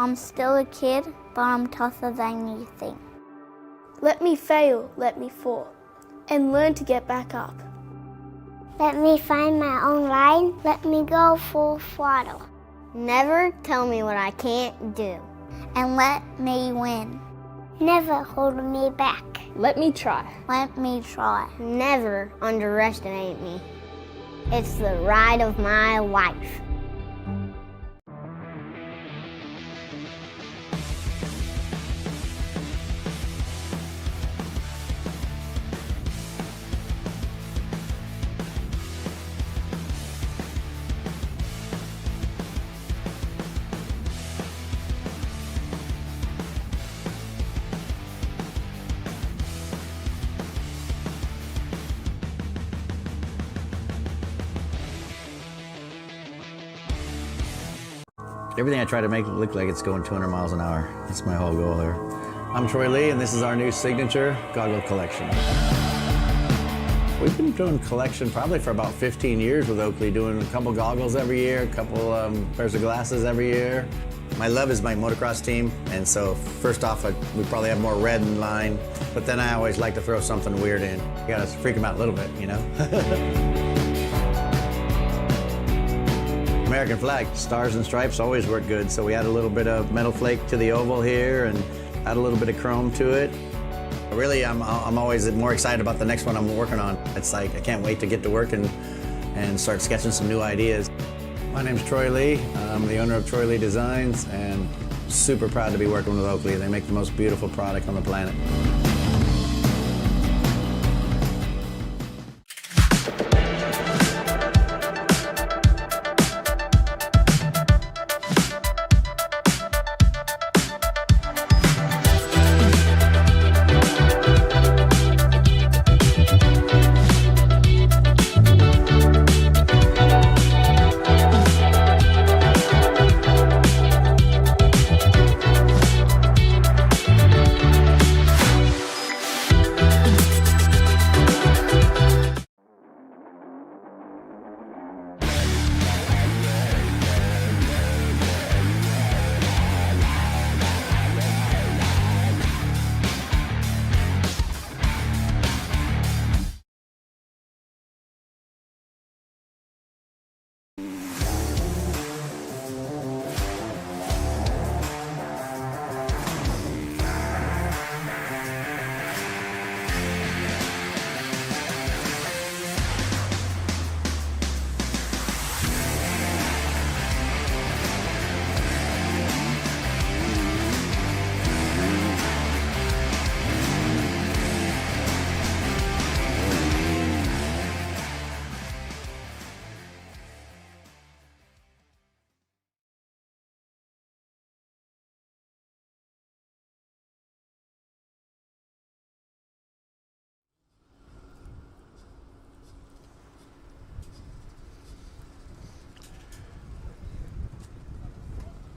I'm still a kid, but I'm tougher than you think. Let me fail, let me fall, and learn to get back up. Let me find my own line, let me go full throttle. Never tell me what I can't do. And let me win. Never hold me back. Let me try. Let me try. Never underestimate me. It's the ride of my life. Everything I try to make it look like it's going 200 miles an hour. That's my whole goal here. I'm Troy Lee, and this is our new signature Goggle collection. We've been doing collection probably for about 15 years with Oakley, doing a couple goggles every year, a couple pairs of glasses every year. My love is my motocross team, and so first off, we probably have more red in line, but then I always like to throw something weird in. You gotta freak them out a little bit, you know? American flag, stars and stripes always work good, so we add a little bit of metal flake to the oval here and add a little bit of chrome to it. Really, I'm always more excited about the next one I'm working on. It's like I can't wait to get to work and start sketching some new ideas. My name's Troy Lee. I'm the owner of Troy Lee Designs, and super proud to be working with Oakley. They make the most beautiful product on the planet.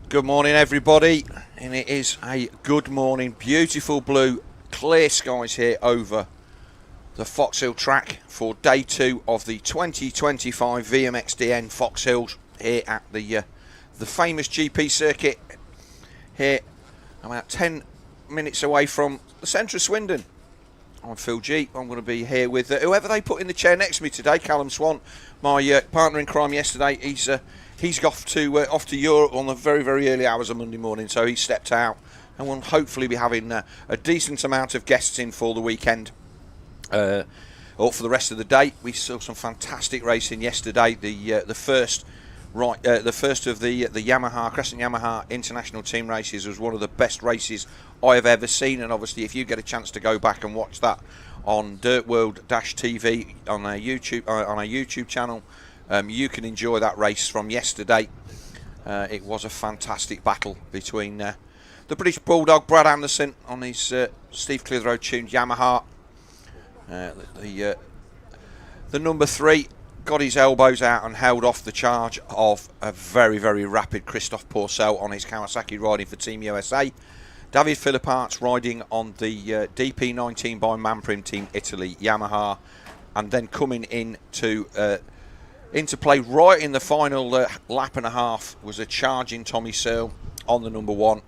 Good morning, everybody, and it is a good morning. Beautiful blue, clear skies here over the Foxhill track for day 2 of the 2025 VMXdN Foxhill here at the famous GP circuit. Here, I'm about 10 minutes away from the centre of Swindon. I'm Phil G. I'm going to be here with whoever they put in the chair next to me today. Callum Swan, my partner in crime yesterday. He's off to Europe on the very, very early hours of Monday morning, so he stepped out, and we'll hopefully be having a decent amount of guests in for the weekend, or for the rest of the day. We saw some fantastic racing yesterday. The first of the Yamaha, Crescent Yamaha International Team races was one of the best races I have ever seen, and obviously if you get a chance to go back and watch that on DirtWorld-TV on our YouTube channel, you can enjoy that race from yesterday. It was a fantastic battle between the British Bulldog Brad Anderson on his Steve Clitheroe tuned Yamaha. The number 3 got his elbows out and held off the charge of a very, very rapid Christophe Pourcel on his Kawasaki riding for Team USA. David Philippaerts riding on the DP19 by Manprim Team Italy Yamaha, and then coming into play right in the final lap and a half was a charging Tommy Searle on the number 1.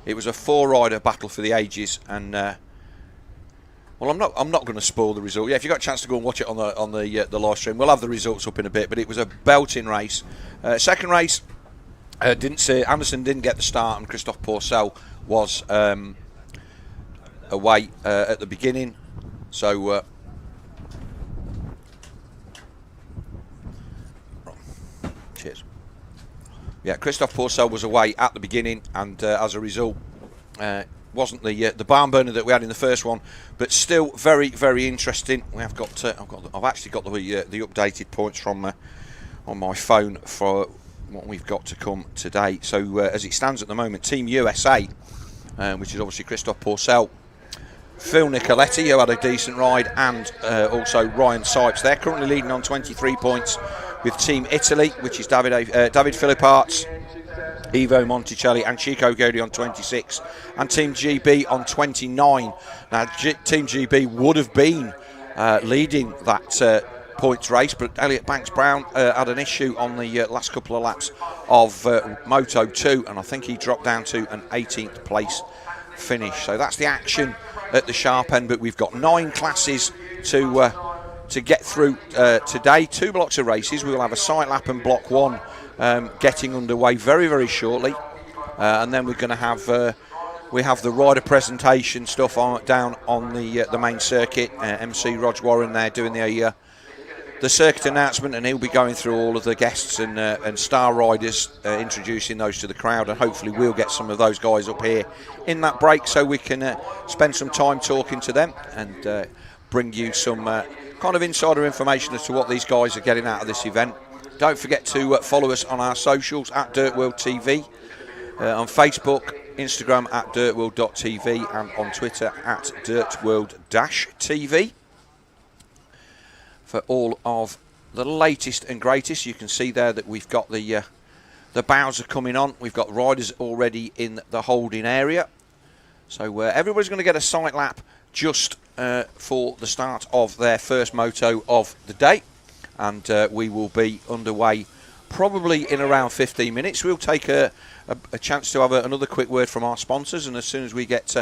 It was a 4-rider battle for the ages, and well, I'm not going to spoil the result. Yeah, if you got a chance to go and watch it on the live stream, we'll have the results up in a bit. But it was a belting race. Second race, Anderson didn't get the start, and Christophe Pourcel was away at the beginning. So cheers. Yeah, Christophe Pourcel was away at the beginning, and as a result, wasn't the barn burner that we had in the first one, but still very, very interesting. We have got I've actually got the updated points from on my phone for what we've got to come today. So as it stands at the moment, Team USA, which is obviously Christophe Pourcel, Phil Nicoletti, who had a decent ride, and also Ryan Sipes. They're currently leading on 23 points, with Team Italy, which is David Philippaerts, Ivo Monticelli and Chico Chiodi on 26, and Team GB on 29. Now, Team GB would have been leading that points race, but Elliot Banks Browne had an issue on the last couple of laps of Moto 2, and I think he dropped down to an 18th place finish. So that's the action at the sharp end, but we've got 9 classes to get through today. 2 blocks of races. We will have a sight lap and block 1 getting underway very, very shortly, and then we're going to have we have the rider presentation stuff down on the main circuit. MC Rog Warren there doing the circuit announcement, and he'll be going through all of the guests and star riders, introducing those to the crowd, and hopefully we'll get some of those guys up here in that break so we can spend some time talking to them and bring you some kind of insider information as to what these guys are getting out of this event. Don't forget to follow us on our socials at DirtWorld-TV, on Facebook, Instagram at DirtWorld.TV, and on Twitter at DirtWorld-TV. For all of the latest and greatest, you can see there that we've got the bows are coming on. We've got riders already in the holding area. So everybody's going to get a sight lap just for the start of their first moto of the day. And we will be underway probably in around 15 minutes. We'll take a chance to have another quick word from our sponsors, and as soon as we get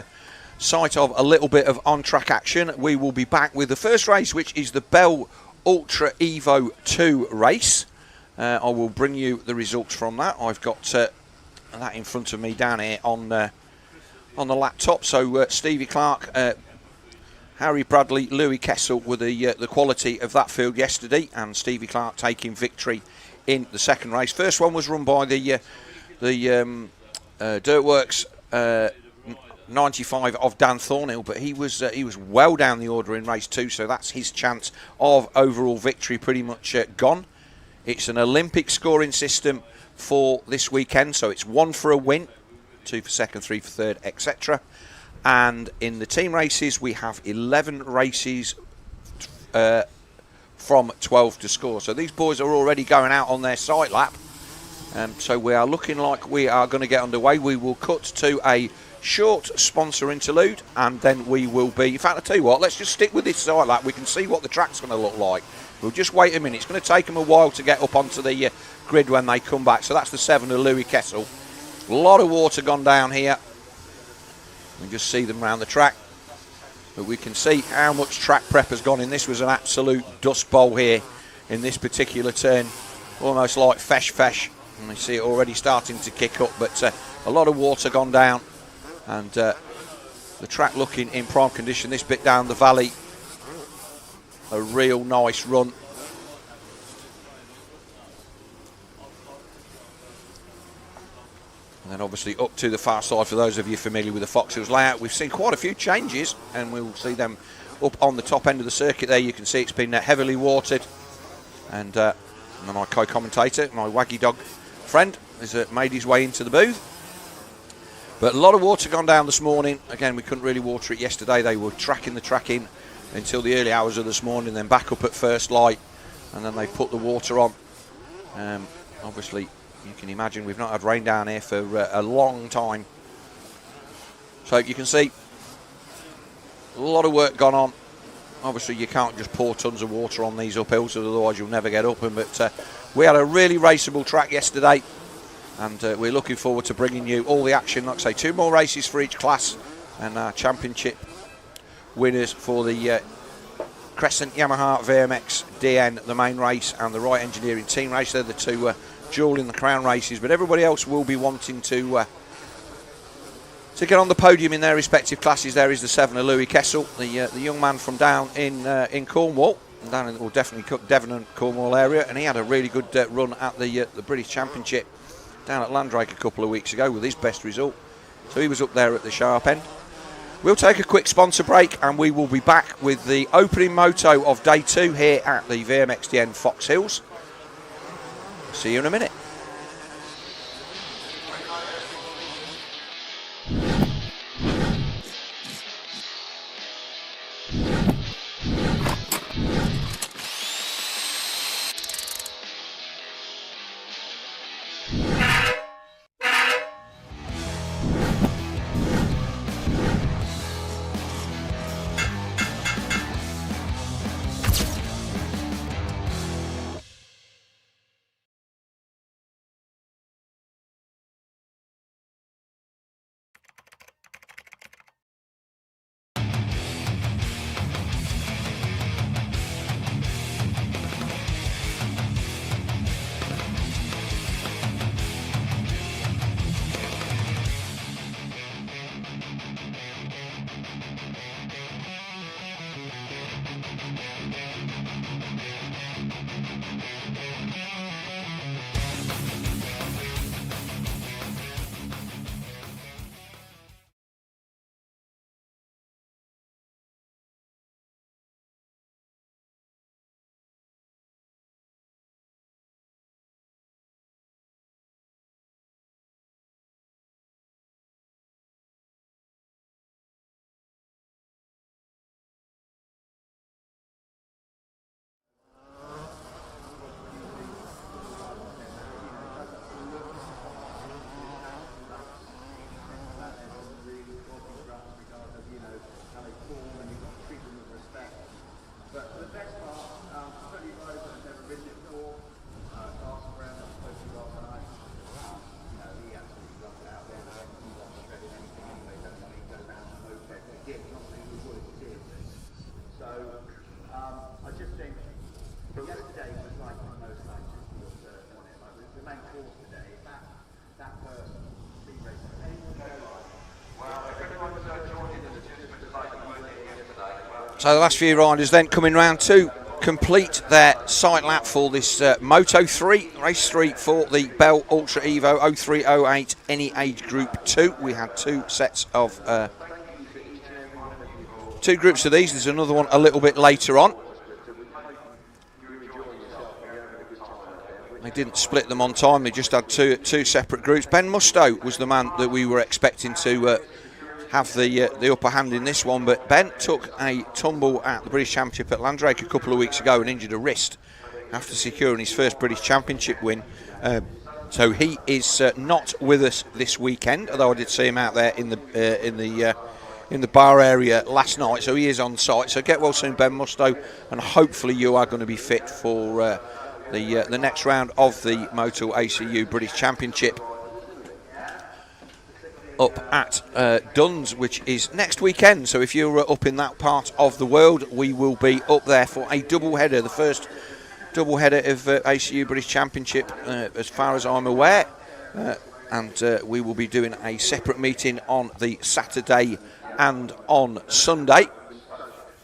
sight of a little bit of on-track action, we will be back with the first race, which is the Bell Ultra Evo 2 race. I will bring you the results from that. I've got that in front of me down here on the laptop. So Stevie Clark, Harry Bradley, Louis Kessel were the quality of that field yesterday, and Stevie Clark taking victory in the second race. First one was run by the Dirtworks 95 of Dan Thornhill, but he was well down the order in race 2, so that's his chance of overall victory pretty much gone. It's an Olympic scoring system for this weekend, so it's 1 for a win, 2 for second, 3 for third, etc. And in the team races, we have 11 races from 12 to score. So these boys are already going out on their sight lap. So we are looking like we are going to get underway. We will cut to a short sponsor interlude, and then we will be... In fact, I'll tell you what, let's just stick with this sight lap. We can see what the track's going to look like. We'll just wait a minute. It's going to take them a while to get up onto the grid when they come back. So that's the 7 of Louis Kessel. A lot of water gone down here. We just see them around the track, but we can see how much track prep has gone in. This was an absolute dust bowl here in this particular turn, almost like fesh, and we see it already starting to kick up, but a lot of water gone down, and the track looking in prime condition. This bit down the valley, a real nice run. And then obviously up to the far side, for those of you familiar with the Foxhill's layout, we've seen quite a few changes, and we'll see them up on the top end of the circuit there. You can see it's been heavily watered, and my co-commentator, my waggy dog friend, has made his way into the booth. But a lot of water gone down this morning. Again, we couldn't really water it yesterday. They were tracking the track in until the early hours of this morning, then back up at first light, and then they put the water on. Obviously, you can imagine we've not had rain down here for a long time. So you can see a lot of work gone on. Obviously, you can't just pour tons of water on these uphills, otherwise you'll never get up them. But we had a really raceable track yesterday. and we're looking forward to bringing you all the action. Like I say, 2 more races for each class, and our championship winners for the Crescent Yamaha VMXdN, the main race, and the Wright Engineering team race. They're the 2 jewel in the crown races, but everybody else will be wanting to get on the podium in their respective classes. There is the 7 of Louis Kessel, the young man from down in Cornwall, down in, or definitely Devon and Cornwall area, and he had a really good run at the British Championship down at Landrake a couple of weeks ago with his best result. So he was up there at the sharp end. We'll take a quick sponsor break, and we will be back with the opening moto of day 2 here at the VMXdN Foxhills. See you in a minute. So the last few riders then coming round to complete their sight lap for this Moto 3, race 3 for the Bell Ultra Evo 0308 any age group 2. We had 2 sets of 2 groups of these. There's another one a little bit later on. They didn't split them on time, they just had two separate groups. Ben Mustoe was the man that we were expecting to have the upper hand in this one, but Ben took a tumble at the British Championship at Landrake a couple of weeks ago and injured a wrist after securing his first British Championship win. So he is not with us this weekend, although I did see him out there in the bar area last night, so he is on site. So get well soon, Ben Mustoe, and hopefully you are going to be fit for the next round of the Moto ACU British Championship up at Duns, which is next weekend. So if you're up in that part of the world, we will be up there for a double header, the first double header of ACU British Championship as far as I'm aware, and we will be doing a separate meeting on the Saturday and on Sunday.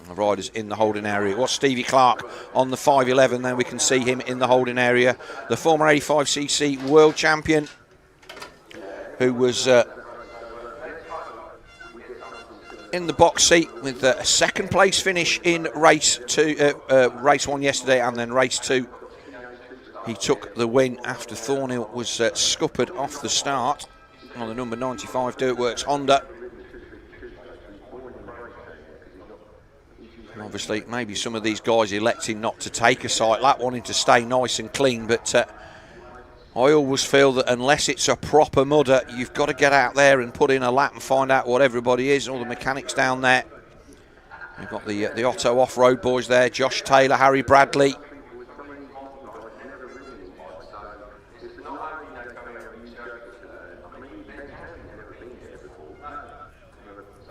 The riders in the holding area. It was Stevie Clark on the 511, then we can see him in the holding area, the former 85cc world champion, who was in the box seat with a second place finish in race 1 yesterday, and then race 2 he took the win after Thornhill was scuppered off the start on the number 95 DirtWorks Honda. And obviously maybe some of these guys electing not to take a sight lap, wanting to stay nice and clean, but I always feel that unless it's a proper mudder, you've got to get out there and put in a lap and find out what everybody is, all the mechanics down there. We've got the Otto off-road boys there, Josh Taylor, Harry Bradley.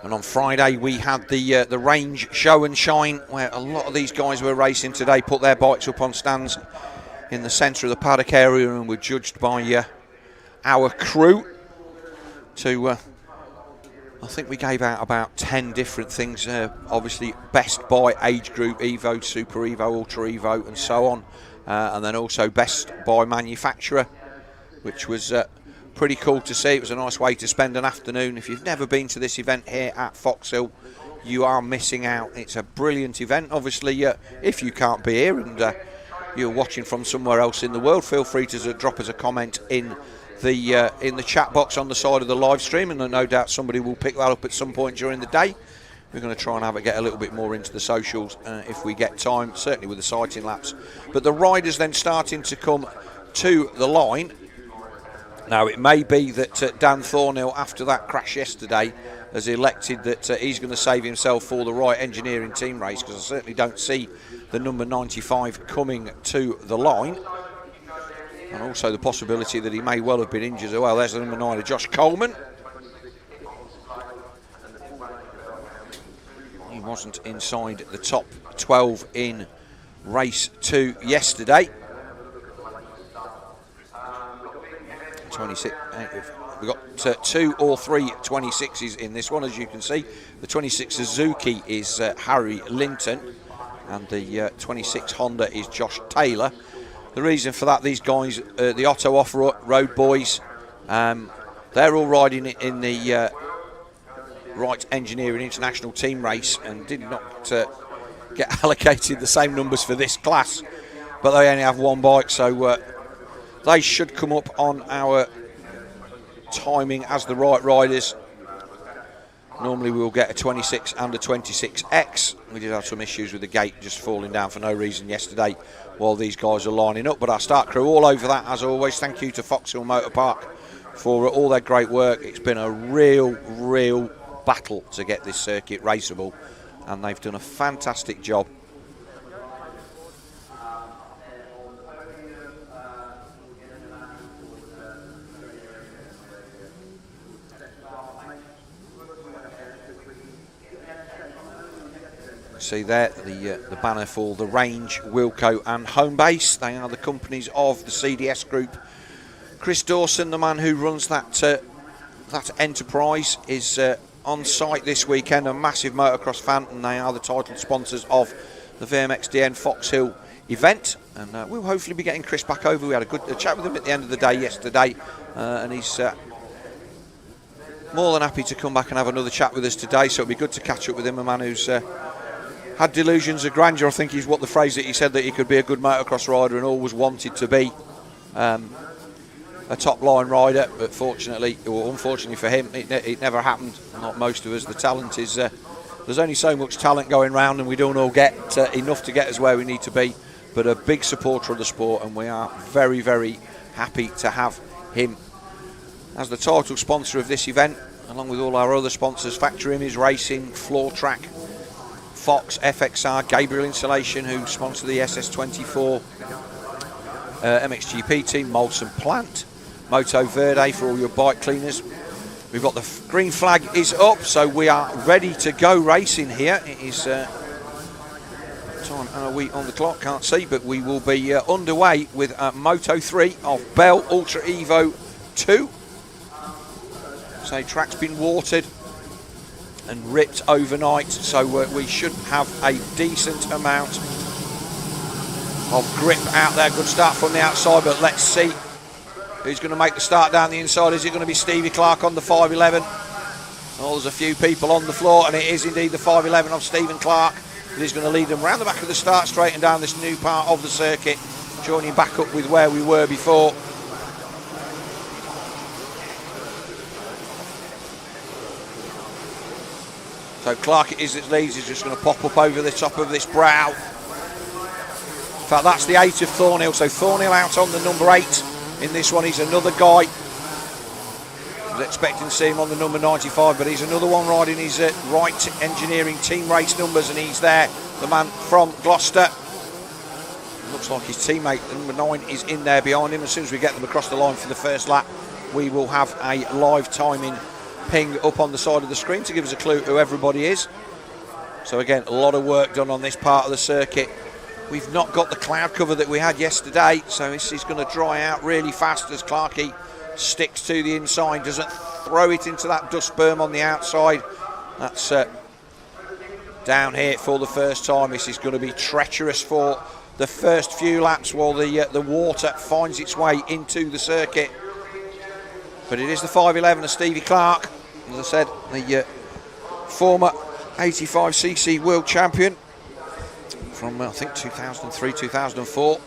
And on Friday we had the range show and shine, where a lot of these guys were racing today, put their bikes up on stands in the centre of the paddock area and were judged by our crew to, I think we gave out about 10 different things, obviously best by age group, Evo, Super Evo, Ultra Evo and so on, and then also best by manufacturer, which was pretty cool to see. It was a nice way to spend an afternoon. If you've never been to this event here at Foxhill, you are missing out. It's a brilliant event. Obviously, if you can't be here and you're watching from somewhere else in the world, feel free to drop us a comment in the chat box on the side of the live stream, and no doubt somebody will pick that up at some point during the day. We're going to try and get a little bit more into the socials if we get time, certainly with the sighting laps. But the riders then starting to come to the line. Now, it may be that Dan Thornhill, after that crash yesterday, has elected that he's going to save himself for the right engineering team race, because I certainly don't see the number 95 coming to the line. And also the possibility that he may well have been injured as well. There's the number 9, Josh Coleman. He wasn't inside the top 12 in race 2 yesterday. 26. We've got 2 or 3 26s in this one, as you can see. The 26 Suzuki is Harry Linton, and the 26 Honda is Josh Taylor. The reason for that, these guys, the Otto Off-Road boys, they're all riding in the Wright Engineering International Team race and did not get allocated the same numbers for this class, but they only have one bike, so they should come up on our timing as the right riders. Normally we will get a 26 and a 26X. We did have some issues with the gate just falling down for no reason yesterday while these guys are lining up. But our start crew all over that, as always. Thank you to Foxhill Motor Park for all their great work. It's been a real battle to get this circuit raceable, and they've done a fantastic job. See there the banner for the Range, Wilco and Homebase. They are the companies of the CDS group. Chris Dawson, the man who runs that enterprise, is on site this weekend, a massive motocross fan, and they are the title sponsors of the VMXdN Foxhill event. And we'll hopefully be getting Chris back over. We had a good chat with him at the end of the day yesterday, and he's more than happy to come back and have another chat with us today, so it'll be good to catch up with him, a man who's had delusions of grandeur. I think is what the phrase that he said, that he could be a good motocross rider and always wanted to be a top line rider, but fortunately, or unfortunately for him, it never happened. Not most of us. The talent is there's only so much talent going round, and we don't all get enough to get us where we need to be, but a big supporter of the sport, and we are very happy to have him as the title sponsor of this event, along with all our other sponsors: Factory Image Racing, Floor Track, Fox, FXR, Gabriel Insulation, who sponsor the SS24 MXGP team, Molson Plant, Moto Verde for all your bike cleaners. We've got the green flag is up, so we are ready to go racing here. It is time and a week on the clock, can't see, but we will be underway with Moto 3 of Bell Ultra Evo 2. So track's been watered and ripped overnight, so we should have a decent amount of grip out there. Good start from the outside, but let's see who's going to make the start down the inside. Is it going to be Stevie Clark on the 511? Oh, there's a few people on the floor, and it is indeed the 511 of Stephen Clark that is going to lead them round the back of the start straight and down this new part of the circuit, joining back up with where we were before. So Clark it is that leads, is just going to pop up over the top of this brow. In fact, that's the 8 of Thornhill, so Thornhill out on the number 8 in this one. He's another guy. I was expecting to see him on the number 95, but he's another one riding his Wright Engineering team race numbers, and he's there, the man from Gloucester. Looks like his teammate, number 9, is in there behind him. As soon as we get them across the line for the first lap, we will have a live timing ping up on the side of the screen to give us a clue who everybody is. So again, a lot of work done on this part of the circuit. We've not got the cloud cover that we had yesterday, so this is going to dry out really fast as Clarkey sticks to the inside, doesn't throw it into that dust berm on the outside. That's down here for the first time. This is going to be treacherous for the first few laps while the water finds its way into the circuit. But it is the 511 of Stevie Clarke, as I said, the former 85cc world champion from I think 2003, 2004.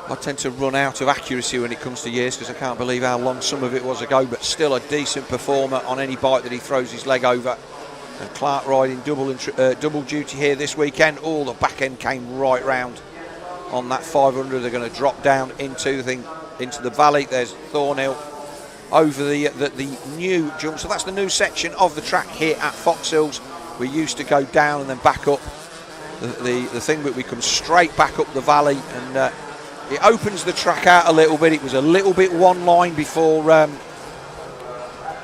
I tend to run out of accuracy when it comes to years because I can't believe how long some of it was ago, but still a decent performer on any bike that he throws his leg over. And Clarke riding double duty here this weekend. All the back end came right round on that 500. They're going to drop down into the valley. There's Thornhill over the new jump. So that's the new section of the track here at Foxhills. We used to go down and then back up the thing, but we come straight back up the valley, and it opens the track out a little bit. It was a little bit one line before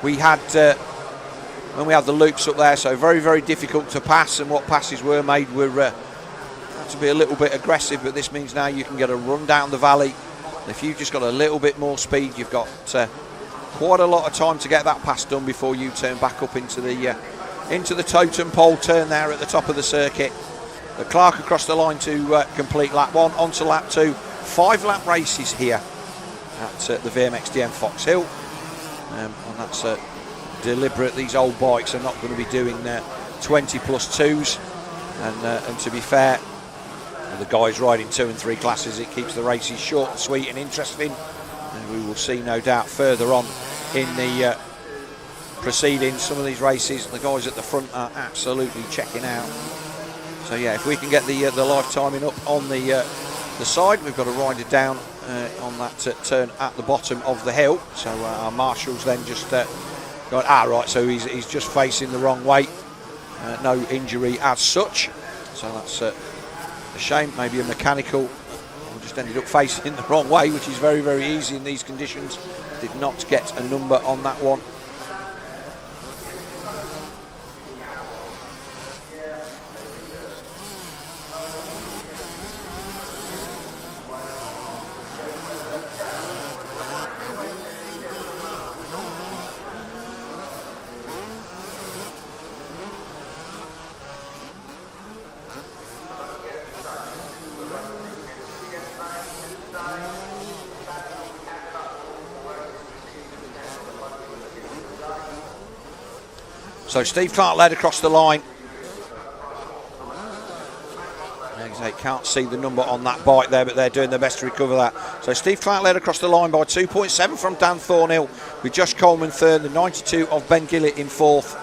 we had when we had the loops up there, so very, very difficult to pass, and what passes were made were had to be a little bit aggressive, but this means now you can get a run down the valley. If you've just got a little bit more speed, you've got quite a lot of time to get that pass done before you turn back up into the totem pole turn there at the top of the circuit. But Clarke across the line to complete lap 1, on to lap 2. 5 lap races here at the VMXdN Foxhill, and that's deliberate. These old bikes are not going to be doing 20 plus 2s, and to be fair, the guys riding 2 and 3 classes, it keeps the races short and sweet and interesting, and we will see no doubt further on in the proceedings. Some of these races the guys at the front are absolutely checking out. So yeah, if we can get the live timing up on the side, we've got to ride it down on that turn at the bottom of the hill. So our marshals then just going, right, so he's just facing the wrong way. No injury as such, so that's a shame. Maybe a mechanical, or just ended up facing the wrong way, which is very, very easy in these conditions. Did not get a number on that one. So Steve Clarke led across the line. I can't see the number on that bike there, but they're doing their best to recover that. So Steve Clarke led across the line by 2.7 from Dan Thornhill, with Josh Coleman third, the 92 of Ben Gillett in fourth.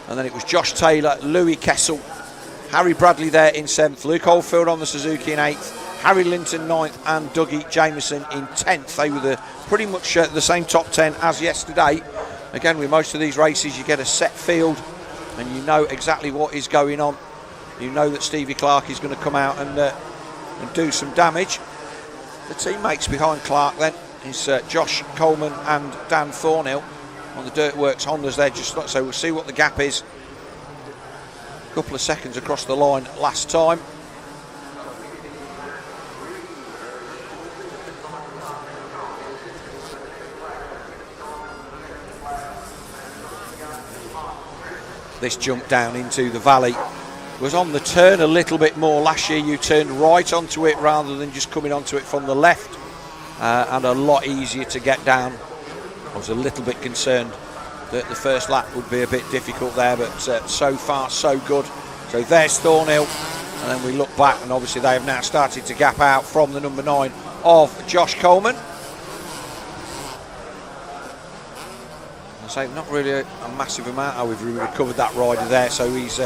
And then it was Josh Taylor, Louis Kessel, Harry Bradley there in seventh, Luke Oldfield on the Suzuki in eighth, Harry Linton ninth, and Dougie Jameson in 10th. They were pretty much the same top 10 as yesterday. Again, with most of these races, you get a set field and you know exactly what is going on. You know that Stevie Clarke is going to come out and do some damage. The teammates behind Clarke then is Josh Coleman and Dan Thornhill on the Dirtworks Hondas there. So we'll see what the gap is. A couple of seconds across the line last time. This jump down into the valley was on the turn a little bit more last year. You turned right onto it rather than just coming onto it from the left, and a lot easier to get down. I was a little bit concerned that the first lap would be a bit difficult there, but so far so good. So there's Thornhill, and then we look back and obviously they have now started to gap out from the number 9 of Josh Coleman. So not really a massive amount. We've recovered that rider there, so he's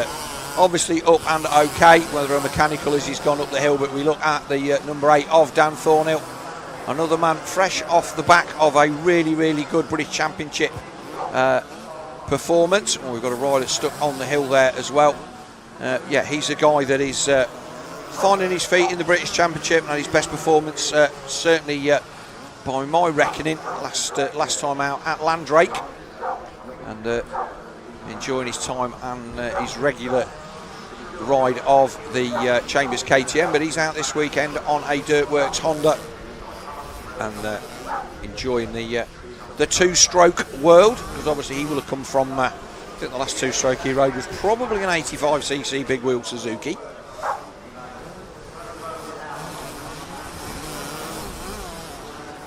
obviously up and okay. Whether a mechanical as he's gone up the hill, but we look at the number 8 of Dan Thornhill, another man fresh off the back of a really, really good British Championship performance. We've got a rider stuck on the hill there as well. Yeah, he's a guy that is finding his feet in the British Championship, and his best performance certainly by my reckoning, last time out at Landrake, and enjoying his time and his regular ride of the Chambers KTM. But he's out this weekend on a Dirtworks Honda and enjoying the two-stroke world, because obviously he will have come from, I think the last two-stroke he rode was probably an 85cc big wheel Suzuki.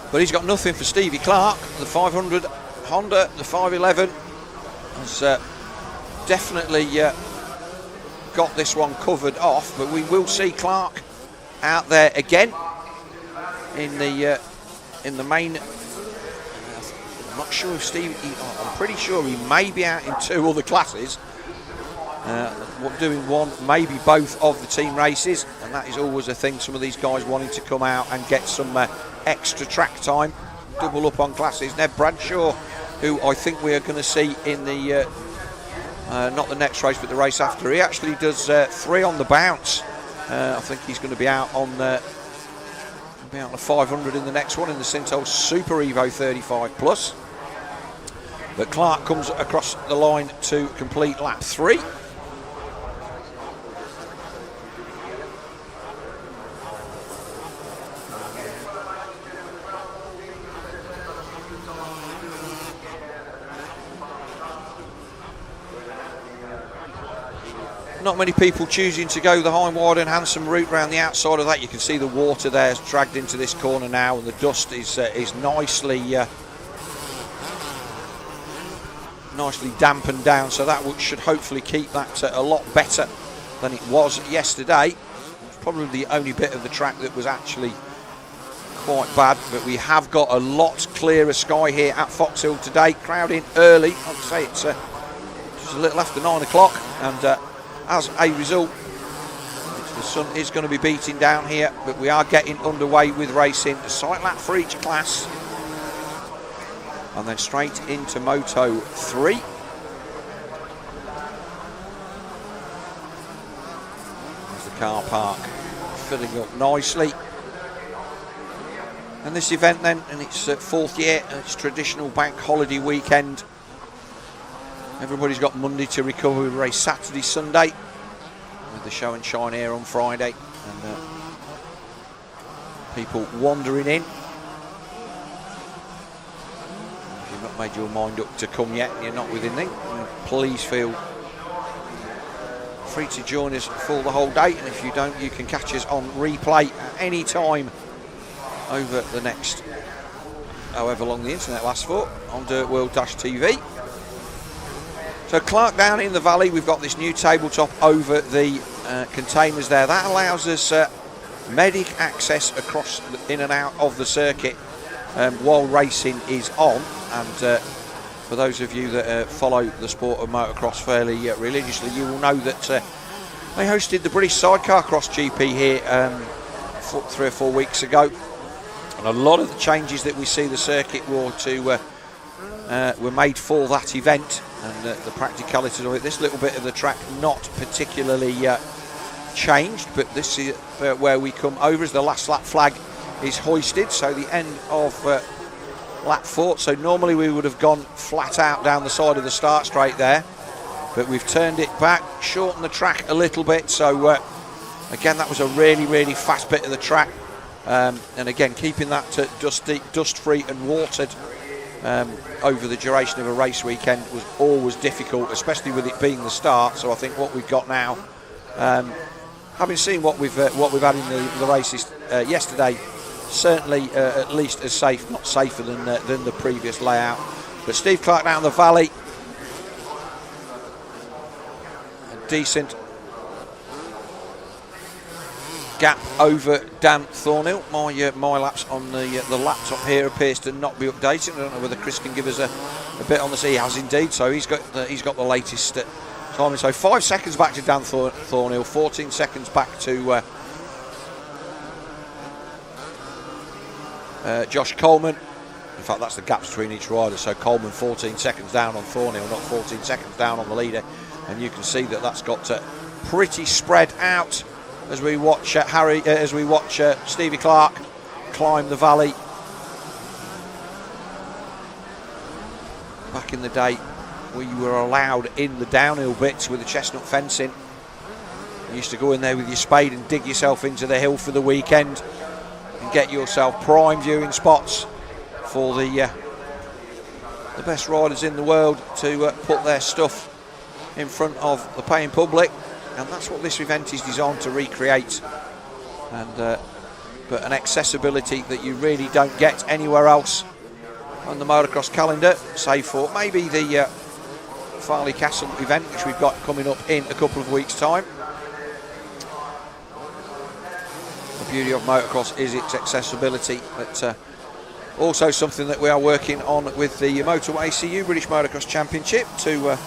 But he's got nothing for Stevie Clark. The 500 Honda, the 511 has definitely got this one covered off, but we will see Clark out there again in the main. I'm not sure if Steve, I'm pretty sure he may be out in two other classes, doing one, maybe both of the team races, and that is always a thing, some of these guys wanting to come out and get some extra track time, double up on classes. Ned Bradshaw, who I think we are going to see in the, not the next race, but the race after, he actually does 3 on the bounce. I think he's going to be out on the 500 in the next one, in the Sintel Super Evo 35 Plus. But Clark comes across the line to complete lap 3. Not many people choosing to go the high, wide and handsome route around the outside of that. You can see the water there is dragged into this corner now, and the dust is nicely dampened down, so that should hopefully keep that a lot better than it was yesterday. It's probably the only bit of the track that was actually quite bad, but we have got a lot clearer sky here at Foxhill today. Crowd in early, I'd say it's just a little after 9 o'clock, and as a result, the sun is going to be beating down here, but we are getting underway with racing. A sight lap for each class, and then straight into Moto 3. There's the car park filling up nicely. And this event then, in its 4th year, and its traditional bank holiday weekend. Everybody's got Monday to recover. We race Saturday, Sunday, with the show and shine here on Friday, and people wandering in. If you've not made your mind up to come yet and you're not within it, please feel free to join us for the whole day, and if you don't, you can catch us on replay at any time over the next however long the internet lasts for on DirtWorld-TV. So Clark down in the valley, we've got this new tabletop over the containers there. That allows us medic access across in and out of the circuit while racing is on. And for those of you that follow the sport of motocross fairly religiously, you will know that they hosted the British Sidecar Cross GP here 3 or 4 weeks ago. And a lot of the changes that we see the circuit were made for that event, and the practicalities of it. This little bit of the track not particularly changed, but this is where we come over as the last lap flag is hoisted, so the end of lap 4. So normally we would have gone flat out down the side of the start straight there, but we've turned it back, shortened the track a little bit. So again, that was a really fast bit of the track, and again keeping that dust-free and watered over the duration of a race weekend was always difficult, especially with it being the start. So I think what we've got now, having seen what we've had in the races yesterday, certainly at least as safe, not safer than the previous layout. But Steve Clark down the valley, a decent gap over Dan Thornhill. My laps on the laptop here appears to not be updating. I don't know whether Chris can give us a bit on the sea. He has indeed. So he's got the latest timing. So 5 seconds back to Dan Thornhill, 14 seconds back to Josh Coleman. In fact, that's the gap between each rider. So Coleman 14 seconds down on Thornhill, not 14 seconds down on the leader. And you can see that that's got pretty spread out as we watch Stevie Clark climb the valley back in the day, we were allowed in the downhill bits with the chestnut fencing. You used to go in there with your spade and dig yourself into the hill for the weekend and get yourself prime viewing spots for the best riders in the world to put their stuff in front of the paying public, and that's what this event is designed to recreate. And but an accessibility that you really don't get anywhere else on the motocross calendar, save for maybe the Farley Castle event, which we've got coming up in a couple of weeks' time. The beauty of motocross is its accessibility, but also something that we are working on with the Motorway CU British Motocross Championship to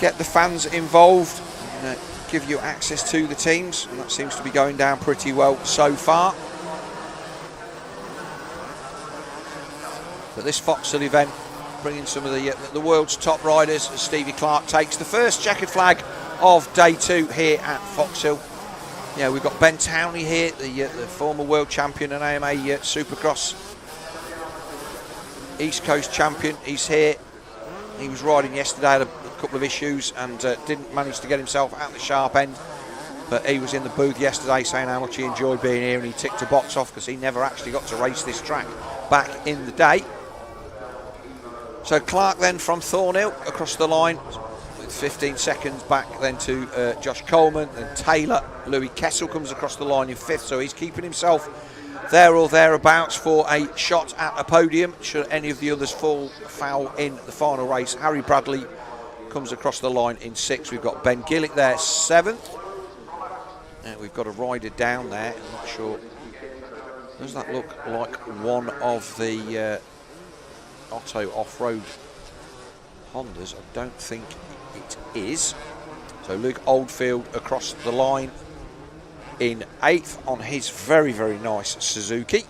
get the fans involved and give you access to the teams, and that seems to be going down pretty well so far. But this Foxhill event, bringing some of the world's top riders, as Stevie Clark takes the first checkered flag of day 2 here at Foxhill. Yeah, we've got Ben Townley here, the former world champion and AMA Supercross East Coast champion. He's here. He was riding yesterday, had a couple of issues and didn't manage to get himself at the sharp end. But he was in the booth yesterday saying how much he enjoyed being here, and he ticked a box off because he never actually got to race this track back in the day. So Clark then from Thornhill across the line with 15 seconds back then to Josh Coleman, and Taylor. Louis Kessel comes across the line in 5th, so he's keeping himself there or thereabouts for a shot at a podium should any of the others fall foul in the final race. Harry Bradley comes across the line in 6th. We've got Ben Gillick there 7th. And we've got a rider down there. I'm not sure. Does that look like one of the Otto off-road Hondas? I don't think it is. So Luke Oldfield across the line in 8th on his very, very nice Suzuki.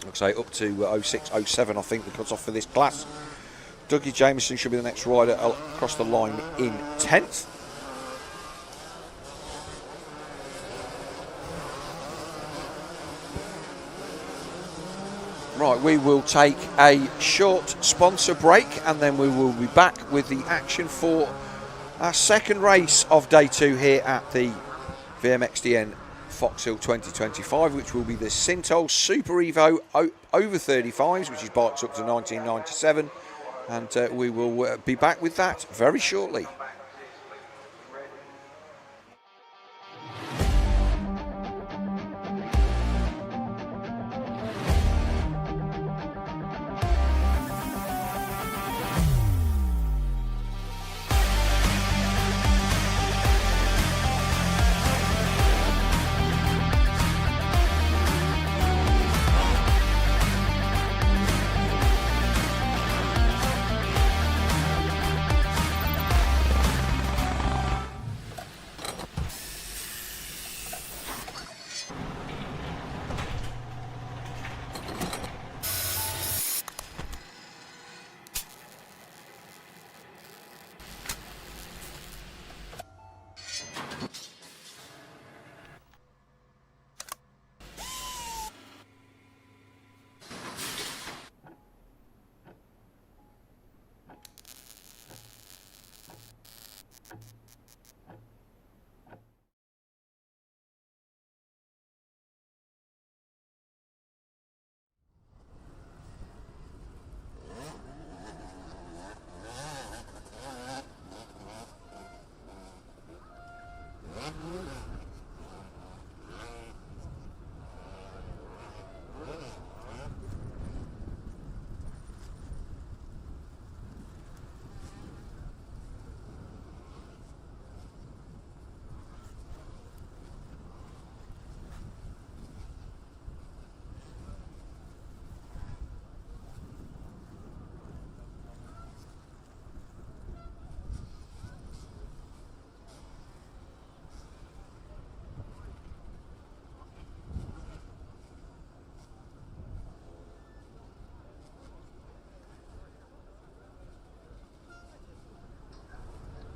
Looks like up to 06, 07 I think the cuts off for this class. Dougie Jameson should be the next rider across the line in 10th. Right, we will take a short sponsor break and then we will be back with the action for our second race of day 2 here at the VMXdN Foxhill 2025, which will be the Sintol Super Evo over 35s, which is bikes up to 1997, and we will be back with that very shortly.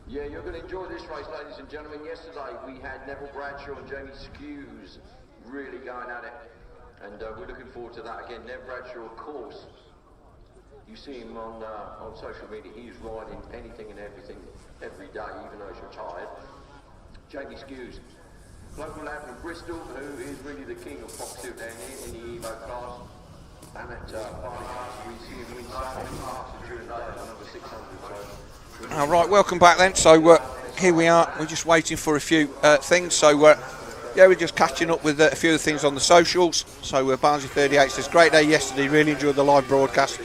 Yeah, you're going to enjoy this race, ladies and gentlemen. Yesterday we had Neville Bradshaw and Jamie Skews really going at it, and we're looking forward to that again. Neville Bradshaw, of course, You see him on social media, he's riding anything and everything every day, even though he's retired. Jamie Skews, local lad from Bristol, who is really the king of Foxhill down here in the Evo class. And at we see him win so many classes during the day, number 600. So. All right, welcome back then. So here we are. We're just waiting for a few things. So yeah, we're just catching up with a few of the things on the socials. So Barnsley 38 says great day yesterday. Really enjoyed the live broadcast.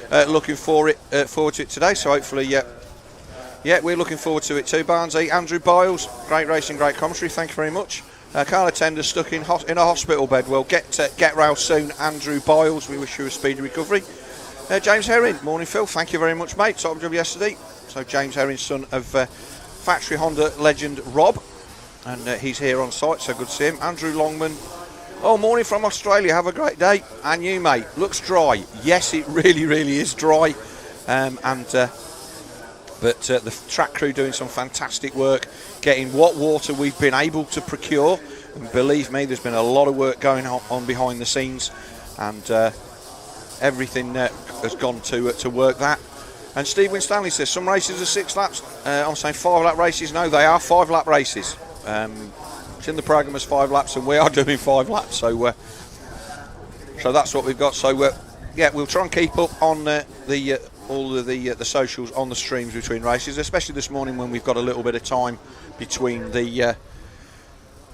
Looking forward to it today. So hopefully, yeah, we're looking forward to it too. Barnsley, Andrew Biles, great racing, great commentary. Thank you very much. Carla Tender stuck in a hospital bed. Well, get well soon, Andrew Biles. We wish you a speedy recovery. James Herring, morning Phil. Thank you very much, mate. Top job yesterday. So James Herring, son of factory Honda legend Rob, and he's here on site. So good to see him. Andrew Longman. Oh, morning from Australia. Have a great day. And you, mate. Looks dry. Yes, it really, really is dry. But the track crew doing some fantastic work, getting what water we've been able to procure. And believe me, there's been a lot of work going on behind the scenes, and everything has gone to work that. And Steve Winstanley says some races are 6 laps. I'm saying 5-lap races. No, they are 5-lap races. It's in the programme as 5 laps, and we are doing 5 laps. So that's what we've got. So yeah, we'll try and keep up on all of the socials on the streams between races, especially this morning when we've got a little bit of time between the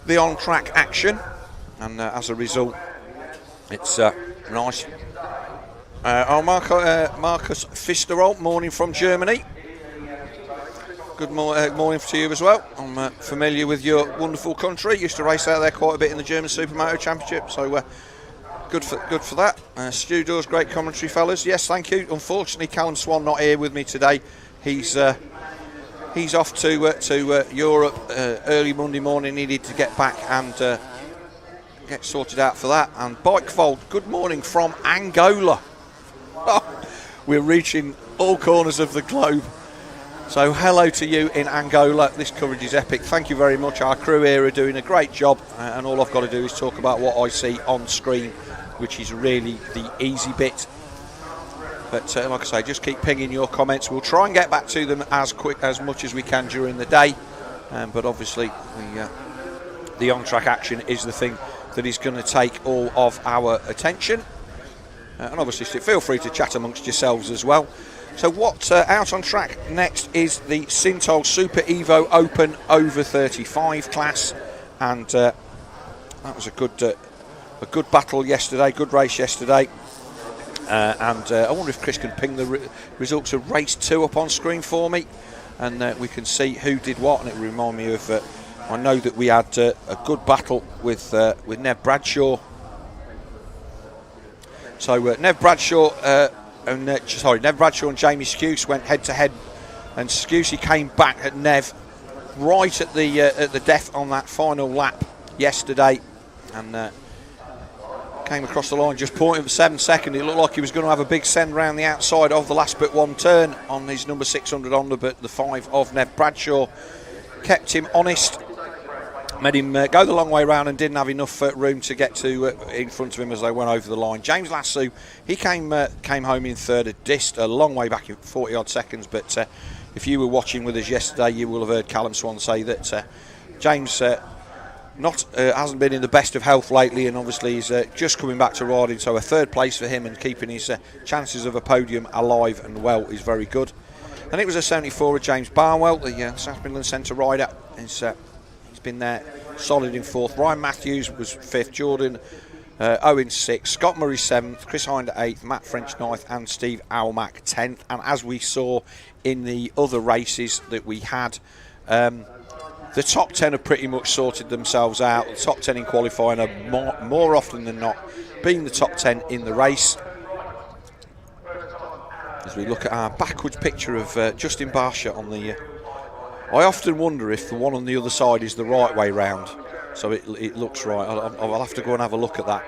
on-track action, and as a result, it's nice. Marcus Fisterol, morning from Germany. Good morning to you as well. I'm familiar with your wonderful country. Used to race out there quite a bit in the German Supermoto Championship, so good for that. Stu Dawes, great commentary, fellas. Yes, thank you. Unfortunately, Callum Swan not here with me today. He's off to Europe early Monday morning. Needed to get back and get sorted out for that. And Bikefold, good morning from Angola. Oh, we're reaching all corners of the globe. So hello to you in Angola. This coverage is epic. Thank you very much. Our crew here are doing a great job, and all I've got to do is talk about what I see on screen, which is really the easy bit. But like I say, just keep pinging your comments. We'll try and get back to them as much as we can during the day. But obviously, the on-track action is the thing that is going to take all of our attention. And obviously, feel free to chat amongst yourselves as well. So what's out on track next is the Sintol Super Evo Open over 35 class, and that was a good battle yesterday, good race yesterday. And I wonder if Chris can ping the results of race 2 up on screen for me, and we can see who did what. And it will remind me of I know that we had a good battle with Nev Bradshaw. So Nev Bradshaw and Jamie Skuse went head to head, and Skuse came back at Nev right at the death on that final lap yesterday, and came across the line just pointing for 7 seconds. It looked like he was going to have a big send round the outside of the last but one turn on his number 600 Honda, but the 5 of Nev Bradshaw kept him honest, made him go the long way round, and didn't have enough room to get to in front of him as they went over the line. James Lasso, he came home in third, a long way back in 40 odd seconds, but if you were watching with us yesterday, you will have heard Callum Swan say that James hasn't been in the best of health lately, and obviously he's just coming back to riding, so a third place for him and keeping his chances of a podium alive and well is very good. And it was a 74 of James Barnwell, the South Midland Centre rider. He's been there solid in 4th. Ryan Matthews was 5th, Jordan Owen 6th, Scott Murray 7th, Chris Hinder 8th, Matt French 9th, and Steve Almack 10th. And as we saw in the other races that we had, the top 10 have pretty much sorted themselves out. The top 10 in qualifying are more often than not being the top 10 in the race. As we look at our backwards picture of Justin Barsha on the... I often wonder if the one on the other side is the right way round, so it looks right. I'll have to go and have a look at that.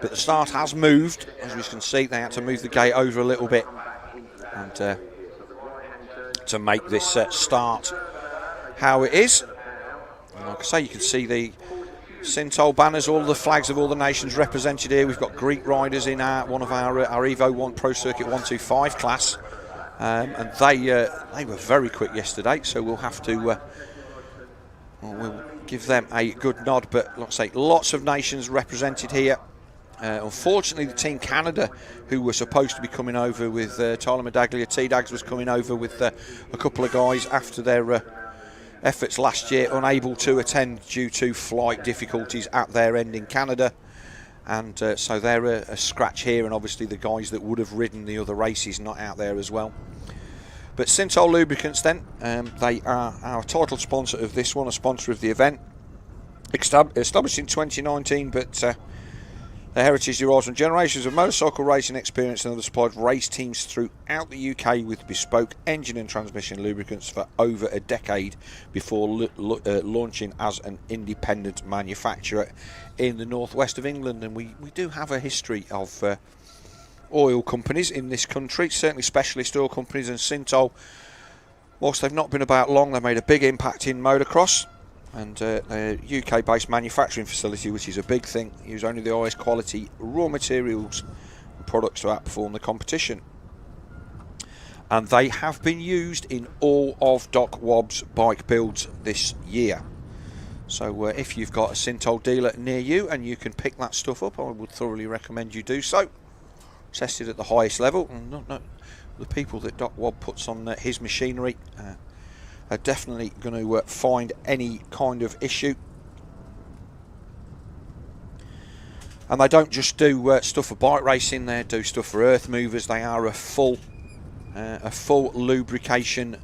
But the start has moved, as we can see. They had to move the gate over a little bit, and to make this start how it is. And like I say, you can see the Sintol banners, all the flags of all the nations represented here. We've got Greek riders in one of our Evo 1 Pro Circuit 125 class, and they were very quick yesterday, so we'll have to we'll give them a good nod. But like I say, lots of nations represented here. Unfortunately, the Team Canada, who were supposed to be coming over with Tyler Medaglia, T-Dags was coming over with a couple of guys after their efforts last year, unable to attend due to flight difficulties at their end in Canada, and so they're a scratch here, and obviously the guys that would have ridden the other races not out there as well. But Sintol Lubricants then, they are our title sponsor of this one, a sponsor of the event, established in 2019, but their heritage derives from generations of motorcycle racing experience, and have supplied race teams throughout the UK with bespoke engine and transmission lubricants for over a decade before launching as an independent manufacturer in the northwest of England. And we do have a history of oil companies in this country, certainly specialist oil companies, and Sintol, whilst they've not been about long, they made a big impact in motocross. And a UK-based manufacturing facility, which is a big thing, use only the highest quality raw materials and products to outperform the competition. And they have been used in all of Doc Wobb's bike builds this year. So if you've got a Sintol dealer near you and you can pick that stuff up, I would thoroughly recommend you do so. Tested at the highest level, and not the people that Doc Wobb puts on his machinery are definitely going to find any kind of issue. And they don't just do stuff for bike racing, they do stuff for earth movers. They are a full lubrication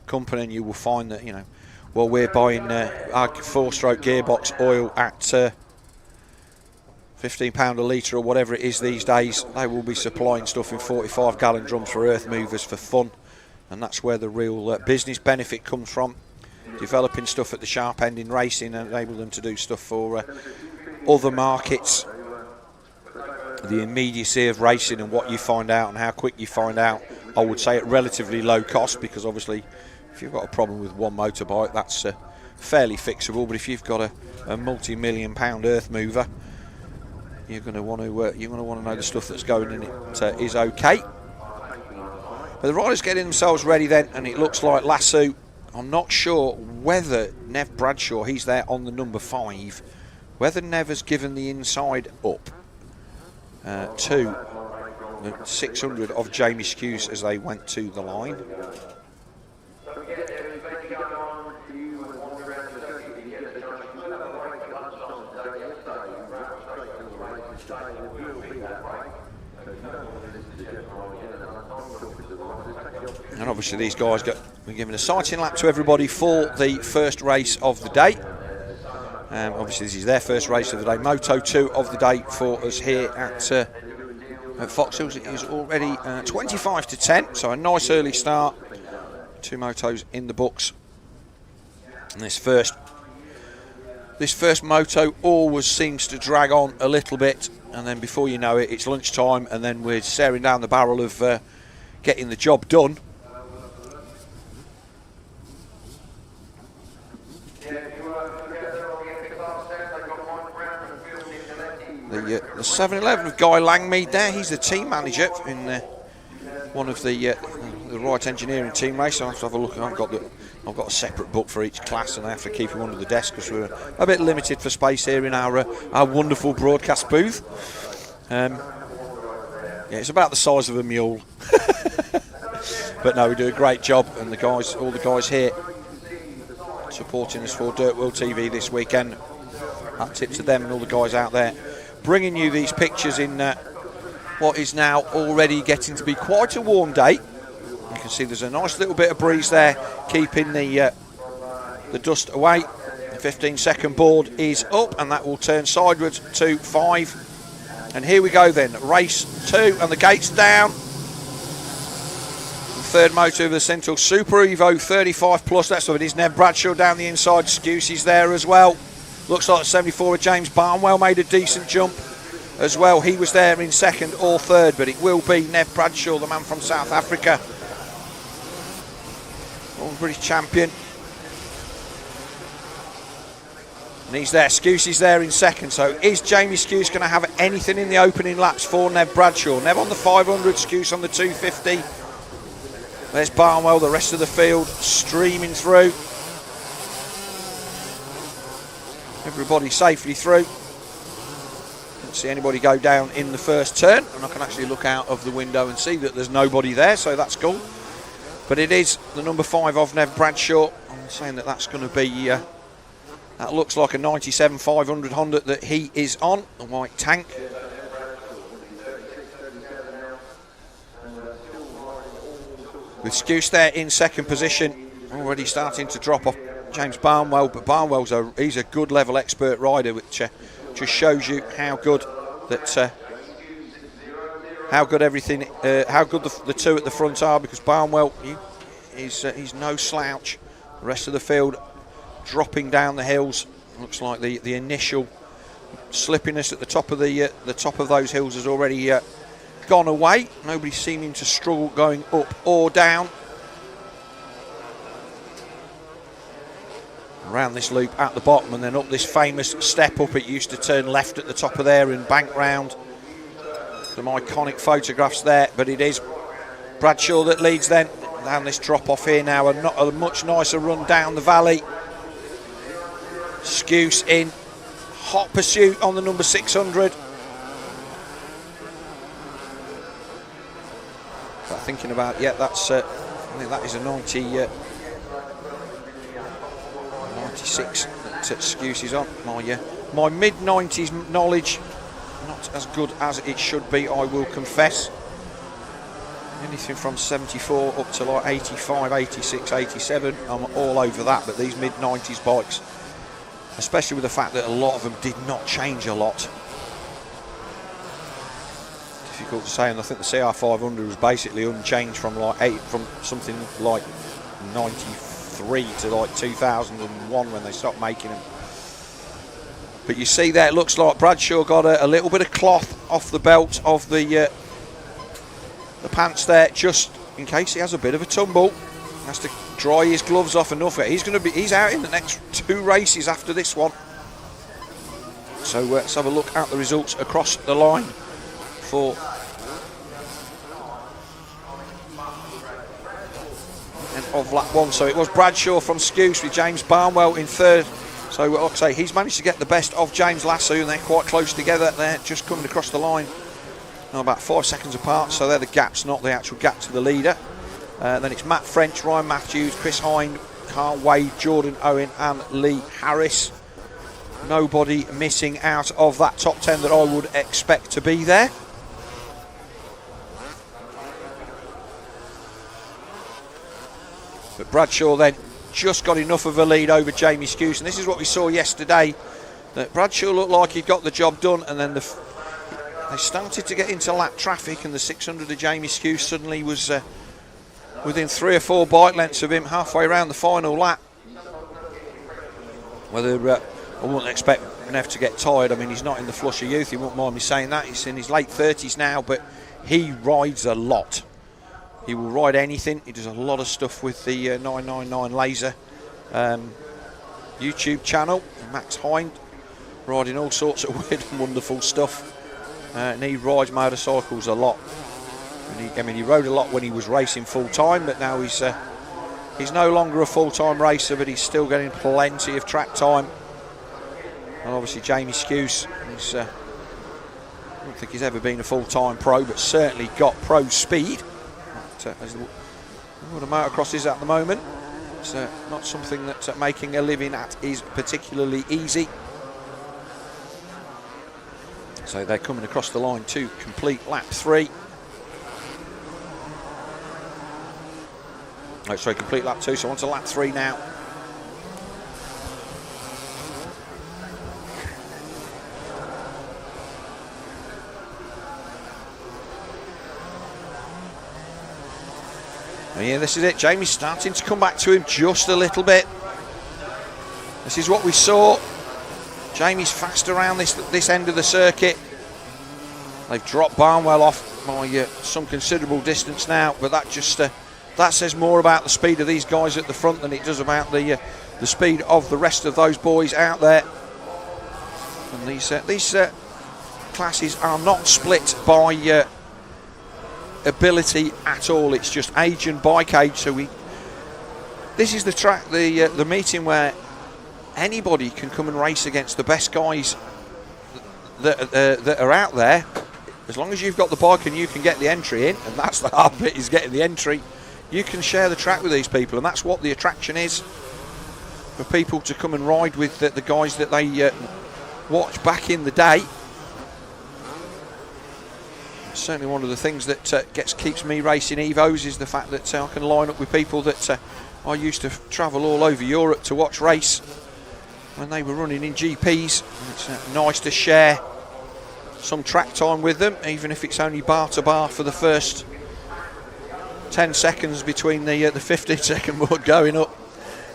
company, and you will find that, you know, while we're buying our 4-stroke gearbox oil at £15 a litre or whatever it is these days, they will be supplying stuff in 45-gallon drums for earth movers for fun. And that's where the real business benefit comes from, developing stuff at the sharp end in racing and enable them to do stuff for other markets. The immediacy of racing and what you find out and how quick you find out, I would say at relatively low cost, because obviously if you've got a problem with one motorbike, that's fairly fixable. But if you've got a multi-million-pound earth mover, you're going to want to know the stuff that's going in it is okay. But the riders getting themselves ready then, and it looks like Lasso, I'm not sure whether Nev Bradshaw, he's there on the number 5, whether Nev has given the inside up to the 600 of Jamie Skews as they went to the line. And obviously these guys been giving a sighting lap to everybody for the first race of the day. Obviously this is their first race of the day. Moto 2 of the day for us here at Foxhill. It is already 25 to 10, so a nice early start. 2 motos in the books. And this first moto always seems to drag on a little bit, and then before you know it, it's lunchtime, and then we're staring down the barrel of getting the job done. The 711 of Guy Langmead there, he's the team manager in one of the Wright Engineering team race. I have to have a look. I've got a separate book for each class, and I have to keep him under the desk because we're a bit limited for space here in our wonderful broadcast booth. Yeah, it's about the size of a mule. But no, we do a great job, and all the guys here supporting us for DirtWorld-TV this weekend. That tip to them and all the guys out there, bringing you these pictures in what is now already getting to be quite a warm day. You can see there's a nice little bit of breeze there, keeping the dust away. The 15-second board is up, and that will turn sideways to 5. And here we go then, race 2, and the gate's down. The third motor of the Sintol Super Evo 35 plus. That's what it is. Nev Bradshaw down the inside. Scusi's there as well. Looks like 74 of James Barnwell made a decent jump as well. He was there in second or third, but it will be Nev Bradshaw, the man from South Africa, former British champion. And he's there. Skuse is there in second. So is Jamie Skuse going to have anything in the opening laps for Nev Bradshaw? Nev on the 500, Skuse on the 250. There's Barnwell, the rest of the field streaming through. Everybody safely through. Didn't see anybody go down in the first turn. And I can actually look out of the window and see that there's nobody there, so that's cool. But it is the number 5 of Nev Bradshaw. I'm saying that that's going to be... that looks like a 97 500 Honda that he is on, the white tank. With Skuse there in second position, already starting to drop off James Barnwell, but Barnwell's he's a good level expert rider, which just shows you how good that how good everything, how good the two at the front are, because Barnwell he's no slouch. The rest of the field dropping down the hills. Looks like the initial slippiness at the top of those hills has already gone away. Nobody seeming to struggle going up or down. Around this loop at the bottom and then up this famous step up. It used to turn left at the top of there and bank round. Some iconic photographs there, but it is Bradshaw that leads then down this drop off here now. A much nicer run down the valley. Skuse in hot pursuit on the number 600. But thinking about, yeah, that's I think that is a 96 that Skuse is on. My mid-90s knowledge not as good as it should be, I will confess. Anything from 74 up to like 85, 86, 87, I'm all over that. But these mid-90s bikes, especially with the fact that a lot of them did not change a lot. Difficult to say, and I think the CR500 was basically unchanged from from something like 93 to like 2001 when they stopped making them. But you see there, it looks like Bradshaw got a little bit of cloth off the belt of the pants there, just in case he has a bit of a tumble. Has to dry his gloves off enough. He's out in the next 2 races after this one. So let's have a look at the results across the line for end of lap 1. So it was Bradshaw from Skuse with James Barnwell in third. So like I say, he's managed to get the best of James Lasso, and they're quite close together. They're just coming across the line now, about 5 seconds apart. So they're the gaps, not the actual gap to the leader. Then it's Matt French, Ryan Matthews, Chris Hind, Carl Wade, Jordan Owen and Lee Harris. Nobody missing out of that top 10 that I would expect to be there. But Bradshaw then just got enough of a lead over Jamie Skuse, and this is what we saw yesterday, that Bradshaw looked like he got the job done, and then they started to get into lap traffic, and the 600 of Jamie Skuse suddenly was within 3 or 4 bike lengths of him halfway around the final lap. Whether I wouldn't expect Nev to get tired. I mean, he's not in the flush of youth, he won't mind me saying that. He's in his late 30s now, but he rides a lot. He will ride anything. He does a lot of stuff with the 999 Laser YouTube channel. Max Hind, riding all sorts of weird and wonderful stuff. And he rides motorcycles a lot. I mean, he rode a lot when he was racing full time, but now he's no longer a full-time racer, but he's still getting plenty of track time. And obviously Jamie Skuse, I don't think he's ever been a full-time pro, but certainly got pro speed. As the motocross is at the moment, it's not something that making a living at is particularly easy. So they're coming across the line to complete lap 3. Oh, sorry, complete lap 2, so on to lap 3 now. And yeah, this is it. Jamie's starting to come back to him just a little bit. This is what we saw. Jamie's fast around this end of the circuit. They've dropped Barnwell off by some considerable distance now, but that just that says more about the speed of these guys at the front than it does about the speed of the rest of those boys out there. And these classes are not split by ability at all. It's just age and bike age. So this is the track, the meeting where anybody can come and race against the best guys that are out there, as long as you've got the bike and you can get the entry in, and that's the hard bit, is getting the entry. You can share the track with these people, and that's what the attraction is, for people to come and ride with the guys that they watch back in the day. Certainly one of the things that keeps me racing Evos is the fact that I can line up with people that I used to travel all over Europe to watch race when they were running in GPs. It's nice to share some track time with them, even if it's only bar to bar for the first 10 seconds between the 15-second board going up,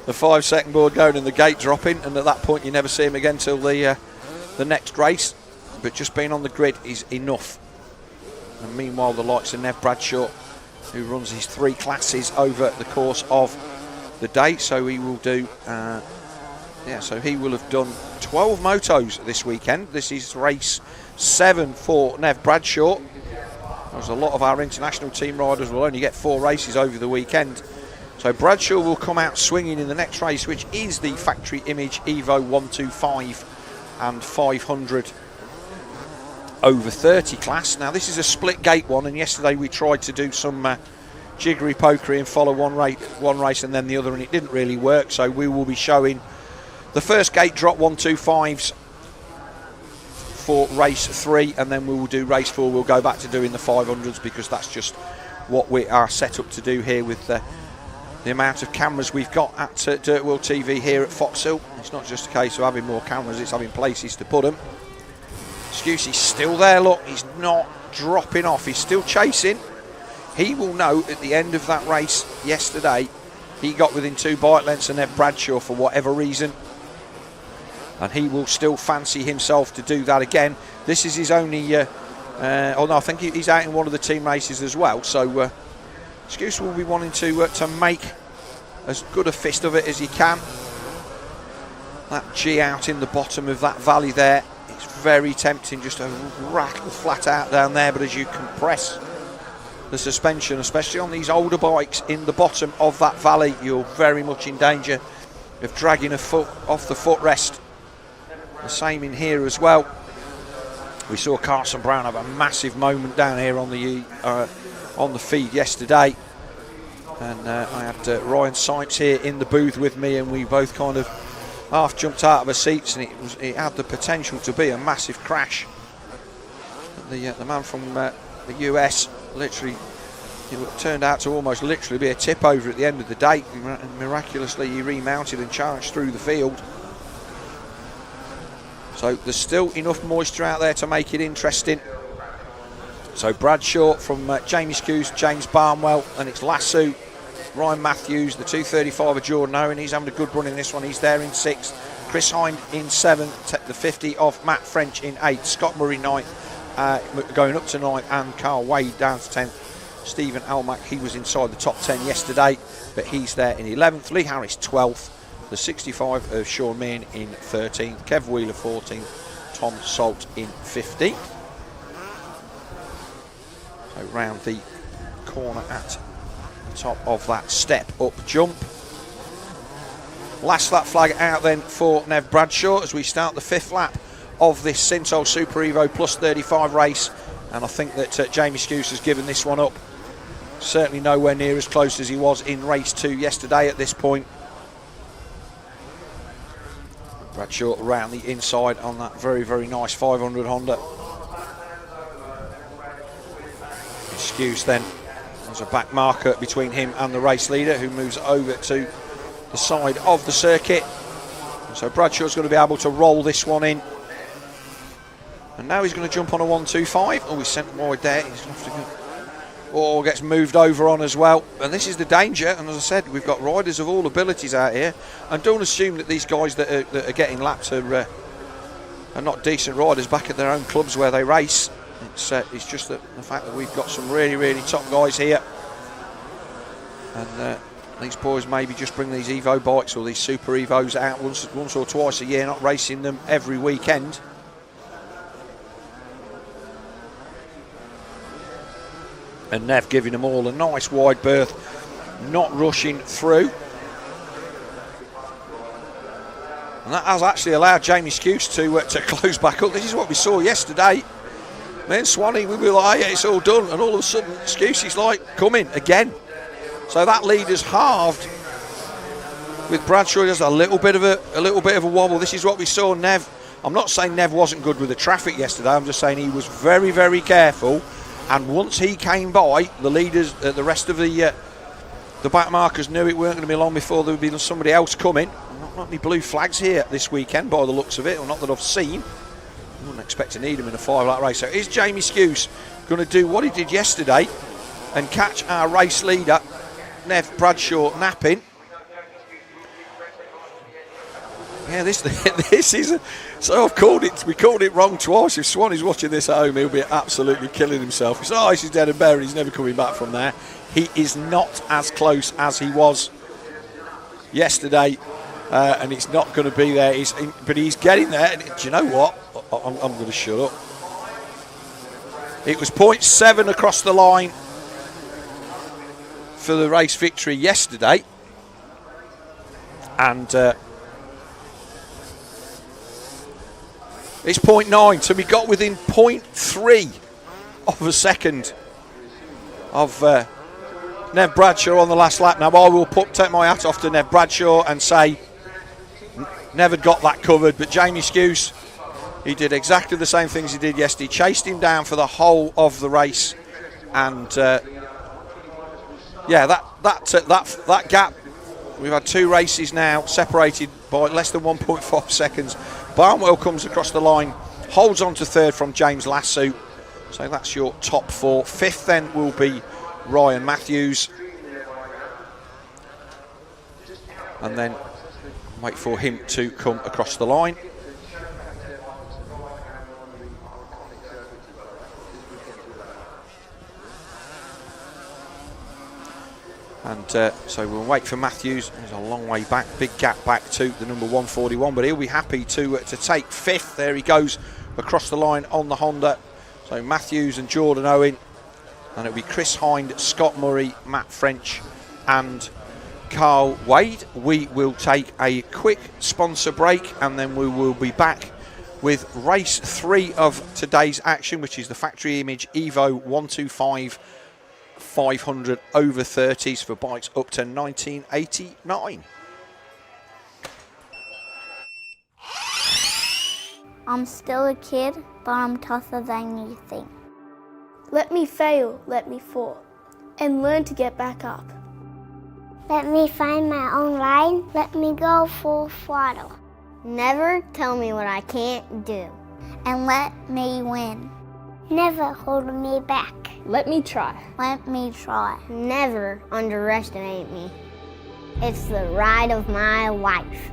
the 5-second board going and the gate dropping, and at that point you never see him again till the next race. But just being on the grid is enough. And meanwhile, the likes of Nev Bradshaw, who runs his 3 classes over the course of the day, so he will do so he will have done 12 motos this weekend. This is race 7 for Nev Bradshaw. There's a lot of our international team riders will only get 4 races over the weekend. So Bradshaw will come out swinging in the next race, which is the Factory Image Evo 125 and 500 over 30 class. Now this is a split gate one, and yesterday we tried to do some jiggery pokery and follow one race and then the other, and it didn't really work. So we will be showing the first gate drop 125s for race 3, and then we will do race 4. We'll go back to doing the 500s because that's just what we are set up to do here with the amount of cameras we've got at DirtWorld-TV here at Foxhill. It's not just a case of having more cameras, it's having places to put them. Scusi's still there, look, he's not dropping off, he's still chasing. He will know at the end of that race yesterday, he got within 2 bike lengths of Nev Bradshaw for whatever reason, and he will still fancy himself to do that again. This is his only, I think he's out in one of the team races as well, so Scuse will be wanting to make as good a fist of it as he can. That G out in the bottom of that valley there, it's very tempting just to rattle flat out down there, but as you compress the suspension, especially on these older bikes in the bottom of that valley, you're very much in danger of dragging a foot off the footrest. The same in here as well. We saw Carson Brown have a massive moment down here on the feed yesterday, and I had Ryan Sipes here in the booth with me, and we both kind of half jumped out of our seats, and it had the potential to be a massive crash. The man from the US literally, it turned out to almost literally be a tip over at the end of the day, and miraculously he remounted and charged through the field. So there's still enough moisture out there to make it interesting. So Bradshaw from Jamie Skews, James Barnwell, and it's Lasso, Ryan Matthews, the 235 of Jordan Owen. He's having a good run in this one. He's there in 6th. Chris Hind in 7th. The 50 of Matt French in 8th. Scott Murray 9th, going up to 9th, and Carl Wade down to 10th. Stephen Almack, he was inside the top 10 yesterday, but he's there in 11th. Lee Harris 12th. The 65 of Sean Meehan in 13th. Kev Wheeler 14th. Tom Salt in 15th. So round the corner at the top of that step up jump. Last lap flag out then for Nev Bradshaw as we start the 5th lap of this Sinto Super Evo Plus 35 race, and I think that Jamie Skews has given this one up. Certainly nowhere near as close as he was in race 2 yesterday at this point. Bradshaw around the inside on that very, very nice 500 Honda. Skews then, there's a back marker between him and the race leader, who moves over to the side of the circuit. So Bradshaw's going to be able to roll this one in. And now he's going to jump on a 125. Oh, he's sent wide there. He's going to have to go. Or gets moved over on as well. And this is the danger. And as I said, we've got riders of all abilities out here. And don't assume that these guys that are getting lapped are not decent riders back at their own clubs where they race. It's just the fact that we've got some really, really top guys here. And these boys maybe just bring these Evo bikes or these Super Evos out once or twice a year, not racing them every weekend. And Nev giving them all a nice wide berth, not rushing through. And that has actually allowed Jamie Skuse to close back up. This is what we saw yesterday. Me and Swanee, we were like, yeah, it's all done. And all of a sudden, Skuse is like, coming again. So that lead has halved. With Bradshaw, there's a little bit of a wobble. This is what we saw. Nev. I'm not saying Nev wasn't good with the traffic yesterday. I'm just saying he was very, very careful. And once he came by, the leaders, the rest of the back markers knew it weren't going to be long before there would be somebody else coming. Not any blue flags here this weekend, by the looks of it, or not that I've seen. I wouldn't expect to need him in a 5-lap race. So is Jamie Skuse going to do what he did yesterday and catch our race leader, Nev Bradshaw, napping? Yeah, this is so I've called it. We called it wrong twice. If Swan is watching this at home, he'll be absolutely killing himself. He said, "Oh, this is dead and buried. He's never coming back from there." He is not as close as he was yesterday, and it's not going to be there. But he's getting there. And do you know what? I'm going to shut up. It was 0.7 across the line for the race victory yesterday, and. It's 0.9, so we got within 0.3 of a second of Nev Bradshaw on the last lap. Now I will take my hat off to Nev Bradshaw and say never got that covered, but Jamie Skuse, he did exactly the same things he did yesterday. Chased him down for the whole of the race, and yeah, that gap. We've had 2 races now separated by less than 1.5 seconds. Barnwell comes across the line, holds on to 3rd from James Lasso. So that's your top 4. 5th then will be Ryan Matthews. And then wait for him to come across the line. And so we'll wait for Matthews. He's a long way back, big gap back to the number 141, but he'll be happy to take 5th. There he goes across the line on the Honda. So Matthews and Jordan Owen, and it'll be Chris Hind, Scott Murray, Matt French and Carl Wade. We will take a quick sponsor break, and then we will be back with race 3 of today's action, which is the Factory Image Evo 125 500 over 30s for bikes up to 1989. I'm still a kid, but I'm tougher than you think. Let me fail, let me fall, and learn to get back up. Let me find my own line. Let me go full throttle. Never tell me what I can't do. And let me win. Never hold me back. Let me try. Let me try. Never underestimate me. It's the ride of my life.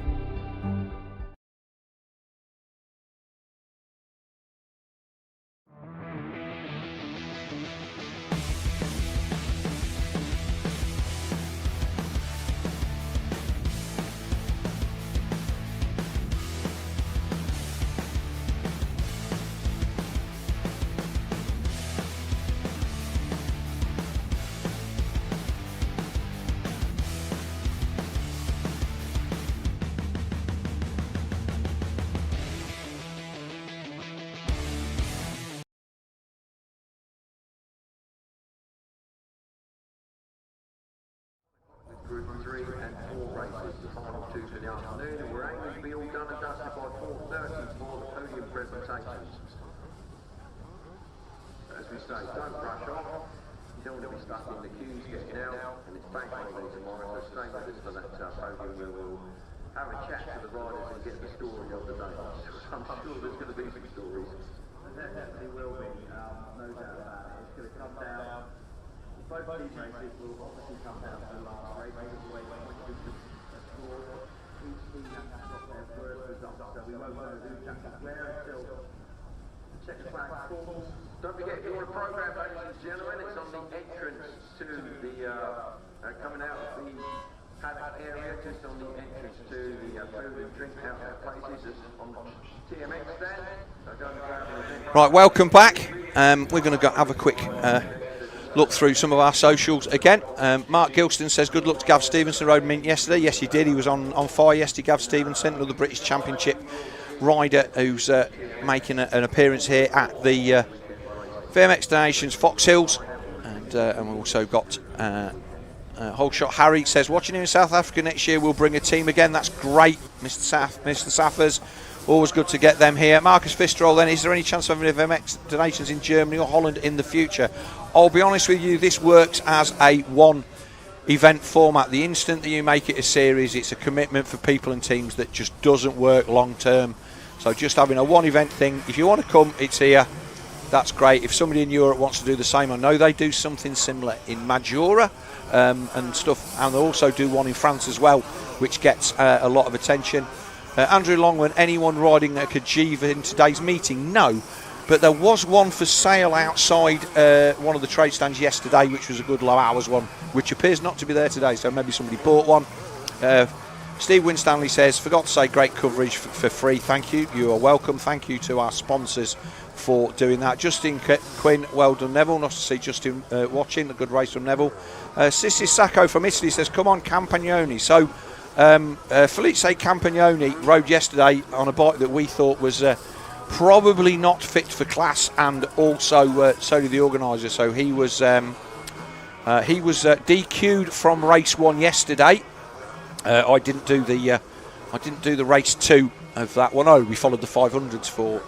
Group 3 and 4 races, the final 2 for the afternoon, and we're aiming to be all done and dusted by 4:30 for the podium presentations. As we say, don't rush off. You don't want to be stuck in the queues getting out, and it's bank holiday tomorrow, so stay with us for that podium where we'll have a chat to the riders and get the story of the day. I'm sure there's going to be some stories. There definitely will be, no doubt about it. It's going to come down. Both these races will obviously come down to the last race. Each team has got their first results, so we won't know who jumps where until Check the flag forms. Don't forget, if you want a program, ladies and gentlemen, it's on the entrance to the, coming out of the paddock area, just on the entrance to the food and drink outlet places on TMXdN. So go and grab an event. Right, welcome back. We're going to go have a quick look through some of our socials again. Mark Gilston says, good luck to Gav Stevenson, rode mint yesterday. Yes, he did. He was on fire yesterday, Gav Stevenson, another British Championship rider who's making an appearance here at the VMXdN Foxhills. And we've also got Whole Shot Harry says, watching him in South Africa next year, we'll bring a team again. That's great, Mr. Saffers. Always good to get them here. Marcus Fistrol then, is there any chance of having VMX donations in Germany or Holland in the future? I'll be honest with you, this works as a one event format. The instant that you make it a series, it's a commitment for people and teams that just doesn't work long term. So just having a one event thing, if you want to come, it's here. That's great. If somebody in Europe wants to do the same, I know they do something similar in Majora and stuff, and they also do one in France as well, which gets a lot of attention. Andrew Longman, anyone riding a Kajiva in today's meeting? No, but there was one for sale outside one of the trade stands yesterday, which was a good low hours one, which appears not to be there today, so maybe somebody bought one. Steve Winstanley says, forgot to say, great coverage for free. Thank you. You are welcome. Thank you to our sponsors for doing that. Justin Quinn, well done, Neville. Nice to see Justin watching. A good race from Neville. Sissi Sacco from Italy says, come on, Campagnoni. So Felice Campagnoni rode yesterday on a bike that we thought was probably not fit for class, and also so did the organiser. So he was DQ'd from race 1 yesterday. I didn't do the race 2 of that one. Oh, we followed the 500s for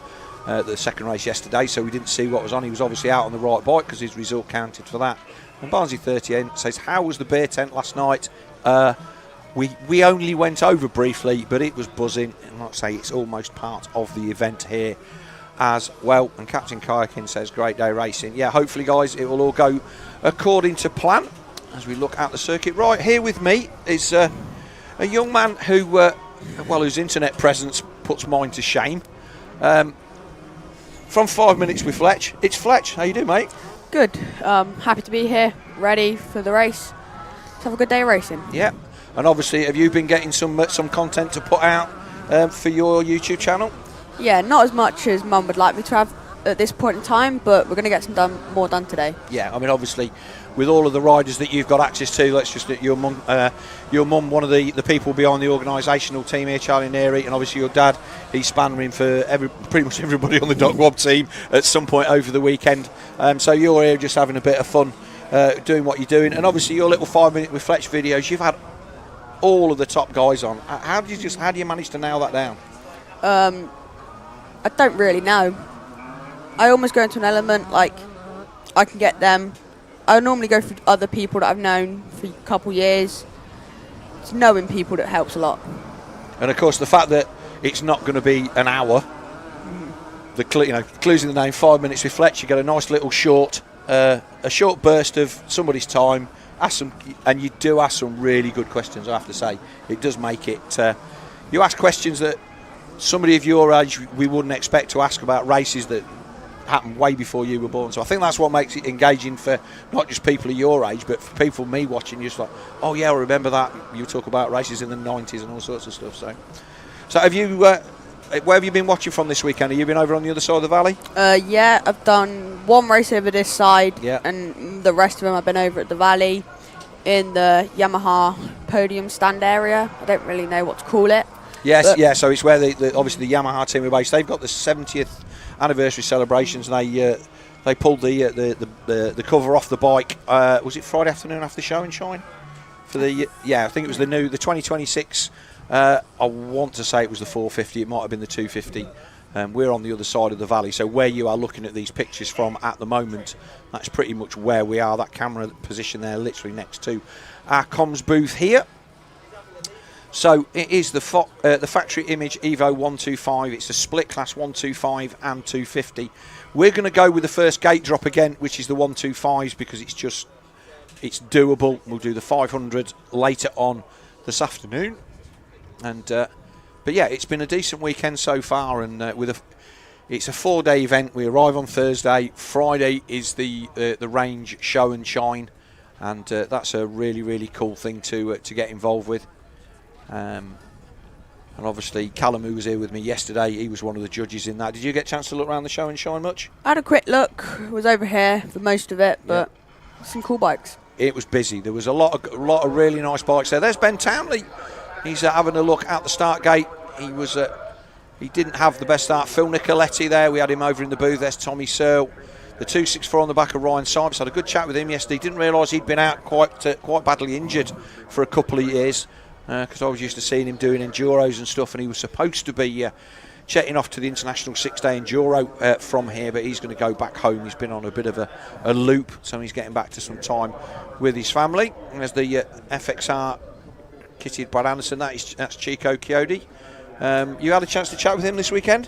the second race yesterday, so we didn't see what was on. He was obviously out on the right bike because his result counted for that. And Barnsley 38 says, how was the beer tent last night? We only went over briefly, but it was buzzing. And like I say, it's almost part of the event here as well. And Captain Kayakin says, great day racing. Yeah, hopefully, guys, it will all go according to plan as we look at the circuit. Right, here with me is a young man who, whose internet presence puts mine to shame. From 5 Minutes with Fletch, it's Fletch. How you doing, mate? Good. Happy to be here, ready for the race. Let's have a good day of racing. Yeah. And obviously, have you been getting some content to put out for your YouTube channel? Yeah, not as much as Mum would like me to have at this point in time, but we're going to get some more done today. Yeah, I mean, obviously, with all of the riders that you've got access to, let's just your mum, one of the people behind the organisational team here, Charlie Neary, and obviously your dad, he's spannering for pretty much everybody on the DirtWorld team at some point over the weekend. So you're here just having a bit of fun, doing what you're doing, and obviously your little 5 Minute with Fletch videos, you've had all of the top guys on. How do you manage to nail that down? I don't really know. I almost go into an element like I can get them. I normally go for other people that I've known for a couple years. It's knowing people that helps a lot. And of course, the fact that it's not going to be an hour. The clues in the name, 5 Minutes with Fletch. You get a nice little short burst of somebody's time. And you do ask some really good questions, I have to say. It does make it... you ask questions that somebody of your age we wouldn't expect to ask about races that happened way before you were born. So I think that's what makes it engaging for not just people of your age, but for people, me watching, just like, oh yeah, I remember that. You talk about races in the 90s and all sorts of stuff. So have you... where have you been watching from this weekend? Have you been over on the other side of the valley? Yeah, I've done one race over this side, yeah, and the rest of them I've been over at the valley in the Yamaha podium stand area. I don't really know what to call it. Yes, yeah. So it's where obviously the Yamaha team are based. They've got the 70th anniversary celebrations, and they pulled the cover off the bike. Was it Friday afternoon after the show and shine? For the I think it was the 2026. I want to say it was the 450. It might have been the 250. We're on the other side of the valley, so where you are looking at these pictures from at the moment, that's pretty much where we are. That camera position there, literally next to our comms booth here. So it is the factory image Evo 125. It's a split class 125 and 250. We're going to go with the first gate drop again, which is the 125s, because it's doable. We'll do the 500 later on this afternoon. And but yeah, it's been a decent weekend so far, and it's a 4-day event. We arrive on Thursday. Friday is the range show and shine, and that's a really, really cool thing to get involved with. And obviously Callum, who was here with me yesterday, he was one of the judges in that. Did you get a chance to look around the show and shine much? I had a quick look. Was over here for most of it, but some cool bikes. It was busy. There was a lot of really nice bikes there. There's Ben Townley. He's having a look at the start gate. He didn't have the best start. Phil Nicoletti there. We had him over in the booth. There's Tommy Searle. The 264 on the back of Ryan Sipes. Had a good chat with him yesterday. Didn't realise he'd been out quite badly injured for a couple of years, because I was used to seeing him doing enduros and stuff, and he was supposed to be jetting off to the International 6-day enduro from here, but he's going to go back home. He's been on a bit of a loop, so he's getting back to some time with his family. And there's the FXR kitted Brad Anderson. That's Chico Chiodi. You had a chance to chat with him this weekend?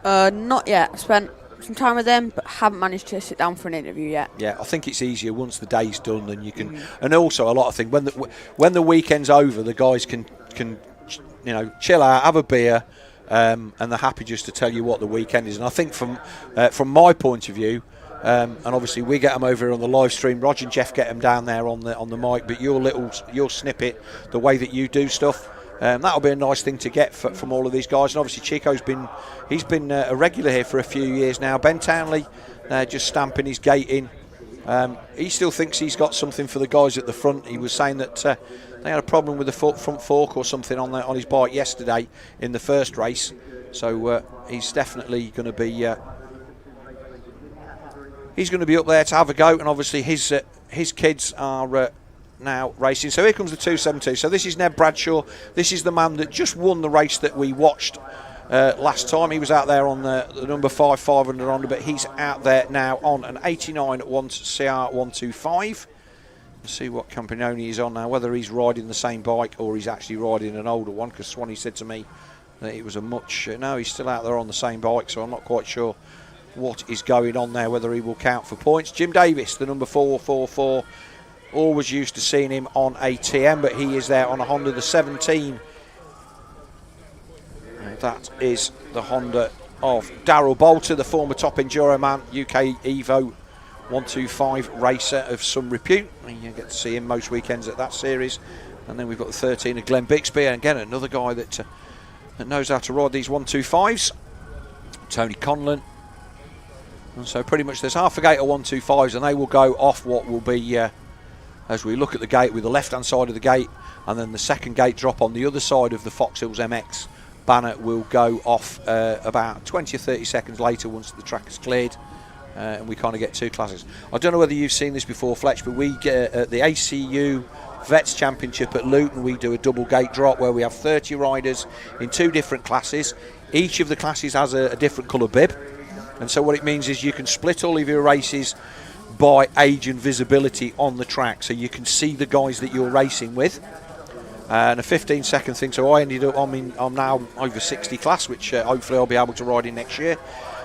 Not yet. I spent some time with them, but haven't managed to sit down for an interview yet. Yeah, I think it's easier once the day's done, and you can. And also a lot of things when the weekend's over, the guys can chill out, have a beer, and they're happy just to tell you what the weekend is. And I think from my point of view, and obviously we get them over here on the live stream. Roger and Jeff get them down there on the mic, but your snippet, the way that you do stuff. That'll be a nice thing to get from all of these guys. And obviously Chico's been a regular here for a few years now. Ben Townley just stamping his gate in. He still thinks he's got something for the guys at the front. He was saying that they had a problem with the front fork or something on his bike yesterday in the first race. So he's definitely going to be up there to have a go. And obviously his kids are now racing. So here comes the 272. So this is Ned Bradshaw. This is the man that just won the race that we watched last time. He was out there on the number 500 Honda, but he's out there now on an 89 CR 125. Let's see what Campanoni he's on now, whether he's riding the same bike or he's actually riding an older one, because Swanee said to me that it was a much... no, he's still out there on the same bike, so I'm not quite sure what is going on there, whether he will count for points. Jim Davis, the number 444, always used to seeing him on a TM, but he is there on a Honda, the 17. That is the Honda of Darrell Bolter, the former top enduro man, UK Evo 125 racer of some repute. You get to see him most weekends at that series. And then we've got the 13 of Glenn Bixby, and again another guy that knows how to ride these 125s. Tony Conlon. And so pretty much there's half a gate of 125s, and they will go off what will be... as we look at the gate with the left-hand side of the gate, and then the second gate drop on the other side of the Foxhills MX banner will go off about 20 or 30 seconds later once the track is cleared, and we kind of get two classes. I don't know whether you've seen this before, Fletch, but we get at the ACU Vets Championship at Luton, we do a double gate drop where we have 30 riders in two different classes. Each of the classes has a different colour bib, and so what it means is you can split all of your races by age and visibility on the track, so you can see the guys that you're racing with. And a 15-second thing, so I ended up, I'm now over 60 class, which hopefully I'll be able to ride in next year,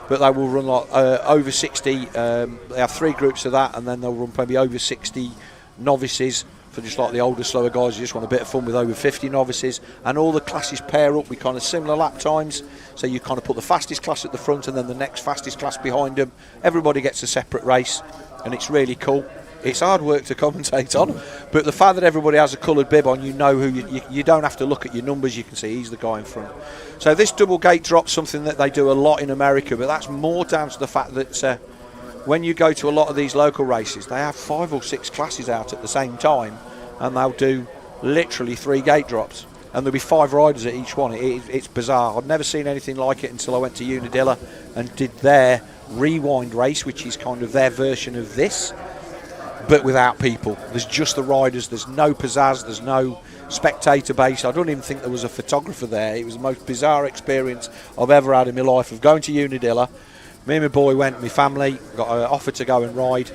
but they will run like over 60, they have three groups of that, and then they'll run maybe over 60 novices for just like the older, slower guys who just want a bit of fun with over 50 novices. And all the classes pair up with kind of similar lap times, so you kind of put the fastest class at the front and then the next fastest class behind them. Everybody gets a separate race, and it's really cool. It's hard work to commentate on, but the fact that everybody has a coloured bib on, you know who you don't have to look at your numbers, you can see he's the guy in front. So this double gate drop's something that they do a lot in America, but that's more down to the fact that when you go to a lot of these local races, they have 5 or 6 classes out at the same time, and they'll do literally 3 gate drops, and there'll be 5 riders at each one. It's bizarre. I'd never seen anything like it until I went to Unadilla and did their rewind race, which is kind of their version of this, but without people. There's just the riders. There's no pizzazz. There's no spectator base. I don't even think there was a photographer there. It was the most bizarre experience I've ever had in my life of going to Unadilla. Me and my boy went, my family got an offer to go and ride,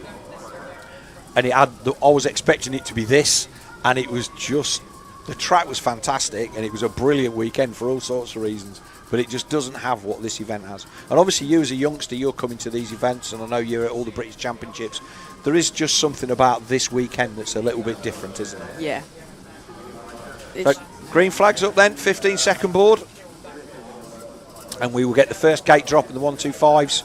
and I was expecting it to be this, and it was just, the track was fantastic, and it was a brilliant weekend for all sorts of reasons, but it just doesn't have what this event has. And obviously you as a youngster, you're coming to these events, and I know you're at all the British Championships. There is just something about this weekend that's a little bit different, isn't it? Yeah. So, green flags up then, 15-second board. And we will get the first gate drop in the 125s.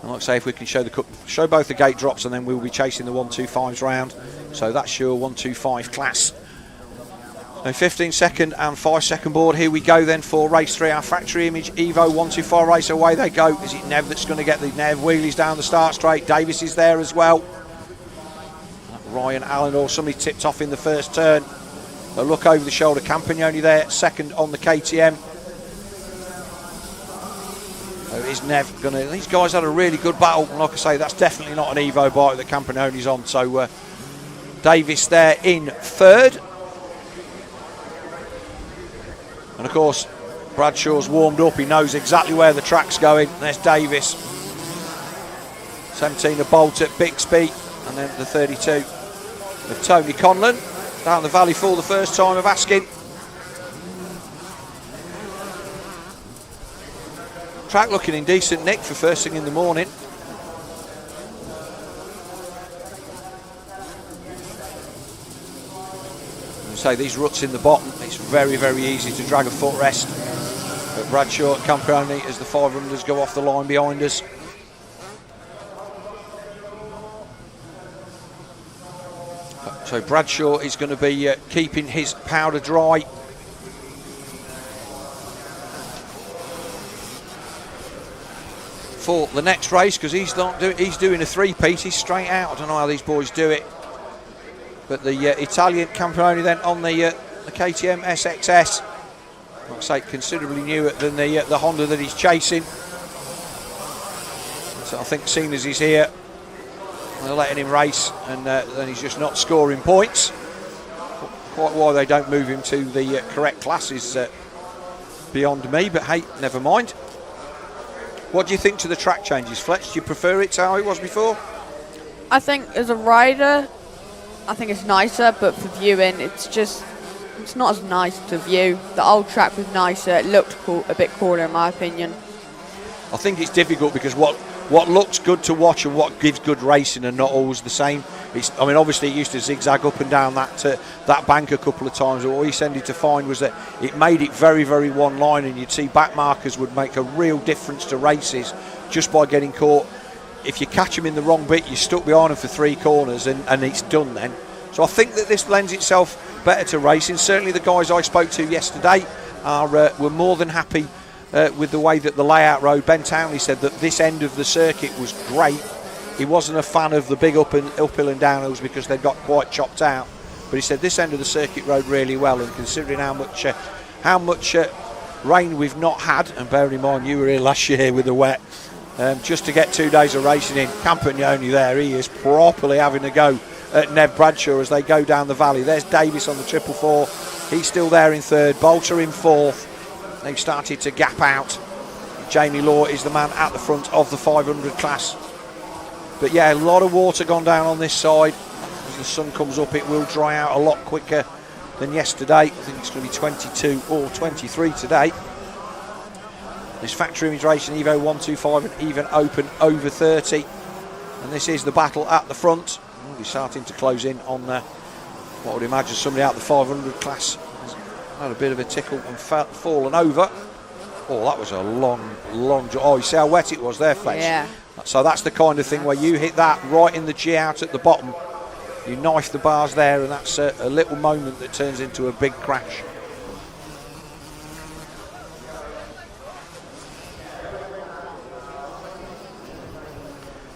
And like I say, if we can show both the gate drops, and then we will be chasing the 125s round. So that's your 125 class. So 15-second and 5-second board. Here we go then for race 3, our factory image Evo 125 race. Away they go. Is it Nev that's going to get the Nev wheelies down the start straight? Davis is there as well. Ryan Allen or somebody tipped off in the first turn. A look over the shoulder, Campagnoni there, second on the KTM. So is Nev gonna? These guys had a really good battle, and like I say, that's definitely not an Evo bike that Campagnoni's on. So Davis there in third, and of course Bradshaw's warmed up. He knows exactly where the track's going. There's Davis, 17 of Bolt at Bixby, and then the 32 of Tony Conlon down the valley for the first time of asking. Track looking in decent nick for first thing in the morning. I say these ruts in the bottom, it's very, very easy to drag a footrest. But Bradshaw and Campagnoni as the 500s go off the line behind us. So Bradshaw is going to be keeping his powder dry. For the next race, because he's doing a three-peat, he's straight out. I don't know how these boys do it, but the Italian Campagnoni then on the KTM SXS, like I say, considerably newer than the Honda that he's chasing. So I think, seeing as he's here, they're letting him race, and then he's just not scoring points. Quite why they don't move him to the correct class is beyond me, but hey, never mind. What do you think to the track changes, Fletch? Do you prefer it to how it was before? I think as a rider, I think it's nicer, but for viewing, it's not as nice to view. The old track was nicer. It looked cool, a bit cooler in my opinion. I think it's difficult because what looks good to watch and what gives good racing are not always the same. I mean, obviously it used to zigzag up and down that bank a couple of times, but what he tended to find was that it made it very, very one line, and you'd see back markers would make a real difference to races just by getting caught. If you catch them in the wrong bit, you're stuck behind them for 3 corners and it's done then. So I think that this lends itself better to racing. Certainly the guys I spoke to yesterday were more than happy with the way that the layout rode. Ben Townley said that this end of the circuit was great. He wasn't a fan of the big uphill and downhills because they got quite chopped out, but he said this end of the circuit rode really well, and considering how much rain we've not had, and bearing in mind you were here last year with the wet, just to get 2 days of racing in, Campagnoni there, he is properly having a go at Nev Bradshaw as they go down the valley. There's Davis on the 444, he's still there in third, Bolter in fourth. They've started to gap out. Jamie Law is the man at the front of the 500 class. But yeah, a lot of water gone down on this side. As the sun comes up, it will dry out a lot quicker than yesterday. I think it's going to be 22 or 23 today. This factory image racing Evo 125 and even open over 30. And this is the battle at the front. We'll be starting to close in on what I would imagine somebody out the 500 class has had a bit of a tickle and fallen over. Oh, that was a long jump. Oh, you see how wet it was there, Fletch? Yeah. So that's the kind of thing where you hit that right in the G out at the bottom, you knife the bars there, and that's a little moment that turns into a big crash.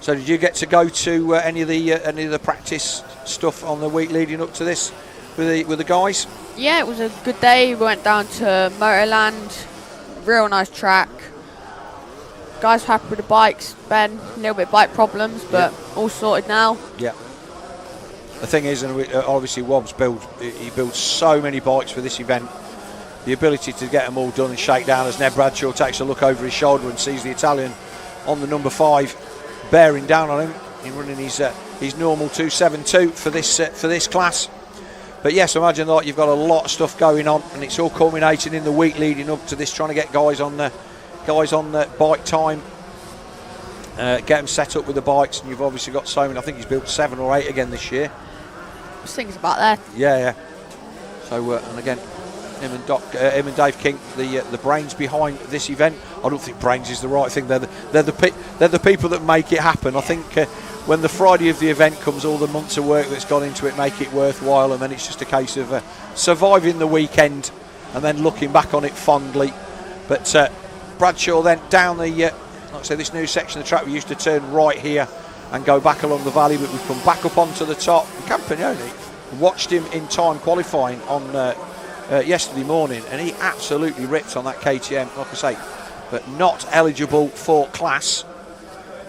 So did you get to go to any of the practice stuff on the week leading up to this with the guys? Yeah, it was a good day. We went down to Motorland, real nice track. Guys happy with the bikes. Ben, a little bit bike problems, but all sorted now. Yeah. The thing is, and obviously Wobbs builds so many bikes for this event. The ability to get them all done and shake down as Ned Bradshaw takes a look over his shoulder and sees the Italian on the number 5 bearing down on him. He's running his normal 272 for this class. But yes, imagine that you've got a lot of stuff going on, and it's all culminating in the week leading up to this, trying to get guys on the bike time, get them set up with the bikes, and you've obviously got so many. I think he's built 7 or 8 again this year. Just things about that. Yeah. So and again, him and Dave King, the brains behind this event. I don't think brains is the right thing. They're the people that make it happen. I think when the Friday of the event comes, all the months of work that's gone into it make it worthwhile, and then it's just a case of surviving the weekend and then looking back on it fondly. But Bradshaw then down the, like I say, this new section of the track, we used to turn right here and go back along the valley, but we've come back up onto the top. Campagnoni, watched him in time qualifying on yesterday morning, and he absolutely ripped on that KTM, like I say, but not eligible for class,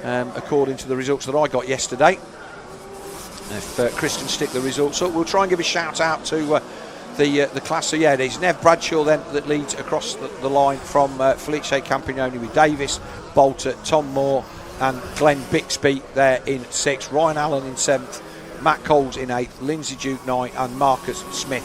according to the results that I got yesterday. If Chris can stick the results up, we'll try and give a shout out to the class. So yeah, there's Nev Bradshaw then that leads across the line from Felice Campagnoni with Davis, Bolter, Tom Moore and Glenn Bixby there in 6th, Ryan Allen in 7th, Matt Coles in 8th, Lindsay Duke 9th and Marcus Smith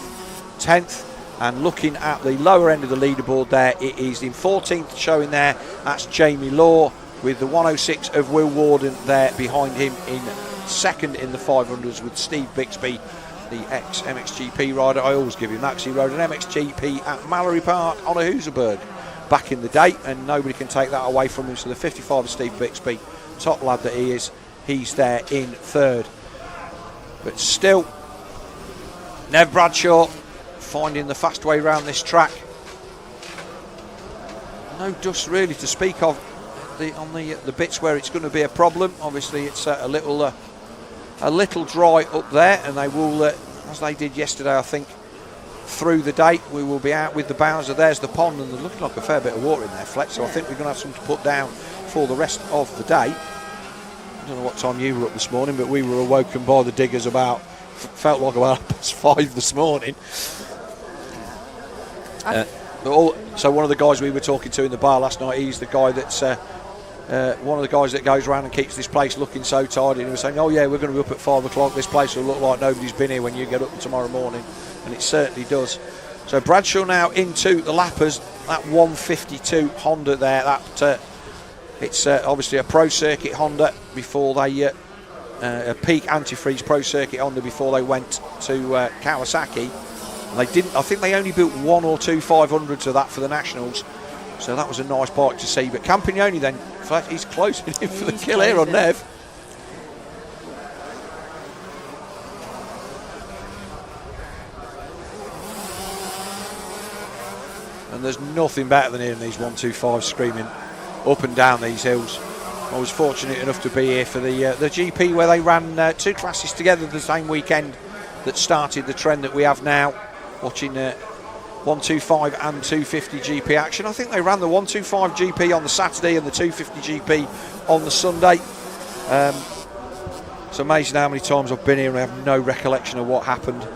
10th. And looking at the lower end of the leaderboard there, it is in 14th showing there, that's Jamie Law with the 106 of Will Warden there behind him in 2nd in the 500s with Steve Bixby, the ex-MXGP rider. I always give him that because he rode an MXGP at Mallory Park on a Husaberg back in the day, and nobody can take that away from him. So the 55 of Steve Bixby, top lad that he is, he's there in 3rd. But still, Nev Bradshaw finding the fast way around this track. No dust really to speak of on the bits where it's going to be a problem. Obviously it's a little dry up there, and they will, as they did yesterday, I think, through the day, we will be out with the Bowser. There's the pond, and there's looking like a fair bit of water in there, Fletch, so I think we're going to have something to put down for the rest of the day. I don't know what time you were up this morning, but we were awoken by the diggers felt like about 5 this morning. So one of the guys we were talking to in the bar last night, he's the guy that's one of the guys that goes around and keeps this place looking so tidy, and he was saying, oh yeah, we're going to be up at 5 o'clock, this place will look like nobody's been here when you get up tomorrow morning, and it certainly does. So Bradshaw now into the lappers, that 152 Honda there, it's obviously a Pro Circuit Honda before they a peak antifreeze Pro Circuit Honda before they went to Kawasaki. And they didn't, I think they only built 1 or 2 500s of that for the Nationals, so that was a nice bike to see. But Campagnoni then, he's closing in for the kill here on Nev. And there's nothing better than hearing these 125 screaming up and down these hills. I was fortunate enough to be here for the GP where they ran 2 classes together the same weekend that started the trend that we have now, watching 125 and 250 GP action. I think they ran the 125 GP on the Saturday and the 250 GP on the Sunday. It's amazing how many times I've been here and I have no recollection of what happened.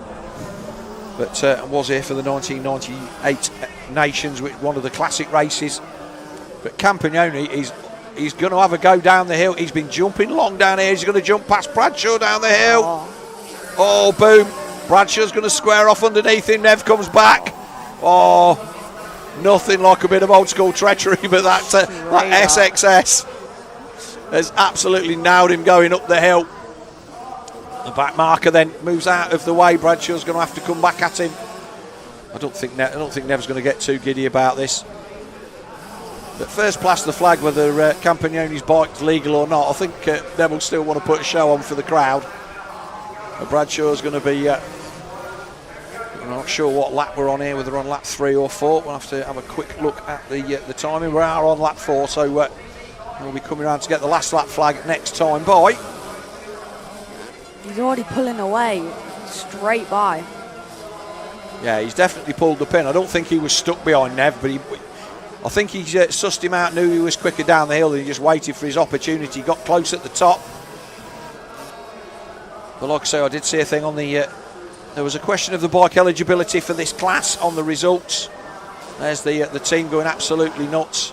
But I was here for the 1998 Nations, which one of the classic races. But Campagnoni he's going to have a go down the hill. He's been jumping long down here. He's going to jump past Bradshaw down the hill. Oh, boom. Bradshaw's going to square off underneath him. Nev comes back. Oh, nothing like a bit of old school treachery, but that SXS has absolutely nailed him going up the hill. The back marker then moves out of the way. Bradshaw's going to have to come back at him. I don't think Nev's going to get too giddy about this. But first past the flag, whether Campagnoni's bike's legal or not, I think Nev will still want to put a show on for the crowd. Bradshaw's going to be, I'm not sure what lap we're on here, whether we're on lap 3 or 4. We'll have to have a quick look at the timing. We are on lap 4, so we'll be coming around to get the last lap flag next time by. He's already pulling away, straight by. Yeah, he's definitely pulled the pin. I don't think he was stuck behind Nev, but I think he sussed him out, knew he was quicker down the hill, and he just waited for his opportunity. Got close at the top. But like I say, I did see a thing on the... there was a question of the bike eligibility for this class on the results. There's the team going absolutely nuts.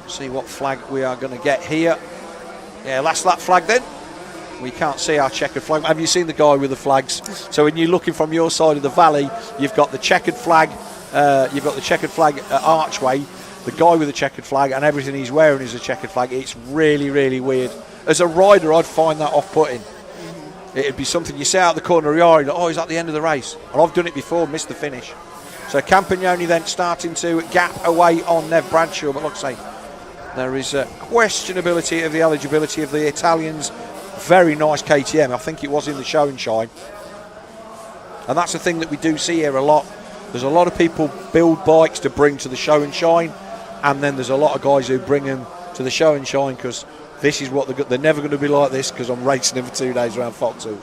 See what flag we are going to get here. Yeah, last lap flag then. We can't see our checkered flag. Have you seen the guy with the flags? So when you're looking from your side of the valley, you've got the checkered flag. You've got the checkered flag archway. The guy with the checkered flag, and everything he's wearing is a checkered flag. It's really, really weird. As a rider, I'd find that off-putting. It'd be something you see out the corner of your eye, oh, he's at the end of the race. And I've done it before, missed the finish. So Campagnoni then starting to gap away on Nev Bradshaw. But like I say, there is a questionability of the eligibility of the Italians. Very nice KTM. I think it was in the show and shine. And that's the thing that we do see here a lot. There's a lot of people build bikes to bring to the show and shine, and then there's a lot of guys who bring them to the show and shine because this is what they're never going to be like this, because I'm racing them for 2 days around Foxhill.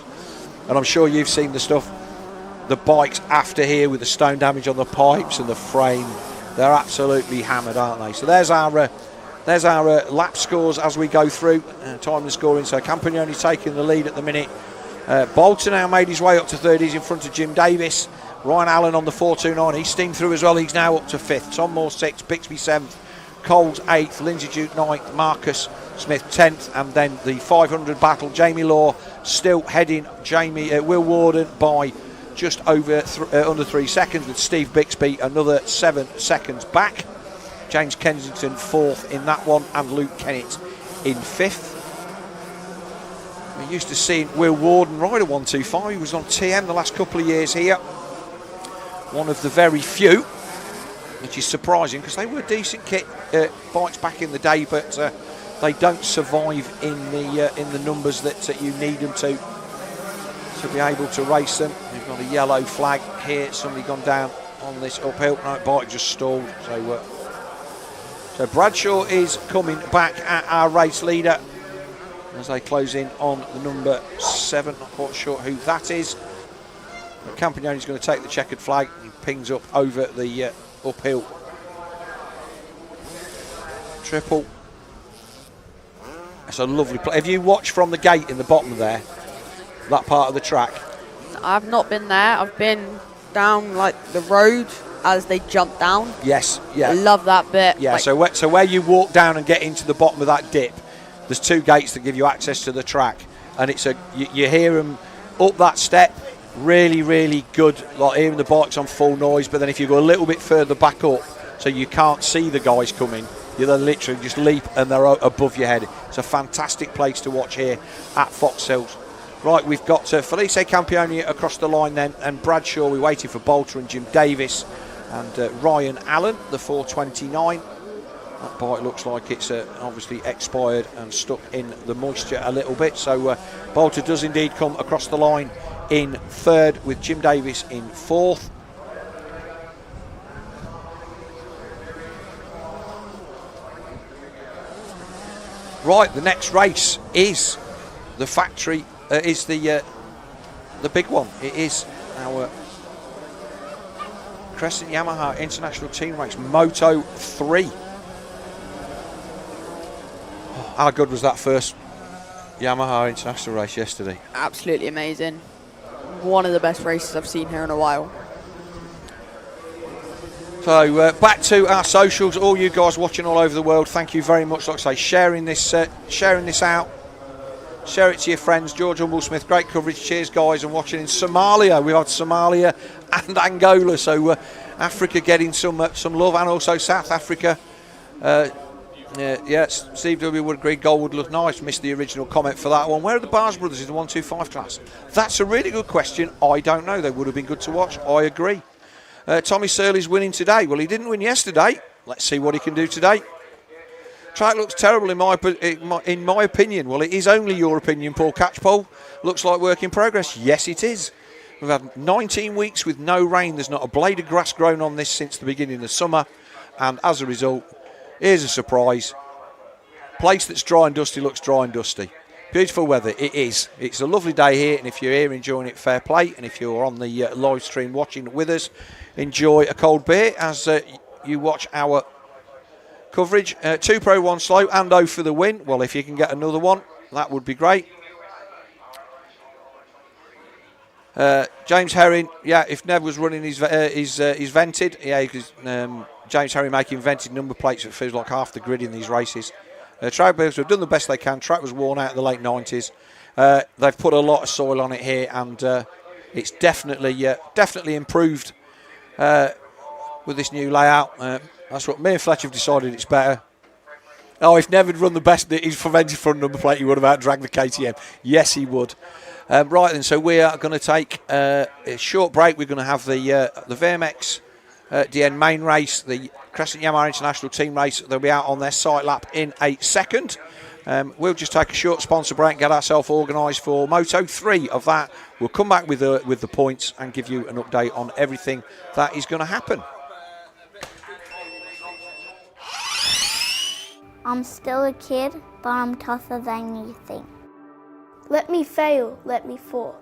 And I'm sure you've seen the stuff, the bikes after here with the stone damage on the pipes and the frame. They're absolutely hammered, aren't they? So there's our lap scores as we go through, time and scoring. So Campagnoni's taking the lead at the minute. Bolton now made his way up to third. He's in front of Jim Davis. Ryan Allen on the 429. He's steamed through as well. He's now up to 5th. Tom Moore 6th. Bixby 7th. Coles 8th. Lindsay Duke 9th. Marcus Smith 10th. And then the 500 battle. Jamie Law still heading Will Warden by just over under 3 seconds, with Steve Bixby another 7 seconds back. James Kensington 4th in that one, and Luke Kennett in 5th. We're used to seeing Will Warden ride a 125. He was on TM the last couple of years here. One of the very few, which is surprising because they were decent kit bikes back in the day, but they don't survive in the numbers that you need them to be able to race them. We've got a yellow flag here. Somebody gone down on this uphill. No, bike just stalled. So Bradshaw is coming back at our race leader as they close in on the number 7. Not quite sure who that is. But Campagnoni's going to take the checkered flag. He pings up over the uphill triple. It's a lovely play. Have you watched from the gate in the bottom there, that part of the track? I've not been there. I've been down like the road as they jump down. Yes, yeah. I love that bit. Yeah, like, so where you walk down and get into the bottom of that dip, there's 2 gates that give you access to the track, and it's you hear them up that step. Really, really good. Like hearing the bikes on full noise, but then if you go a little bit further back up, so you can't see the guys coming, you then literally just leap and they're above your head. It's a fantastic place to watch here at Foxhill. Right, we've got Felice Campioni across the line then, and Bradshaw. We're waiting for Bolter and Jim Davis, and Ryan Allen, the 429. That bike looks like it's obviously expired and stuck in the moisture a little bit. So Bolter does indeed come across the line in 3rd, with Jim Davis in 4th. Right, the next race is the factory. Is the big one. It is our Crescent Yamaha International Team Race Moto 3. Oh, how good was that first Yamaha International race yesterday? absolutely amazing. One of the best races I've seen here in a while. So back to our socials. All you guys watching all over the world, thank you very much. Like I say, sharing this out. Share it to your friends. George Humblesmith, great coverage. Cheers, guys, and watching in Somalia. We've had Somalia and Angola, so Africa getting some love, and also South Africa. Yes, Steve W would agree. Goal would look nice. Missed the original comment for that one. Where are the Bars brothers in the 125 class? That's a really good question. I don't know. They would have been good to watch. I agree. Tommy Searle is winning today. Well, he didn't win yesterday. Let's see what he can do today. Track looks terrible in my opinion. Well, it is only your opinion, Paul Catchpole. Looks like work in progress. Yes, it is. We've had 19 weeks with no rain. There's not a blade of grass grown on this since the beginning of the summer. And as a result, here's a surprise. Place that's dry and dusty looks dry and dusty. Beautiful weather, it is. It's a lovely day here, and if you're here enjoying it, fair play. And if you're on the live stream watching with us, enjoy a cold beer as you watch our coverage. 2 pro, 1 slow, and 0 for the win. Well, if you can get another one, that would be great. James Herring, yeah, if Nev was running his vented, yeah, because James Herring making vented number plates, it feels like half the grid in these races. Track builders have done the best they can. Track was worn out in the late 90s. They've put a lot of soil on it here, and it's definitely improved with this new layout. That's what me and Fletcher have decided. It's better. Oh, if Nev had run the best, his vented front number plate, he would have out-dragged the KTM. Yes, he would. Right then, so we are going to take a short break. We're going to have the VMXdN main race, the Crescent Yamaha International Team Race. They'll be out on their site lap in a second. We'll just take a short sponsor break and get ourselves organised for Moto 3 of that. We'll come back with the points and give you an update on everything that is going to happen. I'm still a kid, but I'm tougher than you think. Let me fail, let me fall,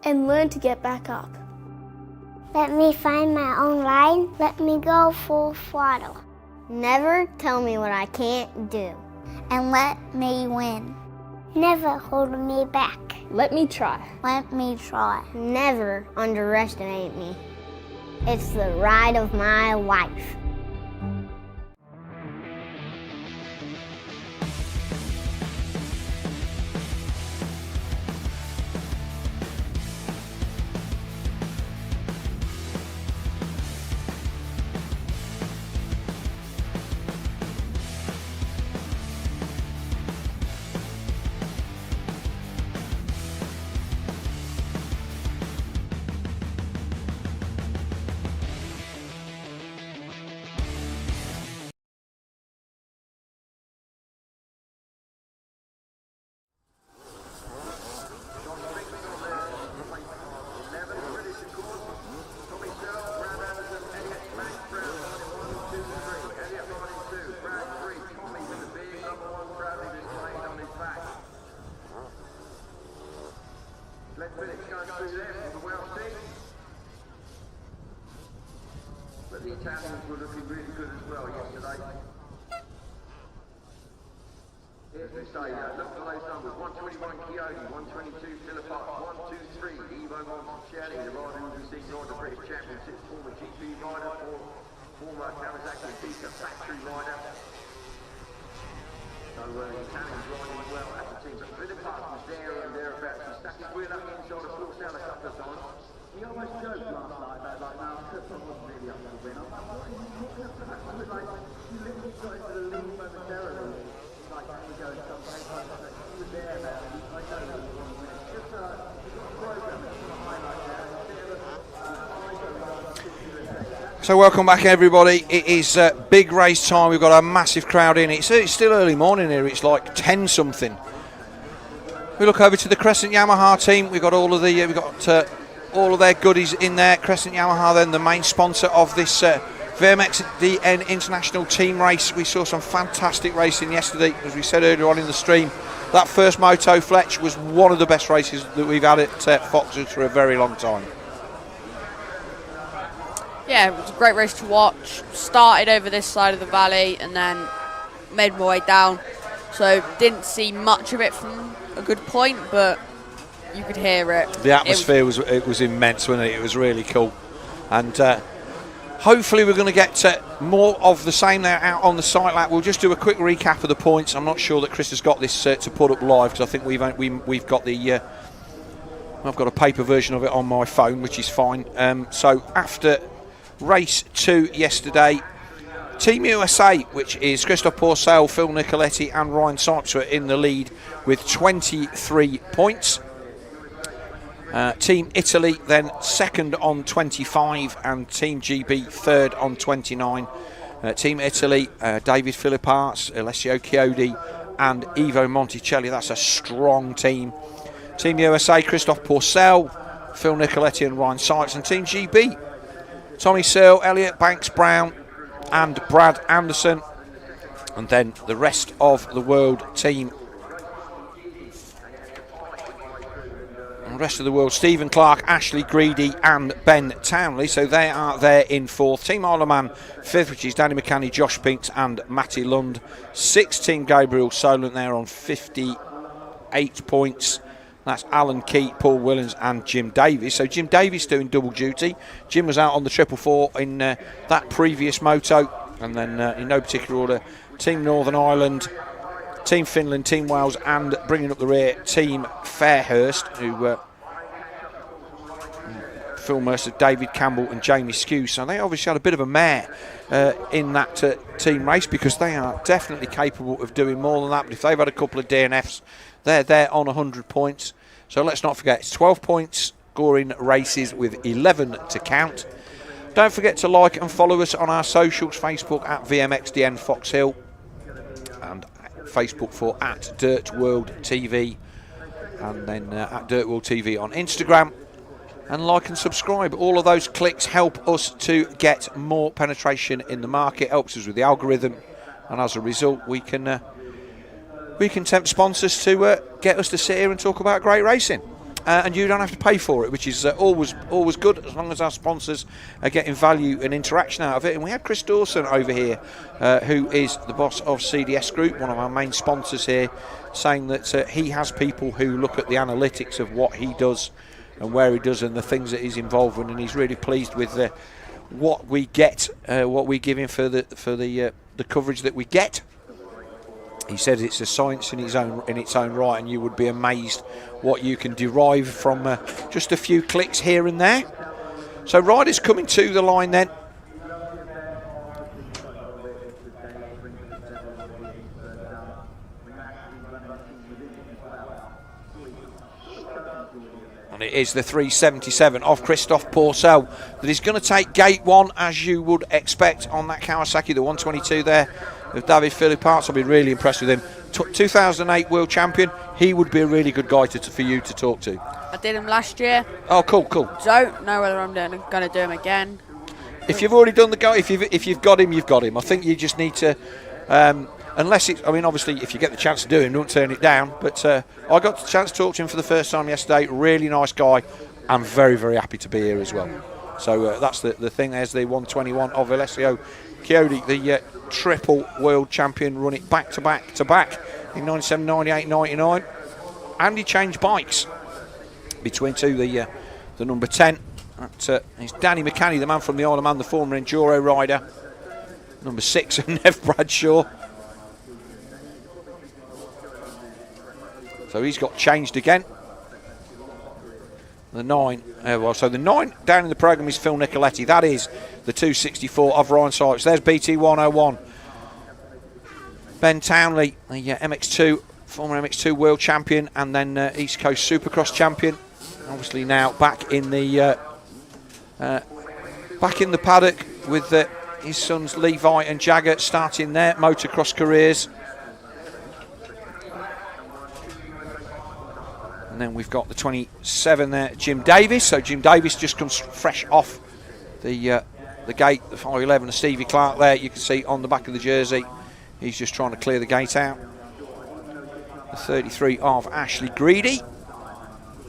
and learn to get back up. Let me find my own line. Let me go full throttle. Never tell me what I can't do. And let me win. Never hold me back. Let me try. Let me try. Never underestimate me. It's the ride of my life. Tommy Searle, Brad Anderson, Elliot Banks Browne, 1, 2, 3. Elliot riding 2, Brad 3. Tommy with the big number 1 proudly displayed on his back. Glenn Phillips going through there for the Welsh team. But the Italians were looking really good as well yesterday. Here's the say, look for those numbers. 121 Chiodi, 122 Philippaerts, 123 Evo Monticelli, the rider who received the British Championship, former GP rider, former Kawasaki Pika factory rider. So the Italians riding well as a team. But Philippaerts was there and thereabouts. He stuck his wheel up inside of Pourcel a couple of times. He almost joked last night about like, no, Christophe wasn't really up to the win. I'm like, what are you talking about? It was like, you literally got into the lead momentarily. Like, he goes, he was there, man. I know he was going to win. Just a program, just a highlight there. So welcome back everybody. It is big race time. We've got a massive crowd in. It's still early morning here. It's like 10 something. We look over to the Crescent Yamaha team. We've got all of the all of their goodies in there. Crescent Yamaha, then the main sponsor of this VMXdN International Team race. We saw some fantastic racing yesterday, as we said earlier on in the stream. That first Moto Fletch was one of the best races that we've had at Foxhill for a very long time. Yeah, it was a great race to watch. Started over this side of the valley and then made my way down. So didn't see much of it from a good point, but you could hear it. The atmosphere was immense, wasn't it? It was really cool. And hopefully we're going to get more of the same there out on the site lap. We'll just do a quick recap of the points. I'm not sure that Chris has got this to put up live, because I think we've got the I've got a paper version of it on my phone, which is fine. So after race 2 yesterday, Team USA, which is Christophe Pourcel, Phil Nicoletti and Ryan Sipes, were in the lead with 23 points. Team Italy then second on 25 and Team GB third on 29. Team Italy, David Philippaerts, Alessio Chiodi and Ivo Monticelli. That's a strong team. Team USA, Christophe Pourcel, Phil Nicoletti and Ryan Sipes. And Team GB, Tommy Searle, Elliot Banks Browne and Brad Anderson. And then the rest of the world team. The rest of the world, Stephen Clark, Ashley Greedy and Ben Townley. So they are there in 4th. Team Isle of Man 5th, which is Danny McCanny, Josh Pinks and Matty Lund. 6th, Team Gabriel Solent there on 58 points. That's Alan Keat, Paul Willens and Jim Davies. So Jim Davies doing double duty. Jim was out on the 444 in that previous moto. And then in no particular order, Team Northern Ireland, Team Finland, Team Wales and bringing up the rear, Team Fairhurst, who Phil Mercer, David Campbell and Jamie Skew. So they obviously had a bit of a mare in that team race, because they are definitely capable of doing more than that. But if they've had a couple of DNFs, they're there on 100 points. So let's not forget, it's 12 points scoring races with 11 to count. Don't forget to like and follow us on our socials, Facebook at VMXdN Foxhill and Facebook for at DirtWorld-TV, and then at DirtWorld-TV on Instagram. And like and subscribe. All of those clicks help us to get more penetration in the market, helps us with the algorithm, and as a result, we can tempt sponsors to get us to sit here and talk about great racing. And you don't have to pay for it, which is always good, as long as our sponsors are getting value and interaction out of it. And we had Chris Dawson over here, who is the boss of CDS Group, one of our main sponsors here, saying that he has people who look at the analytics of what he does and where he does and the things that he's involved in, and he's really pleased with what we get, what we give him for the coverage that we get. He said it's a science in its own right, and you would be amazed what you can derive from just a few clicks here and there. So riders coming to the line then. And it is the 377 of Christophe Pourcel that is going to take gate one, as you would expect, on that Kawasaki, the 122 there of David Philippaerts. I've been really impressed with him. 2008 world champion. He would be a really good guy for you to talk to. I did him last year. Oh, cool. Don't know whether I'm going to do him again. If you've already done the guy, if you've got him, you've got him. I think you just need to, unless it's, I mean, obviously, if you get the chance to do him, don't turn it down. But I got the chance to talk to him for the first time yesterday. Really nice guy. I'm very, very happy to be here as well. So that's the thing. There's the 121 of Alessio Chiodi, the triple world champion, run it back to back in 97, 98, 99. And he changed bikes between two, the number 10. That is Danny McCanny, the man from the Isle of Man, the former Enduro rider. Number 6 of Nev Bradshaw. So he's got changed again. The 9, so the 9 down in the programme is Phil Nicoletti. That is the 264 of Ryan Sykes. There's BT 101. Ben Townley, the MX2, former MX2 world champion, and then East Coast Supercross champion. Obviously now back in the paddock with his sons Levi and Jagger starting their motocross careers. And then we've got the 27 there, Jim Davis. So Jim Davis just comes fresh off the gate, the 511 of Stevie Clark there. You can see on the back of the jersey, he's just trying to clear the gate out. The 33 of Ashley Greedy.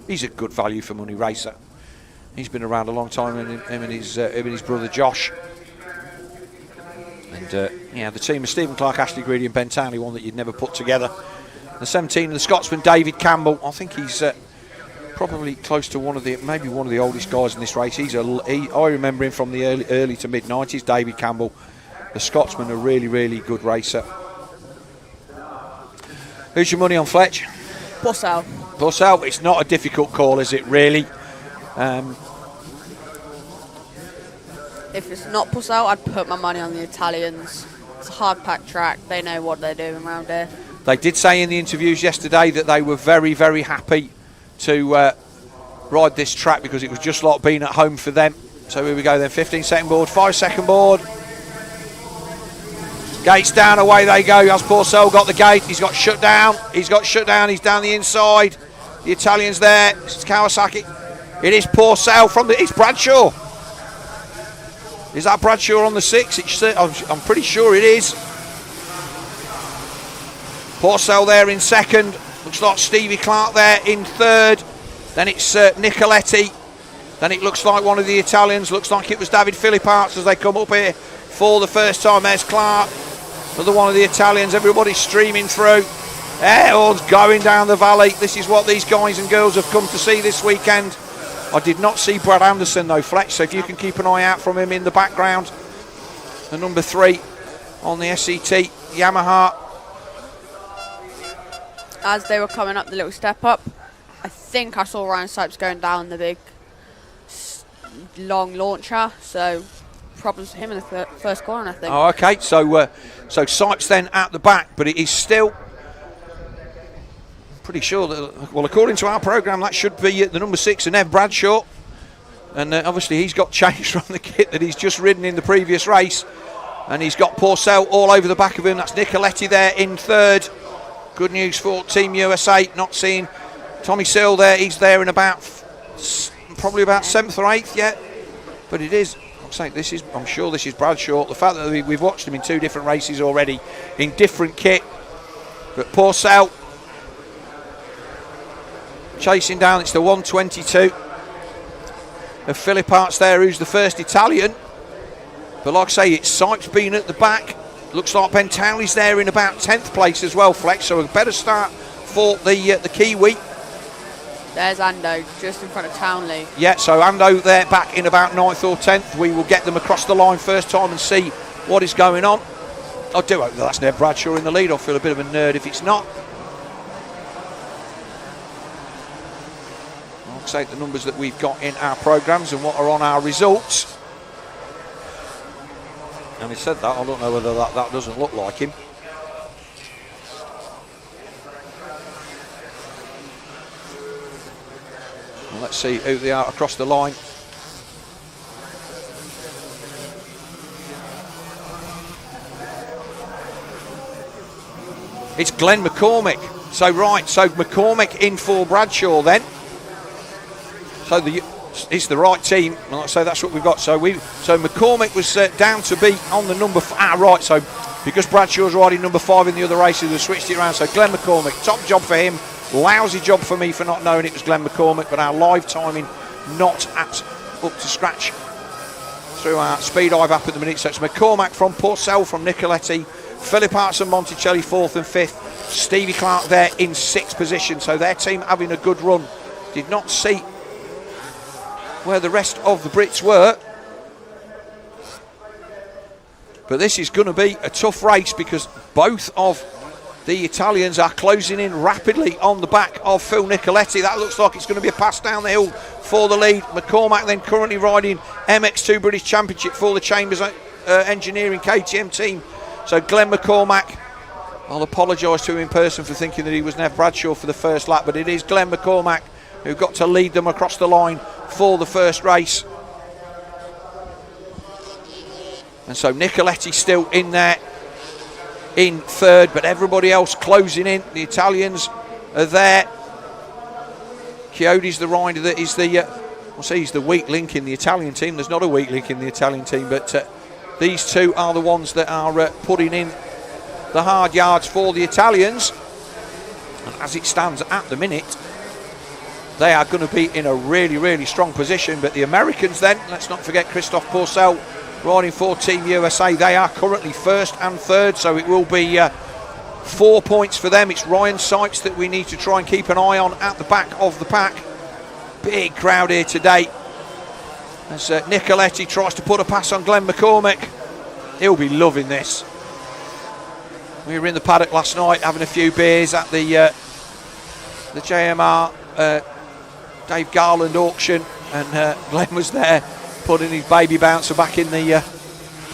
He's a good value for money racer. He's been around a long time, him and his brother Josh. And yeah, the team of Stephen Clark, Ashley Greedy and Ben Townley, one that you'd never put together. The 17 of the Scotsman David Campbell. I think he's probably close to maybe one of the oldest guys in this race. I remember him from the early to mid 90s. David Campbell, the Scotsman, a really, really good racer. Who's your money on, Fletch? Pourcel. Pourcel. It's not a difficult call, is it? Really? If it's not Pourcel, I'd put my money on the Italians. It's a hard packed track. They know what they're doing around here. They did say in the interviews yesterday that they were very, very happy to ride this track because it was just like being at home for them. So here we go then, 15-second board, 5-second board. Gates down, away they go. As Pourcel got the gate, he's got shut down. He's down the inside. The Italian's there, it's Kawasaki. It is Pourcel it's Bradshaw. Is that Bradshaw on the 6? I'm pretty sure it is. Pourcel there in second. Looks like Stevie Clark there in third. Then it's Nicoletti. Then it looks like one of the Italians. Looks like it was David Philippaerts as they come up here for the first time. There's Clark. Another one of the Italians. Everybody's streaming through. Everyone's going down the valley. This is what these guys and girls have come to see this weekend. I did not see Brad Anderson though, Fletch, so if you can keep an eye out from him in the background. The number 3 on the SCT Yamaha. As they were coming up the little step up, I think I saw Ryan Sipes going down the big long launcher, so problems for him in the first corner, I think. Oh, okay, so Sipes then at the back, but it is still pretty sure that, well, according to our programme, that should be the number 6, and Nev Bradshaw. And obviously he's got changed from the kit that he's just ridden in the previous race. And he's got Pourcel all over the back of him. That's Nicoletti there in third. Good news for Team USA, not seeing Tommy Searle there. He's there in probably about 7th or 8th yet. But it is I'm sure this is Bradshaw. The fact that we've watched him in 2 different races already in different kit. But Pourcel chasing down. It's the 122 of Philippaerts there, who's the first Italian. But like I say, it's Sykes being at the back. Looks like Ben Townley's there in about 10th place as well, Flex. So a better start for the Kiwi. There's Ando, just in front of Townley. Yeah, so Ando there back in about 9th or 10th. We will get them across the line first time and see what is going on. I do hope that's Ned Bradshaw in the lead. I'll feel a bit of a nerd if it's not. I'll take the numbers that we've got in our programmes and what are on our results. Having said that, I don't know whether that doesn't look like him. Well, let's see who they are across the line. It's Glenn McCormick. So McCormick in for Bradshaw then. So it's the right team, and like I say, that's what we've got. So McCormick was down to be on the number right. So because Bradshaw's riding number 5 in the other races, they've switched it around. So Glenn McCormick, top job for him. Lousy job for me for not knowing it was Glenn McCormick, but our live timing not up to scratch through our speed dive app at the minute. So it's McCormack from Pourcel from Nicoletti, Philippaerts and Monticelli 4th and 5th, Stevie Clark there in 6th position. So their team having a good run. Did not see where the rest of the Brits were, but this is going to be a tough race because both of the Italians are closing in rapidly on the back of Phil Nicoletti. That looks like it's going to be a pass down the hill for the lead. McCormack then currently riding MX2 British Championship for the Chambers Engineering KTM team. So Glenn McCormack, I'll apologise to him in person for thinking that he was Nev Bradshaw for the first lap, but it is Glenn McCormack who got to lead them across the line for the first race. And so Nicoletti still in there in 3rd, but everybody else closing in. The Italians are there. Chiodi's the rider that is he's the weak link in the Italian team. There's not a weak link in the Italian team, but these two are the ones that are putting in the hard yards for the Italians. And as it stands at the minute, they are going to be in a really, really strong position. But the Americans then, let's not forget Christophe Pourcel riding for Team USA. They are currently 1st and 3rd, so it will be 4 points for them. It's Ryan Sykes that we need to try and keep an eye on at the back of the pack. Big crowd here today as Nicoletti tries to put a pass on Glenn McCormick. He'll be loving this. We were in the paddock last night having a few beers at the JMR Dave Garland auction, and Glenn was there putting his baby bouncer back in the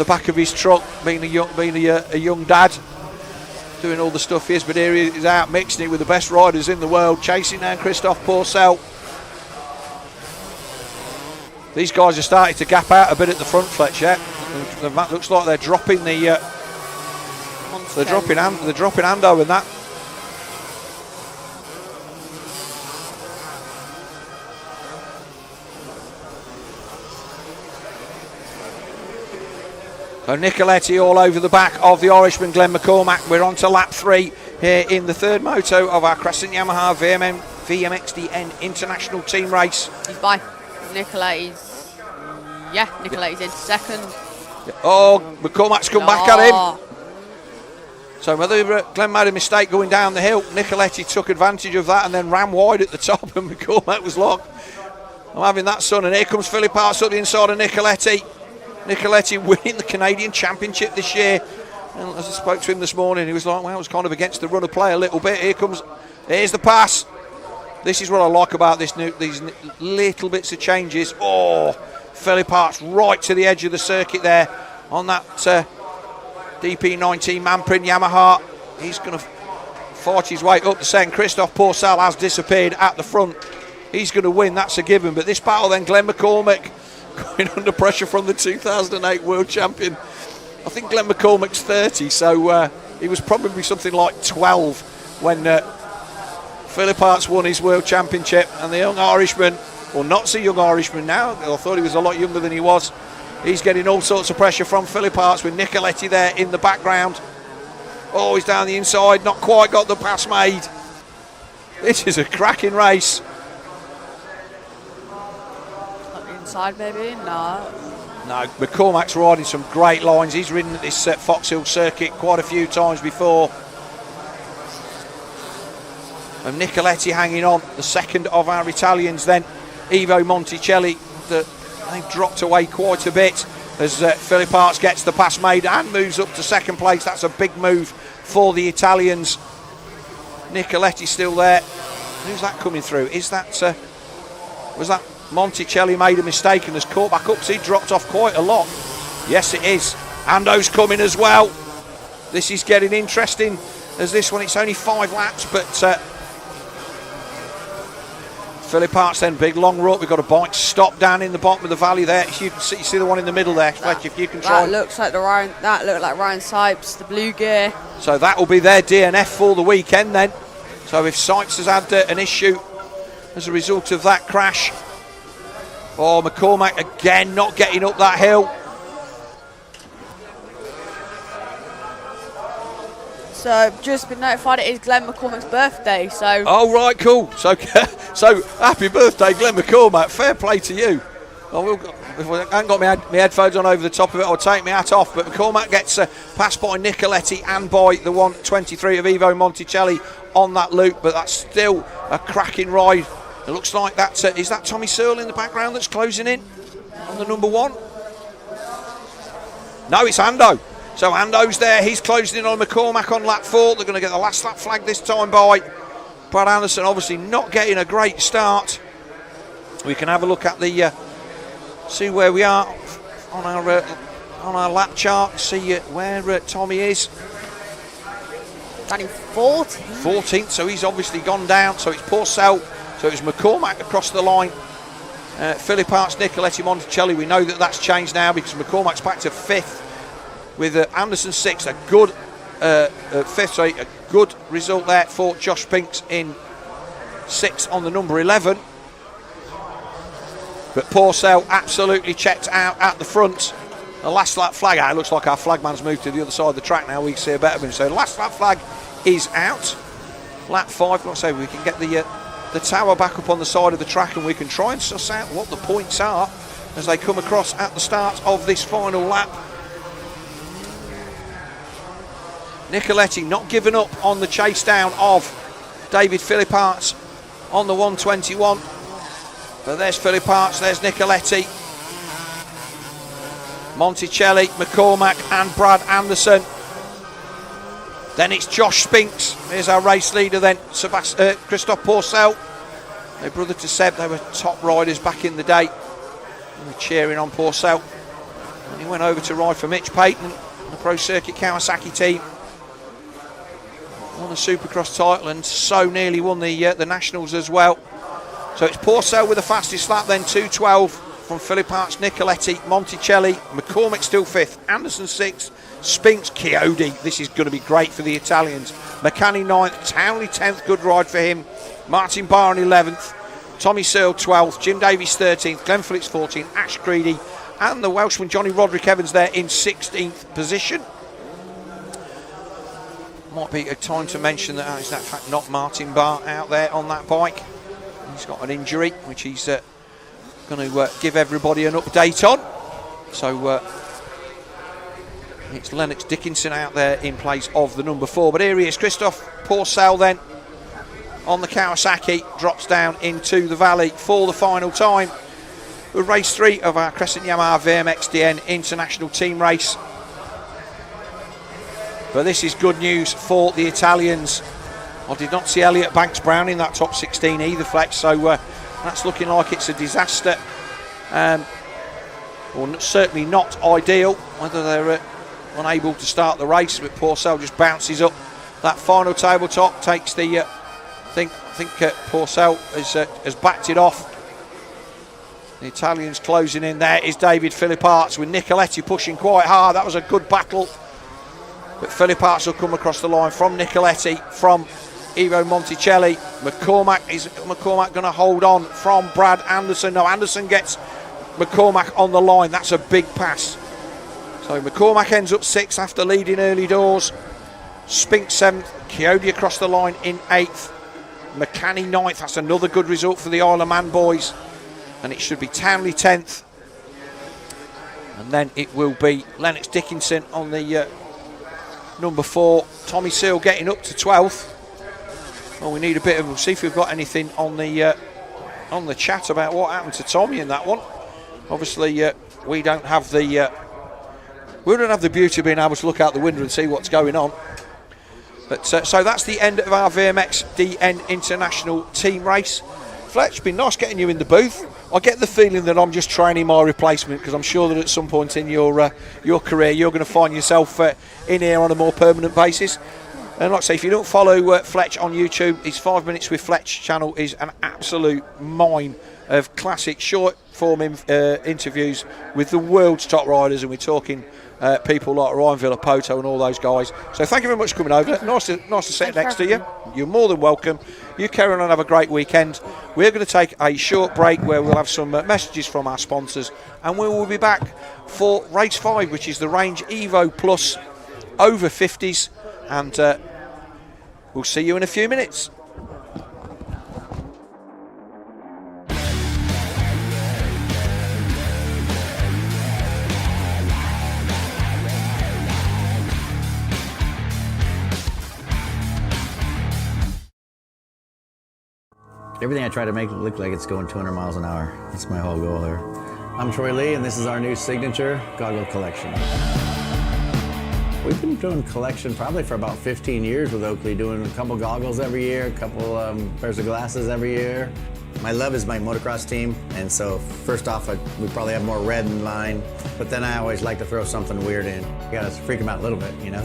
back of his truck, being a young dad, doing all the stuff he is. But here he is out mixing it with the best riders in the world, chasing down Christophe Pourcel. These guys are starting to gap out a bit at the front, Fletch. Yeah, that looks like they're dropping the they're dropping Ando and that. So Nicoletti all over the back of the Irishman Glenn McCormack. We're on to lap 3 here in the 3rd moto of our Crescent Yamaha VMXdN International Team race. He's by Nicoletti's. Yeah, Nicoletti's in 2nd. Oh, McCormack's come back at him. So whether Glenn made a mistake going down the hill, Nicoletti took advantage of that and then ran wide at the top, and McCormack was locked. I'm having that, son. And here comes Philippaerts up the inside of Nicoletti. Nicoletti winning the Canadian Championship this year. And as I spoke to him this morning, he was like, well, I was kind of against the run of play a little bit. Here's the pass. This is what I like about these little bits of changes. Oh, Philippaerts right to the edge of the circuit there on that DP19 Manprint Yamaha. He's going to fight his way up the second. Christophe Pourcel has disappeared at the front. He's going to win, that's a given. But this battle then, Glenn McCormick going under pressure from the 2008 world champion. I think Glenn McCormick's 30, so he was probably something like 12 when Philippaerts won his world championship. And the young Irishman, or not so young Irishman now, I thought he was a lot younger than he was, He's getting all sorts of pressure from Philippaerts with Nicoletti there in the background. Oh, he's down the inside, not quite got the pass made. This is a cracking race. Not the inside, maybe? No. No, McCormack's riding some great lines. He's ridden at this Foxhill circuit quite a few times before. And Nicoletti hanging on, the second of our Italians then. Evo Monticelli, they've dropped away quite a bit as Philippaerts gets the pass made and moves up to second place. That's a big move for the Italians. Nicoletti still there. Who's that coming through? Is that was that Monticelli made a mistake and has caught back up? So he dropped off quite a lot. Yes, it is. Ando's coming as well. This is getting interesting as this one. It's only 5 laps, but Philippaerts then, big long rut. We've got a bike stop down in the bottom of the valley there. You can see the one in the middle there, Fletch, if you can try. That looks like Ryan Sipes, the blue gear. So that will be their DNF for the weekend then. So if Sipes has had an issue as a result of that crash. Oh, McCormack again not getting up that hill. So I've just been notified it is Glenn McCormack's birthday, so... Oh, right, cool. So happy birthday, Glenn McCormack. Fair play to you. If I haven't got my headphones on over the top of it, I'll take my hat off. But McCormack gets passed by Nicoletti and by the 123 of Evo Monticelli on that loop, but that's still a cracking ride. It looks like is that Tommy Searle in the background that's closing in on the number 1? No, it's Ando. So Ando's there, he's closing in on McCormack on lap 4. They're going to get the last lap flag this time by Brad Anderson, obviously not getting a great start. We can have a look at the see where we are on our lap chart, see where Tommy is. Standing 14th. 14th, so he's obviously gone down. So it's Pourcel, so it's McCormack across the line. Philippaerts, Nicoletti, Monticelli. We know that that's changed now because McCormack's back to 5th. With Anderson 6th, a good 5th, sorry, a good result there for Josh Pinks in 6th on the number 11. But Pourcel absolutely checked out at the front. The last lap flag out. It looks like our flagman's moved to the other side of the track now. We can see a better of him. So the last lap flag is out. Lap 5. Like I say, we can get the tower back up on the side of the track and we can try and suss out what the points are as they come across at the start of this final lap. Nicoletti not giving up on the chase down of David Philippaerts on the 121. But there's Philippaerts, there's Nicoletti, Monticelli, McCormack and Brad Anderson. Then it's Josh Spinks. Here's our race leader then, Christophe Pourcel. Their brother to Seb, they were top riders back in the day. They were cheering on Pourcel. And he went over to ride for Mitch Payton, the Pro Circuit Kawasaki team. Won the Supercross title and so nearly won the Nationals as well. So it's Pourcel with the fastest lap then, 2:12 from Philippaerts, Nicoletti, Monticelli, McCormack still 5th, Anderson 6th, Spinks, Chiodi. This is going to be great for the Italians. McCanny 9th, Townley 10th, good ride for him. Martin Barr 11th, Tommy Searle 12th, Jim Davies 13th, Glenn Phillips 14th, Ash Creedy and the Welshman Johnny Roderick Evans there in 16th position. Might be a time to mention that it's in fact not Martin Barr out there on that bike. He's got an injury which he's going to give everybody an update on. So it's Lennox Dickinson out there in place of the number 4. But here he is, Christophe Pourcel then on the Kawasaki, drops down into the valley for the final time. With race 3 of our Crescent Yamaha VMXdN International Team race. But this is good news for the Italians. I did not see Elliot Banks Browne in that top 16 either, Flex, so that's looking like it's a disaster. Or certainly not ideal, whether they're unable to start the race, but Pourcel just bounces up that final tabletop, takes the, I think Pourcel has backed it off. The Italians closing in. There is David Philippaerts with Nicoletti pushing quite hard. That was a good battle. But Philippaerts will come across the line from Nicoletti, from Evo Monticelli. McCormack going to hold on from Brad Anderson? No, Anderson gets McCormack on the line. That's a big pass. So McCormack ends up 6th after leading early doors. Spink 7th. Chiodi across the line in 8th. McCanny 9th. That's another good result for the Isle of Man boys. And it should be Townley 10th. And then it will be Lennox Dickinson on the number 4. Tommy Searle getting up to 12th. Well, we need a bit of... We'll see if we've got anything on the chat about what happened to Tommy in that one. Obviously, we don't have the... we don't have the beauty of being able to look out the window and see what's going on. But so that's the end of our VMXdN International Team race. Fletch, been nice getting you in the booth. I get the feeling that I'm just training my replacement, because I'm sure that at some point in your career you're going to find yourself in here on a more permanent basis. And like I say, if you don't follow Fletch on YouTube, his 5 Minutes with Fletch channel is an absolute mine of classic short form interviews with the world's top riders, and we're talking people like Ryan Villapoto and all those guys. So thank you very much for coming over. Nice to sit next to you. You're more than welcome. You carry on and have a great weekend. We're going to take a short break where we'll have some messages from our sponsors, and we will be back for race 5, which is the Range Evo Plus over 50s, and we'll see you in a few minutes. Everything I try to make it look like it's going 200 miles an hour. That's my whole goal here. I'm Troy Lee, and this is our new signature Goggle collection. We've been doing collection probably for about 15 years with Oakley, doing a couple goggles every year, a couple pairs of glasses every year. My love is my motocross team, and so first off, we probably have more red in line, but then I always like to throw something weird in. You gotta freak them out a little bit, you know?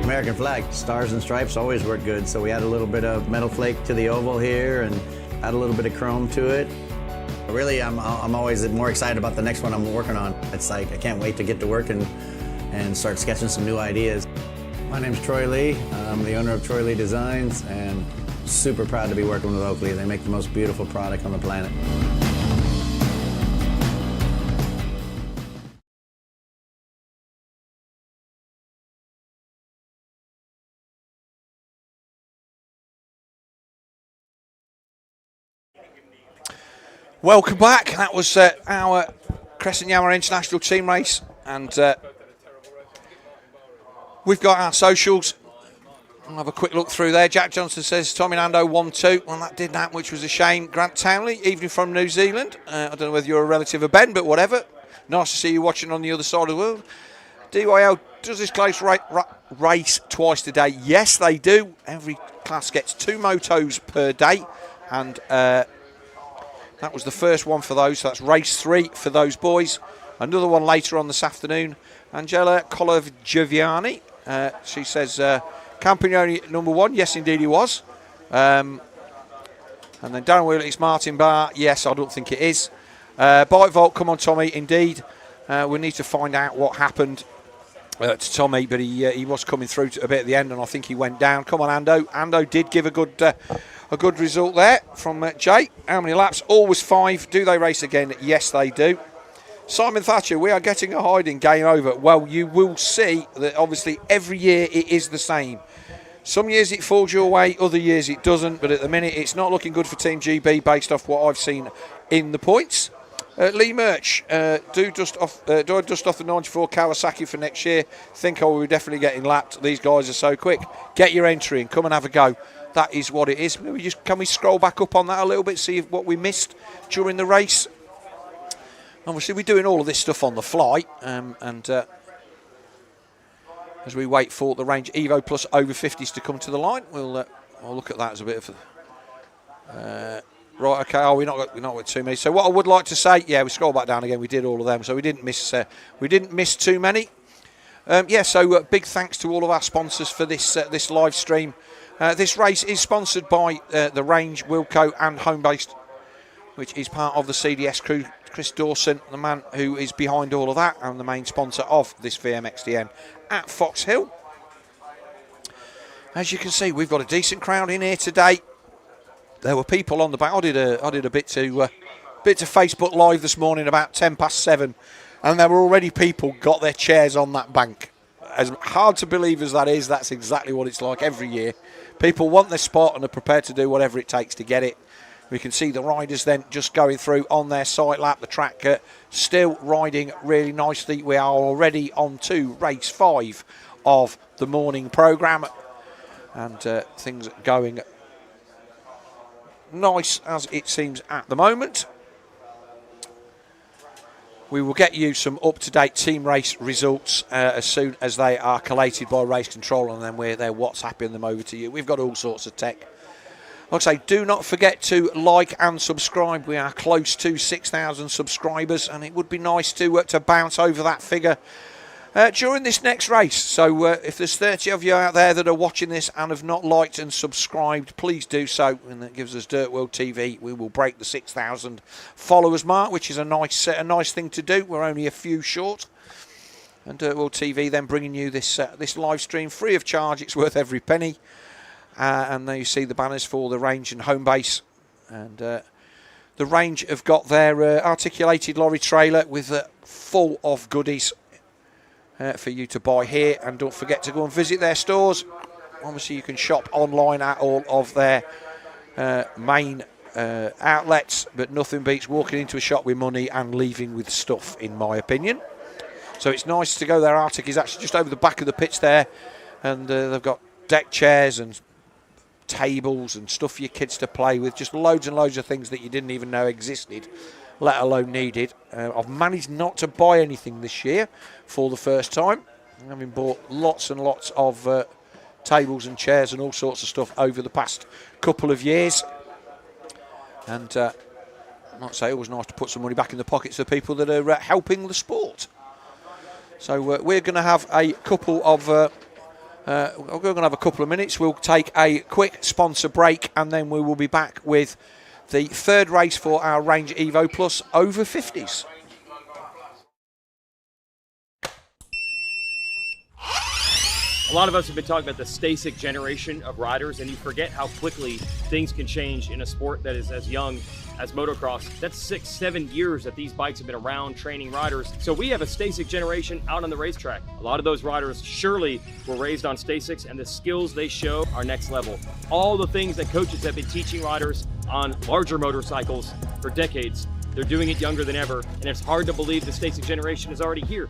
American flag, stars and stripes always work good, so we add a little bit of metal flake to the oval here and add a little bit of chrome to it. Really, I'm always more excited about the next one I'm working on. It's like I can't wait to get to work and start sketching some new ideas. My name's Troy Lee. I'm the owner of Troy Lee Designs, and super proud to be working with Oakley. They make the most beautiful product on the planet. Welcome back. That was our Crescent Yamaha International Team race, and we've got our socials. I'll have a quick look through there. Jack Johnson says Tommy Nando 1-2. Well, that didn't happen, which was a shame. Grant Townley, evening from New Zealand. I don't know whether you're a relative of Ben, but whatever. Nice to see you watching on the other side of the world. DYL, does this class race twice a day? Yes, they do. Every class gets 2 motos per day, and that was the first one for those, so that's race 3 for those boys. Another one later on this afternoon. Angela Colavgiani, she says, Campione number 1, yes indeed he was. And then Darren Wheeler, it's Martin Barr, yes, I don't think it is. Bike Vault, come on Tommy, indeed. We need to find out what happened to Tommy, but he was coming through a bit at the end, and I think he went down. Come on Ando. Ando did give a good result there from Jay. How many laps? Always 5. Do they race again? Yes, they do. Simon Thatcher, we are getting a hiding game over. Well, you will see that obviously every year it is the same. Some years it falls your way, other years it doesn't, but at the minute it's not looking good for Team GB based off what I've seen in the points. Lee Murch, do I dust off the 94 Kawasaki for next year? Think I will be definitely getting lapped. These guys are so quick. Get your entry in, come and have a go. That is what it is. Can we scroll back up on that a little bit, see what we missed during the race? Obviously, we're doing all of this stuff on the fly, and as we wait for the Range Evo Plus over 50s to come to the line, we'll look at that as a bit of right. Okay. Oh, we're not with too many. So what I would like to say, yeah, we scroll back down again. We did all of them, so we didn't miss too many. Yeah. So big thanks to all of our sponsors for this live stream. This race is sponsored by the Range, Wilco and Homebased, which is part of the CDS crew. Chris Dawson, the man who is behind all of that and the main sponsor of this VMXdN at Foxhill. As you can see, we've got a decent crowd in here today. there were people on the back. I did a bit to Facebook Live this morning about 7:10, and there were already people got their chairs on that bank. As hard to believe as that is, that's exactly what it's like every year. People want their spot and are prepared to do whatever it takes to get it. We can see the riders then just going through on their side lap. The track still riding really nicely. We are already on to race 5 of the morning programme, and things going nice as it seems at the moment. We will get you some up-to-date team race results as soon as they are collated by race control, and then we're there WhatsApping them over to you. We've got all sorts of tech. Like I say, do not forget to like and subscribe. We are close to 6,000 subscribers, and it would be nice to bounce over that figure during this next race. So if there's 30 of you out there that are watching this and have not liked and subscribed, please do so, and that gives us DirtWorld-TV. We will break the 6,000 followers mark, which is a nice thing to do. We're only a few short. And DirtWorld-TV then bringing you this live stream free of charge. It's worth every penny. And there you see the banners for the range and home base. And the range have got their articulated lorry trailer with full of goodies for you to buy here. And don't forget to go and visit their stores. Obviously you can shop online at all of their main outlets, but nothing beats walking into a shop with money and leaving with stuff, in my opinion. So it's nice to go there. Arctic is actually just over the back of the pitch there, and they've got deck chairs and tables and stuff for your kids to play with, just loads and loads of things that you didn't even know existed, let alone needed. I've managed not to buy anything this year for the first time, having bought lots and lots of tables and chairs and all sorts of stuff over the past couple of years. And like I say, it was nice to put some money back in the pockets of people that are helping the sport. So we're going to have a couple of we're going to have a couple of minutes. We'll take a quick sponsor break, and then we will be back with the third race for our Range Evo Plus over 50s. A lot of us have been talking about the Stasic generation of riders, and you forget how quickly things can change in a sport that is as young as motocross. That's 6-7 years that these bikes have been around training riders. So we have a Stasic generation out on the racetrack. A lot of those riders surely were raised on Stasics, and the skills they show are next level. All the things that coaches have been teaching riders on larger motorcycles for decades, they're doing it younger than ever, and it's hard to believe the Stasic generation is already here.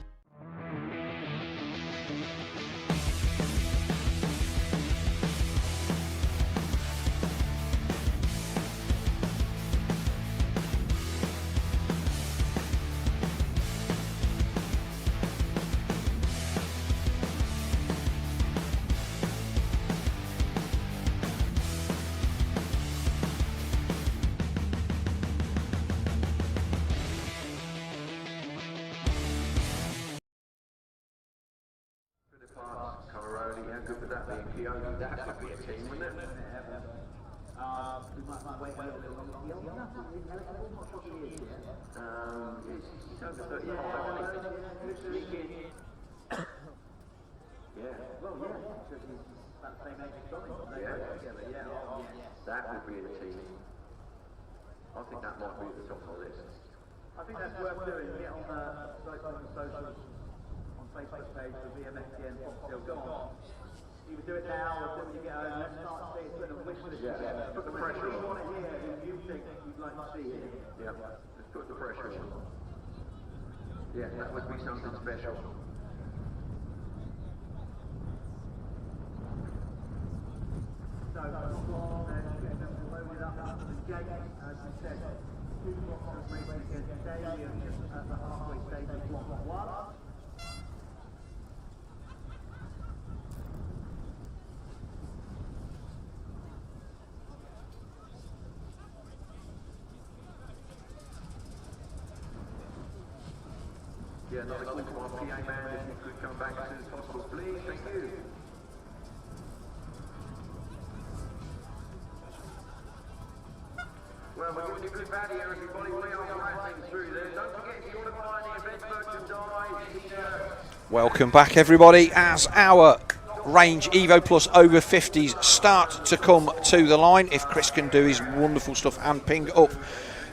How good would that be? Chiodi, that would be a team, wouldn't it? We might wait a little bit longer. It's over 35, isn't it? Yeah. Well, yeah. About the same age as Tommy. Yeah. That would be a team. I think that might be at the top of the list. I think that's worth doing. Get on the socials, on Facebook page for VMXdN Foxhill. Go on. Either do it now or when you get home. Let's start seeing it and wish list. Yeah. Put the pressure on. We want to hear who you think you'd like to see here. Yeah. Let's put the pressure on. Yeah, that would be something special. So, not long, get them loaded up to the gate, as we said. 2 boxers racing against daily and just at the halfway stage of block 1. Yeah, another call from our PA man, if you could come back as soon as possible, please. Thank you. Well, we're giving you a good value here, everybody. We are racing through there. Don't forget, if you want to buy any event merchandise, Welcome back, everybody, as our range Evo Plus over 50s start to come to the line. If Chris can do his wonderful stuff and ping up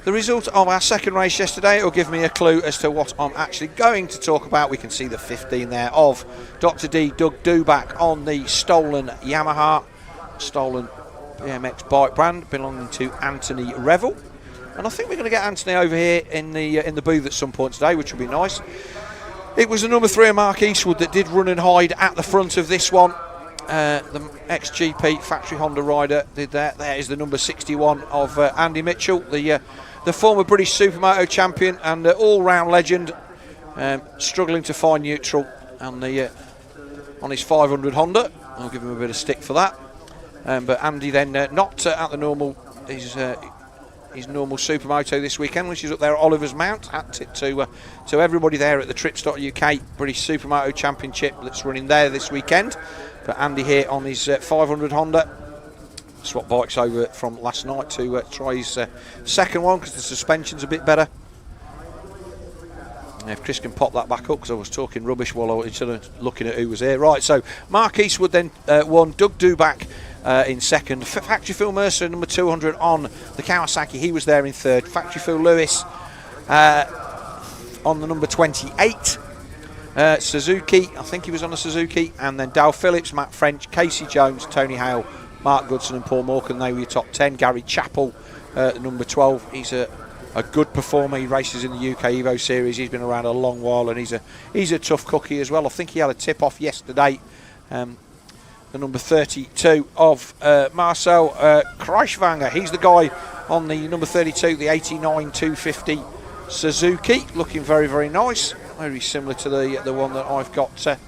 the result of our second race yesterday, it'll give me a clue as to what I'm actually going to talk about. We can see the 15 there of Dr. D, Doug Duback on the stolen Yamaha, stolen BMX bike brand belonging to Anthony Revel. And I think we're going to get Anthony over here in the booth at some point today, which will be nice. It was the number 3 of Mark Eastwood that did run and hide at the front of this one. The MXGP factory Honda rider did that. There is the number 61 of Andy Mitchell, the former British Supermoto champion and all-round legend, struggling to find neutral on his 500 Honda. I'll give him a bit of stick for that. But Andy then not at the normal his normal Supermoto this weekend, which is up there at Oliver's Mount. At it to everybody there at the Trips.UK British Supermoto Championship that's running there this weekend. But Andy here on his 500 Honda. Swap bikes over from last night to try his second one because the suspension's a bit better. If Chris can pop that back up, because I was talking rubbish while I was sort of looking at who was here. Right, so Mark Eastwood then won, Doug Duback in second, Factory Phil Mercer number 200 on the Kawasaki, he was there in third, Factory Phil Lewis on the number 28, Suzuki, I think he was on a Suzuki, and then Dal Phillips, Matt French, Casey Jones, Tony Hale, Mark Goodson and Paul Morgan, they were your top 10. Gary Chappell, number 12, he's a good performer. He races in the UK Evo series. He's been around a long while, and he's a tough cookie as well. I think he had a tip-off yesterday. The number 32 of Marcel Kreischwanger. He's the guy on the number 32, the 89 250 Suzuki. Looking very, very nice. Very similar to the one that I've got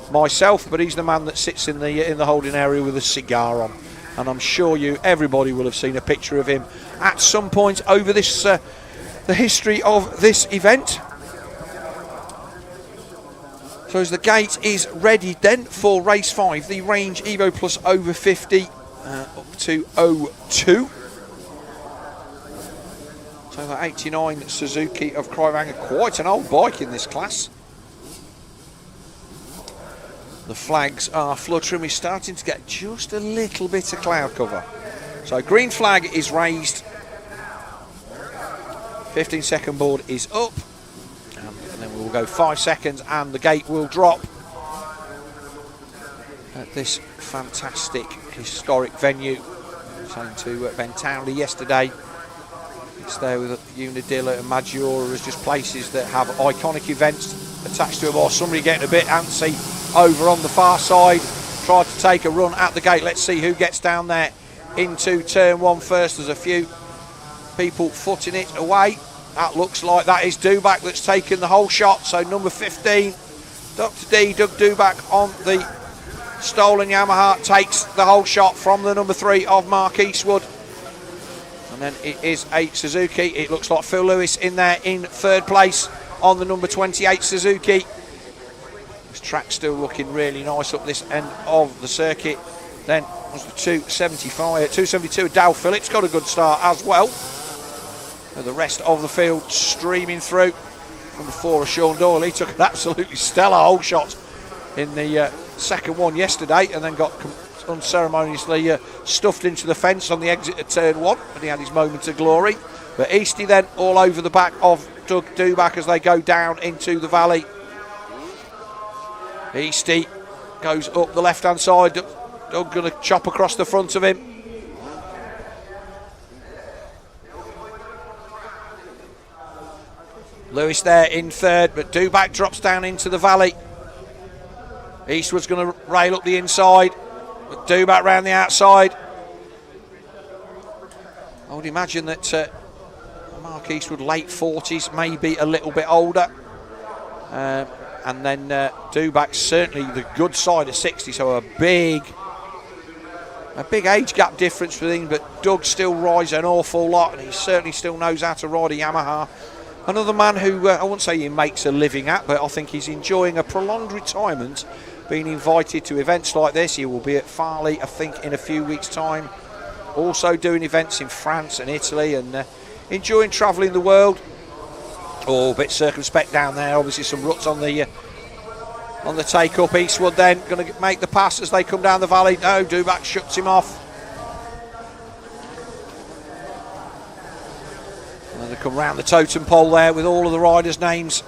myself, but he's the man that sits in the holding area with a cigar on. And I'm sure everybody will have seen a picture of him at some point over this the history of this event. So as the gate is ready then for race 5, the range Evo Plus over 50 up to 02. So the 89 Suzuki of Kreischwanger, quite an old bike in this class. The flags are fluttering. We're starting to get just a little bit of cloud cover. So green flag is raised. 15-second board is up. And then we'll go 5 seconds and the gate will drop at this fantastic historic venue. Saying to Ben Townley yesterday, it's there with Unadilla and Maggiora as just places that have iconic events attached to them, or somebody getting a bit antsy over on the far side, tried to take a run at the gate. Let's see who gets down there into turn 1 first. There's a few people footing it away. That looks like that is Duback that's taken the whole shot. So number 15, Dr. D, Doug Duback on the stolen Yamaha, takes the whole shot from the number 3 of Mark Eastwood. And then it is a Suzuki. It looks like Phil Lewis in there in third place on the number 28 Suzuki. This track's still looking really nice up this end of the circuit. Then was the 272. Dal Phillips got a good start as well. And the rest of the field streaming through. Number 4 of Sean Doyle. He took an absolutely stellar hole shot in the second one yesterday, and then got unceremoniously stuffed into the fence on the exit of turn 1. But he had his moment of glory. But Easty then all over the back of Doug Duback as they go down into the valley. Easty goes up the left-hand side. Doug going to chop across the front of him. Lewis there in third, but Duback drops down into the valley. Eastwood's going to rail up the inside, but Duback round the outside. I would imagine that Mark Eastwood, late 40s, maybe a little bit older. And then Duback certainly the good side of 60, so a big age gap difference between them, but Doug still rides an awful lot, and he certainly still knows how to ride a Yamaha. Another man who I wouldn't say he makes a living at, but I think he's enjoying a prolonged retirement, being invited to events like this. He will be at Farley, I think, in a few weeks' time. Also doing events in France and Italy, and enjoying travelling the world. Oh, a bit circumspect down there. Obviously some ruts on the on the take-up. Eastwood then going to make the pass as they come down the valley. No, Dubak shuts him off. And then they come round the totem pole there with all of the riders' names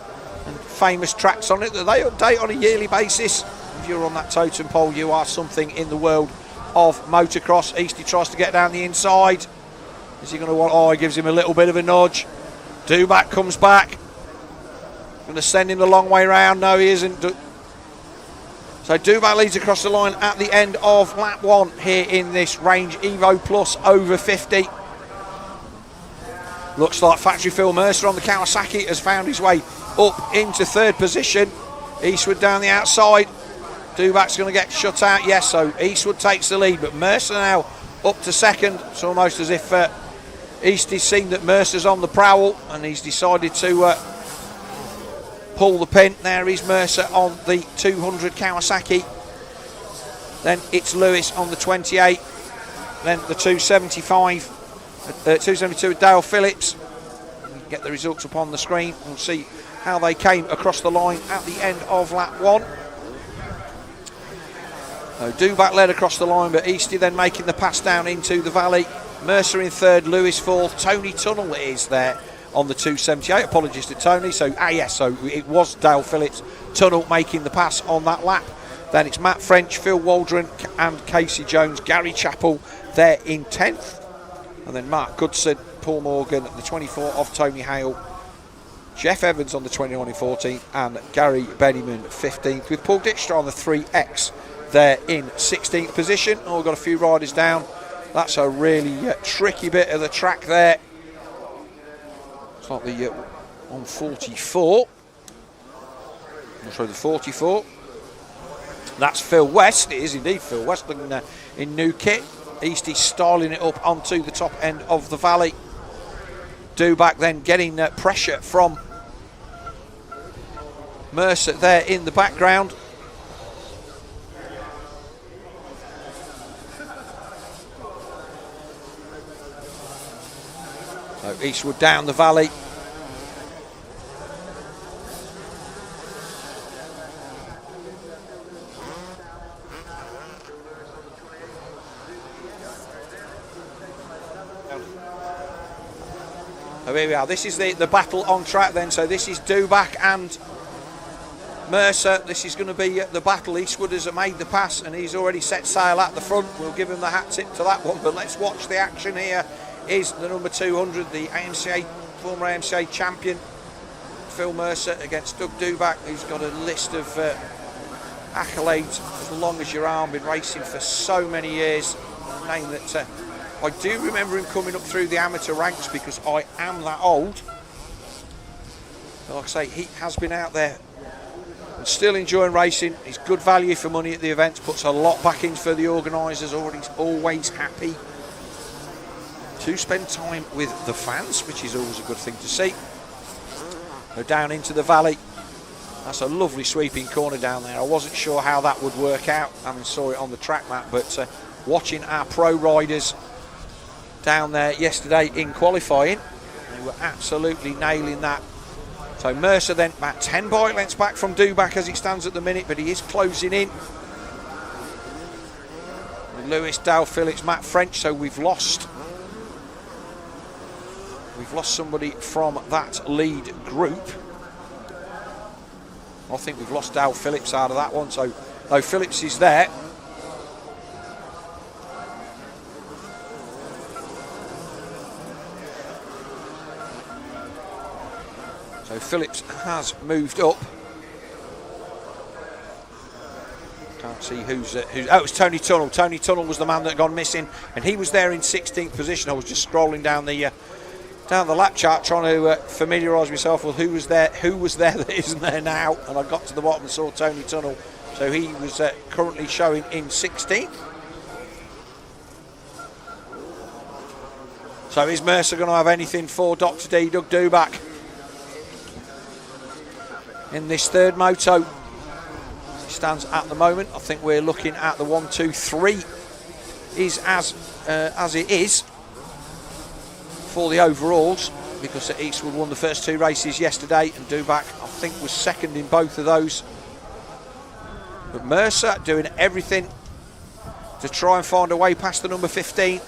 and famous tracks on it that they update on a yearly basis. If you're on that totem pole, you are something in the world of motocross. Eastie tries to get down the inside. Is he going to want... Oh, he gives him a little bit of a nudge. Dubak comes back. Going to send him the long way round. No, he isn't. So Dubak leads across the line at the end of lap 1 here in this Range Evo Plus over 50. Looks like factory Phil Mercer on the Kawasaki has found his way up into 3rd position. Eastwood down the outside. Dubak's going to get shut out. Yes, so Eastwood takes the lead, but Mercer now up to 2nd. It's almost as if Eastie's seen that Mercer's on the prowl and he's decided to pull the pin. There is Mercer on the 200 Kawasaki. Then it's Lewis on the 28. Then the 272 Dale Phillips. We can get the results up on the screen. We'll see how they came across the line at the end of lap 1. So Dubak led across the line, but Eastie then making the pass down into the valley. Mercer in 3rd, Lewis 4th. Tony Tunnell is there on the 278. Apologies to Tony. So yes, so it was Dale Phillips. Tunnell making the pass on that lap. Then it's Matt French, Phil Waldron and Casey Jones. Gary Chappell there in 10th. And then Mark Goodson, Paul Morgan, the 24 of Tony Hale. Jeff Evans on the 21 in 14th. And Gary Bennyman 15th. With Paul Dijkstra on the 3X there in 16th position. Oh, we've got a few riders down. That's a really tricky bit of the track there. It's like the 144. I'm sorry, the 44. That's Phil West. It is indeed Phil West in new kit. Eastie styling it up onto the top end of the valley. Dubak then getting pressure from Mercer there in the background. So Eastwood down the valley. So here we are. This is the battle on track then. So this is Dubak and Mercer. This is going to be the battle. Eastwood has made the pass and he's already set sail at the front. We'll give him the hat tip to that one. But let's watch the action here. Is the number 200, the former AMCA champion, Phil Mercer against Doug Dubak, who's got a list of accolades as long as your arm, been racing for so many years. A name that I do remember him coming up through the amateur ranks because I am that old. But like I say, he has been out there and still enjoying racing. He's good value for money at the events, puts a lot back in for the organisers, always happy to spend time with the fans, which is always a good thing to see. Go down into the valley. That's a lovely sweeping corner down there. I wasn't sure how that would work out. I mean, saw it on the track map, but watching our pro riders down there yesterday in qualifying, they were absolutely nailing that. So Mercer then about 10 bike lengths back from Dubak as it stands at the minute, but he is closing in. Lewis, Dale Phillips, Matt French, so we've lost somebody from that lead group. I think we've lost Dale Phillips out of that one, so no, Phillips is there. So Phillips has moved up. Can't see who's. Oh, it was Tony Tunnell. Tony Tunnell was the man that had gone missing, and he was there in 16th position. I was just scrolling down the lap chart trying to familiarise myself with who was there that isn't there now, and I got to the bottom and saw Tony Tunnell. So he was currently showing in 16th. So is Mercer going to have anything for Dr. D, Doug Dubak, in this third moto? He stands at the moment. I think we're looking at the 1, 2, 3 is as it is for the overalls, because Eastwood won the first 2 races yesterday and Dubak I think was second in both of those. But Mercer doing everything to try and find a way past the number 15.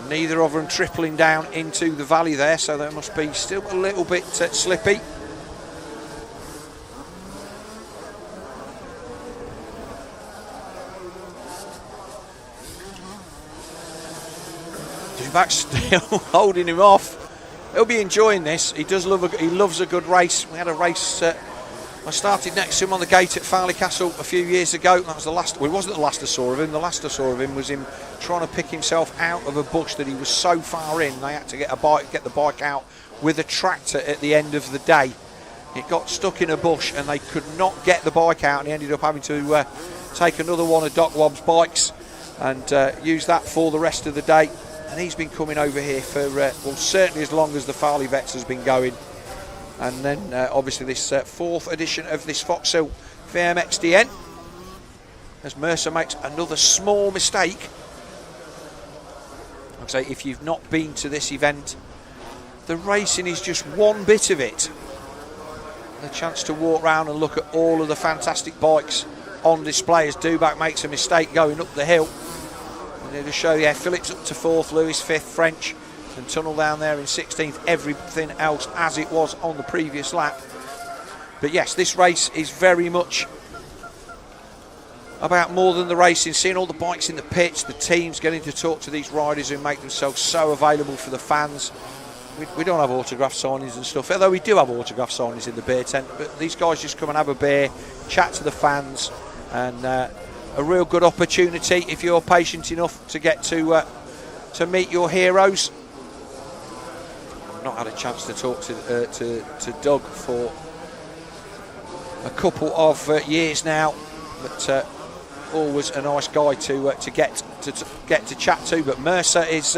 Neither of them tripling down into the valley there, so they must be still a little bit slippy. Dubac's still holding him off. He'll be enjoying this. He loves a good race. We had a race. I started next to him on the gate at Farley Castle a few years ago. That was the last. Well, it wasn't the last I saw of him. The last I saw of him was him trying to pick himself out of a bush that he was so far in. They had to get the bike out with a tractor at the end of the day. It got stuck in a bush and they could not get the bike out, and he ended up having to take another one of Doc Wobb's bikes and use that for the rest of the day. And he's been coming over here for, well, certainly as long as the Farley Vets has been going. And then, obviously, this fourth edition of this Foxhill VMXdN, as Mercer makes another small mistake. I'd say if you've not been to this event, the racing is just one bit of it. The chance to walk around and look at all of the fantastic bikes on display as Dubac makes a mistake going up the hill. And to show, yeah, Philippaerts up to 4th, Lewis 5th, French, and Tunnel down there in 16th. Everything else as it was on the previous lap. But yes, this race is very much about more than the racing. Seeing all the bikes in the pits, the teams getting to talk to these riders who make themselves so available for the fans. We don't have autograph signings and stuff, although we do have autograph signings in the beer tent. But these guys just come and have a beer, chat to the fans, and a real good opportunity if you're patient enough to get to meet your heroes. I've not had a chance to talk to Doug for a couple of years now, but always a nice guy to get to chat to. But Mercer is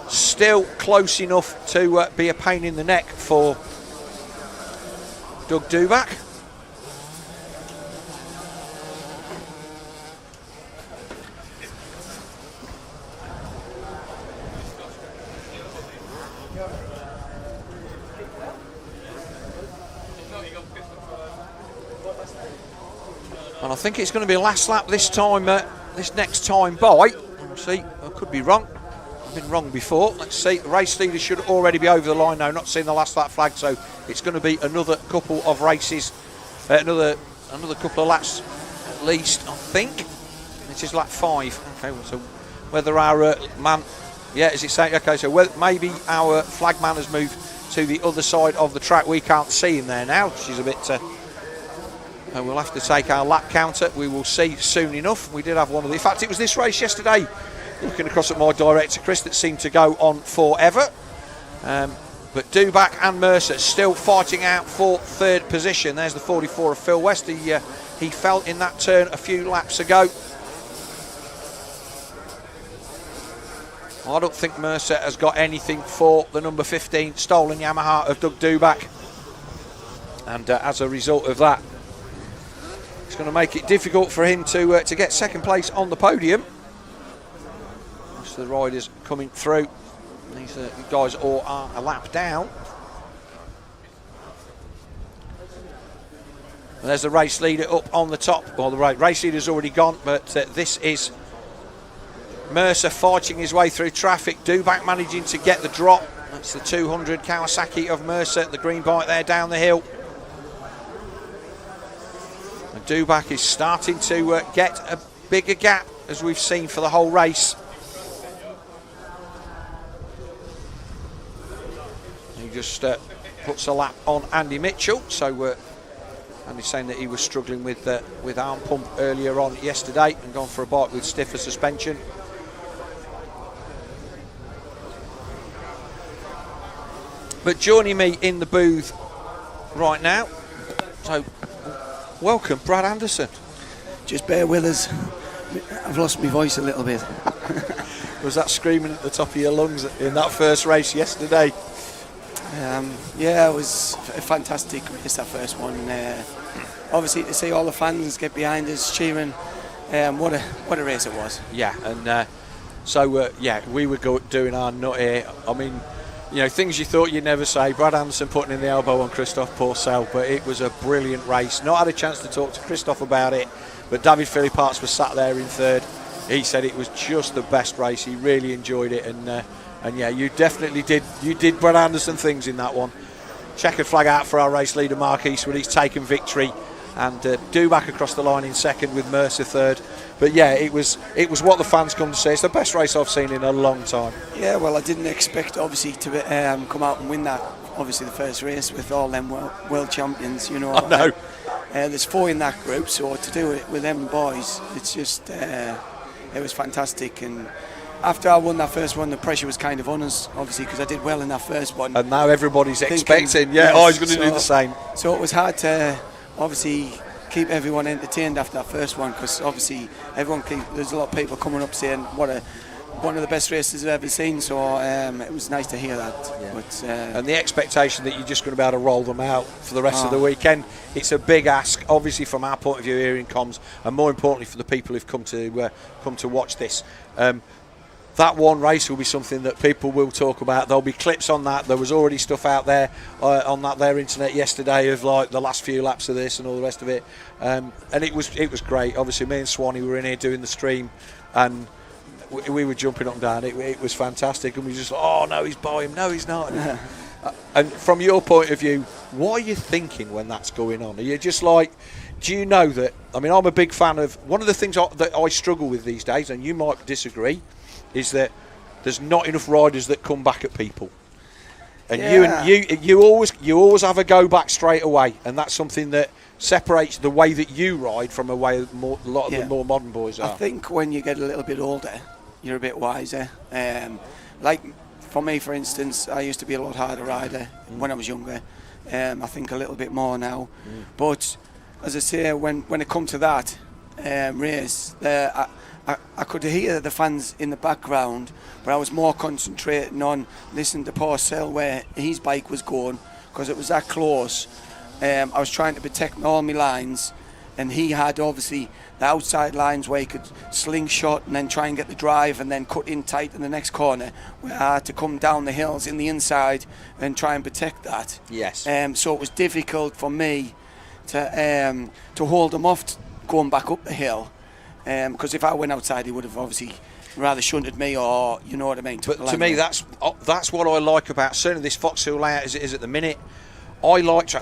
still close enough to be a pain in the neck for Doug Dubac. And I think it's going to be a last lap this time, this next time by. Let's see, I could be wrong. I've been wrong before. Let's see, the race leader should already be over the line now, not seeing the last lap flag, so it's going to be another couple of races, another couple of laps at least, I think. This is lap 5. Okay, so whether our man, yeah, is it saying, okay, so maybe our flag man has moved to the other side of the track. We can't see him there now, which is a bit... and we'll have to take our lap counter. We will see soon enough. We did have one of the... In fact, it was this race yesterday, looking across at my director, Chris, that seemed to go on forever. But Dubac and Mercer still fighting out for 3rd position. There's the 44 of Phil West. He fell in that turn a few laps ago. I don't think Mercer has got anything for the number 15 stolen Yamaha of Doug Dubac. And as a result of that, it's going to make it difficult for him to get 2nd place on the podium. Most of the riders coming through. These guys all are a lap down. And there's the race leader up on the top. Well, the race leader's already gone, but this is Mercer fighting his way through traffic. Dubac managing to get the drop. That's the 200 Kawasaki of Mercer, the green bike there down the hill. And Dubac is starting to get a bigger gap, as we've seen for the whole race. He just puts a lap on Andy Mitchell. So Andy's saying that he was struggling with arm pump earlier on yesterday and gone for a bike with stiffer suspension. But joining me in the booth right now, so welcome, Brad Anderson. Just bear with us. I've lost my voice a little bit. Was that screaming at the top of your lungs in that first race yesterday? Yeah, it was a fantastic race, that first one. Obviously, to see all the fans get behind us cheering, what a race it was. Yeah, and so yeah, we were doing our nut here. I mean, you know, things you thought you'd never say. Brad Anderson putting in the elbow on Christophe Pourcel, but it was a brilliant race. Not had a chance to talk to Christophe about it, but David Philippaerts was sat there in third. He said it was just the best race. He really enjoyed it, and yeah, you definitely did. You did Brad Anderson things in that one. Checkered flag out for our race leader Mark Eastwood. He's taken victory, and Duback across the line in second with Mercer third. But yeah, it was what the fans come to say. It's the best race I've seen in a long time. Yeah, well, I didn't expect obviously to come out and win that. Obviously, the first race with all them world champions. You know, I know. There's 4 in that group, so to do it with them boys, it's just it was fantastic. And after I won that first one, the pressure was kind of on us, obviously, because I did well in that first one. And now everybody's expecting, yeah, yes, he's going to do the same. So it was hard to obviously keep everyone entertained after that first one, because obviously there's a lot of people coming up saying one of the best races I've ever seen, so it was nice to hear that. Yeah. But, and the expectation that you're just going to be able to roll them out for the rest of the weekend, it's a big ask, obviously from our point of view here in comms, and more importantly for the people who've come to watch this. That one race will be something that people will talk about. There'll be clips on that. There was already stuff out there on their internet yesterday of like the last few laps of this and all the rest of it, and it was great. Obviously, me and Swanee were in here doing the stream, and we were jumping up and down. It was fantastic, and we just oh no, he's by him, no, he's not. And from your point of view, what are you thinking when that's going on? Are you just like, do you know that? I mean, I'm a big fan of one of the things that I struggle with these days, and you might disagree, is that there's not enough riders that come back at people, and you always have a go back straight away, and that's something that separates the way that you ride from a way a lot of the more modern boys are. I think when you get a little bit older, you're a bit wiser. Like for me, for instance, I used to be a lot harder rider when I was younger. I think a little bit more now, but as I say, when it comes to that race, I could hear the fans in the background, but I was more concentrating on listening to Pourcel where his bike was going, because it was that close. I was trying to protect all my lines, and he had obviously the outside lines where he could slingshot and then try and get the drive and then cut in tight in the next corner, where I had to come down the hills in the inside and try and protect that. Yes. So it was difficult for me to hold him off going back up the hill. Because if I went outside, he would have obviously rather shunted me, or you know what I mean. But to me, that's what I like about certainly this Foxhill layout as it is at the minute. I like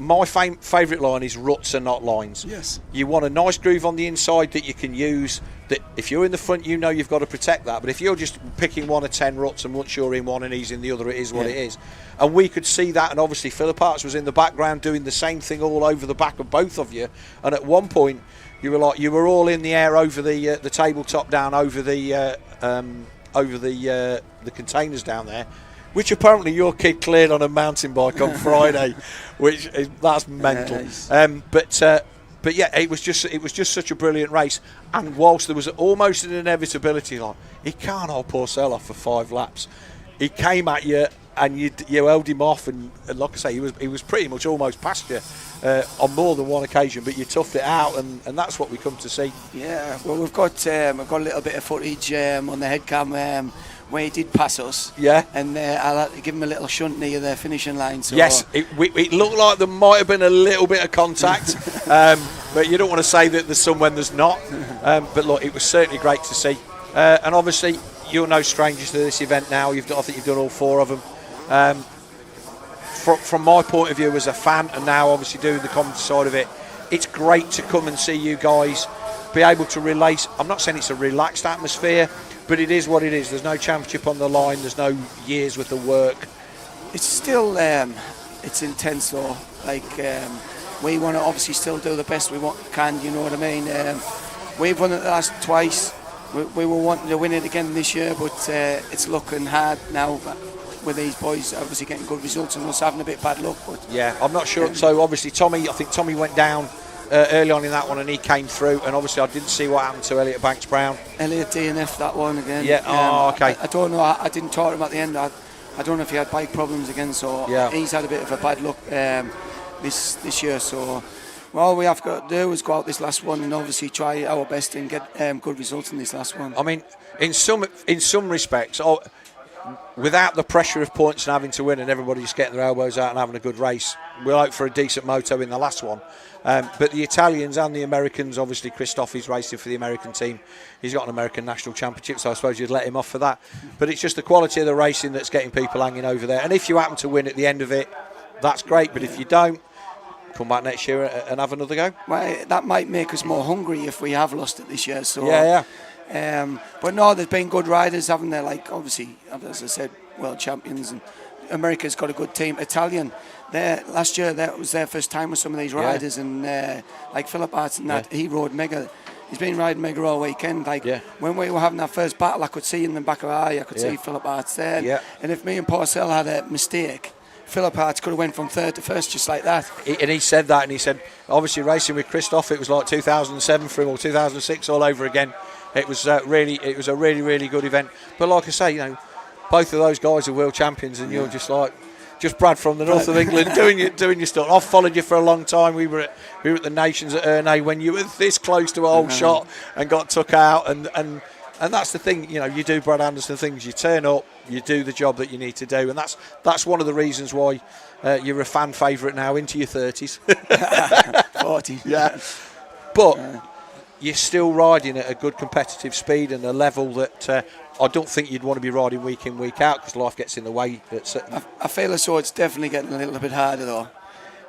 my favourite line is ruts and not lines. Yes. You want a nice groove on the inside that you can use. That if you're in the front, you know you've got to protect that. But if you're just picking one of 10 ruts, and once you're in one and he's in the other, it is what it is. And we could see that. And obviously, Philippaerts was in the background doing the same thing all over the back of both of you. And at one point, you were all in the air over the tabletop down over the containers down there, which apparently your kid cleared on a mountain bike on Friday, that's mental. Nice. But yeah, it was just such a brilliant race. And whilst there was almost an inevitability, like he can't hold Pourcel off for 5 laps, he came at you and you held him off, and like I say, he was pretty much almost past you on more than one occasion, but you toughed it out, and that's what we come to see. Yeah, well, we've got a little bit of footage on the head cam where he did pass us. Yeah. And I'll have to give him a little shunt near the finishing line. So yes, it looked like there might have been a little bit of contact, but you don't want to say that there's some when there's not. But look, it was certainly great to see. And obviously, you're no strangers to this event now. I think you've done all 4 of them. From my point of view as a fan, and now obviously doing the commentary side of it, it's great to come and see you guys be able to relate. I'm not saying it's a relaxed atmosphere, but it is what it is. There's no championship on the line. There's no years worth of work. It's still it's intense though. Like we want to obviously still do the best we can. You know what I mean? We've won it the last twice. We were wanting to win it again this year, but it's looking hard now with these boys obviously getting good results and us having a bit bad luck. But yeah, I'm not sure. So obviously I think Tommy went down early on in that one, and he came through, and obviously I didn't see what happened to Elliot Banks Browne. Elliot DNF that one again. Yeah. Okay. I don't know. I didn't talk to him at the end. I don't know if he had bike problems again. So he's had a bit of a bad luck this year. So all we have got to do is go out this last one and obviously try our best and get good results in this last one. I mean, in some respects, without the pressure of points and having to win and everybody just getting their elbows out and having a good race. We'll hope for a decent moto in the last one. But the Italians and the Americans, obviously Christophe is racing for the American team. He's got an American national championship, so I suppose you'd let him off for that. But it's just the quality of the racing that's getting people hanging over there. And if you happen to win at the end of it, that's great. But if you don't, come back next year and have another go. Well, that might make us more hungry if we have lost it this year. So yeah. But no, there's been good riders, haven't there? Like, obviously, as I said, world champions, and America's got a good team. Italian, last year that was their first time with some of these riders, and like Philippaerts and that, he rode mega. He's been riding mega all weekend. Like when we were having our first battle, I could see in the back of our eye, I could see Philippaerts there. Yeah. And if me and Pourcel had a mistake, Philippaerts could have went from third to first just like that. And he said that, and he said, obviously racing with Christophe, it was like 2007 for him, or 2006 all over again. It was a really good event. But like I say, you know, both of those guys are world champions, and you're just Brad from the north of England doing your stuff. I've followed you for a long time. We were at the Nations at Ernay when you were this close to a whole shot and got took out, and that's the thing. You know, you do Brad Anderson things. You turn up, you do the job that you need to do, and that's one of the reasons why you're a fan favourite now into your 30s, 40. Yeah, but. You're still riding at a good competitive speed and a level that I don't think you'd want to be riding week in, week out, because life gets in the way. I feel as though it's definitely getting a little bit harder though.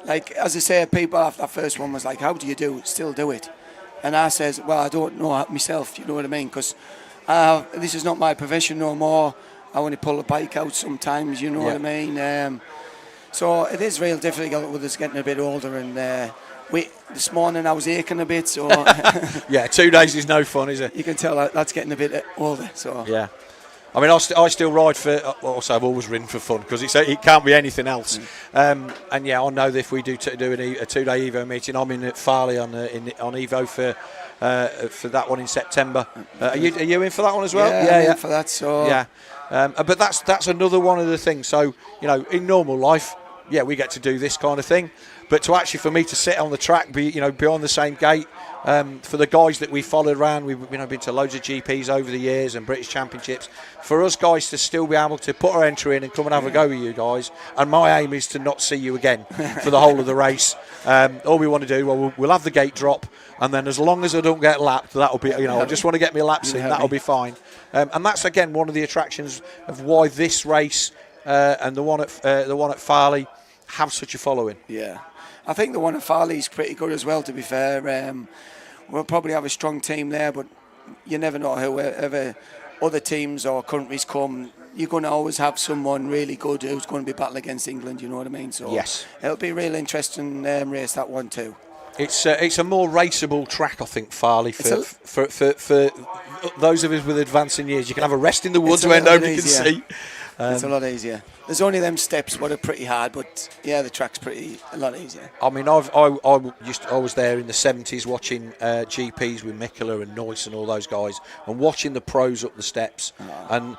Like, as I say, people after that first one was like, how do you still do it? And I says, well, I don't know myself, you know what I mean? Because this is not my profession no more. I only pull the bike out sometimes, you know what I mean? So it is real difficult with us getting a bit older, and this morning I was aching a bit, so yeah, 2 days is no fun, is it? You can tell that's getting a bit older. So yeah, I mean, I still ride for. Also, I've always ridden for fun, because it can't be anything else. And yeah, I know that if we do a 2-day Evo meeting, I'm in at Farley on Evo for that one in September. Are you in for that one as well? Yeah, I'm in for that. So yeah, but that's another one of the things. So, you know, in normal life, yeah, we get to do this kind of thing. But to actually, for me to sit on the track, be on the same gate, for the guys that we followed around, we've been to loads of GPs over the years and British Championships. For us guys to still be able to put our entry in and come and have a go with you guys, and my aim is to not see you again for the whole of the race. All we want to do, we'll have the gate drop, and then as long as I don't get lapped, that'll be, I just want to get me laps in, that'll be fine. And that's again one of the attractions of why this race and the one at Farley have such a following. Yeah. I think the one at Farley is pretty good as well, to be fair. We'll probably have a strong team there, but you never know, whoever other teams or countries come, you're going to always have someone really good who's going to be battling against England, you know what I mean? So yes, it'll be a real interesting race, that one too. It's a more raceable track, I think, Farley, for those of us with advancing years. You can have a rest in the woods where nobody can see. It's a lot easier. There's only them steps what are pretty hard, but yeah, the track's a lot easier. I mean, I was there in the 70s watching GPs with Mikkola and Noyce and all those guys, and watching the pros up the steps. And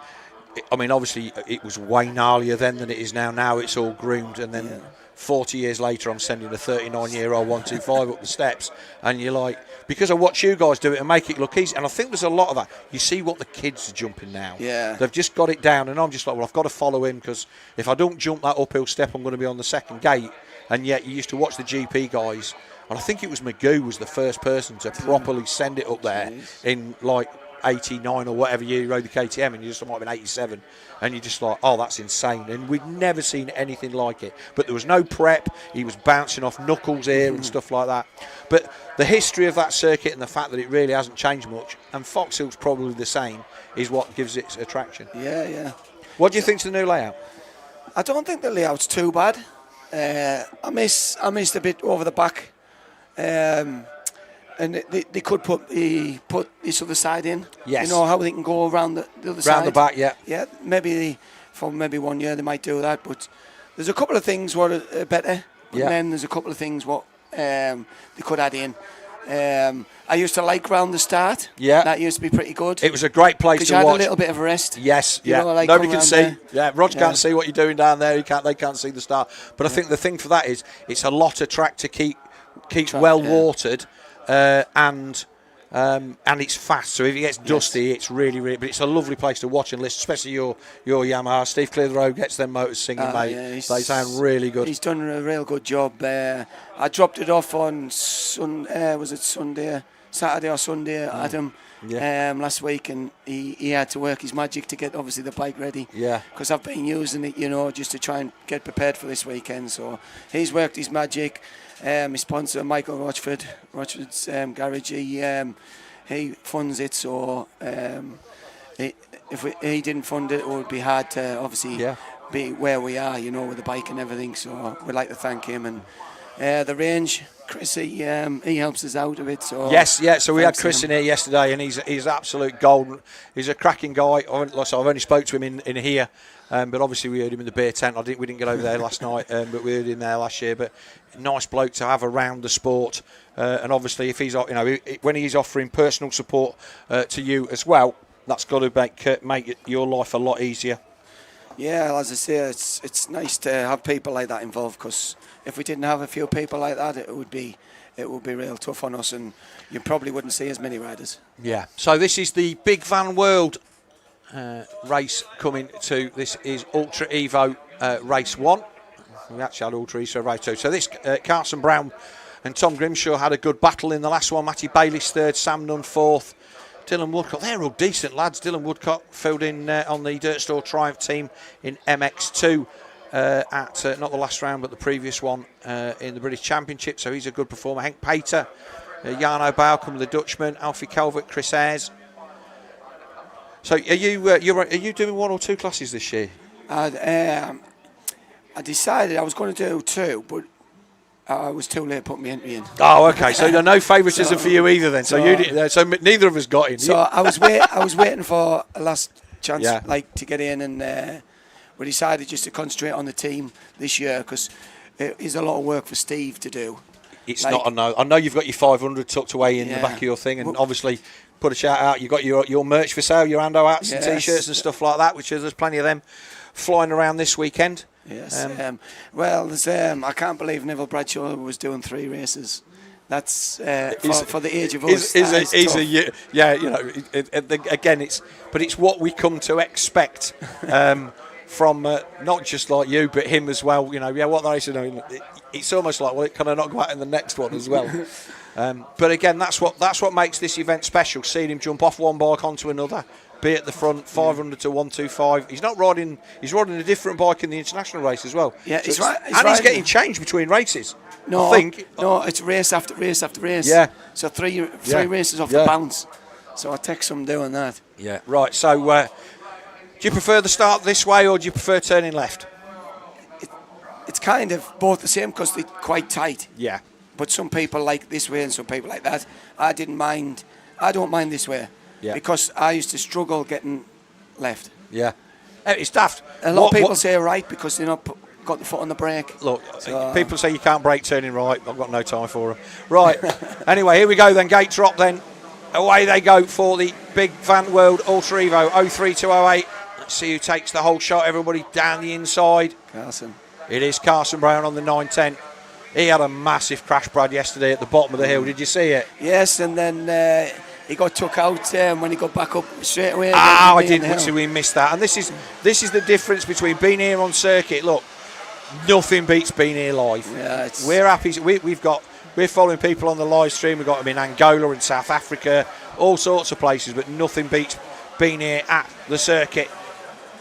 I mean, obviously, it was way gnarlier then than it is now. Now it's all groomed, and then 40 years later, I'm sending a 39-year-old 125 up the steps, and you're like, because I watch you guys do it and make it look easy, and I think there's a lot of that. You see what the kids are jumping now. Yeah. They've just got it down, and I'm just like, well, I've got to follow him, because if I don't jump that uphill step, I'm going to be on the second gate. And yet you used to watch the GP guys, and I think it was Magoo was the first person to properly send it up there in like 89 or whatever year he rode the KTM, and you just might have been 87, and you're just like, oh, that's insane. And we'd never seen anything like it. But there was no prep. He was bouncing off knuckles here and stuff like that. But the history of that circuit and the fact that it really hasn't changed much, and Foxhill's probably the same, is what gives it attraction. Yeah. What do you think to the new layout? I don't think the layout's too bad. I missed a bit over the back. And they could put this other side in. Yes. You know how they can go around the other side. Round the back, yeah. Yeah, maybe 1 year they might do that. But there's a couple of things what are better. But then there's a couple of things what they could add in. I used to like round the start. Yeah. That used to be pretty good. It was a great place to watch. Because you had a little bit of a rest. Yes, You know, like nobody can see. there. Yeah, Roger can't see what you're doing down there. They can't see the start. But I think the thing for that is it's a lot of track to keep well watered. And and it's fast. So if it gets dusty, it's really, really. But it's a lovely place to watch and listen, especially your Yamaha. Steve Clear the Road gets them motors singing, mate. Yeah, they sound really good. He's done a real good job. I dropped it off on Saturday or Sunday at him last week, and he had to work his magic to get obviously the bike ready. Yeah. Because I've been using it, just to try and get prepared for this weekend. So he's worked his magic. His sponsor Michael Rochford's garage, he funds it. So if he didn't fund it, it would be hard to obviously be where we are, with the bike and everything. So we'd like to thank him. And the range, Chris, he helps us out a bit. So yes, so we had Chris in here yesterday, and he's absolute gold. He's a cracking guy. I've only spoke to him in here, but obviously we heard him in the beer tent. We didn't get over there last night, but we heard him there last year. But nice bloke to have around the sport, and obviously if he's when he's offering personal support to you as well, that's got to make your life a lot easier. Yeah, as I say, it's nice to have people like that involved, because if we didn't have a few people like that, it would be real tough on us, and you probably wouldn't see as many riders. Yeah. So this is the Big Van World race coming to. This is Ultra Evo race 1. We actually had Ultra Evo race 2. So this Carson Brown and Tom Grimshaw had a good battle in the last one. Matty Bayliss third, Sam Nunn fourth. Dylan Woodcock, they're all decent lads. Dylan Woodcock filled in on the Dirt Store Triumph team in MX2 at not the last round but the previous one in the British Championship, so he's a good performer. Henk Pater, Jarno Baukum, the Dutchman, Alfie Calvert, Chris Ayres. So are you doing 1 or 2 classes this year? I decided I was going to do 2, but I was too late putting my entry in. Oh, okay. So no favouritism for you either then. So neither of us got in. So I was waiting for a last chance, to get in, and we decided just to concentrate on the team this year, because it is a lot of work for Steve to do. It's not a no. I know you've got your 500 tucked away in the back of your thing, and obviously put a shout out. You've got your merch for sale, your Ando hats and T-shirts and stuff like that, which there's plenty of them flying around this weekend. Yes. There's, I can't believe Neville Bradshaw was doing 3 races. That's for the age of us. Again, it's what we come to expect from not just like you, but him as well. What they said. It's almost like, can I not go out in the next one as well? But again, that's what makes this event special. Seeing him jump off one bike onto another, be at the front, 500 to 125. He's riding a different bike in the international race as well. Yeah, he's getting changed between races. No, I think. No, it's race after race after race. Yeah. So three races off the bounce. So I take some doing that. Yeah. Right. So, do you prefer the start this way, or do you prefer turning left? It's kind of both the same, because they're quite tight. Yeah. But some people like this way and some people like that. I don't mind this way. Yeah. Because I used to struggle getting left. Yeah. It's daft. A lot of people say right because they're not got the foot on the brake. Look, people say you can't brake turning right. I've got no time for them. Right. Anyway, here we go then. Gate drop then. Away they go for the Big Van World Ultra Evo 03 to 08. Let's see who takes the whole shot. Everybody down the inside. Carson. It is Carson Brown on the 910. He had a massive crash, Brad, yesterday at the bottom of the hill. Did you see it? Yes, and then he got took out when he got back up straight away. I didn't. So we missed that. And this is the difference between being here on circuit. Look, nothing beats being here live. Yeah, we're happy. We're following people on the live stream. We've got them in Angola and South Africa, all sorts of places, but nothing beats being here at the circuit.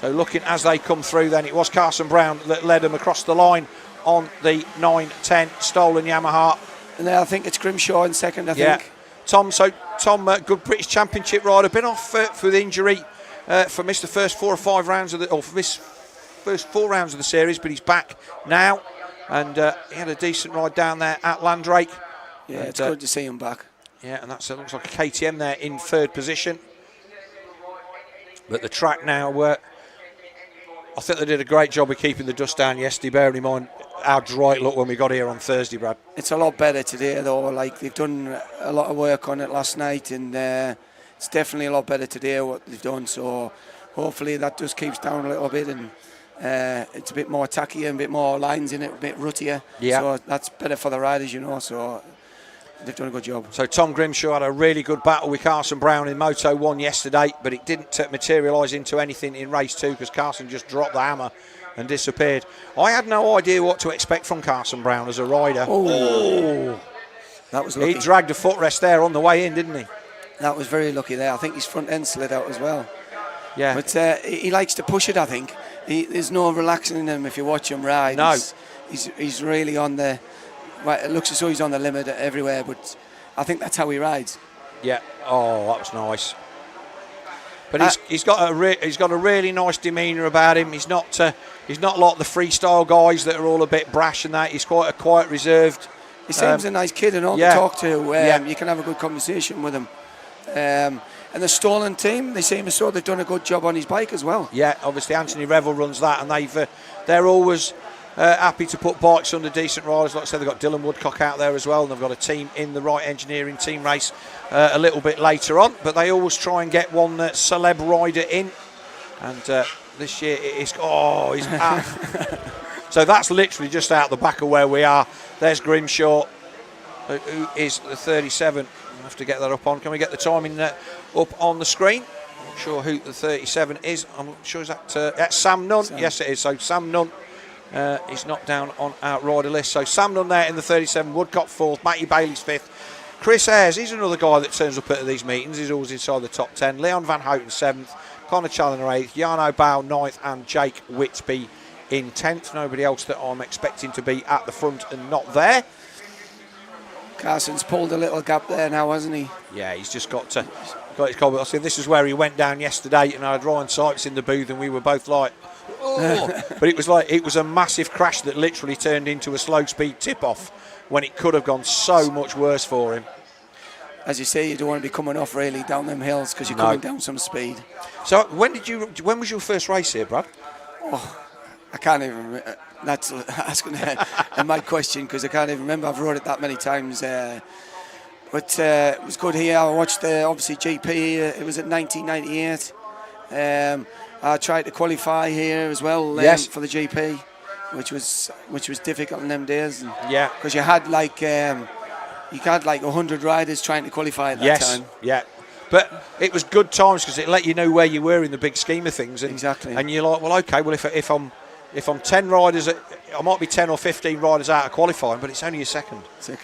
So looking as they come through, then it was Carson Brown that led them across the line on the 910 stolen Yamaha. And then I think it's Grimshaw in second, I think. Tom, good British Championship rider, been off for the injury for missed the first 4 or 5 rounds first 4 rounds of the series, but he's back now, and he had a decent ride down there at Landrake. Yeah, and, it's good to see him back. Yeah, and that looks like a KTM there in 3rd position. But the track now, I think they did a great job of keeping the dust down yesterday, bearing in mind how dry it looked when we got here on Thursday, Brad. It's a lot better today, though. Like, they've done a lot of work on it last night, and it's definitely a lot better today what they've done. So hopefully that just keeps down a little bit, and it's a bit more tackier and a bit more lines in it, a bit ruttier. Yeah. So that's better for the riders, So they've done a good job. So Tom Grimshaw had a really good battle with Carson Brown in Moto 1 yesterday, but it didn't materialise into anything in race 2 because Carson just dropped the hammer and disappeared. I had no idea what to expect from Carson Brown as a rider. Oh. That was lucky. He dragged a footrest there on the way in, didn't he? That was very lucky there. I think his front end slid out as well. Yeah. But he likes to push it, I think. There's no relaxing in him if you watch him ride. No. He's really on the... Well, it looks as though he's on the limit everywhere, but I think that's how he rides. Yeah. Oh, that was nice. But he's got a really nice demeanour about him. He's not like the freestyle guys that are all a bit brash and that. He's quite a quiet, reserved. He seems a nice kid and all to talk to. You can have a good conversation with him. And the Stolen team, they seem as though they've done a good job on his bike as well. Yeah, obviously Anthony Revel runs that, and they're always happy to put bikes under decent riders. Like I said, they've got Dylan Woodcock out there as well, and they've got a team in the Right Engineering team race a little bit later on. But they always try and get one celeb rider in, and this year he's so that's literally just out the back of where we are. There's Grimshaw, who is the 37. I have to get that up on. Can we get the timing up on the screen? I'm not sure who the 37 is. I'm not sure is that's Sam Nunn. Yes, it is. So Sam Nunn is not down on our rider list. So Sam Nunn there in the 37. Woodcock 4th. Matty Bailey's 5th. Chris Ayres, he's another guy that turns up at these meetings. He's always inside the top 10. Leon Van Houten 7th. Connor Challoner 8th. Jarno Bow 9th. And Jake Whitby in 10th. Nobody else that I'm expecting to be at the front and not there. Carson's pulled a little gap there now, hasn't he? Yeah, he's just got his cover. I said this is where he went down yesterday, and I had Ryan Sykes in the booth, and we were both like, oh. But it was a massive crash that literally turned into a slow speed tip off when it could have gone so much worse for him. As you say, you don't want to be coming off really down them hills because you're coming down some speed. So when was your first race here, Brad? Oh, I can't even remember. That's asking a mad question because I can't even remember. I've rode it that many times. But it was good here. I watched obviously GP here. It was at 1998. I tried to qualify here as well for the GP, which was difficult in them days. Yeah. Because you had like 100 riders trying to qualify at that time. Yeah. But it was good times because it let you know where you were in the big scheme of things. Exactly. And you're like, well, okay, well if I'm 10 riders, I might be 10 or 15 riders out of qualifying, but it's only a second.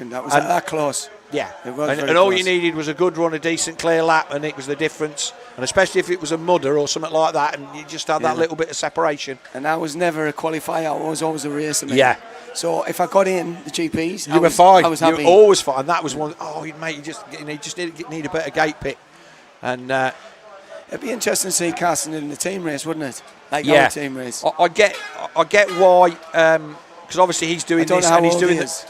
That was that close. Yeah, it was and all you needed was a good run, a decent clear lap, and it was the difference. And especially if it was a mudder or something like that, and you just had that little bit of separation. And I was never a qualifier; I was always a racer. Yeah. So if I got in the GPs, you were fine. I was happy. You were always fine. And that was one. Oh, mate, you just need a better gate pit. And it'd be interesting to see Carson in the team race, wouldn't it? Like our team race. I get why, because obviously he's doing this and he's doing this.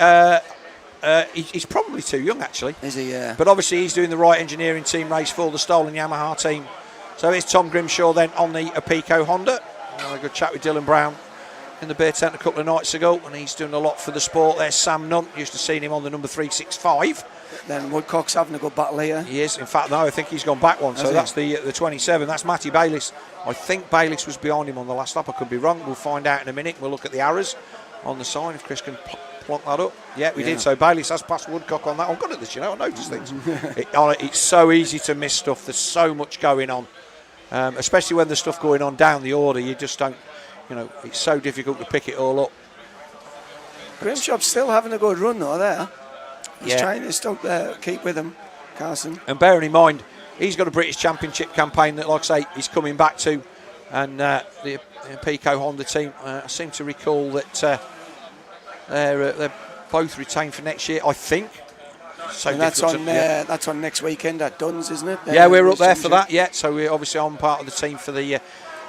He's probably too young, actually. Is he? Yeah. But obviously he's doing the Right Engineering team race for the Stolen Yamaha team. So it's Tom Grimshaw then on the Apico Honda. I had a good chat with Dylan Brown in the beer tent a couple of nights ago, and he's doing a lot for the sport. There's Sam Nunn. Used to see him on the number 365. Then Woodcock's having a good battle here. He is. In fact, no, I think he's gone back one. So that's the 27. That's Matty Bayliss. I think Bayliss was behind him on the last lap. I could be wrong. We'll find out in a minute. We'll look at the arrows on the sign if Chris can plonk that up. Yeah, we did. So Bayliss has passed Woodcock on that. I'm good at this, I notice things. It's so easy to miss stuff. There's so much going on, especially when there's stuff going on down the order. You just don't, it's so difficult to pick it all up. Grimshaw's still having a good run though there. He's trying to stop keep with him, Carson. And bearing in mind, he's got a British Championship campaign that, like I say, he's coming back to. And the Pico Honda team, I seem to recall that they're both retained for next year, I think. So and that's on next weekend at Duns, isn't it? Yeah, we're up there for that. Yeah, so we're obviously on part of the team for the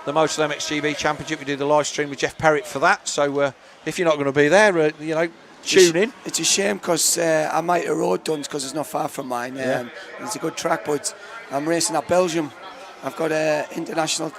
Motor MXGP Championship. We do the live stream with Jeff Perrott for that. So if you're not going to be there, tune in. It's a shame because I might have rode Duns because it's not far from mine. It's a good track, but I'm racing at Belgium. I've got an international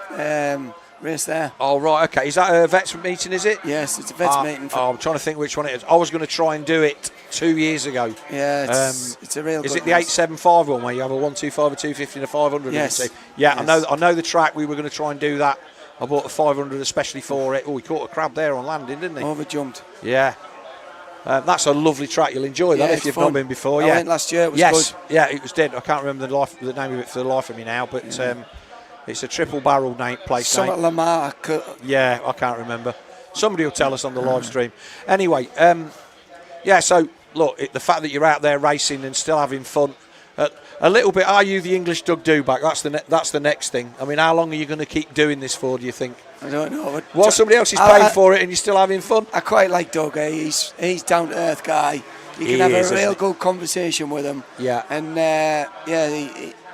race there. Oh, right, okay. Is that a vets meeting, is it? Yes, it's a vets meeting. I'm trying to think which one it is. I was going to try and do it 2 years ago. Yeah, it's a real. Is good it the 875 one where you have a 125, a 250 and a 500? Yes. Yeah, yes. I know the track. We were going to try and do that. I bought a 500 especially for it. Oh, he caught a crab there on landing, didn't he? Overjumped. Yeah. That's a lovely track. You'll enjoy that if you've not been before. I went last year. It was good. Yeah, it was dead. I can't remember the name of it for the life of me now, but it's a triple barrel place Something name. Lamar. Yeah, I can't remember. Somebody will tell us on the live stream. Anyway, so look, the fact that you're out there racing and still having fun, a little bit. Are you the English Doug Duback? That's the next thing. I mean, how long are you going to keep doing this for? Do you think? I don't know. While somebody else is paying for it and you're still having fun. I quite like Doug. He's down to earth guy. You can have a real good conversation with him. Yeah. And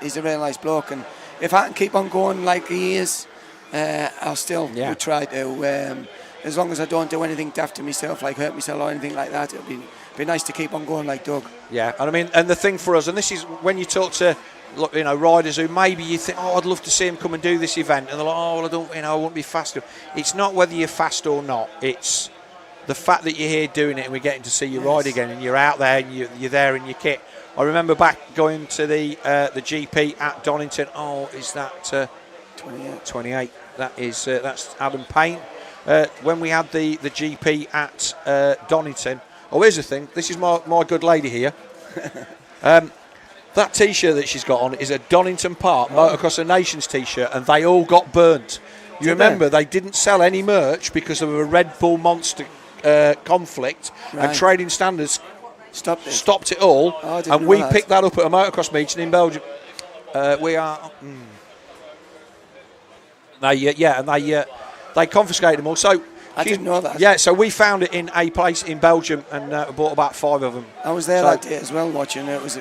he's a real nice bloke. And if I can keep on going like he is, I'll still would try to. As long as I don't do anything daft to myself, like hurt myself or anything like that, it'll be nice to keep on going like Doug. Yeah, and I mean, and the thing for us, and this is when you talk to, riders who maybe you think, I'd love to see him come and do this event, and they're like, I won't be fast enough. It's not whether you're fast or not. It's the fact that you're here doing it, and we're getting to see you ride again, and you're out there, and you're there in your kit. I remember back going to the GP at Donington. Oh, is that 28? That's Adam Payne. When we had the GP at Donington. Oh, here's the thing. This is my good lady here. That T-shirt that she's got on is a Donington Park Motocross of Nations T-shirt, and they all got burnt. You remember they didn't sell any merch because of a Red Bull Monster conflict, and Trading Standards stopped it all. And we picked that up at a motocross meeting in Belgium. They confiscated them all. So I didn't know that. Yeah, so we found it in a place in Belgium and bought about 5 of them. I was there that day as well watching. It was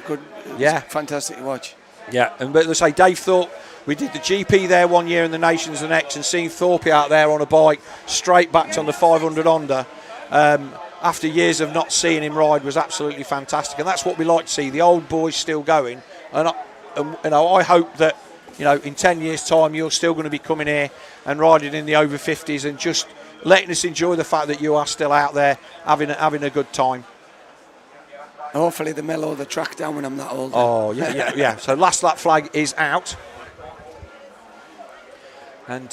fantastic to watch. Yeah, and but they say Dave Thorpe. We did the GP there one year and the Nations the next, and seeing Thorpe out there on a bike straight backed on the 500 Honda after years of not seeing him ride was absolutely fantastic, and that's what we like to see. The old boys still going, and I hope that in 10 years' time you're still going to be coming here and riding in the over 50s and just letting us enjoy the fact that you are still out there having a good time. Hopefully they mellow the track down when I'm that old. Oh, yeah. So last lap flag is out. And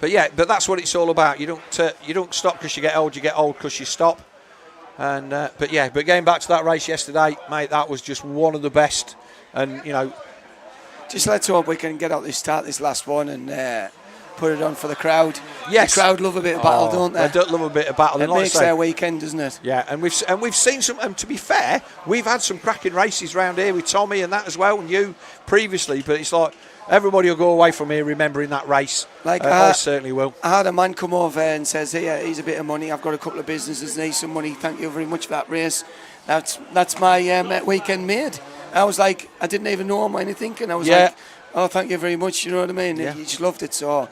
but that's what it's all about. You don't stop because you get old because you stop. And but getting back to that race yesterday, mate, that was just one of the best. And just let's hope we can get out this last one and put it on for the crowd. Yes, the crowd love a bit of battle, don't they? They don't love a bit of battle. It makes their weekend, doesn't it? Yeah, and we've seen some. And to be fair, we've had some cracking races round here with Tommy and that as well, and you previously. But it's like everybody will go away from here remembering that race. I certainly will. I had a man come over and says, "Hey, here's a bit of money. I've got a couple of businesses, need some money. Thank you very much for that race. That's my weekend made." I was like, I didn't even know him or anything, and I was like, "Oh, thank you very much." You know what I mean? Yeah. He just loved it. So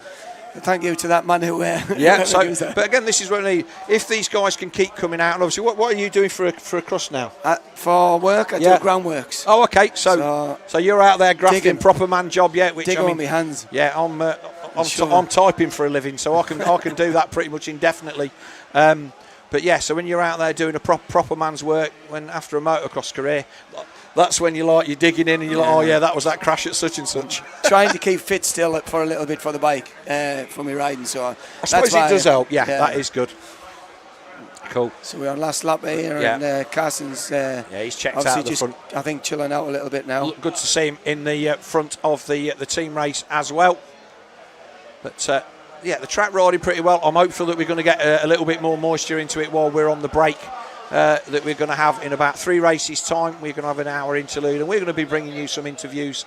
thank you to that man who. But again, this is what I need. If these guys can keep coming out, and obviously, what are you doing for a cross now? For work, I do groundworks. Oh, okay. So you're out there grafting, digging. Proper man job, which Dig on my hands. Yeah, I'm typing for a living, so I can do that pretty much indefinitely. But yeah, so when you're out there doing a proper man's work, when after a motocross career, that's when you're digging in and you're like, that was that crash at such and such. Trying to keep fit still for a little bit for the bike, for me riding. So I suppose it does help. Yeah, that is good. Cool. So we're on last lap here, and Carson's. He's checked out the front. I think chilling out a little bit now. Good to see him in the front of the team race as well. But the track riding pretty well. I'm hopeful that we're going to get a little bit more moisture into it while we're on the break. That we're going to have in about 3 races time. We're going to have an hour interlude, and we're going to be bringing you some interviews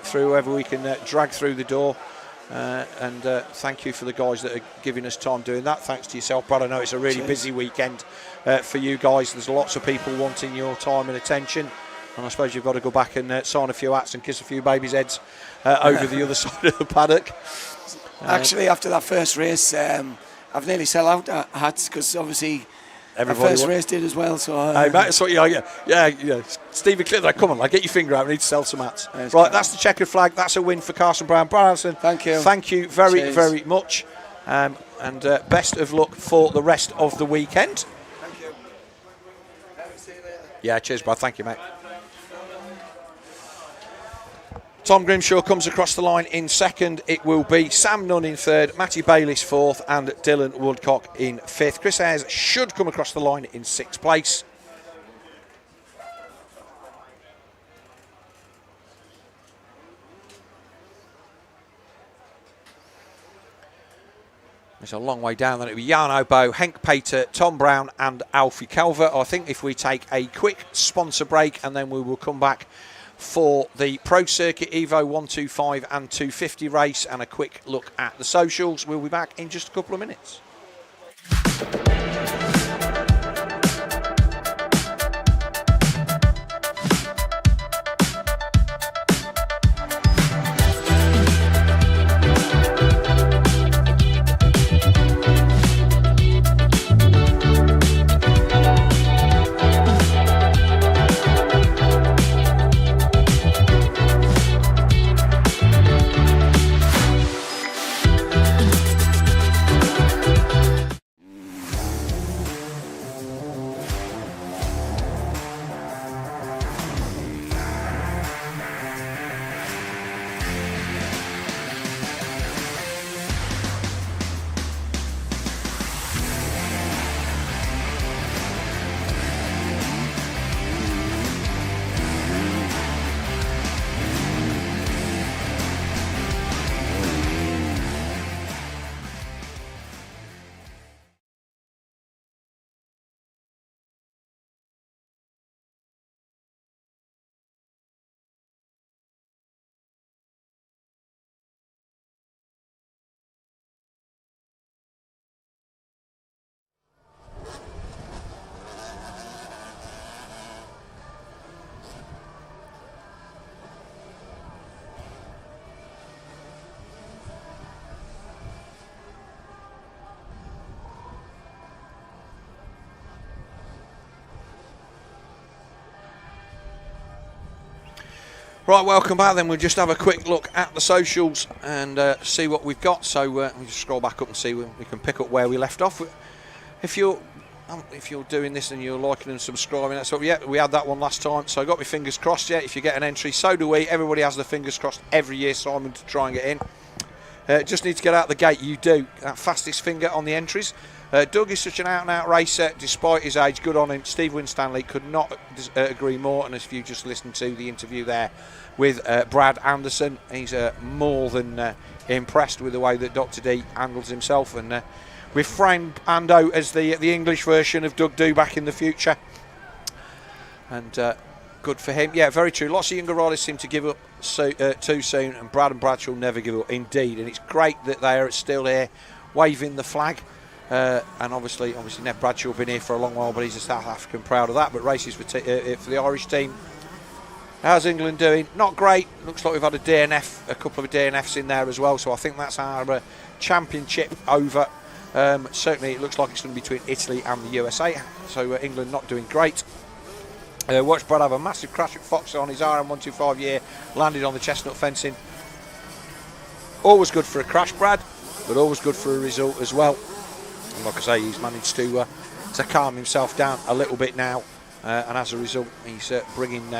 through whoever we can drag through the door. And thank you for the guys that are giving us time doing that. Thanks to yourself, Brad. I know it's a really busy weekend for you guys. There's lots of people wanting your time and attention, and I suppose you've got to go back and sign a few hats and kiss a few babies' heads over the other side of the paddock. Actually, after that first race, I've nearly sell out hats because obviously. Everybody first race did as well, so. Hey, mate, that's what yeah. Stevie Cliff, come on, get your finger out. We need to sell some hats. Right, that's the checkered flag. That's a win for Carson Brown. Branson, thank you. Thank you very, very much, and best of luck for the rest of the weekend. Thank you. See you later. Yeah, cheers, Brad. Thank you, mate. Tom Grimshaw comes across the line in second. It will be Sam Nunn in third, Matty Bayliss fourth, and Dylan Woodcock in fifth. Chris Ayres should come across the line in sixth place. It's a long way down. Then it'll be Jarno Bow, Henk Pater, Tom Brown and Alfie Calver. I think if we take a quick sponsor break and then we will come back for the Pro Circuit Evo 125 and 250 race and a quick look at the socials. We'll be back in just a couple of minutes. Right, welcome back then. We'll just have a quick look at the socials and see what we've got. So we just scroll back up and see we can pick up where we left off. If you're doing this and you're liking and subscribing, that's what we had that one last time. So I got my fingers crossed. Yeah, if you get an entry, so do we. Everybody has their fingers crossed every year, Simon, to try and get in. Just need to get out the gate. You do. That fastest finger on the entries. Doug is such an out-and-out racer, despite his age. Good on him. Steve Winstanley could not agree more. And if you just listened to the interview there with Brad Anderson, he's more than impressed with the way that Dr. D handles himself. And we've framed Ando as the English version of Doug Duback in the future. And good for him. Yeah, very true. Lots of younger riders seem to give up too soon, and Brad and Bradshaw never give up, indeed. And it's great that they are still here waving the flag. And obviously Ned Bradshaw been here for a long while, but he's a South African, proud of that. But races for the Irish team. How's England doing? Not great. Looks like we've had a couple of DNFs in there as well. So I think that's our championship over. Certainly it looks like it's going to be between Italy and the USA. So England not doing great. Watched Brad have a massive crash at Foxhill on his RM125 year, landed on the chestnut fencing. Always good for a crash, Brad, but always good for a result as well. And like I say, he's managed to calm himself down a little bit now, and as a result, he's bringing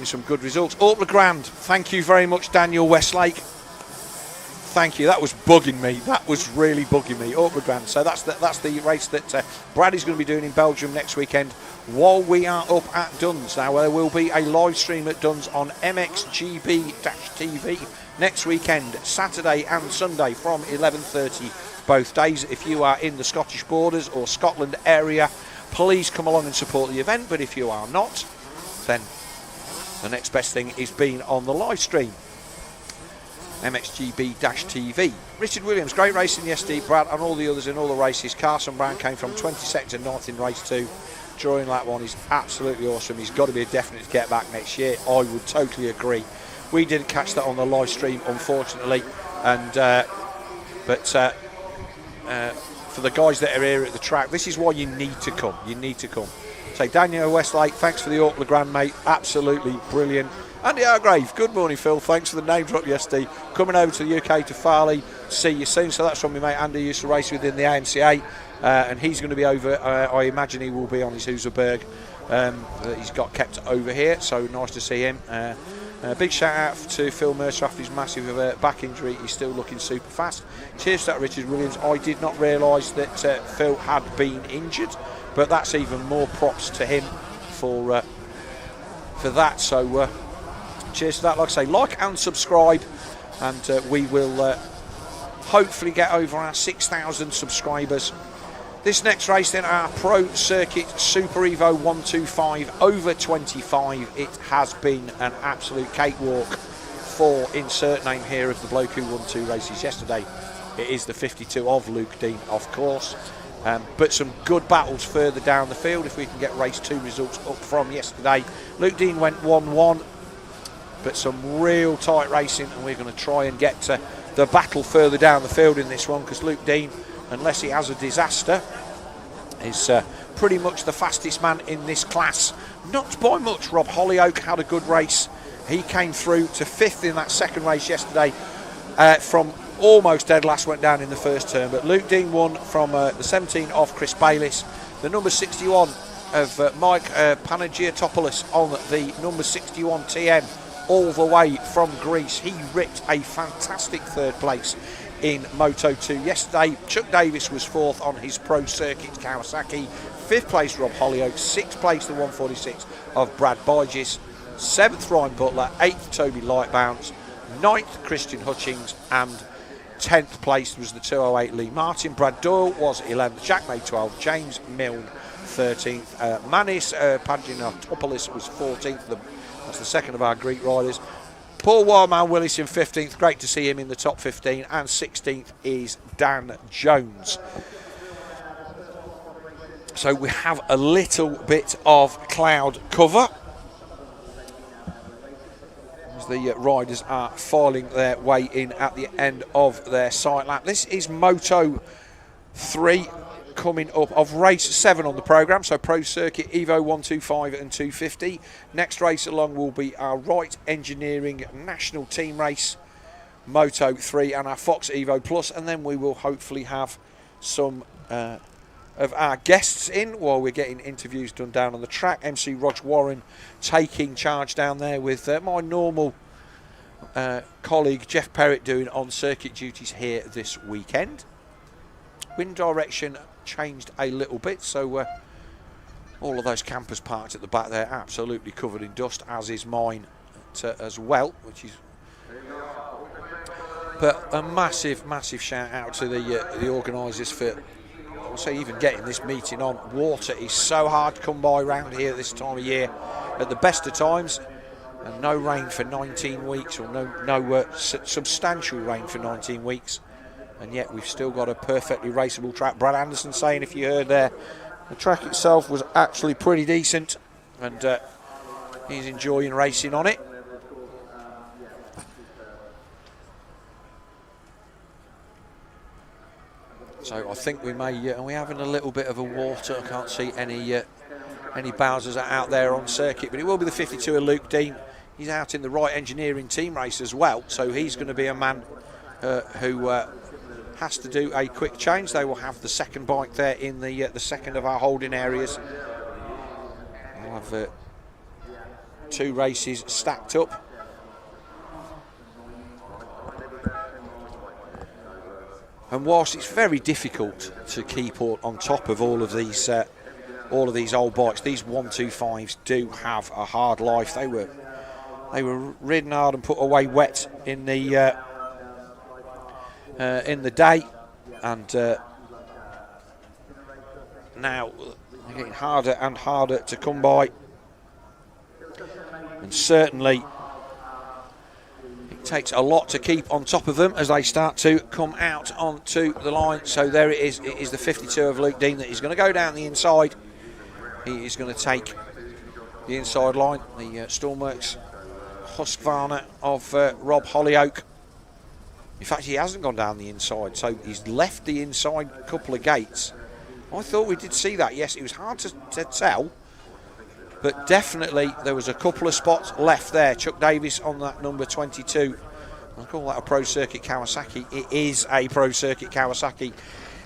some good results. Up the Grand, thank you very much, Daniel Westlake. Thank you. That was bugging me. That was really bugging me. Up the Grand. So that's the race that Brad is going to be doing in Belgium next weekend, while we are up at Duns. Now there will be a live stream at Duns on MXGP-TV next weekend, Saturday and Sunday from 11:30 both days. If you are in the Scottish borders or Scotland area, please come along and support the event. But if you are not, then the next best thing is being on the live stream. MXGP-TV. Richard Williams, great racing yesterday, Brad, and all the others in all the races. Carson Brown came from 22nd to 9th in race 2. Drawing that one is absolutely awesome. He's got to be a definite get back next year. I would totally agree. We didn't catch that on the live stream, unfortunately, and for the guys that are here at the track, this is why you need to come. You need to come. So Daniel Westlake, thanks for the Auckland Grand, mate. Absolutely brilliant. Andy Hargrave, good morning, Phil. Thanks for the name drop yesterday. Coming over to the UK to Farley. See you soon. So that's from my mate Andy, used to race within the AMCA, and he's going to be over. I imagine he will be on his Huserberg that he's got kept over here, so nice to see him. Big shout out to Phil Mercer after his massive back injury. He's still looking super fast. Cheers to that, Richard Williams. I did not realise that Phil had been injured, but that's even more props to him for that. So cheers to that. Like I say, like and subscribe, and we will hopefully get over our 6,000 subscribers. This next race then, our Pro Circuit Super Evo 125 over 25. It has been an absolute cakewalk for insert name here of the bloke who won 2 races yesterday. It is the 52 of Luke Dean, of course. But some good battles further down the field if we can get race 2 results up from yesterday. Luke Dean went 1-1, but some real tight racing, and we're going to try and get to the battle further down the field in this one, because Luke Dean, unless he has a disaster, is pretty much the fastest man in this class. Not by much. Rob Hollyoake had a good race. He came through to 5th in that second race yesterday from almost dead last, went down in the first turn. But Luke Dean won from the 17 of Chris Bayliss, the number 61 of Mike Panagiotopoulos on the number 61 TM, all the way from Greece. He ripped a fantastic 3rd place in Moto 2 yesterday. Chuck Davis was 4th on his Pro Circuit Kawasaki. 5th place Rob Hollyoake. 6th place the 146 of Brad Bygis. 7th Ryan Butler. 8th Toby Lightbounds. 9th Christian Hutchings, and 10th place was the 208 Lee Martin. Brad Doyle was 11th. Jack May 12th. James Milne 13th. Manis Panagiotopoulos was 14th. That's the second of our Greek riders. Paul Wildman Willis in 15th. Great to see him in the top 15. And 16th is Dan Jones. So we have a little bit of cloud cover as the riders are filing their way in at the end of their sight lap. This is Moto 3 coming up of race 7 on the programme. So Pro Circuit Evo 125 and 250. Next race along will be our Wright Engineering National Team race, Moto 3, and our Fox Evo Plus, and then we will hopefully have some of our guests in while we're getting interviews done down on the track. MC Rog Warren taking charge down there with my normal colleague Jeff Perrett doing on circuit duties here this weekend. Wind direction changed a little bit, so all of those campers parked at the back there absolutely covered in dust, as is mine as well, which is. But a massive shout out to the organisers for, I'll say, even getting this meeting on. Water is so hard to come by around here this time of year at the best of times, and no rain for 19 weeks, or no substantial rain for 19 weeks. And yet we've still got a perfectly raceable track. Brad Anderson saying, if you heard there, the track itself was actually pretty decent, and he's enjoying racing on it. So I think we may, are we having a little bit of a water? I can't see any Bowsers out there on circuit, but it will be the 52 of Luke Dean. He's out in the Wright Engineering team race as well, so he's going to be a man who has to do a quick change. They will have the second bike there in the second of our holding areas. We'll have 2 races stacked up. And whilst it's very difficult to keep on top of all of these old bikes, these 125s do have a hard life. They were ridden hard and put away wet in the day, and now they're getting harder and harder to come by, and certainly it takes a lot to keep on top of them as they start to come out onto the line. So there it is. It is the 52 of Luke Dean that is going to go down the inside. He is going to take the inside line, the Stormworks Husqvarna of Rob Hollyoake. In fact, he hasn't gone down the inside, so he's left the inside couple of gates. I thought we did see that. Yes, it was hard to tell, but definitely there was a couple of spots left there. Chuck Davis on that number 22. I call that a Pro Circuit Kawasaki. It is a Pro Circuit Kawasaki.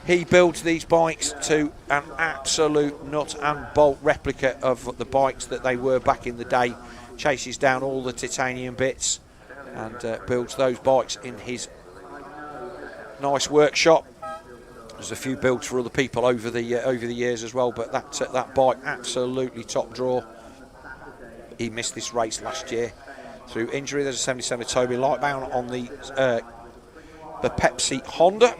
he builds these bikes to an absolute nut and bolt replica of the bikes that they were back in the day. Chases down all the titanium bits and builds those bikes in his nice workshop. There's a few builds for other people over the years as well, but that bike absolutely top draw. He missed this race last year through injury. There's a 77 Toby Lightbound on the Pepsi Honda.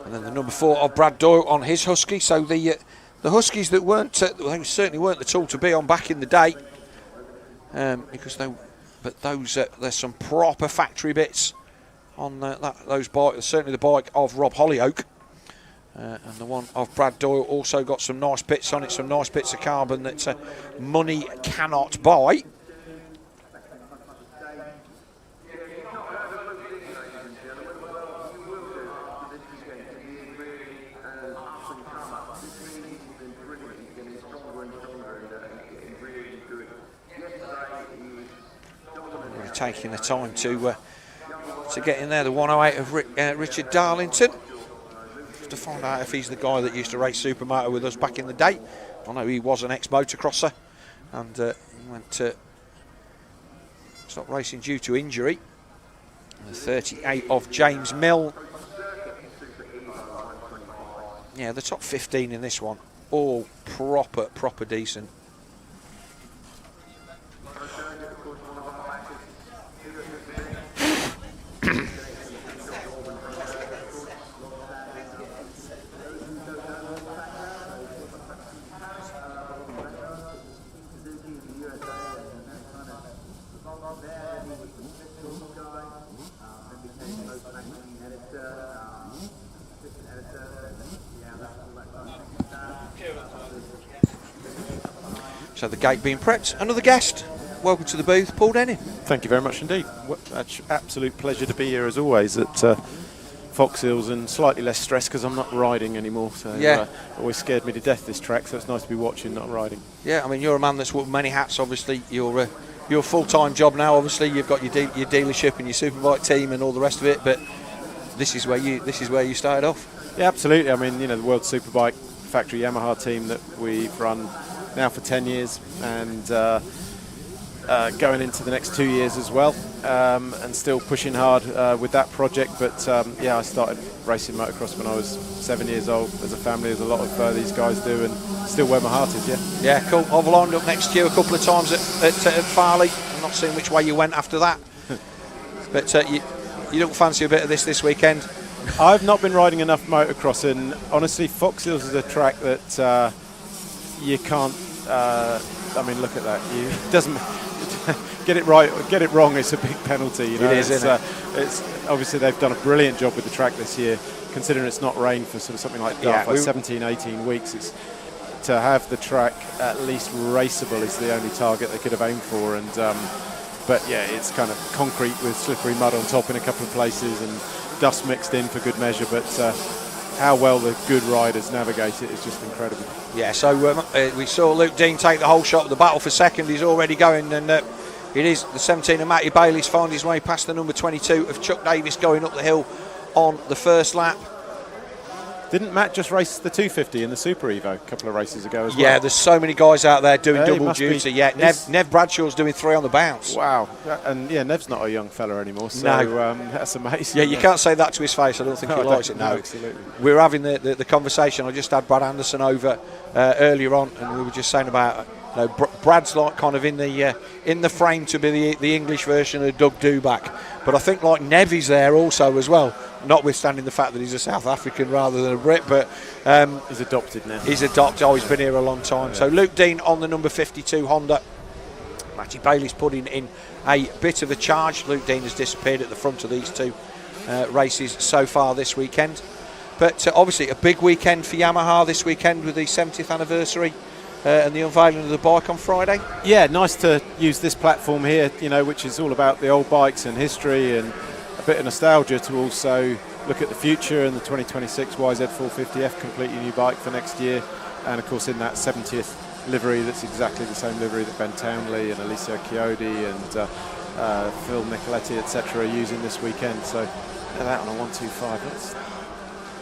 And then the number 4 of Brad Doyle on his Husky. So the Huskies that weren't, they certainly weren't the tool to be on back in the day, because there's some proper factory bits on those bikes. Certainly the bike of Rob Hollyoak, and the one of Brad Doyle also got some nice bits on it, some nice bits of carbon that money cannot buy. Taking the time to get in there. The 108 of Richard Darlington. To find out if he's the guy that used to race Supermoto with us back in the day. I know he was an ex-motocrosser and he went to stop racing due to injury. The 38 of James Mill. Yeah, the top 15 in this one, all proper decent. So the gate being prepped. Another guest. Welcome to the booth, Paul Denning. Thank you very much indeed. Absolute pleasure to be here as always at Foxhills, and slightly less stress because I'm not riding anymore. So yeah, always scared me to death, this track. So it's nice to be watching, not riding. Yeah, I mean, you're a man that's worn many hats. Obviously, your full-time job now. Obviously, you've got your dealership and your superbike team and all the rest of it. But this is where you started off. Yeah, absolutely. I mean, the World Superbike Factory Yamaha team that we've run now for 10 years, and going into the next 2 years as well, and still pushing hard with that project. But yeah, I started racing motocross when I was 7 years old as a family, as a lot of these guys do, and still where my heart is. Yeah, cool. I've lined up next to you a couple of times at Farley. I'm not seeing which way you went after that, but you don't fancy a bit of this weekend? I've not been riding enough motocross, and honestly, Foxhills is a track that you can't. I mean, look at that. It doesn't get it right, get it wrong. It's a big penalty. It is, isn't it? It's obviously they've done a brilliant job with the track this year, considering it's not rained for sort of something like 17, 18 weeks. It's to have the track at least raceable is the only target they could have aimed for. And but yeah, it's kind of concrete with slippery mud on top in a couple of places and dust mixed in for good measure. But how well the good riders navigate it is just incredible. Yeah, so we saw Luke Dean take the whole shot. The battle for second is already going, and it is the 17 of Matty Bailey's found his way past the number 22 of Chuck Davis going up the hill on the first lap. Didn't Matt just race the 250 in the Super Evo a couple of races ago as well? Yeah, there's so many guys out there doing double duty. Yeah, Nev Bradshaw's doing 3 on the bounce. Wow. And yeah, Nev's not a young fella anymore, so that's amazing. Yeah, you can't say that to his face. I don't think he likes it now. No, absolutely. We were having the conversation. I just had Brad Anderson over earlier on, and we were just saying about Brad's like kind of in the frame to be the English version of Doug Duback, but I think like Nev is there also as well, notwithstanding the fact that he's a South African rather than a Brit. But he's adopted now. He's adopted. Oh, he's been here a long time. Yeah. So Luke Dean on the number 52 Honda. Matty Bailey's putting in a bit of a charge. Luke Dean has disappeared at the front of these two races so far this weekend. But obviously a big weekend for Yamaha this weekend with the 70th anniversary and the unveiling of the bike on Friday. Yeah, nice to use this platform here, which is all about the old bikes and history and a bit of nostalgia, to also look at the future and the 2026 YZ450F, completely new bike for next year. And of course in that 70th livery that's exactly the same livery that Ben Townley and Alessio Chiodi and Phil Nicoletti, etc. are using this weekend. So that on a 125.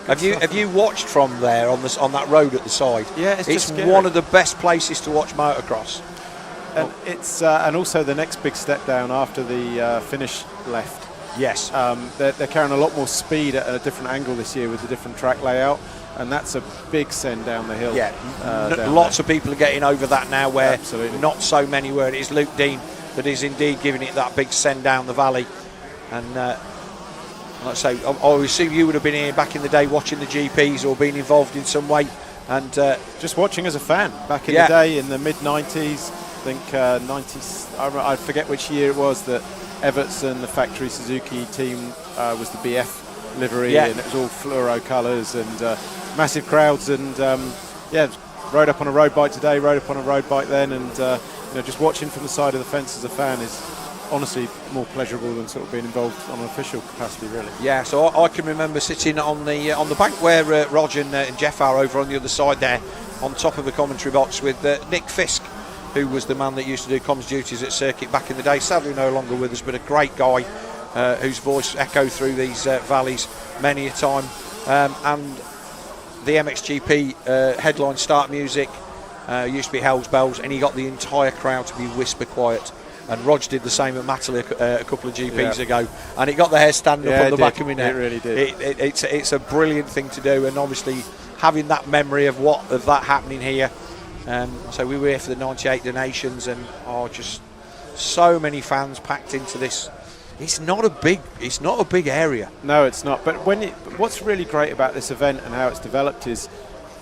Have you watched from there on that road at the side? Yeah, it's one of the best places to watch motocross. And it's and also the next big step down after the finish left. Yes, they're carrying a lot more speed at a different angle this year with the different track layout, and that's a big send down the hill. Yeah, lots of people are getting over that now, where not so many were. It is Luke Dean that is indeed giving it that big send down the valley. And like I say, I assume you would have been here back in the day watching the GPs or been involved in some way. And just watching as a fan back in the day in the mid-90s. I think 90s, I forget which year it was that Everton, the factory Suzuki team, was the BF livery, and it was all fluoro colours and massive crowds. And rode up on a road bike today, rode up on a road bike then, and just watching from the side of the fence as a fan is honestly more pleasurable than sort of being involved on an official capacity, really. Yeah, so I can remember sitting on the bank where Roger and Jeff are over on the other side there, on top of the commentary box with Nick Fisk, who was the man that used to do comms duties at Circuit back in the day. Sadly no longer with us, but a great guy whose voice echoed through these valleys many a time. And the MXGP headline start music used to be Hell's Bells, and he got the entire crowd to be whisper quiet. And Rog did the same at Matterley a couple of GPs ago, and it got the hair standing up on the back of my neck. It really did. It's a brilliant thing to do, and obviously having that memory of that happening here. So we were here for the 98 donations, and just so many fans packed into this. It's not a big area. No, it's not. But what's really great about this event and how it's developed is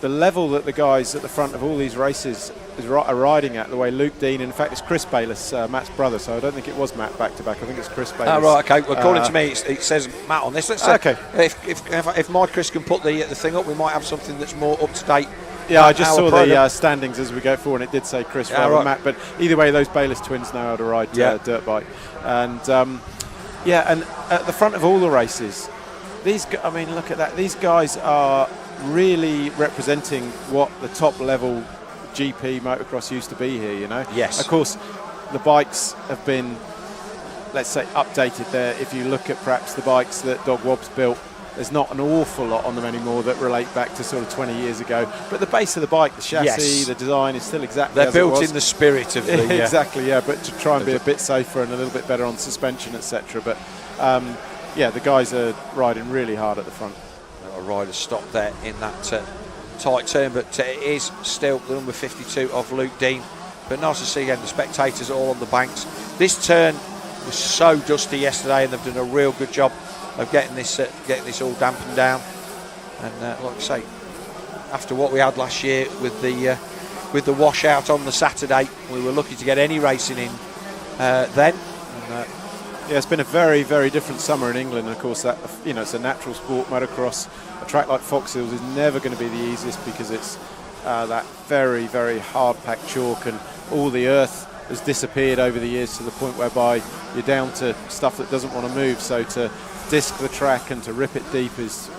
the level that the guys at the front of all these races are riding at. The way Luke Dean, in fact, it's Chris Bayliss, Matt's brother. So I don't think it was Matt back to back. I think it's Chris Bayliss. Oh, right, okay. Well, according to me, it says Matt on this. Let's okay. If my Chris can put the thing up, we might have something that's more up to date. Yeah, I just saw the standings as we go forward, and it did say Chris rather than Matt. But either way, those Bayliss twins know how to ride dirt bike. And and at the front of all the races, look at that. These guys are really representing what the top level GP motocross used to be here, you know? Yes. Of course, the bikes have been, let's say, updated there. If you look at perhaps the bikes that Dog Wobbs built, there's not an awful lot on them anymore that relate back to sort of 20 years ago. But the base of the bike, the chassis, the design is still exactly as it was. They're built in the spirit of the... Exactly, but to try and be a bit safer and a little bit better on suspension, etc. But, the guys are riding really hard at the front. A rider stopped there in that tight turn, but it is still the number 52 of Luke Dean. But nice to see again the spectators all on the banks. This turn was so dusty yesterday, and they've done a real good job of getting this all dampened down. And like I say, after what we had last year with the washout on the Saturday, we were lucky to get any racing in then. And, it's been a very, very different summer in England. And of course, that it's a natural sport, motocross. A track like Foxhill is never going to be the easiest because it's that very, very hard-packed chalk, and all the earth has disappeared over the years to the point whereby you're down to stuff that doesn't want to move. So to disc the track and to rip it deep is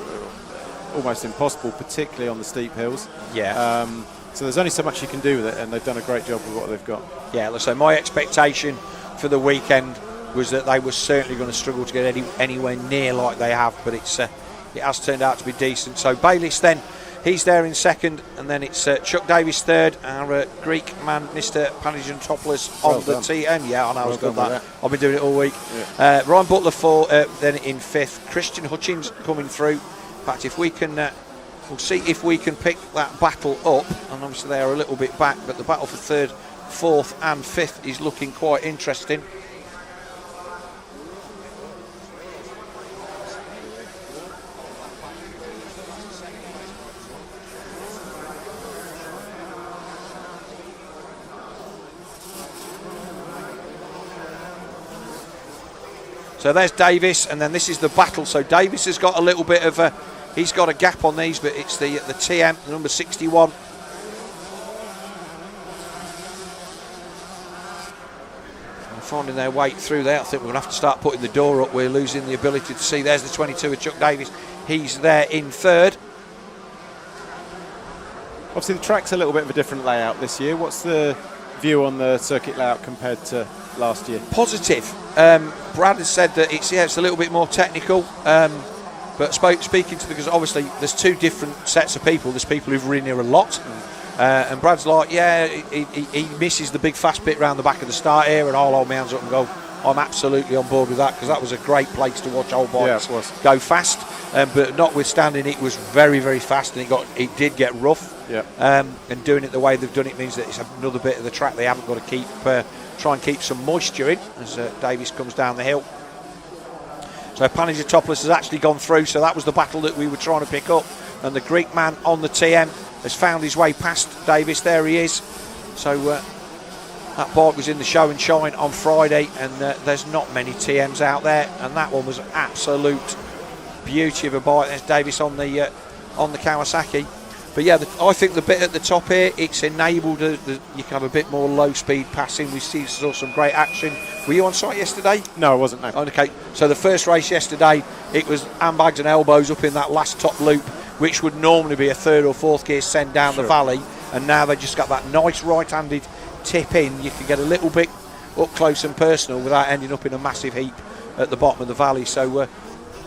almost impossible, particularly on the steep hills. So there's only so much you can do with it, and they've done a great job with what they've got. Yeah, let's say my expectation for the weekend was that they were certainly going to struggle to get anywhere near like they have, but it has turned out to be decent. So Bayliss then, he's there in second, and then it's Chuck Davis third, our Greek man, Mr. Panagiontopoulos on the TM. Yeah, I know, I was good that. I've been doing it all week. Ryan Butler then in fifth. Christian Hutchins coming through. In fact, if we can, we'll see if we can pick that battle up, and obviously they are a little bit back, but the battle for third, fourth and fifth is looking quite interesting. So there's Davis, and then this is the battle. So Davis has got a little bit of he's got a gap on these, but it's the TM, the number 61. And finding their way through there. I think we're going to have to start putting the door up. We're losing the ability to see. There's the 22 of Chuck Davis. He's there in third. Obviously, the track's a little bit of a different layout this year. What's the view on the circuit layout compared to last year? Positive. Brad has said that it's a little bit more technical. But speaking to because obviously there's two different sets of people. There's people who've ridden here a lot, and Brad's like, he misses the big fast bit round the back of the start here, and I'll hold my hands up and go, I'm absolutely on board with that, because that was a great place to watch old bikes go fast. But notwithstanding, it was very, very fast, and it did get rough. Yeah. And doing it the way they've done it means that it's another bit of the track they haven't got to try and keep some moisture in as Davies comes down the hill. So Panizia Topless has actually gone through, so that was the battle that we were trying to pick up, and the Greek man on the TM has found his way past Davies. There he is. So that bike was in the show and shine on Friday, and there's not many TMs out there, and that one was an absolute beauty of a bike. There's Davies on the Kawasaki. But yeah, I think the bit at the top here, it's enabled you can have a bit more low-speed passing. We saw some great action. Were you on site yesterday? No, I wasn't. No. Okay, so the first race yesterday, it was handbags and elbows up in that last top loop, which would normally be a third or fourth gear send down the valley, and now they've just got that nice right-handed tip in. You can get a little bit up close and personal without ending up in a massive heap at the bottom of the valley. So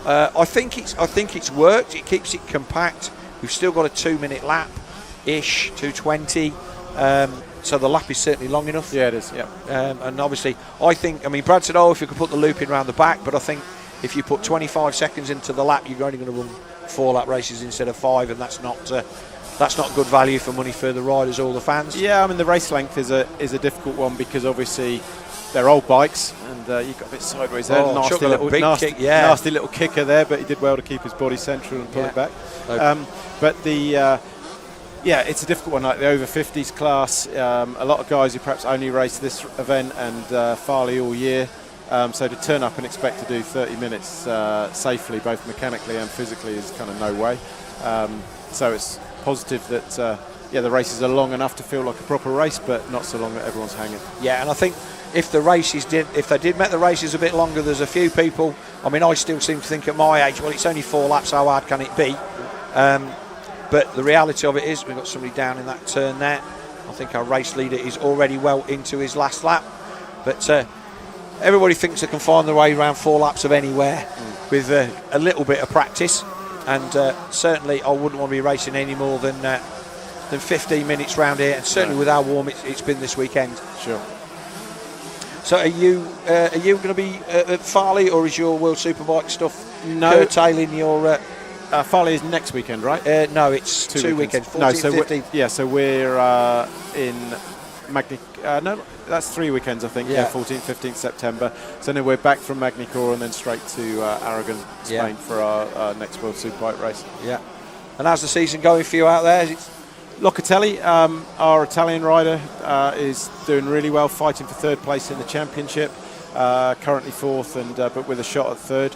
I think it's worked. It keeps it compact. We've still got a 2-minute lap-ish, 2:20. So the lap is certainly long enough. Yeah, it is. Yeah. And obviously, Brad said, if you could put the loop in round the back, but I think if you put 25 seconds into the lap, you're only going to run 4 lap races instead of 5, and that's not good value for money for the riders or the fans. Yeah, I mean, the race length is a difficult one, because obviously they're old bikes, and you got a bit sideways there. Nasty little kicker there, but he did well to keep his body central and pull it back. But it's a difficult one, like the over 50s class. A lot of guys who perhaps only race this event and Farley all year. So to turn up and expect to do 30 minutes safely, both mechanically and physically, is kind of no way. So it's positive that the races are long enough to feel like a proper race, but not so long that everyone's hanging. Yeah, and I think if they did make the races a bit longer, there's a few people. I still seem to think at my age, well, it's only 4 laps, how hard can it be? But the reality of it is, we've got somebody down in that turn there. I think our race leader is already well into his last lap. But everybody thinks they can find their way around 4 laps of anywhere with a little bit of practice. And certainly I wouldn't want to be racing any more than 15 minutes round here. And certainly with how warm it's been this weekend. Sure. So are you going to be at Farley, or is your World Superbike stuff curtailing your... Farley is next weekend, right? No, it's 2 weekends. 14th, 15th. So we're in no, that's 3 weekends, I think. Yeah, 14th, 15th September. So then we're back from Magny-Cours and then straight to Aragon, Spain for our next World Superbike race. Yeah. And how's the season going for you out there? Locatelli, our Italian rider, is doing really well, fighting for 3rd place in the championship. Currently 4th, but with a shot at 3rd.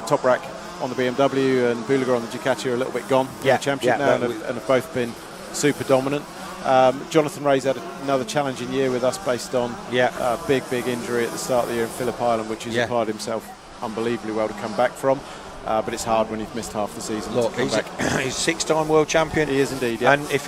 Toprak on the BMW and Bulaga on the Ducati are a little bit gone in the championship now, and have both been super dominant. Jonathan Ray's had another challenging year with us, based on a big injury at the start of the year in Phillip Island, which he's applied himself unbelievably well to come back from. But it's hard when you've missed half the season. Look, he's 6-time world champion. He is indeed. Yeah. And if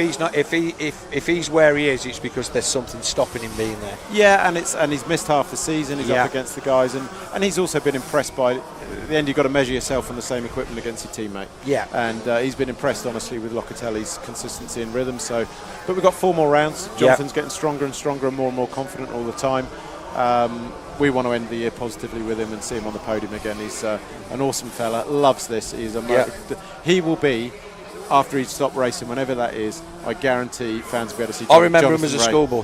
he's where he is, it's because there's something stopping him being there. Yeah, and he's missed half the season. He's up against the guys, and he's also been impressed by. At the end, you've got to measure yourself on the same equipment against your teammate. Yeah. And he's been impressed, honestly, with Locatelli's consistency and rhythm. So, but we've got 4 more rounds. Jonathan's getting stronger and stronger and more confident all the time. We want to end the year positively with him and see him on the podium again. He's an awesome fella, loves this. He will be, after he's stopped racing, whenever that is, I guarantee fans will be able to see I remember him as a schoolboy.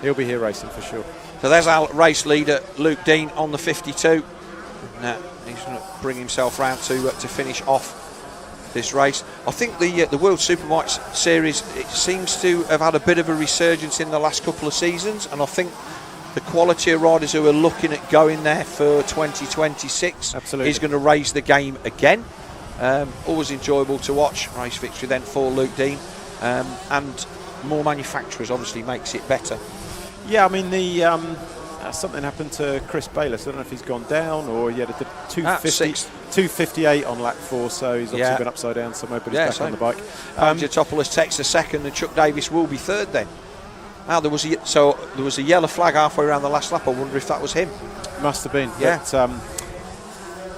He'll be here racing for sure. So there's our race leader, Luke Dean, on the 52. He's going to bring himself round to finish off this race. I think the World Superbike Series, it seems to have had a bit of a resurgence in the last couple of seasons, and I think the quality of riders who are looking at going there for 2026 is going to raise the game again. Always enjoyable to watch. Race victory then for Luke Dean, and more manufacturers obviously makes it better. Yeah, I mean something happened to Chris Bayless. I don't know if he's gone down or he had a 258 on lap 4, so he's obviously been upside down somewhere, but he's back on the bike. Giotopoulos takes a second, and Chuck Davis will be third then. Now there was a yellow flag halfway around the last lap. I wonder if that was him. Must have been. Yeah.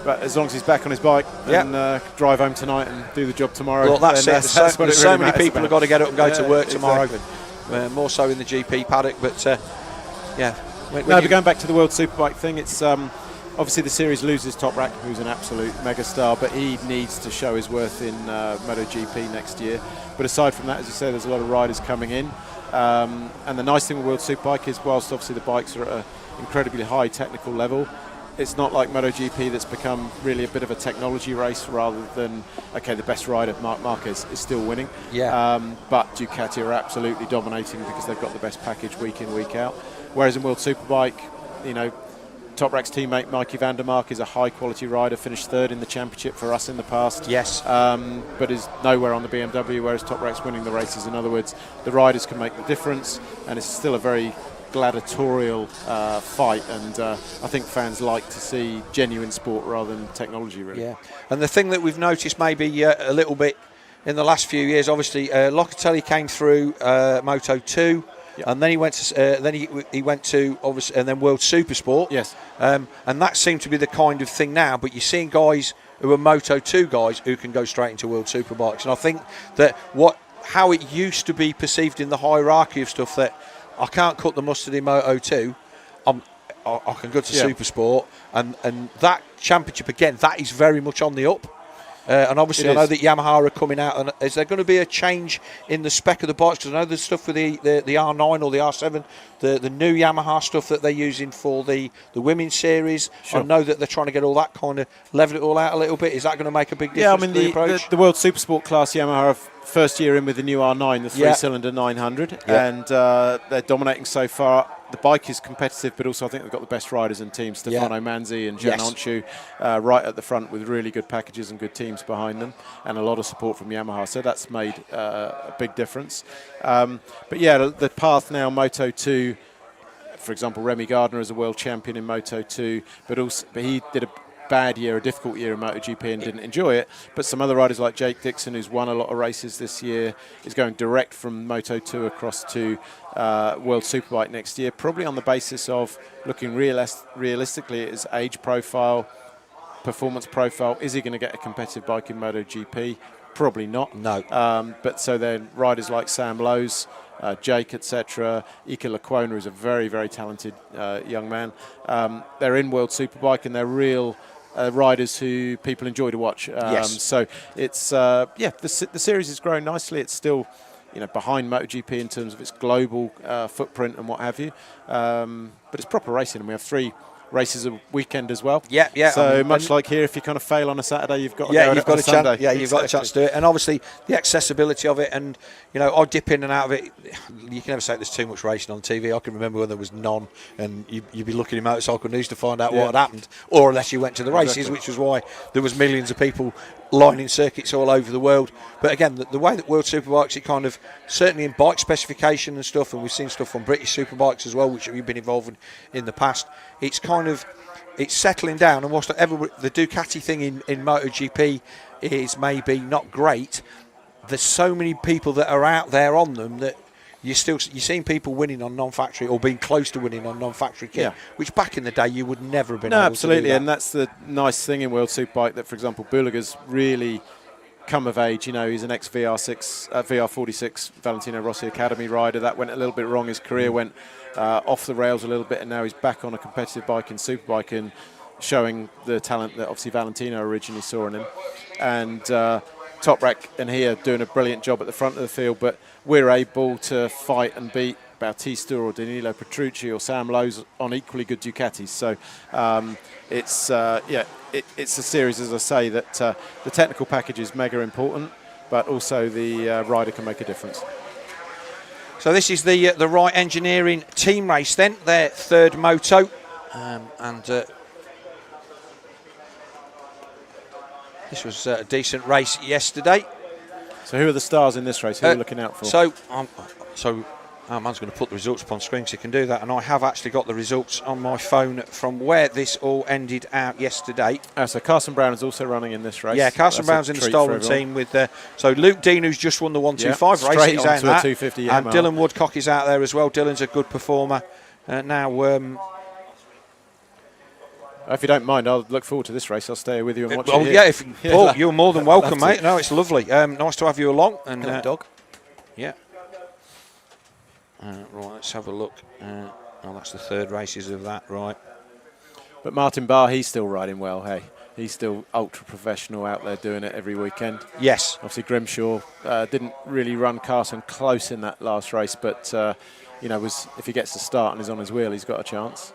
But as long as he's back on his bike and drive home tonight and do the job tomorrow. Well, that's it. That's what so many people have got to get up and go to work tomorrow. Exactly. More so in the GP paddock, but but going back to the World Superbike thing, it's obviously the series loses Toprak, who's an absolute megastar, but he needs to show his worth in MotoGP next year. But aside from that, as you say, there's a lot of riders coming in. And the nice thing with World Superbike is, whilst obviously the bikes are at an incredibly high technical level, it's not like MotoGP that's become really a bit of a technology race rather than, the best rider, Marc Marquez, is still winning. But Ducati are absolutely dominating because they've got the best package week in, week out. Whereas in World Superbike, Toprak's teammate Mikey van der Mark is a high-quality rider, finished third in the championship for us in the past. But is nowhere on the BMW, whereas Toprak's winning the races. In other words, the riders can make the difference, and it's still a very gladiatorial fight, and I think fans like to see genuine sport rather than technology, really. And the thing that we've noticed maybe a little bit in the last few years, obviously Locatelli came through Moto 2, and then he went to he went to obviously, and then World Supersport. And that seemed to be the kind of thing now. But you're seeing guys who are Moto 2 guys who can go straight into World Superbikes, and I think that how it used to be perceived in the hierarchy of stuff, that I can't cut the mustard in Moto 2, I can go to Supersport, and that championship again, that is very much on the up. And obviously I know that Yamaha are coming out, and is there going to be a change in the spec of the bikes? Because I know there's stuff with the R9 or the R7, the new Yamaha stuff that they're using for the women's series. I know that they're trying to get all that kind of level it all out a little bit. Is that going to make a big difference? I mean, the World Supersport class Yamaha have first year in with the new R9, the 3-cylinder 900, and they're dominating so far. The bike is competitive, but also I think they've got the best riders and teams. Stefano Manzi and Gian Onchu right at the front with really good packages and good teams behind them, and a lot of support from Yamaha. So that's made a big difference. But the path now, Moto 2, for example, Remy Gardner is a world champion in Moto 2, but he did a bad year, a difficult year in MotoGP and didn't enjoy it. But some other riders like Jake Dixon, who's won a lot of races this year, is going direct from Moto 2 across to World Superbike next year, probably on the basis of looking realistically at his age profile, performance profile. Is he going to get a competitive bike in MotoGP? Probably not. No. But so then riders like Sam Lowes, Jake, etc. Ike Lecuona, who's a very, very talented young man. They're in World Superbike, and they're real riders who people enjoy to watch. So it's the series is growing nicely. It's still behind MotoGP in terms of its global footprint and what have you. But it's proper racing, and we have 3 races a weekend as well. So much like here, if you kind of fail on a Saturday, you've got to go you've got on a Sunday. You've got a chance to do it. And obviously the accessibility of it, and I dip in and out of it. You can never say there's too much racing on TV. I can remember when there was none, and you'd be looking in motorcycle news to find out what had happened, or unless you went to the races, which was why there was millions of people lining circuits all over the world. But again, the way that World Superbikes, it kind of, certainly in bike specification and stuff, and we've seen stuff from British Superbikes as well, which we've been involved in the past, it's settling down. And whilst the Ducati thing in MotoGP is maybe not great, there's so many people that are out there on them that you're seeing people winning on non-factory or being close to winning on non-factory kit, which back in the day you would never have been able absolutely to do that. And that's the nice thing in World Superbike, that, for example, Buliga's really come of age. He's an ex-VR46 Valentino Rossi Academy rider. That went a little bit wrong. His career went off the rails a little bit, and now he's back on a competitive bike in Superbike and showing the talent that obviously Valentino originally saw in him. And Toprak and he are doing a brilliant job at the front of the field, but we're able to fight and beat Bautista or Danilo Petrucci or Sam Lowes on equally good Ducatis. So it's a series, as I say, that the technical package is mega important, but also the rider can make a difference. So this is the Wright Engineering team race then, their 3rd moto, and this was a decent race yesterday. So who are the stars in this race? Who are you looking out for? So Our man's going to put the results up on screen so he can do that, and I have actually got the results on my phone from where this all ended out yesterday. So Carson Brown is also running in this race. Yeah, Carson Brown's in the stolen team with so Luke Dean, who's just won the 125 race, straight he's out in onto a that, 250 and Yamaha. Dylan Woodcock is out there as well. Dylan's a good performer. If you don't mind, I'll look forward to this race. I'll stay with you and watch it. Oh here. yeah, Paul, you're more than welcome, mate. No, it's lovely. Nice to have you along. And hello, dog. Yeah. Right, let's have a look. That's the third races of that, right? But Martin Barr, he's still riding well. Hey, he's still ultra professional out there doing it every weekend. Yes. Obviously, Grimshaw didn't really run Carson close in that last race, but if he gets to start and is on his wheel, he's got a chance.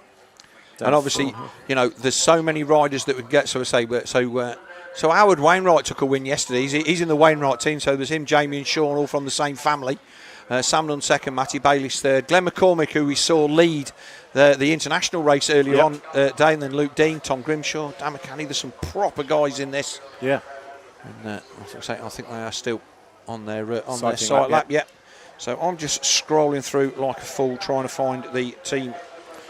And obviously, there's so many riders that would get. So Howard Wainwright took a win yesterday. He's in the Wainwright team. So there's him, Jamie, and Sean, all from the same family. Sam Nunn second, Matty Bayliss third. Glenn McCormick, who we saw lead the international race earlier on day, and then Luke Dean, Tom Grimshaw, Dan McCanny. There's some proper guys in this. Yeah. And I think they are still on their site lap. Yeah. So I'm just scrolling through like a fool trying to find the team.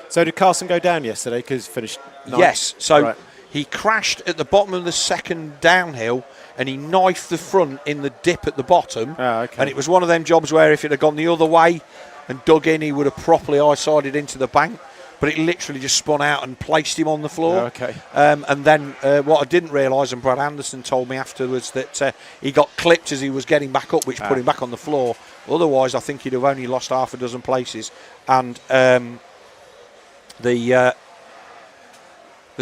So did Carson go down yesterday because he finished ninth? Yes. So he crashed at the bottom of the second downhill and he knifed the front in the dip at the bottom. And it was one of them jobs where if it had gone the other way and dug in, he would have properly eye-sided into the bank. But it literally just spun out and placed him on the floor. And then what I didn't realise, and Brad Anderson told me afterwards, that he got clipped as he was getting back up, which put him back on the floor. Otherwise, I think he'd have only lost half a dozen places. And the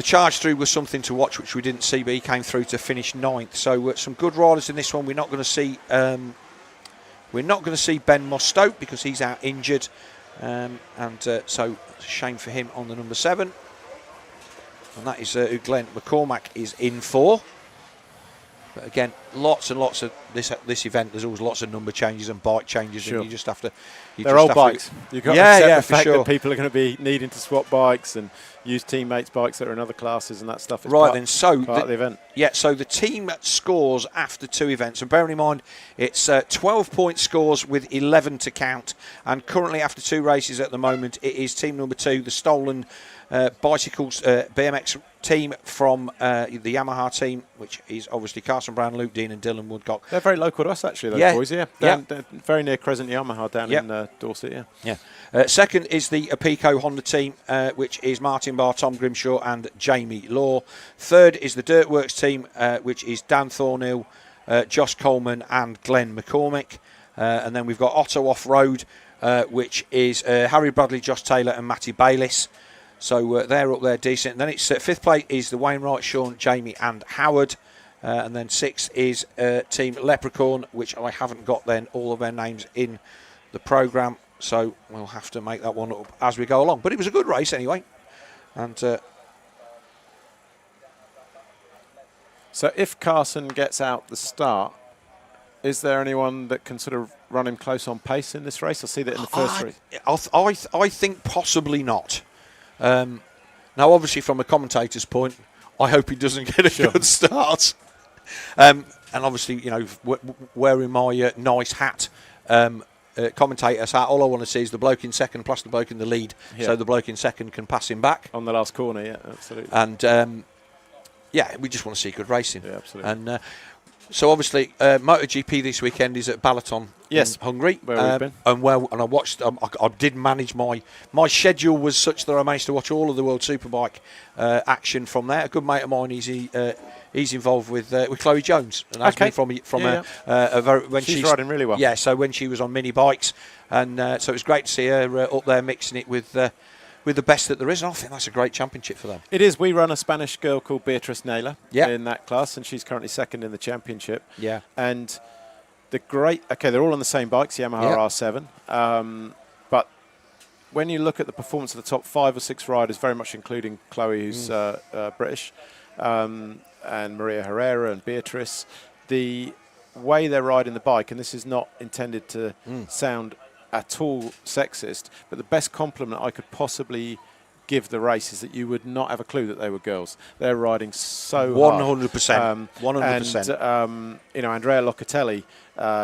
charge through was something to watch, which we didn't see, but he came through to finish ninth. So some good riders in this one. We're not going to see Ben Mostoke because he's out injured, so it's a shame for him on the number 7. And that is who Glenn McCormack is in for. But again, lots and lots of this event. There's always lots of number changes and bike changes, and you just have to. They're old bikes. You've got to accept the fact that people are going to be needing to swap bikes and use teammates' bikes that are in other classes and that stuff. It's part of the event. Yeah, so the team scores after 2 events, and bearing in mind it's 12-point scores with 11 to count, and currently after 2 races at the moment, it is team number 2, the stolen bicycles BMX team from the Yamaha team, which is obviously Carson Brown, Luke Dean and Dylan Woodcock. They're very local to us actually, those boys, down very near Crescent Yamaha down in Dorset, second is the Apico Honda team, which is Martin Barr, Tom Grimshaw and Jamie Law. Third is the DirtWorks team, which is Dan Thornhill, Josh Coleman and Glenn McCormick. And then we've got Otto Off-Road, which is Harry Bradley, Josh Taylor and Matty Bayliss. So they're up there decent. And then it's 5th place is the Wainwright, Sean, Jamie and Howard. And then 6th is Team Leprechaun, which I haven't got then all of their names in the programme. So we'll have to make that one up as we go along. But it was a good race anyway. And so if Carson gets out the start, is there anyone that can sort of run him close on pace in this race? I see that in the first race. I think possibly not. Now, obviously, from a commentator's point, I hope he doesn't get a good start. And obviously, wearing my nice hat, commentator's hat, all I want to see is the bloke in second plus the bloke in the lead, so the bloke in second can pass him back. On the last corner, yeah, absolutely. And, we just want to see good racing. Yeah, absolutely. And so, obviously, MotoGP this weekend is at Balaton. Yes, in Hungary. Where we've been. And I watched. I did manage my schedule was such that I managed to watch all of the World Superbike action from there. A good mate of mine, he's involved with Chloe Jones, and that's been from when she's riding really well. Yeah, so when she was on mini bikes, and so it was great to see her up there mixing it with the best that there is. And I think that's a great championship for them. It is. We run a Spanish girl called Beatriz Naylor in that class, and she's currently second in the championship. Yeah, and they're all on the same bikes, Yamaha R7. But when you look at the performance of the top 5 or 6 riders, very much including Chloe, who's British, and Maria Herrera and Beatrice, the way they're riding the bike, and this is not intended to sound at all sexist, but the best compliment I could possibly give the race is that you would not have a clue that they were girls. They're riding so 100%. 100%. And, you know, Andrea Locatelli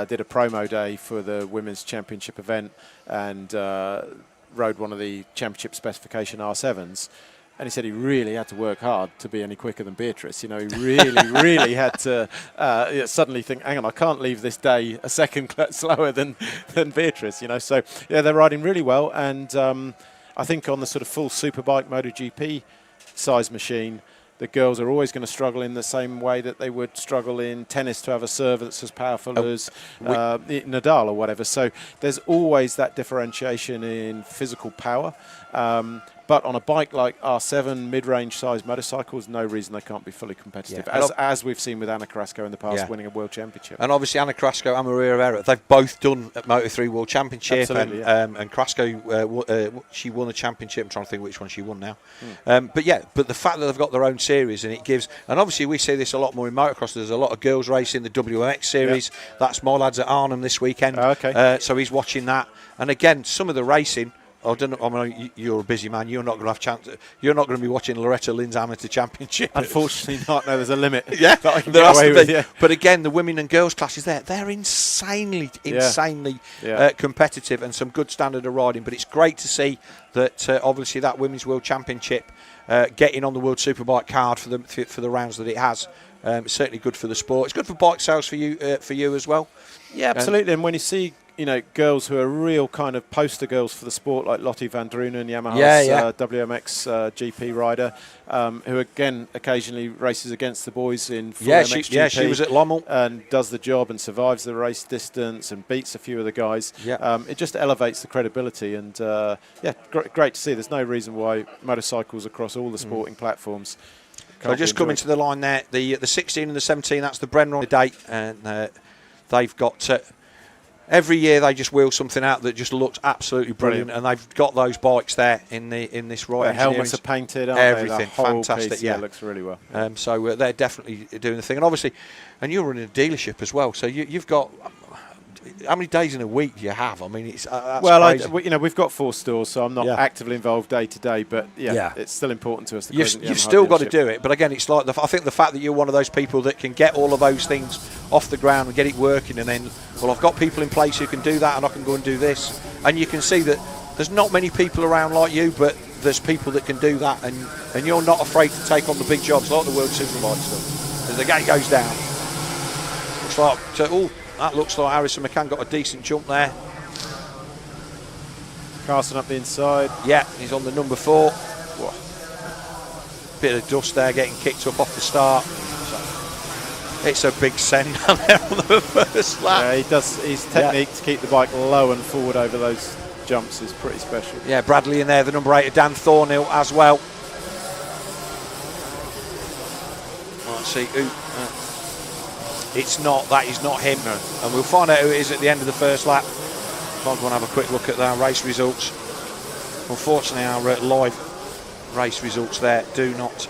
did a promo day for the Women's Championship event and rode one of the Championship specification R7s. And he said he really had to work hard to be any quicker than Beatrice. You know, he really, really had to suddenly think, hang on, I can't leave this day a second slower than Beatrice, you know. So, yeah, they're riding really well. And I think on the sort of full Superbike MotoGP size machine, the girls are always going to struggle in the same way that they would struggle in tennis to have a server that's as powerful as Nadal or whatever. So there's always that differentiation in physical power. But on a bike like R7, mid-range size motorcycles, no reason they can't be fully competitive, as we've seen with Anna Carrasco in the past, winning a world championship. And obviously Anna Carrasco and Maria Rivera, they've both done a Moto3 World Championship. Absolutely, and Carrasco, she won a championship. I'm trying to think which one she won now. But the fact that they've got their own series, and it gives, and obviously we see this a lot more in motocross. There's a lot of girls racing the WMX series. That's my lads at Arnhem this weekend. So he's watching that. And again, some of the racing, I mean, you're a busy man. You're not going to have chance. You're not going to be watching Loretta Lynn's Amateur Championship. Unfortunately, not. No, there's a limit. Yeah, that I can get away with. Yeah. But again, the women and girls classes they're insanely competitive and some good standard of riding. But it's great to see that obviously that Women's World Championship getting on the World Superbike card for the rounds that it has. It's certainly good for the sport. It's good for bike sales for you as well. Yeah, absolutely. And when you see, you know, girls who are real kind of poster girls for the sport, like Lottie van Drunen, Yamaha's WMX GP rider, who again occasionally races against the boys in full MXGP. She was at Lommel and does the job and survives the race distance and beats a few of the guys. It just elevates the credibility, and great to see. There's no reason why motorcycles across all the sporting platforms. So just coming to the line there, the 16 and the 17, that's the Brenron date, and they've got every year they just wheel something out that just looks absolutely brilliant, and they've got those bikes there in this right. The helmets are painted, aren't everything they? The whole fantastic. Piece, it looks really well. So they're definitely doing the thing, and obviously, and you're running a dealership as well, so you've got. How many days in a week do you have? I mean, it's that's crazy. We've got 4 stores, so I'm not actively involved day to day, but it's still important to us. You've still got to do it, but again, it's like I think the fact that you're one of those people that can get all of those things off the ground and get it working, and then, well, I've got people in place who can do that, and I can go and do this, and you can see that there's not many people around like you, but there's people that can do that, and you're not afraid to take on the big jobs like the World Superbike stuff. As the gate goes down, looks like that looks like Harrison McCann got a decent jump there. Carson up the inside. Yeah, he's on the number 4. Whoa. Bit of dust there getting kicked up off the start. So it's a big send down there on the first lap. Yeah, he does. His technique to keep the bike low and forward over those jumps is pretty special. Yeah, Bradley in there, the number 8 of Dan Thornhill as well. Let's see who. That is not him. No. And we'll find out who it is at the end of the first lap. I'll go and have a quick look at our race results. Unfortunately, our live race results there do not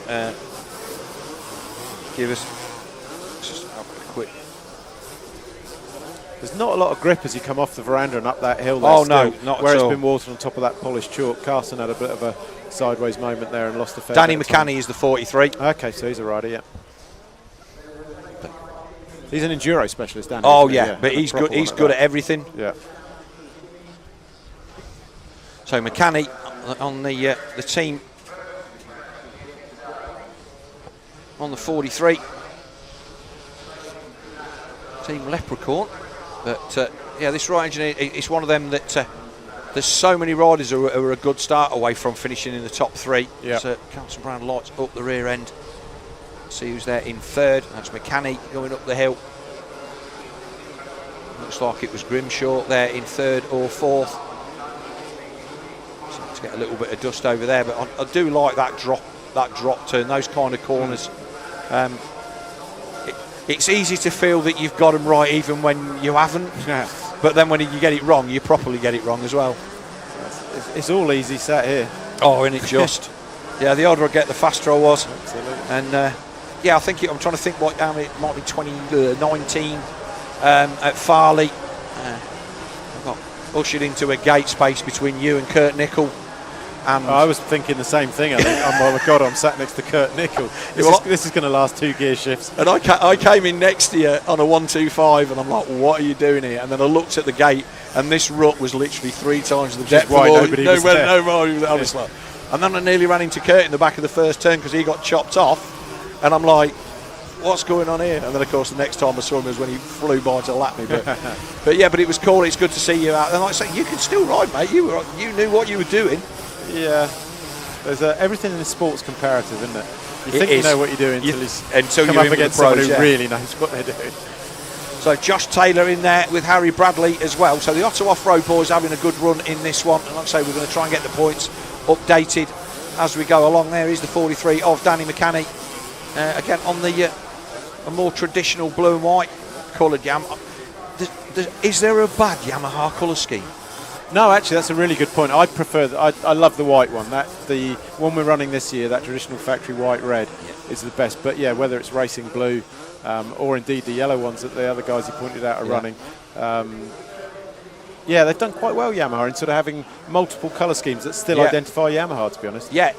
give us. Just have a quick. There's not a lot of grip as you come off the veranda and up that hill. No, not at all. Where it's been watered on top of that polished chalk. Carson had a bit of a sideways moment there and lost a fair Danny bit of time. McCanny is the 43. Okay, so he's a rider, yeah. He's an enduro specialist, Danny. Oh yeah, but he's good. He's good at everything. Yeah. So McCanny on the team on the 43. Team Leprechaun, but this right engineer, it's one of them that there's so many riders who are a good start away from finishing in the top 3. Yeah. So Carson Brown lights up the rear end. See who's there in 3rd. That's McCanny going up the hill. Looks like it was Grimshaw there in 3rd or 4th. So to get a little bit of dust over there, but I do like that drop turn, those kind of corners. It's easy to feel that you've got them right even when you haven't. Yeah. But then when you get it wrong, you properly get it wrong as well. It's all easy sat here. Oh, isn't it just? Yeah, the older I get, the faster I was. Absolutely. And I'm thinking. I'm trying to think what it might be 2019 at Farley. I got ushered into a gate space between you and Kurt Nickel. And I was thinking the same thing. I think, oh my God, I'm sat next to Kurt Nickel. This is going to last 2 gear shifts. And I came in next to you on a 125, and I'm like, what are you doing here? And then I looked at the gate, and this rut was literally 3 times the depth. Why nobody was there. I was like, and then I nearly ran into Kurt in the back of the first turn because he got chopped off, and I'm like, what's going on here? And then of course the next time I saw him was when he flew by to lap me. But yeah, but it was cool. It's good to see you out. And like I say, you can still ride, mate. You knew what you were doing. Yeah. There's everything in the sport's comparative, isn't it? You think you know what you're doing until come up against someone who really knows what they're doing. So Josh Taylor in there with Harry Bradley as well. So the Ottawa Off-Road boys having a good run in this one. And like I say, we're going to try and get the points updated as we go along. There is the 43 of Danny McCanny. Again, on the a more traditional blue and white coloured Yamaha. Is there a bad Yamaha colour scheme? No, actually, that's a really good point. I prefer. I love the white one. The one we're running this year, that traditional factory white red, is the best. But yeah, whether it's racing blue or indeed the yellow ones that the other guys you pointed out are running. Yeah, they've done quite well, Yamaha, in sort of having multiple colour schemes that still identify Yamaha, to be honest. Yeah,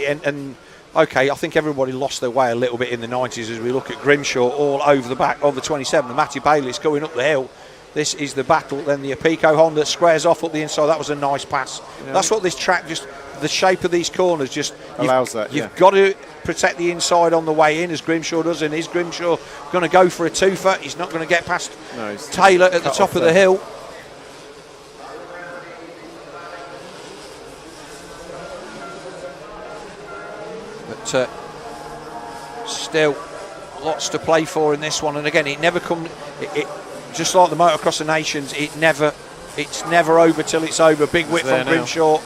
and okay, I think everybody lost their way a little bit in the 90s as we look at Grimshaw all over the back of the 27. The Matty Bayliss going up the hill. This is the battle. Then the Apico Honda squares off up the inside. That was a nice pass. Yeah. That's what this track, just the shape of these corners, just allows that. You've got to protect the inside on the way in, as Grimshaw does. And is Grimshaw going to go for a twofer? He's not going to get past Taylor at the top of the hill. But still, lots to play for in this one. And again, it never comes. Just like the Motocross of Nations, it's never over till it's over. Big whip from Grimshaw.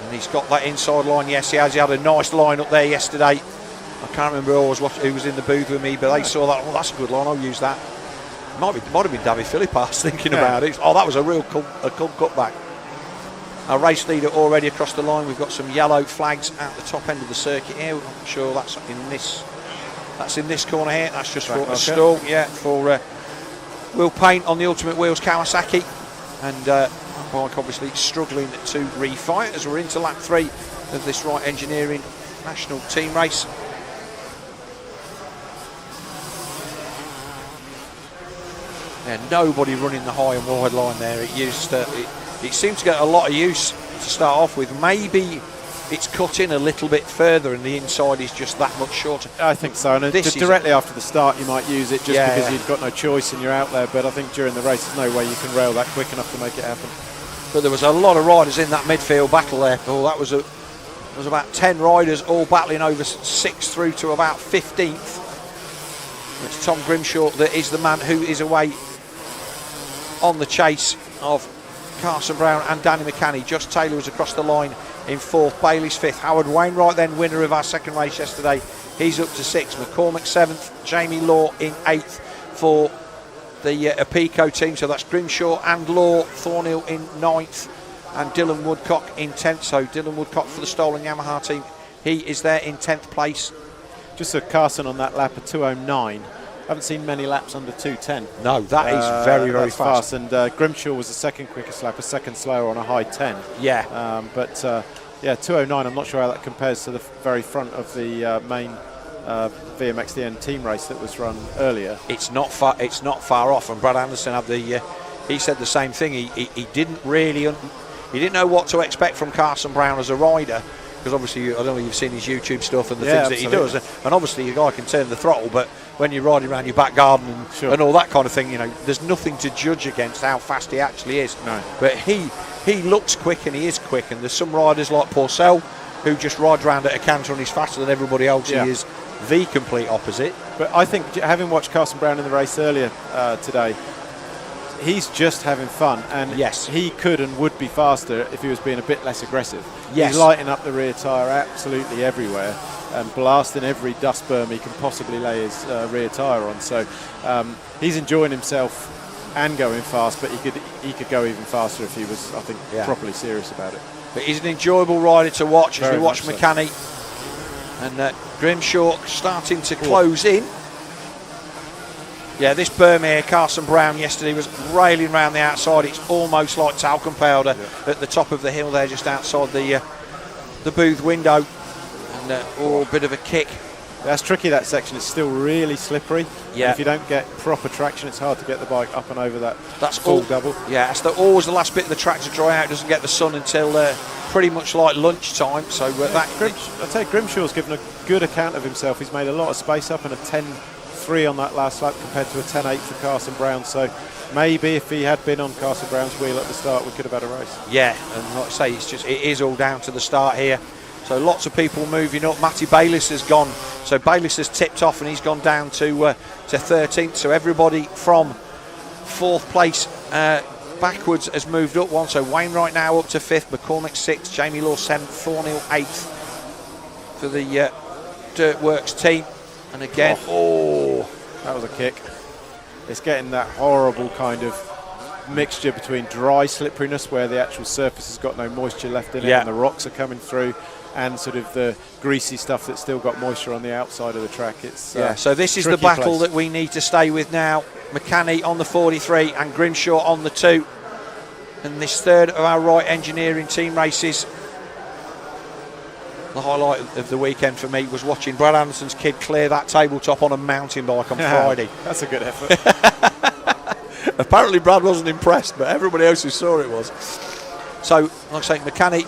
And he's got that inside line. Yes, he has. He had a nice line up there yesterday. I can't remember who was in the booth with me, but they saw that. Oh, that's a good line. I'll use that. Might have been David Philippaerts thinking about it. Oh, that was a real cool cutback. Our race leader already across the line. We've got some yellow flags at the top end of the circuit here. I'm not sure that's in this. That's in this corner here. That's just for a stall, for Will Paint on the Ultimate Wheels Kawasaki. And bike obviously struggling to refire as we're into lap 3 of this Wright Engineering National Team race. Yeah, nobody running the high and wide line there. It seemed to get a lot of use to start off with. Maybe it's cut in a little bit further and the inside is just that much shorter. I think so. And just directly after the start you might use it just because you've got no choice and you're out there. But I think during the race there's no way you can rail that quick enough to make it happen. But there was a lot of riders in that midfield battle there. Oh, that was about 10 riders all battling over 6th through to about 15th. It's Tom Grimshaw that is the man who is away on the chase of Carson Brown and Danny McCanny. Josh Taylor was across the line in 4th, Bayliss 5th. Howard Wainwright then winner of our second race yesterday. He's up to 6th. McCormick 7th. Jamie Law in 8th for the Apico team. So that's Grimshaw and Law. Thornhill in 9th and Dylan Woodcock in 10th. So Dylan Woodcock for the Stolen Yamaha team. He is there in 10th place. Just a Carson on that lap of 2:09. Haven't seen many laps under 2:10. No, that is very, very fast. And Grimshaw was the second quickest lap, a second slower on a high 10. Yeah. But 2:09. I'm not sure how that compares to the very front of the main VMXdN team race that was run earlier. It's not far. It's not far off. And Brad Anderson had the. He said the same thing. He didn't really. He didn't know what to expect from Carson Brown as a rider. Because obviously, I don't know if you've seen his YouTube stuff and the things that he does. And obviously, a guy can turn the throttle, but when you're riding around your back garden and all that kind of thing, you know, there's nothing to judge against how fast he actually is. No. But he looks quick and he is quick. And there's some riders like Pourcel who just ride around at a canter and he's faster than everybody else. Yeah. He is the complete opposite. But I think, having watched Carson Brown in the race earlier today, he's just having fun, and he could and would be faster if he was being a bit less aggressive. Yes. He's lighting up the rear tyre absolutely everywhere and blasting every dust berm he can possibly lay his rear tyre on. So he's enjoying himself and going fast, but he could go even faster if he was, I think, properly serious about it. But he's an enjoyable rider to watch as we watch so. McCanny. And Grimshaw starting to close in. Yeah, this berm here, Carson Brown yesterday was railing around the outside. It's almost like talcum powder at the top of the hill there, just outside the booth window. And a bit of a kick. That's tricky, that section. It's still really slippery. Yeah. And if you don't get proper traction, it's hard to get the bike up and over that That's full double. Yeah, it's always the last bit of the track to dry out. It doesn't get the sun until pretty much like lunchtime. So I'd say Grimshaw's given a good account of himself. He's made a lot of space up and a 10.3 on that last lap compared to a 10.8 for Carson Brown. So maybe if he had been on Carson Brown's wheel at the start, we could have had a race. Yeah, and like I say, it is all down to the start here. So lots of people moving up. Matty Bayliss has gone. So Bayliss has tipped off and he's gone down to 13th. So everybody from 4th place backwards has moved up one. So Wainwright now up to 5th, McCormick 6th, Jamie Law 7th, Thornhill 8th for the Dirtworks team. And again, that was a kick. It's getting that horrible kind of mixture between dry slipperiness where the actual surface has got no moisture left in it and the rocks are coming through, and sort of the greasy stuff that's still got moisture on the outside of the track. It's so this is the battle that we need to stay with now. McCanny on the 43 and Grimshaw on the 2. And this third of our right engineering team races. The highlight of the weekend for me was watching Brad Anderson's kid clear that tabletop on a mountain bike on Friday. That's a good effort. Apparently Brad wasn't impressed, but everybody else who saw it was. So, like I say, McCanny,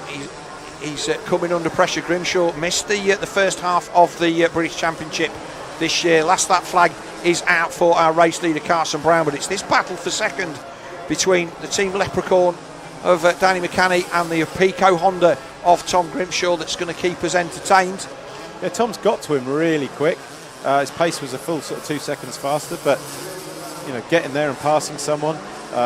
he's coming under pressure. Grimshaw missed the first half of the British Championship this year. Last lap flag is out for our race leader Carson Brown, but it's this battle for second between the Team Leprechaun of Danny McCanny and the Pico Honda of Tom Grimshaw that's going to keep us entertained. Yeah, Tom's got to him really quick. His pace was a full sort of 2 seconds faster, but you know, getting there and passing someone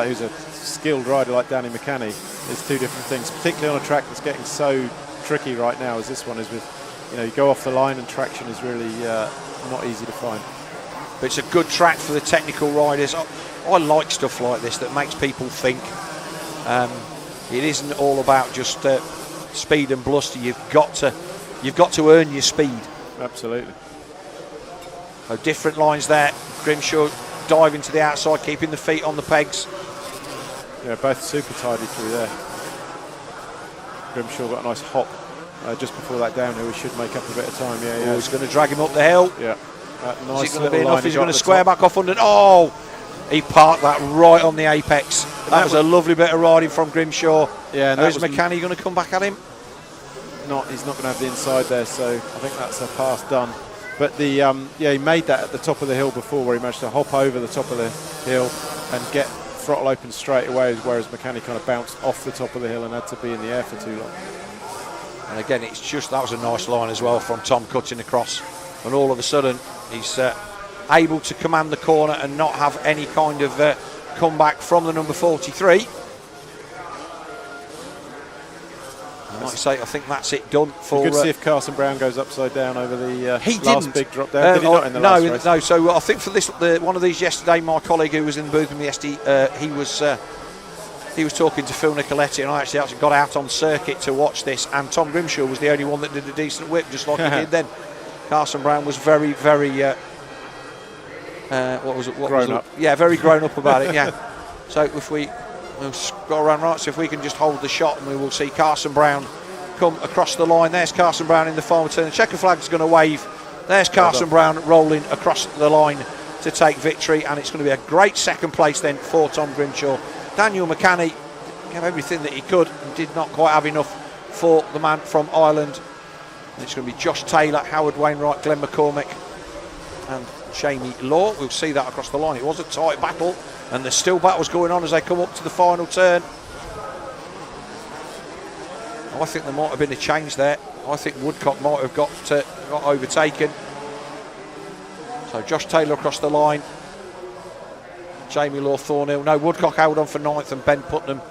who's a skilled rider like Danny McCanny is two different things, particularly on a track that's getting so tricky right now as this one is with, you know, you go off the line and traction is really not easy to find. But it's a good track for the technical riders. I like stuff like this that makes people think. It isn't all about just speed and bluster. You've got to earn your speed. Absolutely. So different lines there. Grimshaw diving to the outside, keeping the feet on the pegs. Yeah, both super tidy through there. Grimshaw got a nice hop just before that downhill. He should make up a bit of time. Yeah. He's going to drag him up the hill. Yeah. Nice. Is it going to be enough? He's going to square back off under. Oh! He parked that right on the apex. That was a lovely bit of riding from Grimshaw. Yeah, and is McCanny going to come back at him? He's not going to have the inside there, so I think that's a pass done. But the he made that at the top of the hill before, where he managed to hop over the top of the hill and get throttle open straight away, whereas McCanny kind of bounced off the top of the hill and had to be in the air for too long. And again, it's just, that was a nice line as well from Tom cutting across, and all of a sudden he's able to command the corner and not have any kind of comeback from the number 43. Like I say, I think that's it done for. Good to see if Carson Brown goes upside down over the last big drop down. Did he not in the last race? No. So I think for this, one of these yesterday, my colleague who was in the booth with me yesterday, he was talking to Phil Nicoletti, and I actually got out on circuit to watch this. And Tom Grimshaw was the only one that did a decent whip, just like he did then. Carson Brown was very, very. Grown up. Yeah, very grown up about it. Yeah. So if we'll go around right, so if we can just hold the shot, and we will see Carson Brown come across the line. There's Carson Brown in the final turn. The checker flag's going to wave. There's Carson Brown rolling across the line to take victory, and it's going to be a great second place then for Tom Grimshaw. Daniel McCanny gave everything that he could and did not quite have enough for the man from Ireland. And it's going to be Josh Taylor, Howard Wainwright, Glenn McCormick and Jamie Law. We'll see that across the line. It was a tight battle, and there's still battles going on as they come up to the final turn. I think there might have been a change there. I think Woodcock might have got overtaken. So Josh Taylor across the line. Jamie Law, Thornhill. No, Woodcock held on for 9th, and Ben Putnam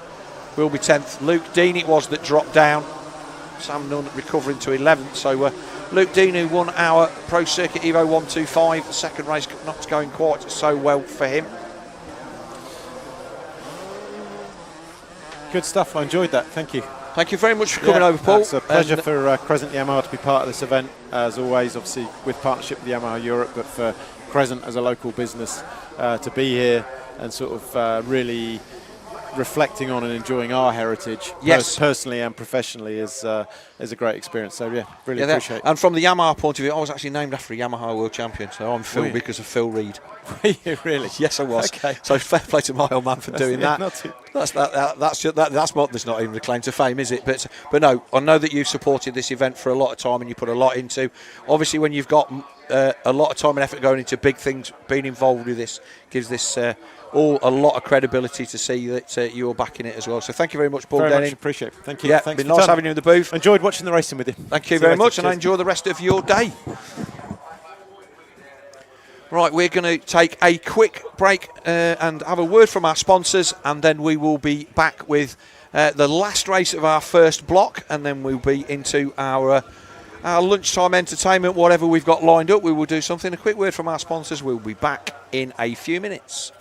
will be 10th. Luke Dean it was that dropped down. Sam Nunn recovering to 11th. So Luke Dean, who won our Pro Circuit Evo 125, the second race not going quite so well for him. Good stuff. I enjoyed that. Thank you. Thank you very much for coming over, Paul. It's a pleasure for Crescent Yamaha to be part of this event, as always, obviously with partnership with Yamaha Europe, but for Crescent as a local business to be here and sort of really reflecting on and enjoying our heritage, personally and professionally, is a great experience. So yeah, really appreciate it. And from the Yamaha point of view, I was actually named after a Yamaha world champion, so I'm Phil because of Phil Reed. Really? Yes, I was. Okay. So fair play to my old man for doing that. That's there's not even a claim to fame, is it? But no, I know that you've supported this event for a lot of time and you put a lot into. Obviously, when you've got a lot of time and effort going into big things, being involved with this gives this all a lot of credibility to see that you're backing it as well. So thank you very much, Paul Denning. Very much appreciate it. Thank you. Yeah, Thanks been for nice having you in the booth. Enjoyed watching the racing with you. Thank you very much, and I enjoy the rest of your day. Right, we're going to take a quick break and have a word from our sponsors, and then we will be back with the last race of our first block, and then we'll be into our lunchtime entertainment, whatever we've got lined up. We will do something. A quick word from our sponsors. We'll be back in a few minutes.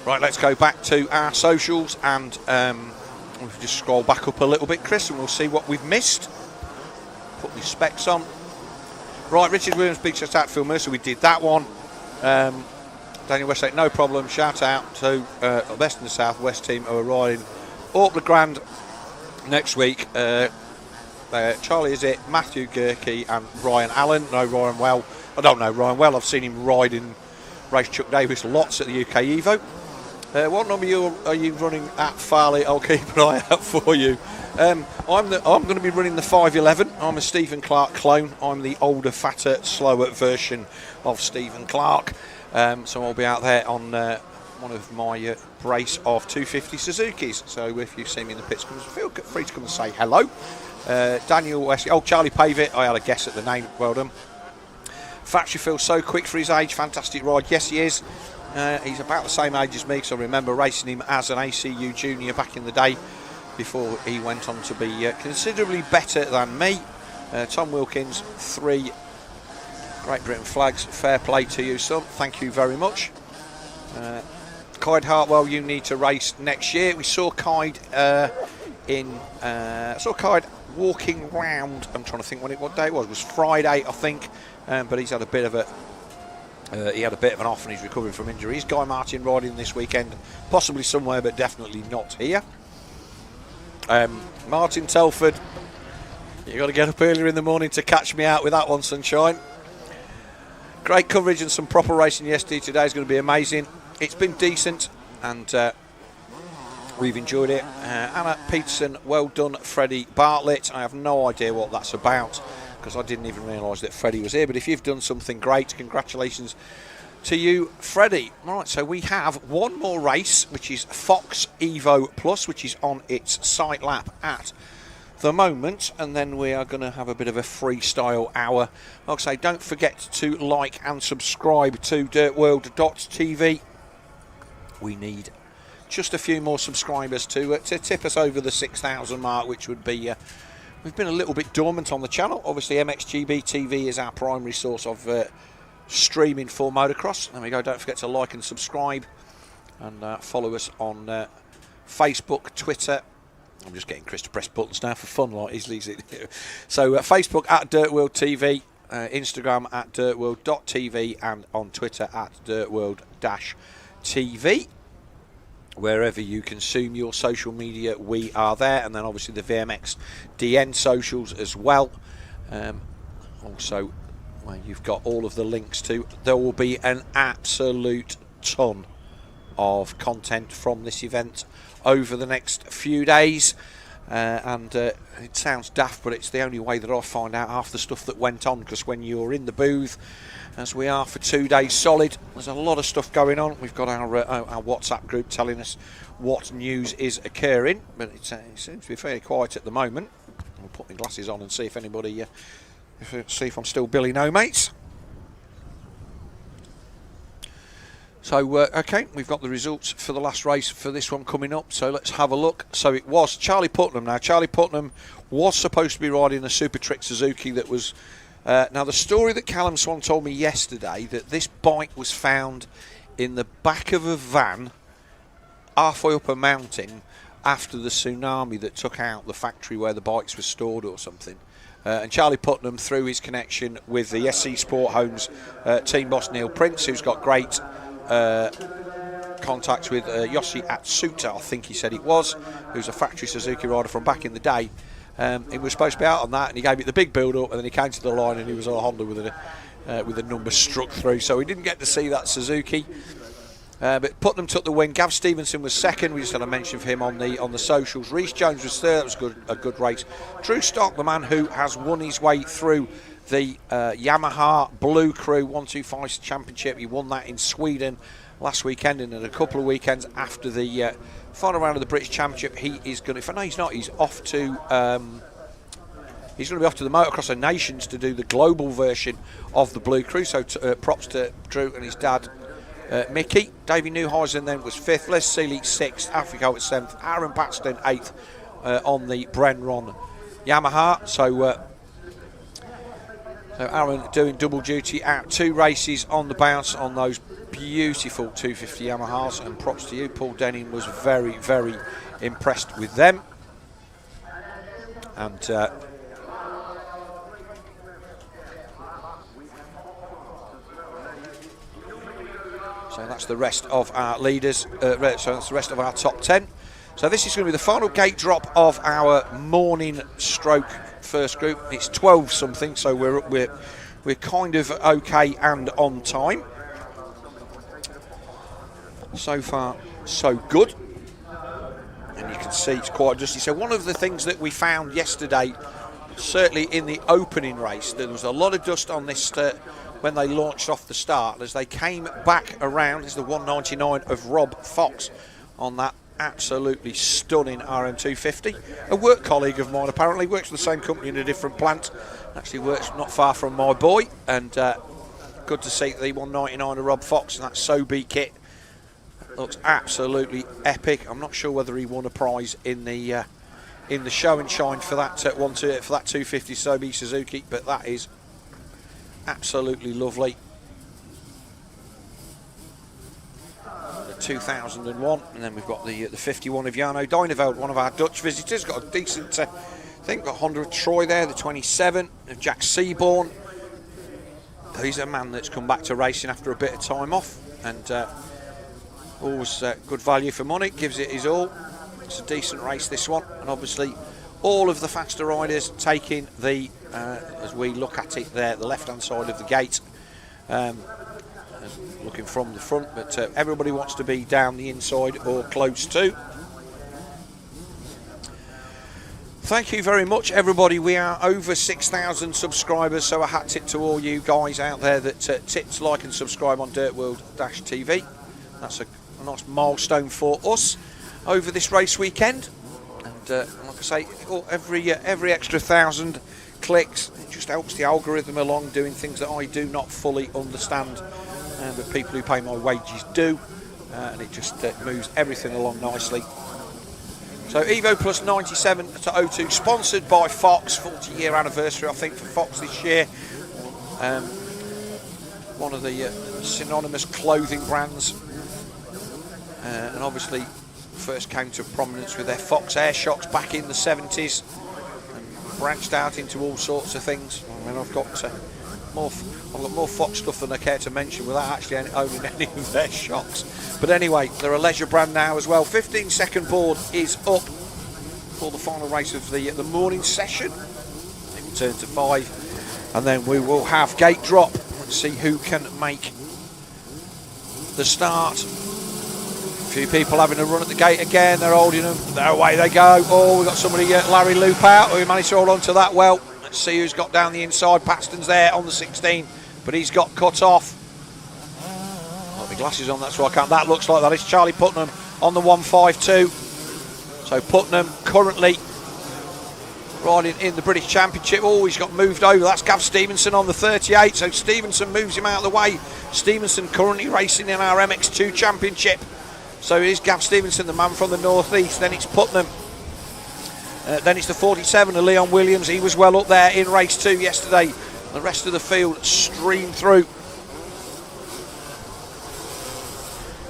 Right, let's go back to our socials and we'll just scroll back up a little bit, Chris, and we'll see what we've missed. Put my specs on. Right, Richard Williams, big shout out to Phil Mercer, we did that one. Daniel Westlake, no problem. Shout out to Best in the South West team who are riding Auckland Grand next week. Charlie is it, Matthew Gerke and Ryan Allen. No, Ryan Well. I don't know Ryan Well. I've seen him ride in race Chuck Davis lots at the UK Evo. What number are you running at Farley? I'll keep an eye out for you. I'm going to be running the 511. I'm a Stephen Clark clone. I'm the older, fatter, slower version of Stephen Clark. So I'll be out there on one of my brace of 250 Suzukis. So if you see me in the pits, feel free to come and say hello. Daniel Wesley. Oh, Charlie Pavitt. I had a guess at the name. Well done. Factory feels so quick for his age. Fantastic ride. Yes, he is. He's about the same age as me, because I remember racing him as an ACU junior back in the day before he went on to be considerably better than me. Tom Wilkins, 3 Great Britain flags. Fair play to you, son. Thank you very much. Kyde Hartwell, you need to race next year. We saw Kyde walking round. I'm trying to think what day it was. It was Friday, I think. But he's had a bit of a an off, and he's recovering from injuries. Guy Martin riding this weekend, possibly somewhere, but definitely not here. Martin Telford, you've got to get up earlier in the morning to catch me out with that one, sunshine. Great coverage and some proper racing yesterday. Today is going to be amazing. It's been decent, and we've enjoyed it. Anna Peterson, well done, Freddie Bartlett. I have no idea what that's about, because I didn't even realise that Freddie was here. But if you've done something great, congratulations to you, Freddie. All right, so we have one more race, which is Fox Evo Plus, which is on its site lap at the moment, and then we are going to have a bit of a freestyle hour. Like I say, don't forget to like and subscribe to DirtWorld.TV. We need just a few more subscribers to tip us over the 6,000 mark, which would be... we've been a little bit dormant on the channel. Obviously, MXGP TV is our primary source of streaming for motocross. There we go. Don't forget to like and subscribe, and follow us on Facebook, Twitter. I'm just getting Chris to press buttons now for fun, like easily. So Facebook at DirtWorld-TV, Instagram at DirtWorld.TV, and on Twitter at DirtWorld-TV. Wherever you consume your social media, we are there. And then obviously the VMXdN socials as well. Also, well, you've got all of the links to. There will be an absolute ton of content from this event over the next few days. And it sounds daft, but it's the only way that I find out half the stuff that went on, because when you're in the booth, as we are for 2 days solid, there's a lot of stuff going on. We've got our WhatsApp group telling us what news is occurring, but it seems to be fairly quiet at the moment. I'll put my glasses on and see if anybody, see if I'm still Billy No Mates. So, okay, we've got the results for the last race for this one coming up, so let's have a look. So it was Charlie Putnam. Now, Charlie Putnam was supposed to be riding a Super Trick Suzuki that was... now, the story that Callum Swan told me yesterday, that this bike was found in the back of a van halfway up a mountain after the tsunami that took out the factory where the bikes were stored or something. And Charlie Putnam, through his connection with the SC Sport Homes team boss Neil Prince, who's got great contacts with Yossi Atsuta, I think he said it was, who's a factory Suzuki rider from back in the day. He was supposed to be out on that, and he gave it the big build-up, and then he came to the line and he was on a Honda with a number struck through, so he didn't get to see that Suzuki. But Putnam took the win. Gav Stevenson was second. We just had a mention of him on the socials. Reece Jones was third. That was a good race. Drew Stock, the man who has won his way through the Yamaha Blue Crew 125 Championship. He won that in Sweden last weekend, and in a couple of weekends after the final round of the British Championship, he is going to... No, he's not. He's off to... he's going to be off to the Motocross of Nations to do the global version of the Blue Crew. So props to Drew and his dad, Mickey. Davey Newhuizen then was 5th. Les Seeley 6th. Africa at 7th. Aaron Paxton 8th on the Brenron Yamaha. So Aaron doing double duty out 2 races on the bounce on those beautiful 250 Yamahas, and props to you. Paul Denning was very, very impressed with them. And so that's the rest of our leaders. So that's the rest of our top 10. So this is going to be the final gate drop of our morning stroke first group. It's 12 something, so we're kind of okay and on time. So far, so good. And you can see it's quite dusty. So one of the things that we found yesterday, certainly in the opening race, there was a lot of dust on this when they launched off the start. As they came back around, is the 199 of Rob Fox on that absolutely stunning RM250. A work colleague of mine, apparently, works for the same company in a different plant. Actually works not far from my boy, and good to see the 199 of Rob Fox and that Sobe kit. Looks absolutely epic. I'm not sure whether he won a prize in the show and shine for that for that 250 Sobe Suzuki, but that is absolutely lovely. The 2001, and then we've got the 51 of Jarno Dyneveld, one of our Dutch visitors. Got a decent, I think, got Honda of Troy there. The 27 of Jack Seaborn. He's a man that's come back to racing after a bit of time off, and always good value for money, gives it his all. It's a decent race, this one, and obviously all of the faster riders taking the, as we look at it there, the left-hand side of the gate, looking from the front, but everybody wants to be down the inside or close to. Thank you very much, everybody. We are over 6,000 subscribers, so a hat tip to all you guys out there that tips, like and subscribe on DirtWorld-TV. That's a nice milestone for us over this race weekend, and like I say, every extra 1,000 clicks, it just helps the algorithm along, doing things that I do not fully understand, but people who pay my wages do, and it just moves everything along nicely. So Evo Plus 97 to 02, sponsored by Fox, 40-year anniversary I think for Fox this year. One of the synonymous clothing brands. And obviously first came to prominence with their Fox Air Shocks back in the 70s and branched out into all sorts of things. I mean, I've got more Fox stuff than I care to mention without actually owning any of their shocks. But anyway, they're a leisure brand now as well. 15-second board is up for the final race of the morning session. It will turn to 5, and then we will have gate drop. Let's see who can make the start. A few people having a run at the gate again. They're holding them. Away they go. Oh, we've got somebody, Larry Loop out. Oh, he managed to hold on to that well. Let's see who's got down the inside. Paxton's there on the 16, but he's got cut off. Got my glasses on, that's why I can't. That looks like that. It's Charlie Putnam on the 152. So Putnam currently riding in the British Championship. Oh, he's got moved over. That's Gav Stevenson on the 38. So Stevenson moves him out of the way. Stevenson currently racing in our MX2 Championship. So it is Gav Stevenson, the man from the northeast. Then it's Putnam. Then it's the 47 of Leon Williams. He was well up there in race 2 yesterday. The rest of the field streamed through.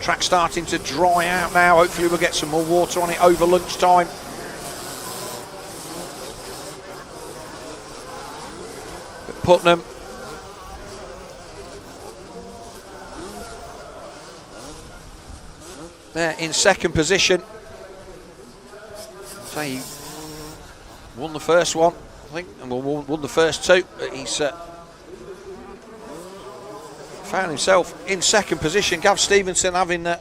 Track starting to dry out now. Hopefully we'll get some more water on it over lunchtime. But Putnam there in second position. So he won the first one, I think, and won the first 2. But he's found himself in second position. Gav Stevenson having a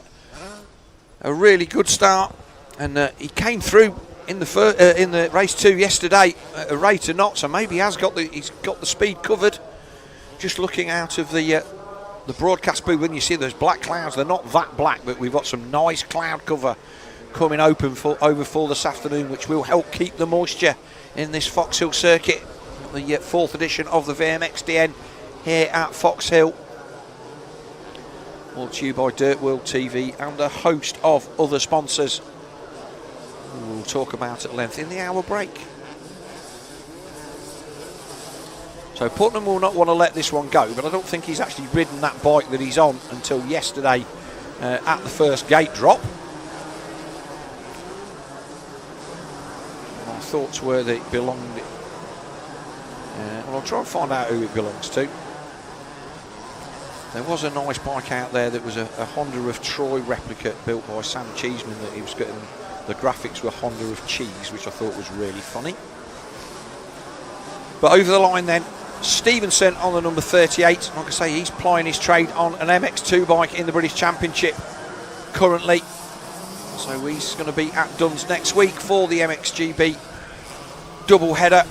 really good start, and he came through in the race 2 yesterday at a rate of knots, so maybe he's got the speed covered. Just looking out of the broadcast booth, when you see those black clouds, they're not that black, but we've got some nice cloud cover coming over full this afternoon, which will help keep the moisture in this Foxhill circuit, the 4th edition of the VMXdN here at Foxhill. Brought to you by DirtWorld-TV and a host of other sponsors who we'll talk about at length in the hour break. So Putnam will not want to let this one go, but I don't think he's actually ridden that bike that he's on until yesterday at the first gate drop. My thoughts were that it belonged... well, I'll try and find out who it belongs to. There was a nice bike out there that was a Honda of Troy replica built by Sam Cheeseman, that he was getting, the graphics were Honda of Cheese, which I thought was really funny. But over the line then, Stevenson on the number 38. Like I say, he's plying his trade on an MX2 bike in the British Championship currently. So he's going to be at Duns next week for the MXGP double header.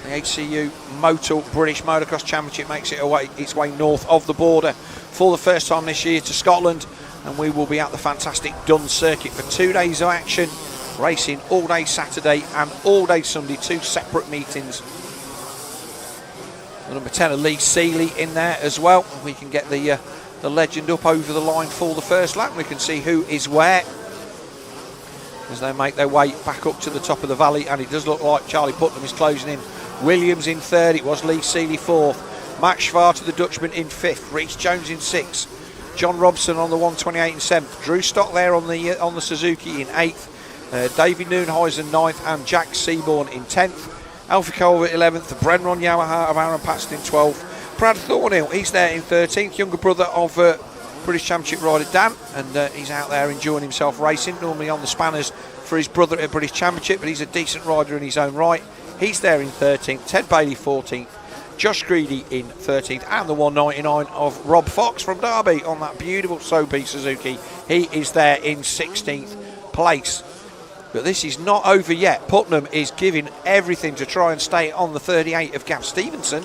The HCU Motor British Motocross Championship makes its way north of the border for the first time this year to Scotland, and we will be at the fantastic Duns circuit for 2 days of action, racing all day Saturday and all day Sunday, 2 separate meetings. The number 10 of Lee Seeley in there as well. We can get the legend up over the line for the first lap. We can see who is where as they make their way back up to the top of the valley, and it does look like Charlie Putnam is closing in. Williams in third, it was Lee Seeley fourth, Max Schwarter the Dutchman in fifth, Rhys Jones in sixth, John Robson on the 128 in seventh, Drew Stock there on the Suzuki in eighth, David Noonhuizen ninth, and Jack Seaborn in 10th. Alfie Colvert 11th, the Brenron Yamaha of Aaron Paxton in 12th. Brad Thornhill, he's there in 13th, younger brother of British Championship rider Dan, and he's out there enjoying himself racing, normally on the spanners for his brother at British Championship, but he's a decent rider in his own right. He's there in 13th, Ted Bailey 14th, Josh Greedy in 13th, and the 199 of Rob Fox from Derby on that beautiful Soapy Suzuki. He is there in 16th place. But this is not over yet. Putnam is giving everything to try and stay on the 38 of Gav Stevenson.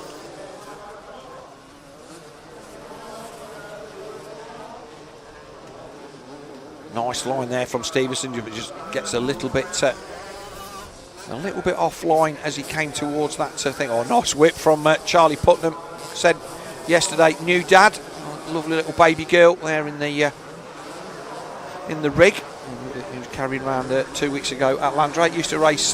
Nice line there from Stevenson, but just gets a little bit offline as he came towards that thing. Oh, nice whip from Charlie Putnam. Said yesterday, new dad, lovely little baby girl there in the rig. He was carrying around 2 weeks ago at Landrate. Used to race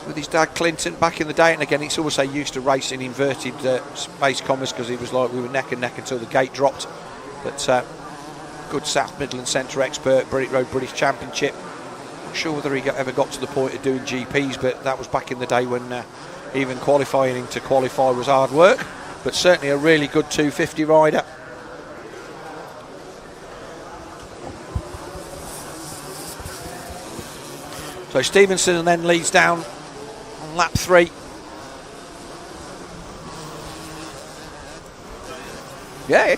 with his dad Clinton back in the day, and again it's always used to race in inverted space commas because he was like we were neck and neck until the gate dropped. But good South Midland Centre expert, British Championship. Not sure whether he ever got to the point of doing GPs, but that was back in the day when even qualifying him to qualify was hard work. But certainly a really good 250 rider. So Stevenson then leads down on lap 3. Yeah.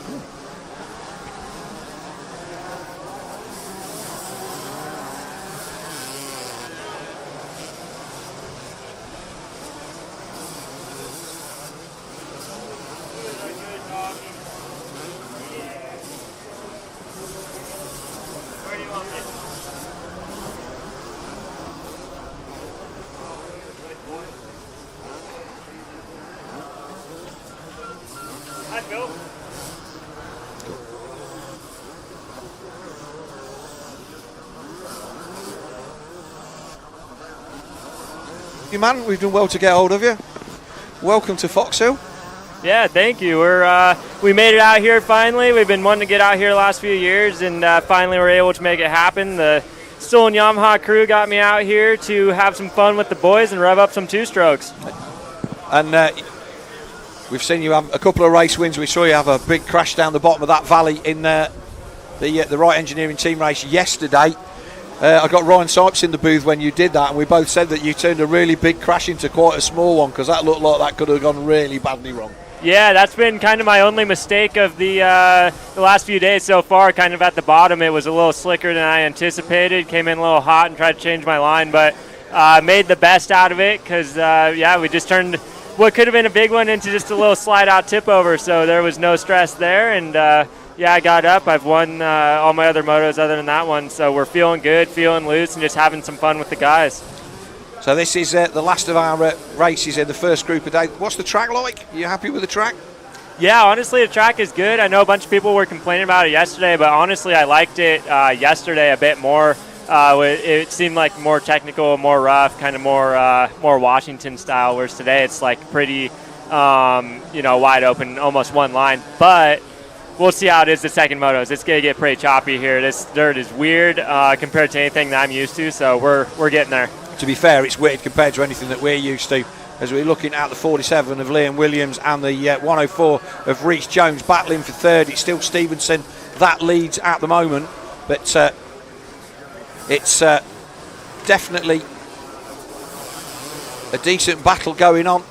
You man, we've done well to get hold of you. Welcome to Foxhill. Yeah, thank you. We made it out here finally. We've been wanting to get out here the last few years, and finally we're able to make it happen. The Stolen Yamaha crew got me out here to have some fun with the boys and rev up some two-strokes. And we've seen you have a couple of race wins. We saw you have a big crash down the bottom of that valley in the Wright Engineering team race yesterday. I got Ryan Sipes in the booth when you did that, and we both said that you turned a really big crash into quite a small one, because that looked like that could have gone really badly wrong. Yeah, that's been kind of my only mistake of the last few days so far. Kind of at the bottom, it was a little slicker than I anticipated. Came in a little hot and tried to change my line, but made the best out of it because, we just turned what could have been a big one into just a little slide-out tip-over, so there was no stress there, and I got up. I've won all my other motos other than that one, so we're feeling good, feeling loose, and just having some fun with the guys. So this is the last of our races in the first group of days. What's the track like? Are you happy with the track? Yeah, honestly, the track is good. I know a bunch of people were complaining about it yesterday, but honestly, I liked it yesterday a bit more. It seemed like more technical, more rough, kind of more Washington style, whereas today it's like pretty, wide open, almost one line. But we'll see how it is the second motos. It's going to get pretty choppy here. This dirt is weird compared to anything that I'm used to, so we're getting there. To be fair, it's weird compared to anything that we're used to, as we're looking at the 47 of Liam Williams and the 104 of Rhys Jones battling for third. It's still Stevenson that leads at the moment, but it's definitely a decent battle going on.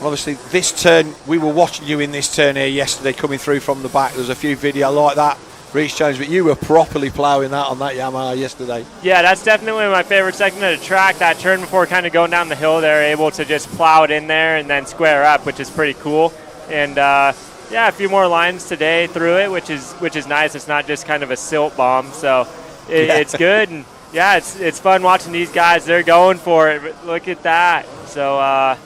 Obviously, this turn, we were watching you in this turn here yesterday coming through from the back. There's a few videos like that, Rhys Jones, but you were properly ploughing that on that Yamaha yesterday. Yeah, that's definitely my favorite section of the track. That turn before kind of going down the hill, they're able to just plow it in there and then square up, which is pretty cool. And yeah, a few more lines today through it, which is nice. It's not just kind of a silt bomb, so it's good. And yeah, it's fun watching these guys. They're going for it. But look at that. So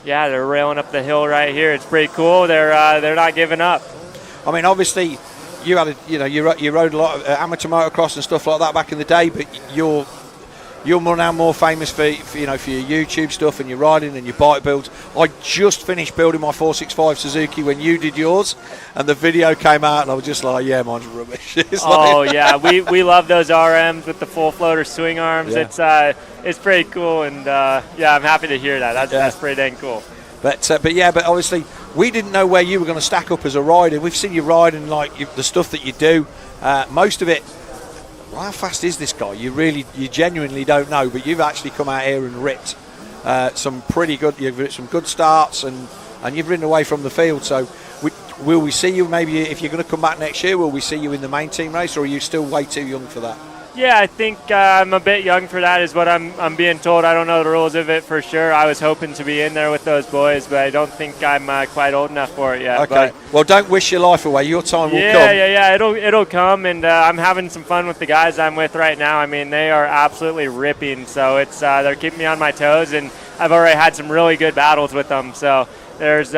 yeah, they're railing up the hill right here. It's pretty cool. They're not giving up. I mean, obviously, you had you rode a lot of amateur motocross and stuff like that back in the day, but you're now more famous for your YouTube stuff and your riding and your bike builds. I just finished building my 465 Suzuki when you did yours, and the video came out, and I was just like, yeah, mine's rubbish. Yeah, we love those RMs with the full floater swing arms. Yeah. It's pretty cool, and yeah, I'm happy to hear that. That's pretty dang cool. But obviously we didn't know where you were going to stack up as a rider. We've seen you riding the stuff that you do. Most of it. Well, how fast is this guy? You genuinely don't know, but you've actually come out here and ripped some pretty good. You've ripped some good starts, and you've ridden away from the field. So, will we see you? Maybe if you're going to come back next year, will we see you in the main team race, or are you still way too young for that? Yeah, I think I'm a bit young for that, is what I'm being told. I don't know the rules of it for sure. I was hoping to be in there with those boys, but I don't think I'm quite old enough for it yet. Okay. Well, don't wish your life away. Your time will come. Yeah. It'll come, and I'm having some fun with the guys I'm with right now. I mean, they are absolutely ripping. So it's they're keeping me on my toes, and I've already had some really good battles with them. So there's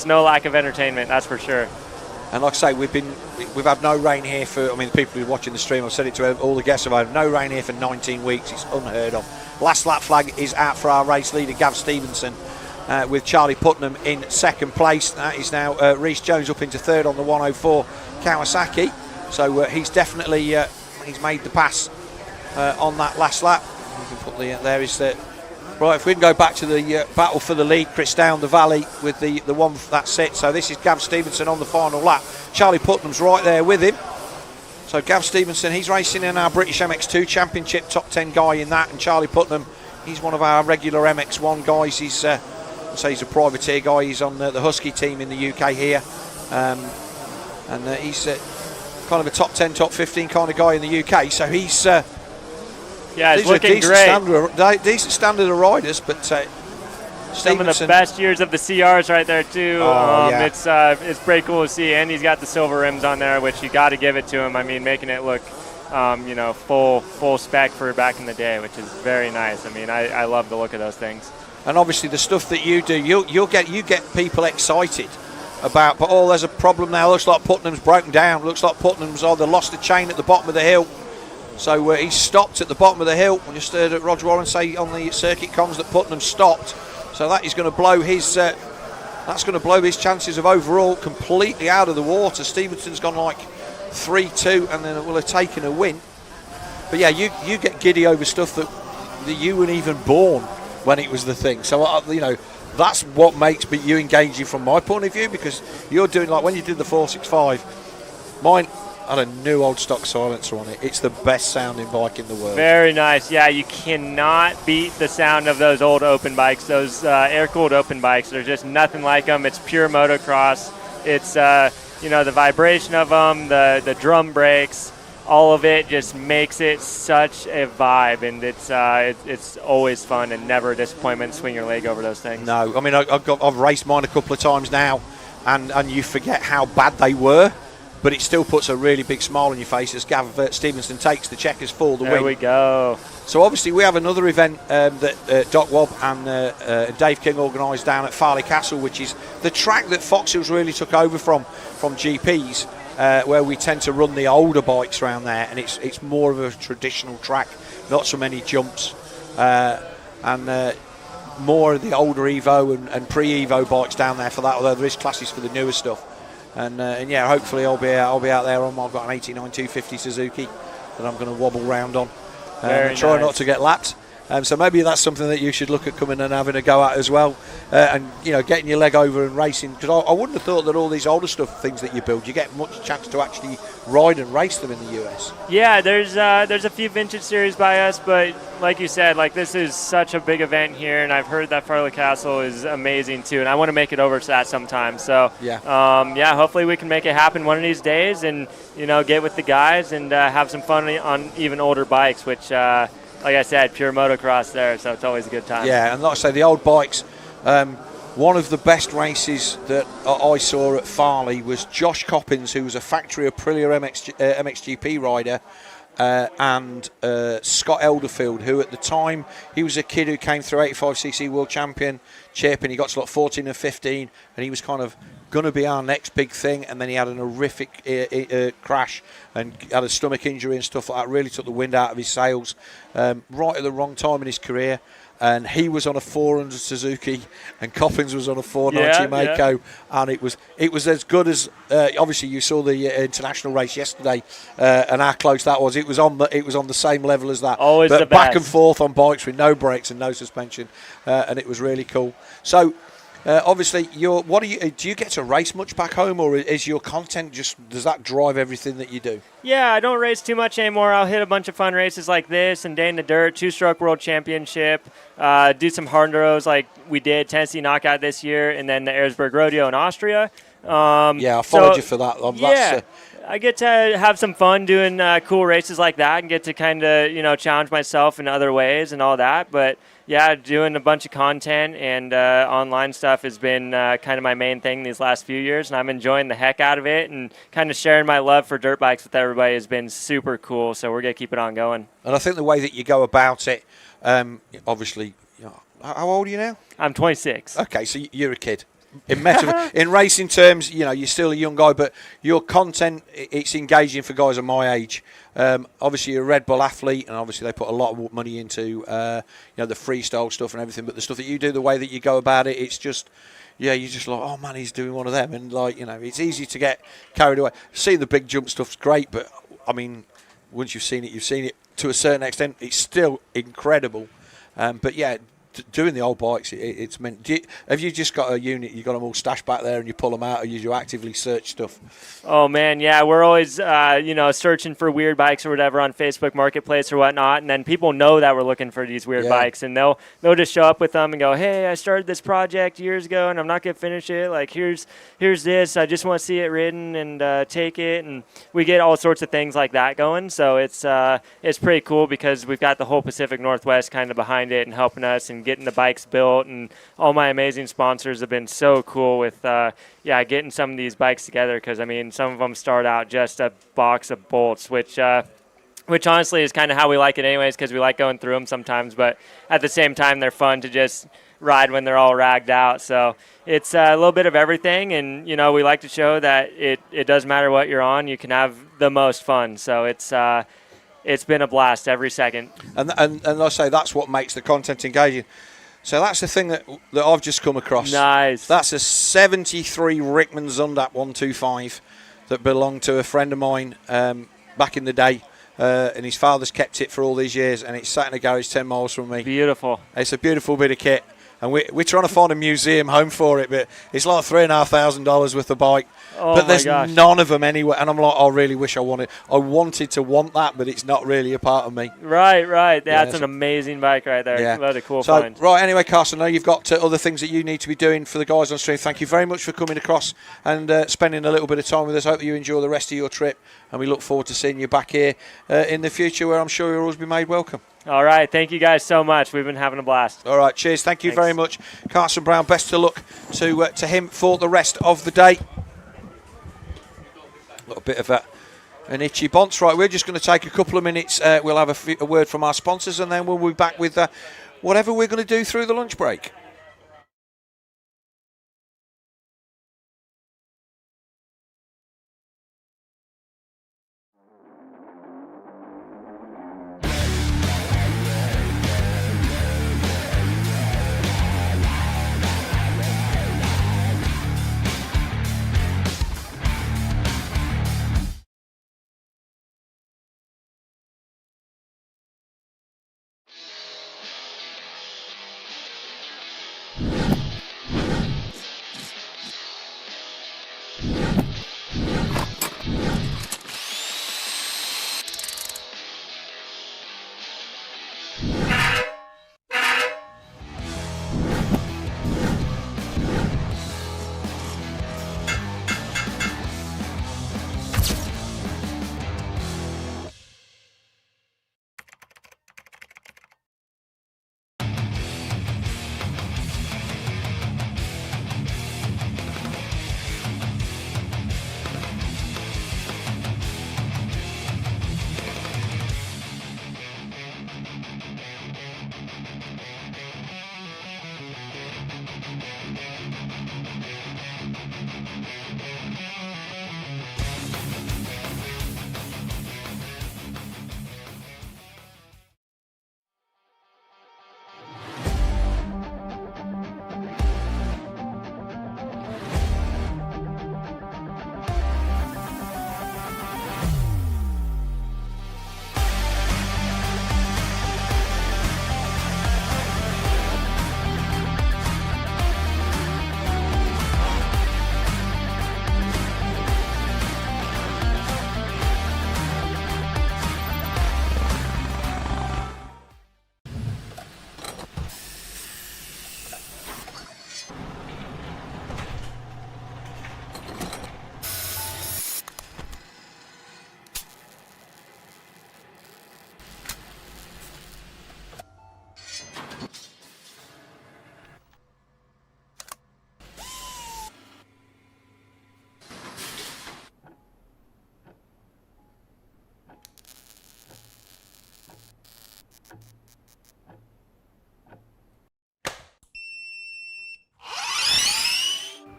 no lack of entertainment, that's for sure. And like I say, we've had no rain here for, the people who are watching the stream, I've said it to all the guests, I've had no rain here for 19 weeks. It's unheard of. Last lap flag is out for our race leader, Gav Stevenson, with Charlie Putnam in second place. That is now Rhys Jones up into third on the 104 Kawasaki. So he's definitely he's made the pass on that last lap. You can put there is the... Right, if we can go back to the battle for the lead, Chris down the valley with the one that's it. So this is Gav Stevenson on the final lap. Charlie Putnam's right there with him. So Gav Stevenson, he's racing in our British MX2 Championship, top 10 guy in that. And Charlie Putnam, he's one of our regular MX1 guys. He's he's a privateer guy. He's on the Husky team in the UK here. And he's kind of a top 10, top 15 kind of guy in the UK. So he's... yeah, it's looking great. Decent standard of riders, but some of the best years of the CRs right there too. Yeah. It's pretty cool to see, and he's got the silver rims on there, which you got to give it to him. I mean, making it look, full spec for back in the day, which is very nice. I mean, I love the look of those things. And obviously the stuff that you do, you get people excited about. But there's a problem now. Looks like Putnam's broken down. Looks like Putnam's either lost a chain at the bottom of the hill. So he's stopped at the bottom of the hill. I just heard Roger Warren say on the circuit comms that Putnam stopped. So that is going to blow his chances of overall completely out of the water. Stevenson's gone like 3-2 and then will have taken a win. But yeah, you get giddy over stuff that you weren't even born when it was the thing. So that's what makes you engaging from my point of view, because you're doing like when you did the 465. Mine had a new old stock silencer on it. It's the best sounding bike in the world. Very nice. Yeah, you cannot beat the sound of those old open bikes, those air-cooled open bikes. They're just nothing like them. It's pure motocross. It's, the vibration of them, the drum brakes, all of it just makes it such a vibe, and it's always fun and never a disappointment to swing your leg over those things. No, I mean, I've raced mine a couple of times now, and you forget how bad they were. But it still puts a really big smile on your face as Gav Stevenson takes the checkers for the win. There we go. So obviously we have another event that Doc Wobb and Dave King organised down at Farley Castle, which is the track that Foxhills really took over from GPs, where we tend to run the older bikes around there, and it's more of a traditional track, not so many jumps, and more of the older Evo and pre-Evo bikes down there for that, although there is classes for the newer stuff. And yeah, hopefully I'll be out there on. I've got an 89 250 Suzuki that I'm going to wobble round on and try not to get lapped. So maybe that's something that you should look at coming and having a go at as well, and getting your leg over and racing. Because I wouldn't have thought that all these older things that you build, you get much chance to actually ride and race them in the US. Yeah, there's a few vintage series by us, but like you said, like this is such a big event here, and I've heard that Farley Castle is amazing too, and I want to make it over to that sometime. So yeah, hopefully we can make it happen one of these days, and get with the guys and have some fun on even older bikes, which. Like I said, pure motocross there, so it's always a good time. Yeah, and like I say, the old bikes, one of the best races that I saw at Farley was Josh Coppins, who was a factory Aprilia MXGP rider, and Scott Elderfield, who at the time, he was a kid who came through 85cc World Championship, and he got to 14 and 15, and he was kind of going to be our next big thing, and then he had an horrific crash and had a stomach injury and stuff like that. Really took the wind out of his sails right at the wrong time in his career. And he was on a 400 Suzuki, and Coppins was on a 490 Mako, and it was as good as obviously you saw the international race yesterday, and how close that was. It was on the same level as that. Always but the back best. and forth on bikes with no brakes and no suspension, and it was really cool. So. Obviously, do you get to race much back home, or is your content does that drive everything that you do? Yeah, I don't race too much anymore. I'll hit a bunch of fun races like this and Day in the Dirt, 2-stroke World Championship, do some hard enduros like we did Tennessee Knockout this year, and then the Erzberg Rodeo in Austria. I followed you for that. I get to have some fun doing cool races like that and get to kind of, challenge myself in other ways and all that. But, yeah, doing a bunch of content and online stuff has been kind of my main thing these last few years, and I'm enjoying the heck out of it, and kind of sharing my love for dirt bikes with everybody has been super cool, so we're going to keep it on going. And I think the way that you go about it, obviously, how old are you now? I'm 26. Okay, so you're a kid. In racing terms, you're still a young guy, but your content, it's engaging for guys of my age. Obviously, you're a Red Bull athlete, and obviously they put a lot of money into the freestyle stuff and everything. But the stuff that you do, the way that you go about it, it's just, you're just like, oh man, he's doing one of them, and it's easy to get carried away. Seeing the big jump stuff's great, but I mean, once you've seen it to a certain extent. It's still incredible, but yeah. Doing the old bikes, it's meant. Have you just got a unit? You got them all stashed back there, and you pull them out, or you actively search stuff? Oh man, yeah, we're always searching for weird bikes or whatever on Facebook Marketplace or whatnot, and then people know that we're looking for these weird bikes, and they'll just show up with them and go, hey, I started this project years ago, and I'm not gonna finish it. Like here's this. I just want to see it ridden and take it, and we get all sorts of things like that going. So it's pretty cool because we've got the whole Pacific Northwest kind of behind it and helping us and getting the bikes built, and all my amazing sponsors have been so cool with getting some of these bikes together, because I mean some of them start out just a box of bolts, which honestly is kind of how we like it anyways, because we like going through them sometimes, but at the same time they're fun to just ride when they're all ragged out. So it's a little bit of everything, and we like to show that it doesn't matter what you're on, you can have the most fun. So it's been a blast every second. And I say that's what makes the content engaging. So that's the thing that I've just come across. Nice. That's a 73 Rickman Zundap 125 that belonged to a friend of mine back in the day. And his father's kept it for all these years, and it's sat in a garage 10 miles from me. Beautiful. It's a beautiful bit of kit. And we're trying to find a museum home for it, but it's like $3,500 worth of bike. Oh, but there's my gosh. none of them anywhere. And I'm like, I really wish I wanted to want that, but it's not really a part of me. Right. That's an amazing bike right there. Yeah. What a cool So, find. right, anyway, Carson, I know you've got other things that you need to be doing for the guys on stream. Thank you very much for coming across and spending a little bit of time with us. I hope you enjoy the rest of your trip, and we look forward to seeing you back here in the future, where I'm sure you'll always be made welcome. All right. Thank you guys so much. We've been having a blast. All right. Cheers. Thank you Thanks. very much. Carson Brown, best of luck to him for the rest of the day. A little bit of an itchy bonce. Right, we're just going to take a couple of minutes. We'll have a word from our sponsors, and then we'll be back with whatever we're going to do through the lunch break.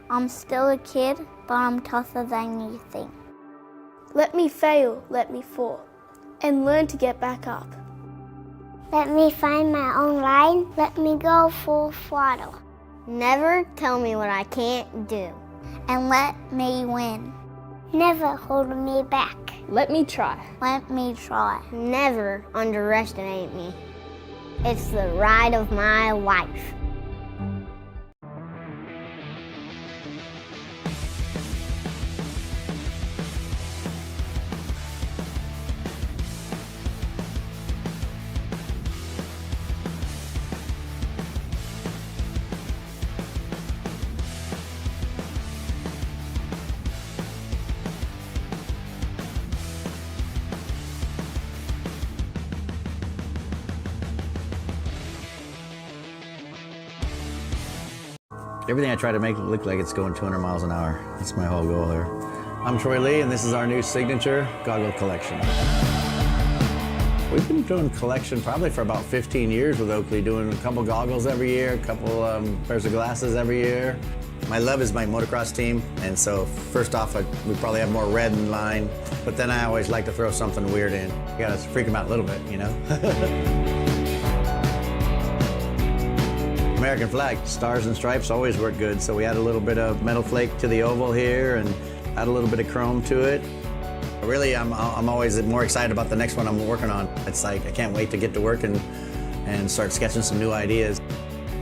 I'm still a kid, but I'm tougher than you think. Let me fail, let me fall, and learn to get back up. Let me find my own line. Let me go full throttle. Never tell me what I can't do. And let me win. Never hold me back. Let me try. Let me try. Never underestimate me. It's the ride of my life. Everything I try to make look like it's going 200 miles an hour. That's my whole goal here. I'm Troy Lee, and this is our new signature Goggle collection. We've been doing collection probably for about 15 years with Oakley, doing a couple goggles every year, a couple pairs of glasses every year. My love is my motocross team, and so first off, we probably have more red in line, but then I always like to throw something weird in. You gotta freak them out a little bit, you know? American flag, stars and stripes always work good, so we add a little bit of metal flake to the oval here and add a little bit of chrome to it. Really, I'm always more excited about the next one I'm working on. It's like I can't wait to get to work and start sketching some new ideas.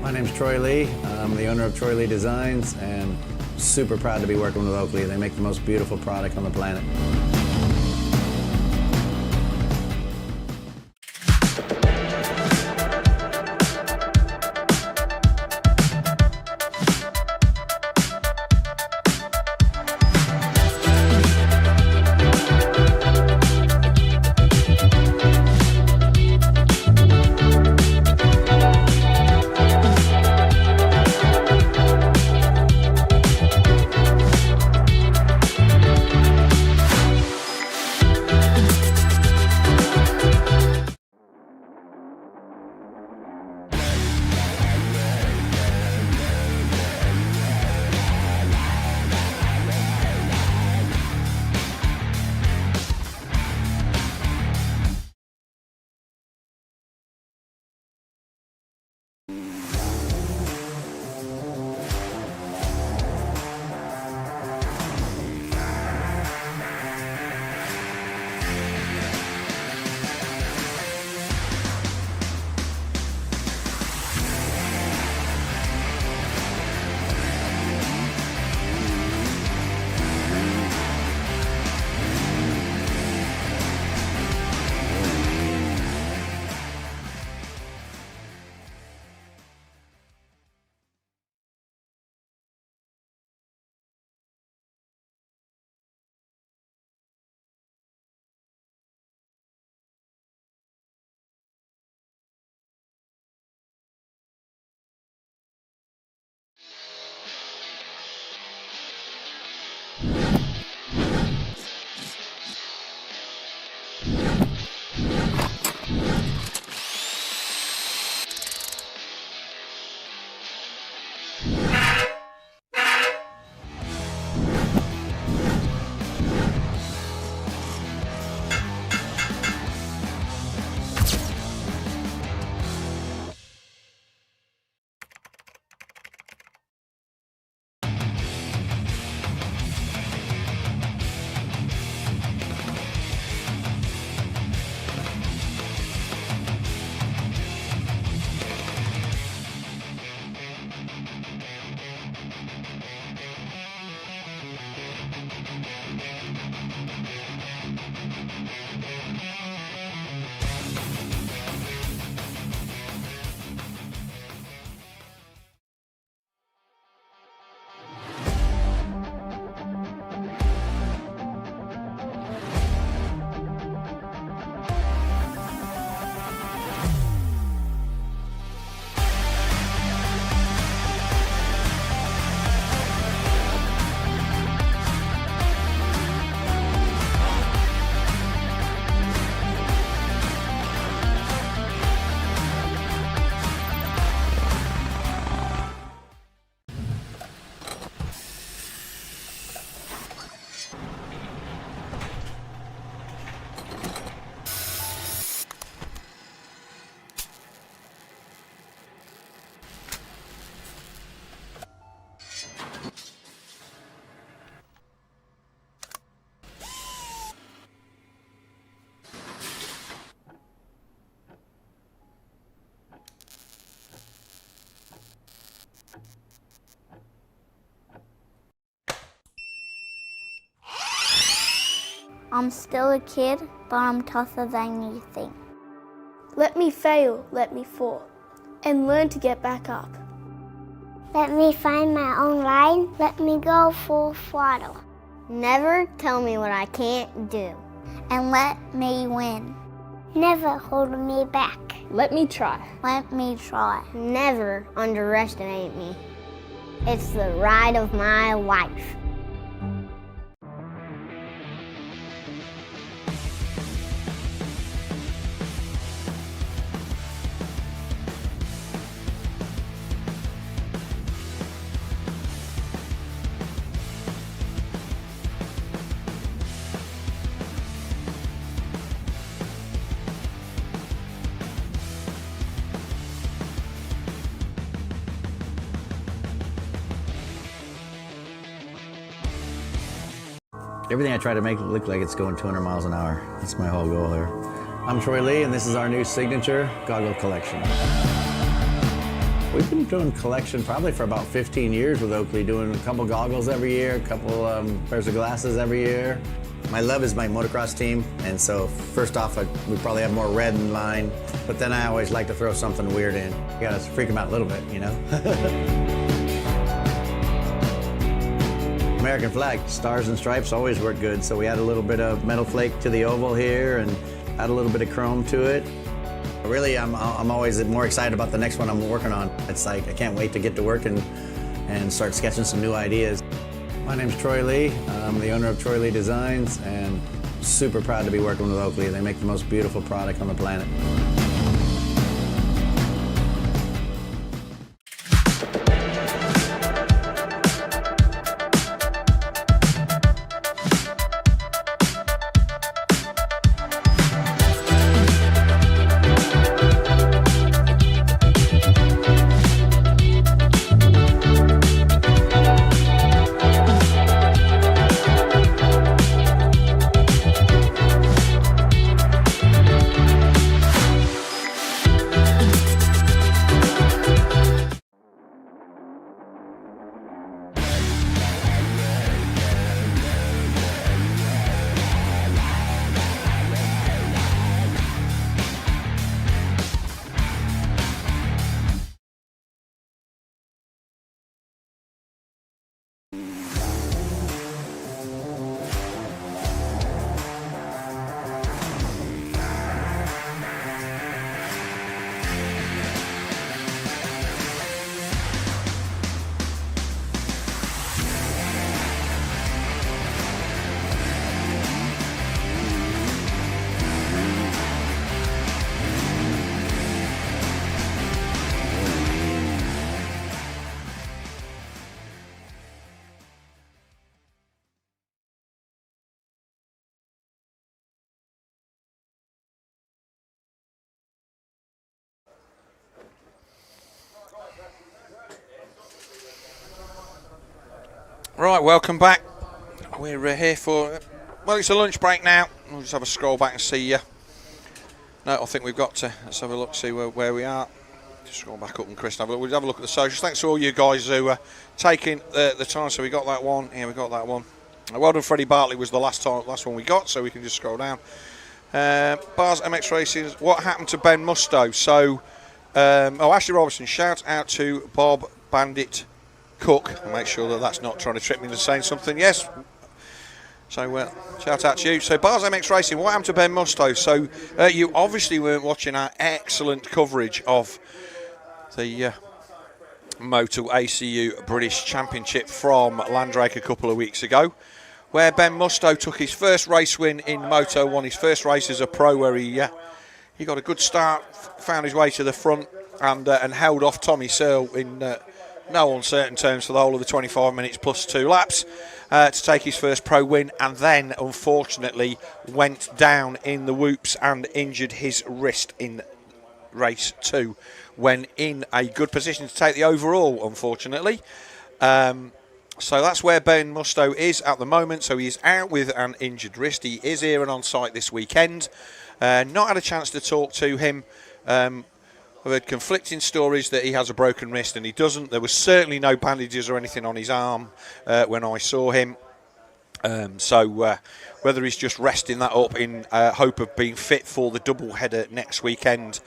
My name's Troy Lee. I'm the owner of Troy Lee Designs, and super proud to be working with Oakley. They make the most beautiful product on the planet. I'm still a kid, but I'm tougher than you think. Let me fail, let me fall, and learn to get back up. Let me find my own line. Let me go full throttle. Never tell me what I can't do. And let me win. Never hold me back. Let me try. Let me try. Never underestimate me. It's the ride of my life. Everything I try to make it look like it's going 200 miles an hour. That's my whole goal here. I'm Troy Lee, and this is our new signature goggle collection. We've been doing collection probably for about 15 years with Oakley, doing a couple goggles every year, a couple pairs of glasses every year. My love is my motocross team, and so first off, we probably have more red in line, but then I always like to throw something weird in. You gotta freak them out a little bit, you know? American flag, stars and stripes always work good, so we add a little bit of metal flake to the oval here and add a little bit of chrome to it. Really, I'm always more excited about the next one I'm working on. It's like I can't wait to get to work and start sketching some new ideas. My name's Troy Lee. I'm the owner of Troy Lee Designs, and super proud to be working with Oakley. They make the most beautiful product on the planet. Right, welcome back. We're here for, well, it's a lunch break now. We'll just have a scroll back and see. No, I think we've got to. Let's have a look, see where we are. Just scroll back up and Chris, we'll have a look at the socials. Thanks to all you guys who are taking the time. So we got that one. Yeah, we got that one. Well done, Freddie Bartley was the last one we got, so we can just scroll down. Bars MX Racing. What happened to Ben Musto? So, Ashley Robertson. Shout out to Bob Bandit Cook, and make sure that that's not trying to trick me into saying something. Yes. So shout out to you. So Bars MX Racing, what happened to Ben Musto? So you obviously weren't watching our excellent coverage of the Moto ACU British Championship from Landrake a couple of weeks ago, where Ben Musto took his first race win in Moto 1, his first race as a pro, where he got a good start, found his way to the front, and held off Tommy Searle in no uncertain terms for the whole of the 25 minutes plus 2 laps to take his first pro win, and then unfortunately went down in the whoops and injured his wrist in race 2 when in a good position to take the overall, unfortunately. So that's where Ben Musto is at the moment. So he is out with an injured wrist. He is here and on site this weekend. Not had a chance to talk to him. I've heard conflicting stories that he has a broken wrist and he doesn't. There was certainly no bandages or anything on his arm when I saw him. So whether he's just resting that up in hope of being fit for the double header next weekend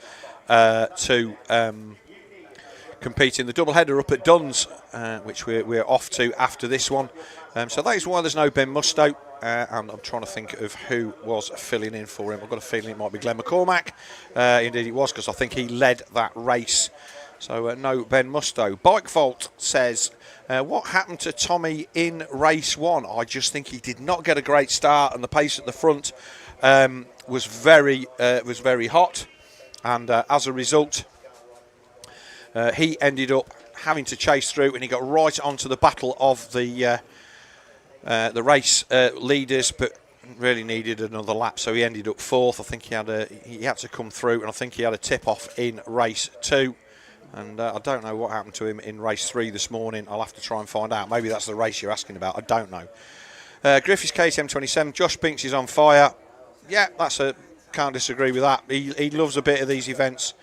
to compete in the double header up at Duns, which we're off to after this one. So that is why there's no Ben Mustoe, and I'm trying to think of who was filling in for him. I've got a feeling it might be Glenn McCormack. Indeed it was, because I think he led that race. So no Ben Mustoe. Bike Vault says, what happened to Tommy in race 1? I just think he did not get a great start, and the pace at the front was very hot, and as a result he ended up having to chase through, and he got right onto the battle of the race leaders, but really needed another lap, so he ended up 4th. I think he had to come through, and I think he had a tip off in race 2. And I don't know what happened to him in race 3 this morning. I'll have to try and find out. Maybe that's the race you're asking about. I don't know. Griffiths KTM27. Josh Binks is on fire. Yeah, can't disagree with that. He loves a bit of these events.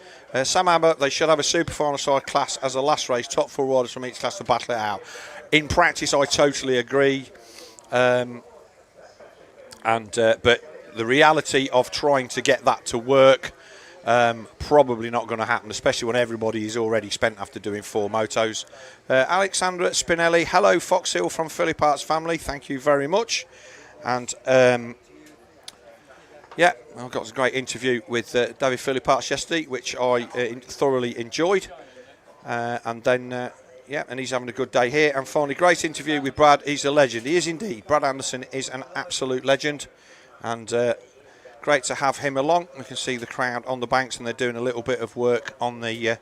Sam Abbott, they should have a super final side class as a last race. Top 4 riders from each class to battle it out. In practice, I totally agree. But the reality of trying to get that to work, probably not going to happen, especially when everybody is already spent after doing 4 motos. Alexandra Spinelli, hello Foxhill from Philippaerts family, thank you very much. And yeah, I got a great interview with David Philippaerts yesterday, which I thoroughly enjoyed. And then yeah, and he's having a good day here. And finally, great interview with Brad. He's a legend. He is indeed. Brad Anderson is an absolute legend, and great to have him along. We can see the crowd on the banks, and they're doing a little bit of work on the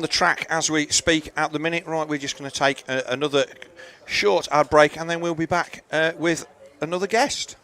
track as we speak at the minute. Right, we're just going to take another short ad break, and then we'll be back with another guest.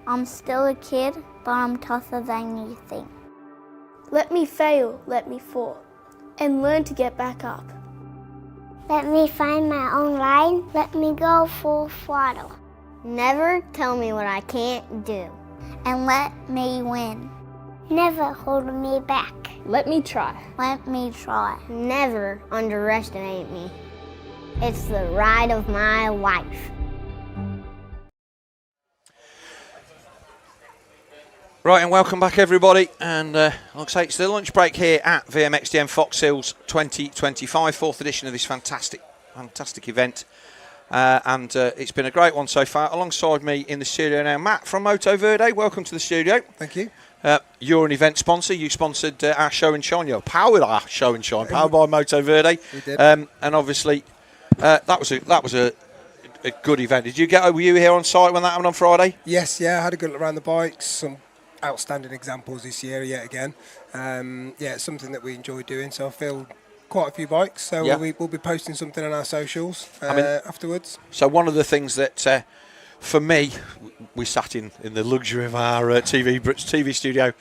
I'm still a kid, but I'm tougher than you think. Let me fail, let me fall, and learn to get back up. Let me find my own line. Let me go full throttle. Never tell me what I can't do. And let me win. Never hold me back. Let me try. Let me try. Never underestimate me. It's the ride of my life. Right, and welcome back everybody, and like I say, it's the lunch break here at VMXdN Foxhill's 2025, 4th edition of this fantastic event. and it's been a great one so far. Alongside me in the studio now, Matt from Moto Verde. Welcome to the studio. Thank you. You're an event sponsor. You sponsored our show and shine. You're powered our show and shine, powered by Moto Verde. We did. And obviously, that was a good event. Were you here on site when that happened on Friday? Yes, yeah. I had a good look around the bikes. Some outstanding examples this year yet again. It's something that we enjoy doing. So I feel quite a few bikes. So we'll be posting something on our socials afterwards. So one of the things that, for me, we sat in the luxury of our TV studio.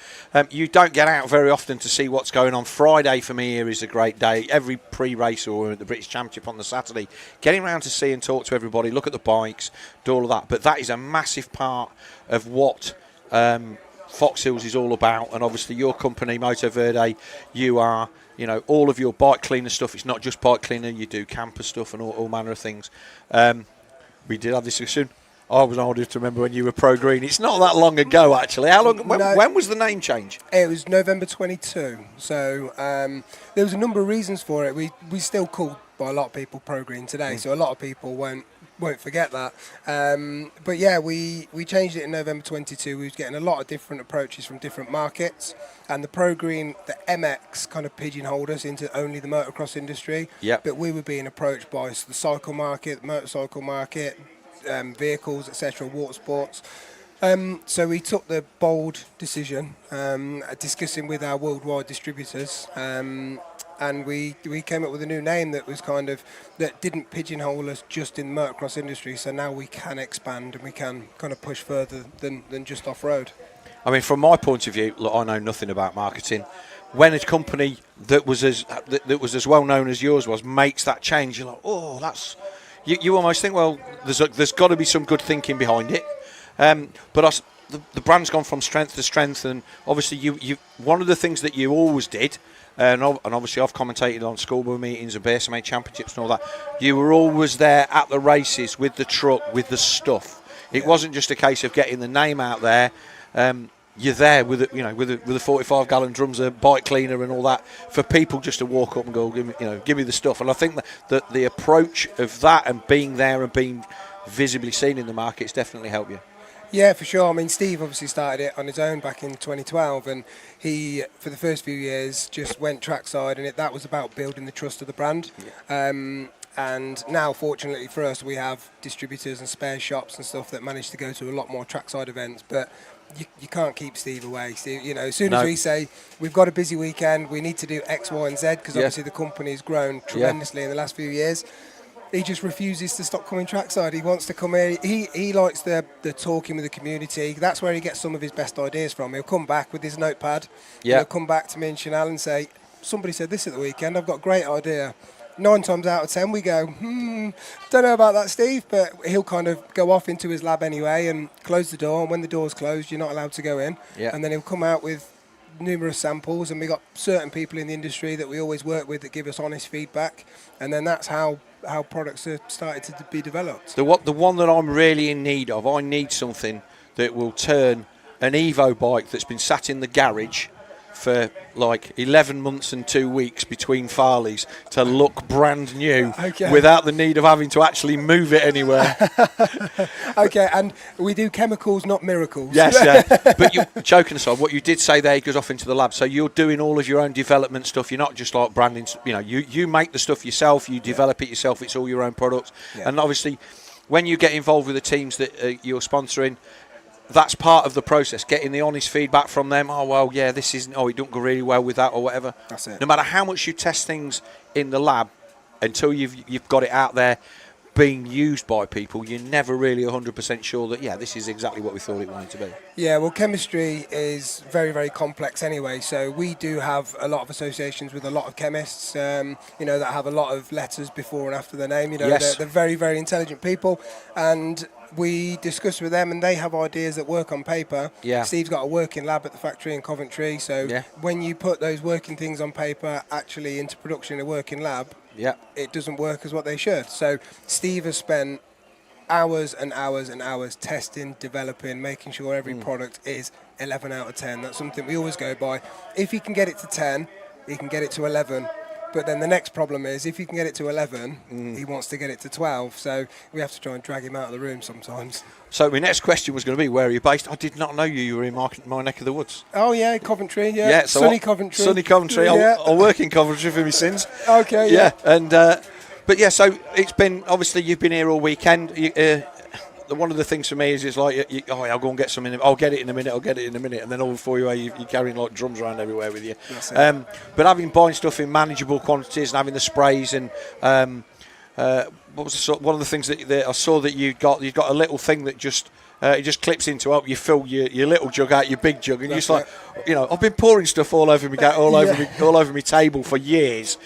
You don't get out very often to see what's going on. Friday for me here is a great day. Every pre-race or the British Championship on the Saturday, getting around to see and talk to everybody, look at the bikes, do all of that. But that is a massive part of what Foxhills is all about. And obviously your company, Moto Verde, you are, all of your bike cleaner stuff. It's not just bike cleaner. You do camper stuff and all manner of things. We did have this discussion. I was old enough to remember when you were Pro Green. It's not that long ago, actually. How long? When was the name change? It was November 22. So there was a number of reasons for it. We still called by a lot of people Pro Green today, so a lot of people won't forget that. But yeah, we changed it in November 22. We was getting a lot of different approaches from different markets, and the Pro Green, the MX, kind of pigeonholed us into only the motocross industry. Yep. But we were being approached by the cycle market, the motorcycle market, vehicles, etc., water sports. So we took the bold decision, discussing with our worldwide distributors, and we came up with a new name that was that didn't pigeonhole us just in the motocross industry. So now we can expand and we can kind of push further than just off-road. I mean, from my point of view, look, I know nothing about marketing. When a company that was as well known as yours was makes that change, you're like, oh, that's. You almost think, well, there's got to be some good thinking behind it. But the brand's gone from strength to strength, and obviously you one of the things that you always did, and obviously I've commentated on schoolboy meetings and BSMA championships and all that. You were always there at the races with the truck, with the stuff. It wasn't just a case of getting the name out there. You're there with the 45-gallon drums, a bike cleaner, and all that for people just to walk up and go, give me the stuff. And I think that the approach of that and being there and being visibly seen in the market's definitely helped you. Yeah, for sure. I mean, Steve obviously started it on his own back in 2012, and he, for the first few years, just went trackside, and that was about building the trust of the brand. Yeah. And now, fortunately for us, we have distributors and spare shops and stuff that manage to go to a lot more trackside events, but you can't keep Steve away. Steve, as soon as we say we've got a busy weekend, we need to do X, Y, and Z, because obviously the company's grown tremendously in the last few years. He just refuses to stop coming trackside. He wants to come here. He likes the talking with the community. That's where he gets some of his best ideas from. He'll come back with his notepad. Yeah. He'll come back to me and Chanel and say, somebody said this at the weekend. I've got a great idea. 9 times out of 10 we go, don't know about that, Steve, but he'll kind of go off into his lab anyway and close the door, and when the door's closed you're not allowed to go in. Yeah. And then he'll come out with numerous samples, and we've got certain people in the industry that we always work with that give us honest feedback, and then that's how products are started to be developed. The one that I'm really in need of, I need something that will turn an Evo bike that's been sat in the garage for like 11 months and 2 weeks between Farleys to look brand new without the need of having to actually move it anywhere. Okay, and we do chemicals, not miracles. Yes, yeah. But joking aside, what you did say there goes off into the lab. So you're doing all of your own development stuff. You're not just like branding. You make the stuff yourself. You develop it yourself. It's all your own products. Yeah. And obviously, when you get involved with the teams that you're sponsoring, that's part of the process, getting the honest feedback from them. Oh, well, yeah, this isn't, it don't go really well with that or whatever. That's it. No matter how much you test things in the lab, until you've got it out there being used by people, you're never really 100% sure that, this is exactly what we thought it wanted to be. Yeah, well, chemistry is very, very complex anyway. So we do have a lot of associations with a lot of chemists, that have a lot of letters before and after their name. They're very, very intelligent people. And we discuss with them, and they have ideas that work on paper. Yeah. Steve's got a working lab at the factory in Coventry, so when you put those working things on paper actually into production in a working lab, it doesn't work as what they should. So Steve has spent hours and hours and hours testing, developing, making sure every product is 11 out of 10. That's something we always go by. If he can get it to 10, he can get it to 11. But then the next problem is if you can get it to 11, he wants to get it to 12. So we have to try and drag him out of the room sometimes. So my next question was going to be, where are you based? I did not know you were in my neck of the woods. Oh, yeah, Coventry, yeah. So sunny Coventry. Sunny Coventry. Yeah. I'll work in Coventry for my sins. Okay, yeah. And, but yeah, so it's been, obviously you've been here all weekend. One of the things for me is it's like, I'll go and get some in. I'll get it in a minute. And then all before you're carrying like drums around everywhere with you. But buying stuff in manageable quantities and having the sprays and what was one of the things that I saw that you've got a little thing that just it just clips into it. You fill your little jug out your big jug, and you're just like, I've been pouring stuff all over me, all over my table for years.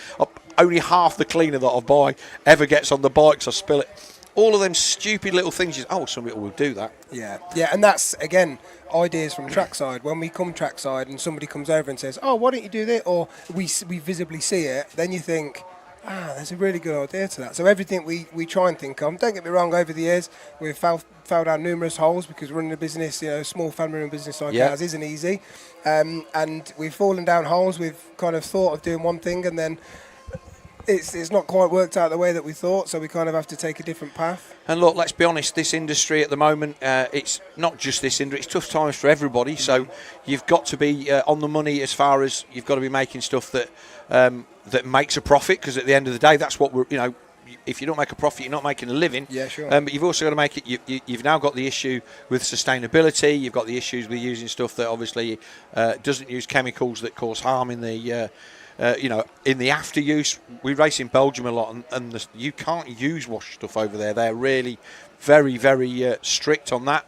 Only half the cleaner that I buy ever gets on the bikes. I spill it. All of them stupid little things. Some people will do that. Yeah, and that's, again, ideas from trackside. When we come trackside and somebody comes over and says, why don't you do this? Or we visibly see it, then you think, there's a really good idea to that. So everything we try and think of, don't get me wrong, over the years, we've fell down numerous holes because running a business, small family-run business like ours isn't easy. And we've fallen down holes. We've kind of thought of doing one thing and then it's not quite worked out the way that we thought, so we kind of have to take a different path. And look, let's be honest, this industry at the moment, it's not just this industry, it's tough times for everybody, so you've got to be on the money as far as you've got to be making stuff that that makes a profit, because at the end of the day, that's what we're, if you don't make a profit, you're not making a living. Yeah, sure. But you've also got to make it, you've now got the issue with sustainability, you've got the issues with using stuff that obviously doesn't use chemicals that cause harm in the in the after use. We race in Belgium a lot, and you can't use wash stuff over there. They're really very, very strict on that.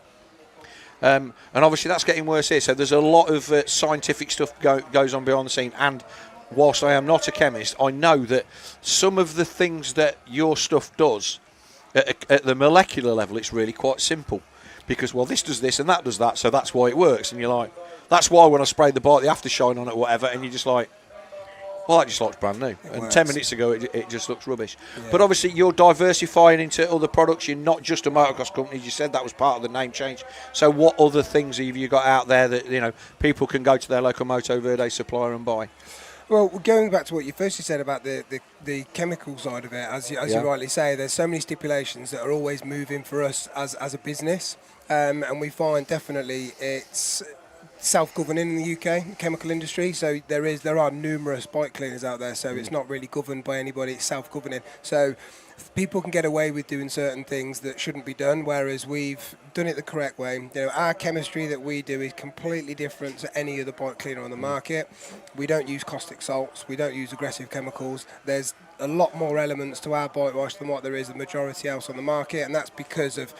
And obviously that's getting worse here. So there's a lot of scientific stuff goes on behind the scene. And whilst I am not a chemist, I know that some of the things that your stuff does at the molecular level, it's really quite simple. Because, this does this and that does that, so that's why it works. And you're like, that's why when I sprayed the bike, the aftershine on it or whatever, and you're just like, that just looks brand new. And 10 minutes ago, it just looks rubbish. Yeah. But obviously, you're diversifying into other products. You're not just a motocross company. You said that was part of the name change. So what other things have you got out there that, people can go to their local Moto Verde supplier and buy? Well, going back to what you firstly said about the chemical side of it, as you rightly say, there's so many stipulations that are always moving for us as a business. And we find definitely it's self-governing in the UK chemical industry, so there are numerous bike cleaners out there, so it's not really governed by anybody, it's self-governing, so people can get away with doing certain things that shouldn't be done, whereas we've done it the correct way. Our chemistry that we do is completely different to any other bike cleaner on the market. We don't use caustic salts, we don't use aggressive chemicals. There's a lot more elements to our bike wash than what there is the majority else on the market, and that's because of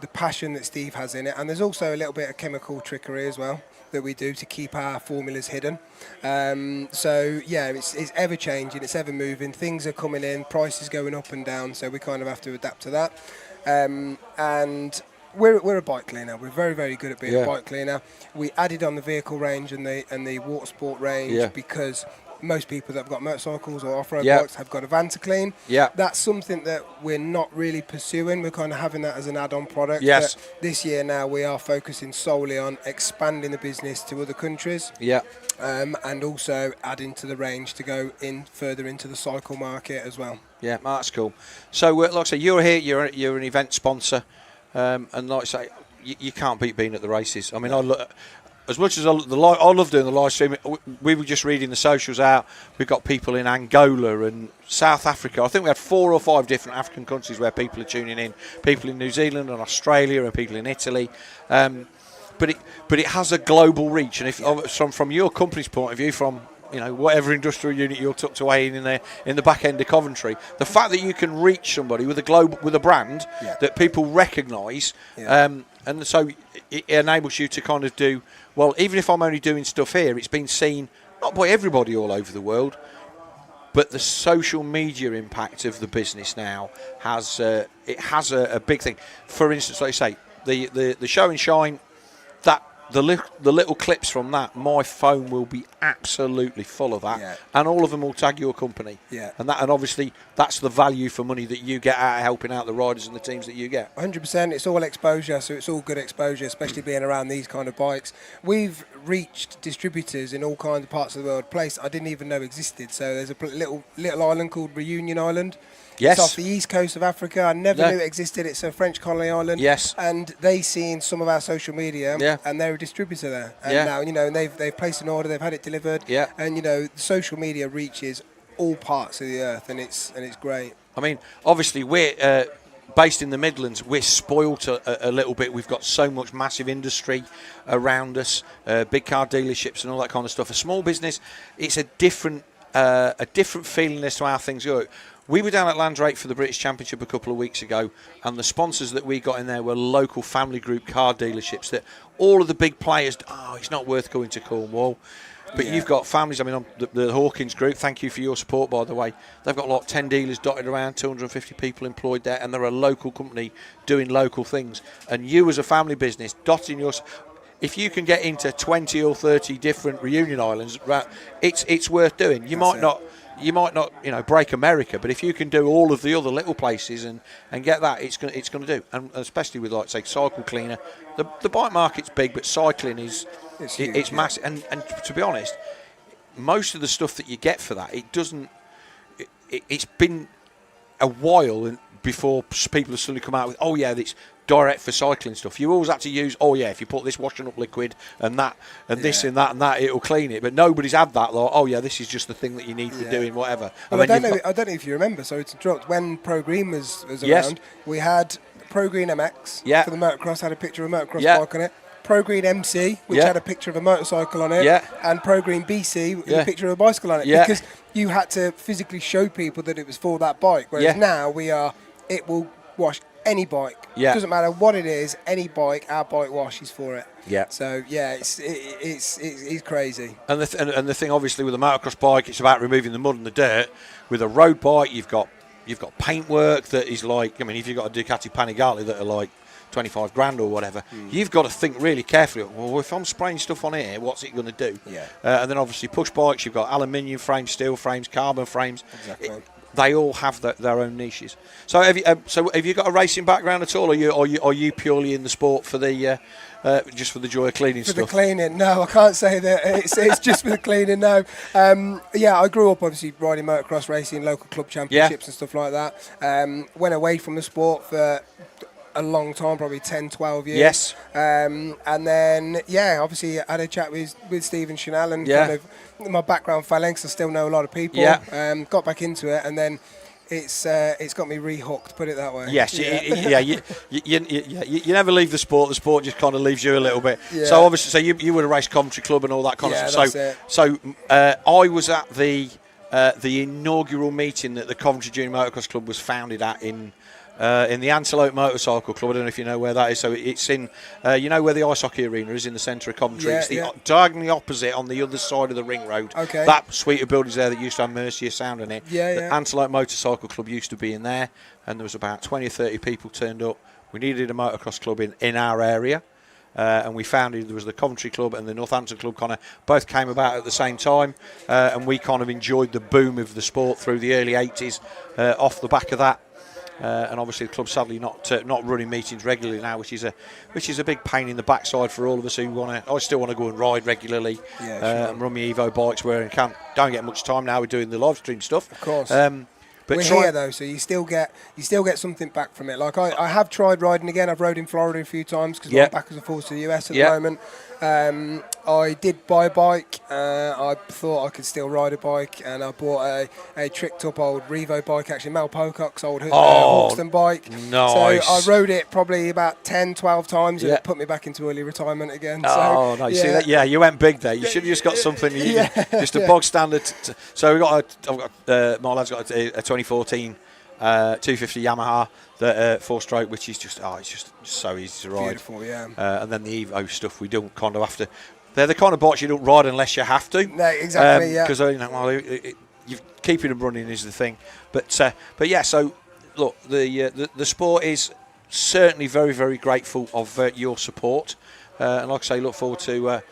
the passion that Steve has in it. And there's also a little bit of chemical trickery as well that we do to keep our formulas hidden. So yeah, it's ever changing, it's ever moving. Things are coming in, prices going up and down, so we kind of have to adapt to that. And we're a bike cleaner. We're very, very good at being a bike cleaner. We added on the vehicle range and the water sport range because most people that have got motorcycles or off-road bikes have got a van to clean. Yeah. That's something that we're not really pursuing. We're kind of having that as an add-on product. Yes. But this year now we are focusing solely on expanding the business to other countries. Yeah. And also adding to the range to go in further into the cycle market as well. Yeah, that's cool. So, like I say, you're here. You're an event sponsor, and like I say, you can't beat being at the races. I mean, as much as I love doing the live stream, we were just reading the socials out. We've got people in Angola and South Africa. I think we had 4 or 5 different African countries where people are tuning in. People in New Zealand and Australia and people in Italy. But it has a global reach. And if from your company's point of view, from whatever industrial unit you're tucked away in the back end of Coventry, the fact that you can reach somebody with a brand that people recognise, and so it enables you to kind of do well. Even if I'm only doing stuff here, it's been seen not by everybody all over the world, but the social media impact of the business now has a big thing. For instance, like I say, the show and shine, the little clips from that, my phone will be absolutely full of that, and all of them will tag your company. And obviously that's the value for money that you get out of helping out the riders and the teams that you get. 100%. It's all exposure, so it's all good exposure, especially being around these kind of bikes. We've reached distributors in all kinds of parts of the world, place I didn't even know existed. So there's a little island called Reunion Island. Yes. It's off the east coast of Africa. I never knew it existed. It's a French colony island. Yes. And they seen some of our social media, and they're a distributor there. And now, you know, and they've placed an order, they've had it delivered. And, you know, social media reaches all parts of the earth, and it's great. I mean, obviously, we're based in the Midlands. We're spoilt a little bit. We've got so much massive industry around us, big car dealerships and all that kind of stuff. A small business, it's a different feeling as to how things go. We were down at Landrake for the British Championship a couple of weeks ago, and the sponsors that we got in there were local family group car dealerships that all of the big players, it's not worth going to Cornwall. But you've got families, I mean, the Hawkins Group, thank you for your support, by the way. They've got like 10 dealers dotted around, 250 people employed there, and they're a local company doing local things. And you as a family business, dotting your... If you can get into 20 or 30 different reunion islands, it's worth doing. You might not, you know, break America, but if you can do all of the other little places and get that, it's going to do. And especially with, like, say, Cycle Cleaner, the bike market's big, but cycling is it's massive. And to be honest, most of the stuff that you get for that, it's been a while before people have suddenly come out with, it's direct for cycling stuff. You always had to use, if you put this washing up liquid and that and this and that, it'll clean it. But nobody's had that. Like, this is just the thing that you need for doing whatever. Well, I don't know if you remember. Sorry to interrupt. When Pro Green was around, we had Pro Green MX for the motocross. Had a picture of a motocross bike on it. Pro Green MC, which had a picture of a motorcycle on it, and Pro Green BC with a picture of a bicycle on it, because you had to physically show people that it was for that bike. Whereas now it will wash any bike. Doesn't matter what it is, any bike, our bike washes for it. So it's crazy. And the thing, obviously, with a motocross bike, it's about removing the mud and the dirt. With a road bike, you've got paintwork that is like, I mean, if you've got a Ducati Panigale that are like 25 grand or whatever, you've got to think really carefully. Well, if I'm spraying stuff on here, what's it going to do? And then obviously push bikes, you've got aluminium frames, steel frames, carbon frames. Exactly. They all have their own niches. So have you got a racing background at all, or are you purely in the sport for the just for the joy of cleaning stuff? For the cleaning, no, I can't say that it's just for the cleaning. No, I grew up obviously riding motocross racing, local club championships and stuff like that. Went away from the sport for a long time, probably 10, 12 years. Yes. And then, obviously I had a chat with Steve and Chanel, and kind of my background fell in because I still know a lot of people. Got back into it, and then it's got me re-hooked, put it that way. Yes, you never leave the sport. The sport just kind of leaves you a little bit. So obviously, you would have raced Coventry Club and all that kind of stuff. So I was at the inaugural meeting that the Coventry Junior Motocross Club was founded at in the Antelope Motorcycle Club. I don't know if you know where that is. So it's in, you know where the ice hockey arena is in the centre of Coventry. It's diagonally opposite on the other side of the ring road. Okay. That suite of buildings there that used to have Mercier Sound in it. The Yeah. Antelope Motorcycle Club used to be in there, and there was about 20 or 30 people turned up. We needed a motocross club in our area. And we founded, there was the Coventry Club and the Northampton Club, kind of both came about at the same time, and we kind of enjoyed the boom of the sport through the early 80s off the back of that. And obviously the club's sadly not running meetings regularly now, which is a big pain in the backside for all of us who want to. I still want to go and ride regularly and run my Evo bikes where I can. Don't get much time now. We're doing the live stream stuff. Of course. But we're here though, so you still get something back from it. Like I have tried riding again. I've rode in Florida a few times because I'm backwards and forwards to the US at the moment. I did buy a bike. I thought I could still ride a bike, and I bought a tricked up old Revo bike, actually Mel Pocock's old Hawkston bike. Nice. So I rode it probably about 10, 12 times, and it put me back into early returement again. Oh, no, you see that? Yeah, you went big there. You should have just got something, just a bog standard. So we got my lad's got a 2014 250 Yamaha, the 4-stroke, which is just it's just so easy to ride. Beautiful, and then the Evo stuff, we don't kind of have to. They're the kind of bikes you don't ride unless you have to. No, exactly. Because you keeping them running is the thing. But yeah. So look, the sport is certainly very, very grateful of your support. and like I say, look forward to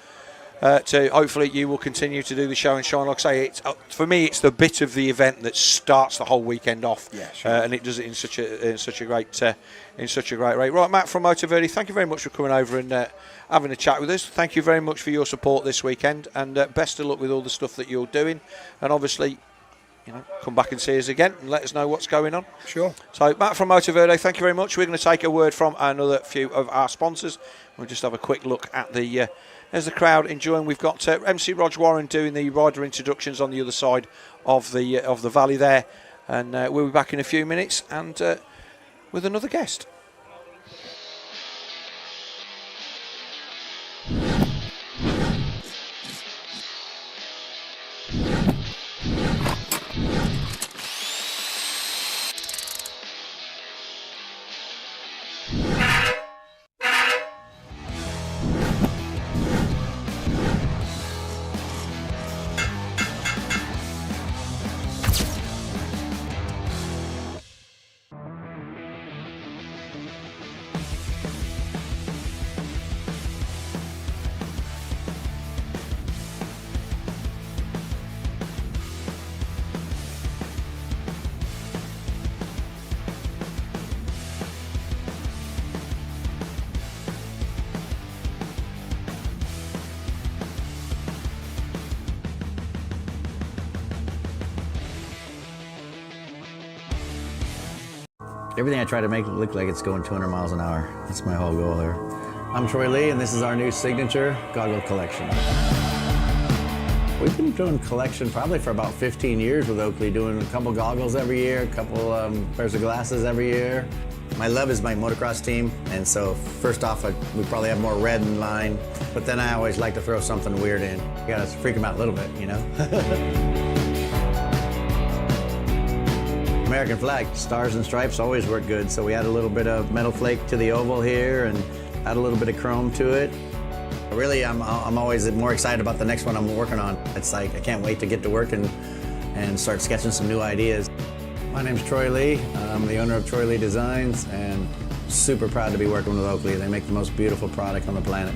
hopefully you will continue to do the show and shine. Like I say, it's, for me, it's the bit of the event that starts the whole weekend off, and it does it in such a great rate. Right, Matt from Motorverde, thank you very much for coming over and having a chat with us. Thank you very much for your support this weekend, and best of luck with all the stuff that you're doing. And obviously, come back and see us again and let us know what's going on. Sure. So, Matt from Motorverde, thank you very much. We're going to take a word from another few of our sponsors. We'll just have a quick look at the there's the crowd enjoying. We've got MC Rog Warren doing the rider introductions on the other side of the valley there, and we'll be back in a few minutes and with another guest. Everything I try to make it look like it's going 200 miles an hour. That's my whole goal there. I'm Troy Lee, and this is our new signature goggle collection. We've been doing collection probably for about 15 years with Oakley, doing a couple goggles every year, a couple pairs of glasses every year. My love is my motocross team, and so first off, we probably have more red in line, but then I always like to throw something weird in. You gotta freak them out a little bit, you know? American flag, stars and stripes always work good, so we add a little bit of metal flake to the oval here and add a little bit of chrome to it. Really, I'm always more excited about the next one I'm working on. It's like I can't wait to get to work and start sketching some new ideas. My name's Troy Lee. I'm the owner of Troy Lee Designs, and super proud to be working with Oakley. They make the most beautiful product on the planet.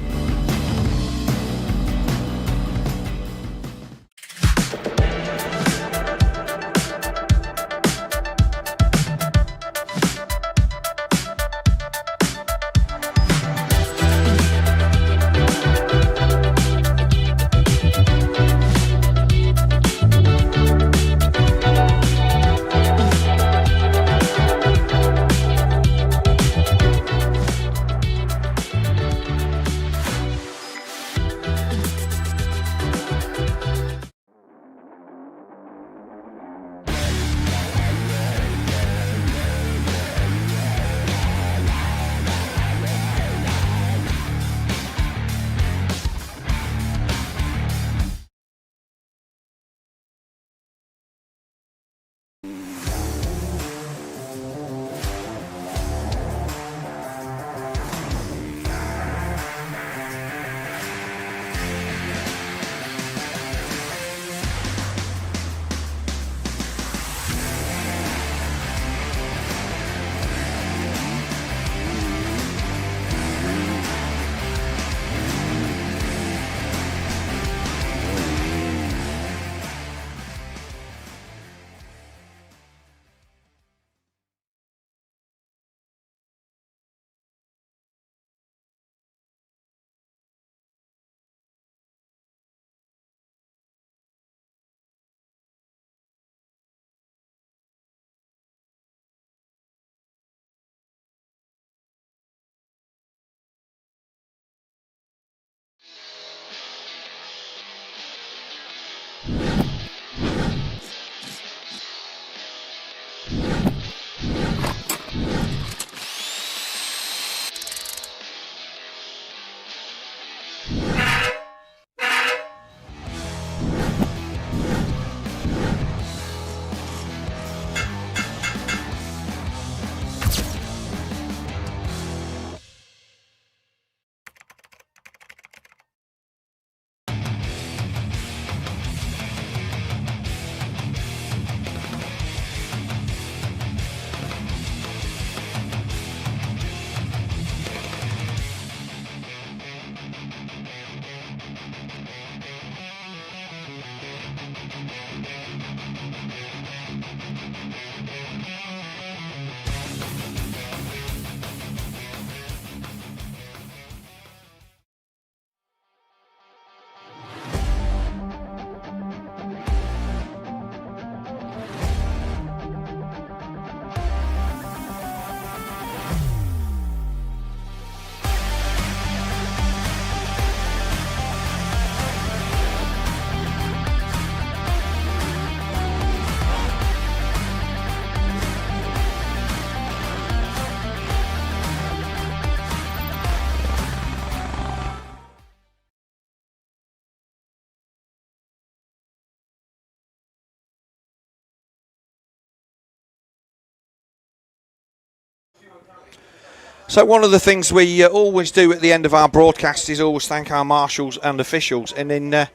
So one of the things we always do at the end of our broadcast is always thank our marshals and officials. And in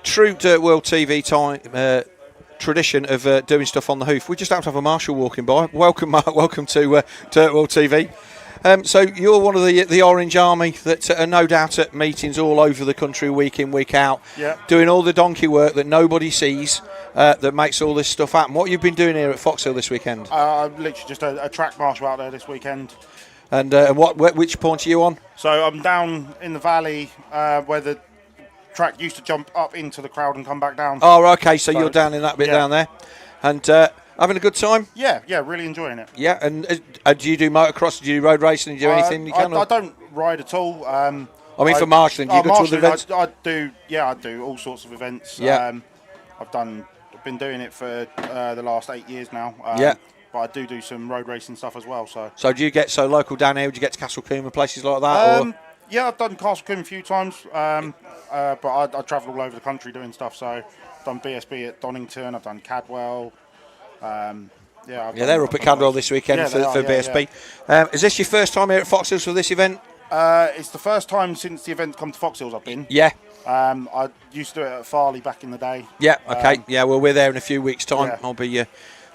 true DirtWorld-TV tradition of doing stuff on the hoof, we just have to have a marshal walking by. Welcome, Mark. Welcome to DirtWorld-TV. So you're one of the Orange Army that are no doubt at meetings all over the country, week in, week out, doing all the donkey work that nobody sees, that makes all this stuff happen. What have you been doing here at Foxhill this weekend? I'm literally just a track marshal out there this weekend. And which point are you on? So I'm down in the valley where the track used to jump up into the crowd and come back down. Oh, okay, so you're down in that bit down there. And having a good time? Yeah, really enjoying it. Yeah, and do you do motocross? Do you do road racing? Do you do anything you can? I don't ride at all. I mean, for marshalling, do you go to other events? I do all sorts of events. Yeah. I've been doing it for the last 8 years now. But I do some road racing stuff as well. So do you get local down here? Would you get to Castle Coombe, places like that? Yeah, I've done Castle Coombe a few times. But I travel all over the country doing stuff. So I've done BSB at Donington. I've done Cadwell. They're up at Cadwell this weekend for BSB. Yeah. Is this your first time here at Foxhills for this event? It's the first time since the event come to Foxhills I've been. Yeah. I used to do it at Farley back in the day. Yeah. Okay. Well, we're there in a few weeks' time. Yeah.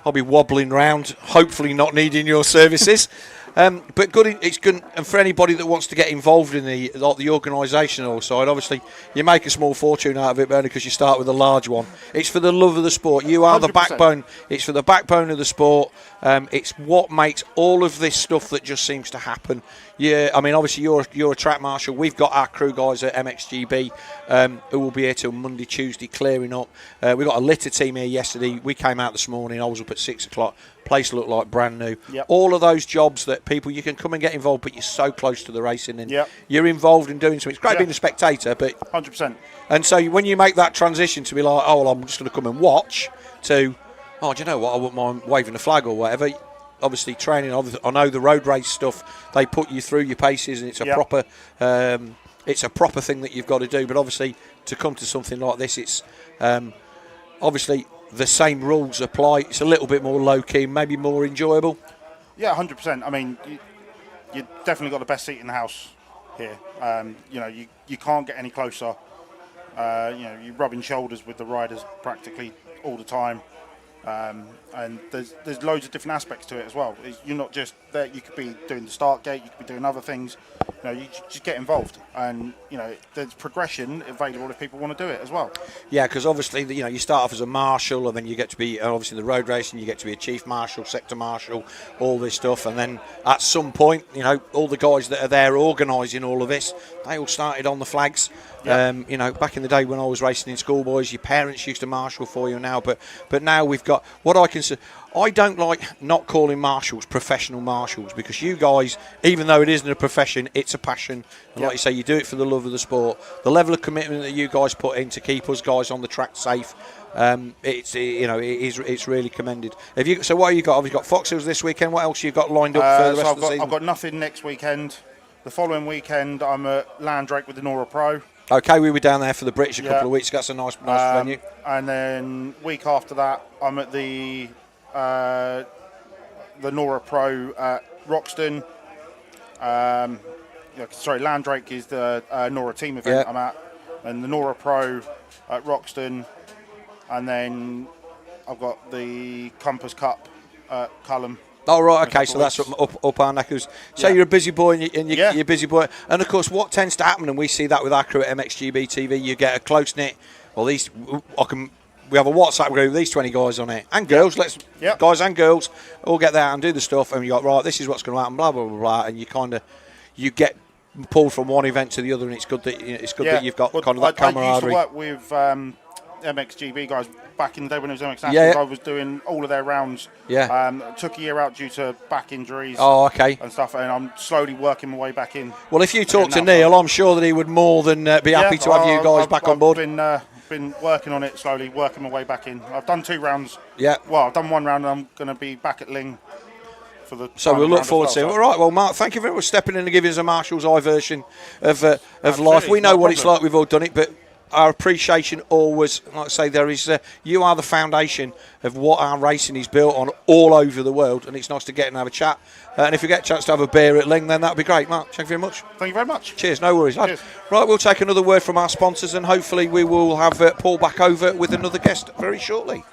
I'll be wobbling round, hopefully not needing your services. But good, it's good, and for anybody that wants to get involved in the organisational side, obviously you make a small fortune out of it, only because you start with a large one. It's for the love of the sport. You are 100%. The backbone. It's for the backbone of the sport. It's what makes all of this stuff that just seems to happen. Yeah, I mean, obviously you're a track marshal. We've got our crew guys at MXGP who will be here till Monday, Tuesday, clearing up. We got a litter team here yesterday. We came out this morning. I was up at 6 o'clock. Place looked like brand new. Yep. All of those jobs that people, you can come and get involved, but you're so close to the racing and you're involved in doing something. It's great being a spectator, but 100%. And so when you make that transition to be like, oh, well, I'm just going to come and watch, to, oh, do you know what? I wouldn't mind waving a flag or whatever. Obviously, training. I know the road race stuff. They put you through your paces, and it's a proper. It's a proper thing that you've got to do. But obviously, to come to something like this, it's obviously the same rules apply. It's a little bit more low key, maybe more enjoyable. Yeah, 100%. I mean, you definitely got the best seat in the house here. You can't get any closer. You're rubbing shoulders with the riders practically all the time. And there's loads of different aspects to it as well. You're not just there. You could be doing the start gate. You could be doing other things. You just get involved, and there's progression available if people want to do it as well. Yeah, because obviously you start off as a marshal, and then you get to be obviously the road racing. You get to be a chief marshal, sector marshal, all this stuff, and then at some point, all the guys that are there organising all of this, they all started on the flags. Yep. Back in the day when I was racing in schoolboys, your parents used to marshal for you now, but now we've got what I consider. I don't like not calling marshals professional marshals, because you guys, even though it isn't a profession, it's a passion. And like you say, you do it for the love of the sport. The level of commitment that you guys put in to keep us guys on the track safe, it's really commended. So what have you got? Have you got Foxhills this weekend? What else have you got lined up for the rest of the season? I've got nothing next weekend. The following weekend, I'm at Landrake with the Nora Pro. Okay, we were down there for the British a couple of weeks ago. That's a nice venue. And then week after that, I'm at the Nora Pro at Roxton. Landrake is the Nora team event I'm at, and the Nora Pro at Roxton, and then I've got the Compass Cup at Culham. Oh, right, okay, so that's up our neck. So you're a busy boy, and you're a busy boy. And, of course, what tends to happen, and we see that with our crew at MXGP TV, you get a close-knit, we have a WhatsApp group with these 20 guys on it, and girls, guys and girls, all get there and do the stuff, and you go, right, this is what's going to happen, blah, blah, blah, blah, and you get pulled from one event to the other, and it's good that that you've got kind of that camaraderie. I used to work with MXGP guys back in the day when it was MX. I was doing all of their rounds. Took a year out due to back injuries. Oh, okay. And stuff, and I'm slowly working my way back in. Well, if you talk to Neil, I'm sure that he would more than be happy to have you guys back on board. I've been working on it slowly, working my way back in. I've done 2 rounds. Yeah. Well, I've done 1 round, and I'm going to be back at Ling for the. So we'll look forward to it. All right. Well, Mark, thank you very much for stepping in and giving us a Marshall's Eye version of life. We know what it's like. We've all done it, but our appreciation always, like I say, there is you are the foundation of what our racing is built on all over the world, and it's nice to get and have a chat. And if you get a chance to have a beer at Ling, then that would be great. Mark, thank you very much. Thank you very much. Cheers, no worries. Cheers. Right, we'll take another word from our sponsors, and hopefully we will have Paul back over with another guest very shortly.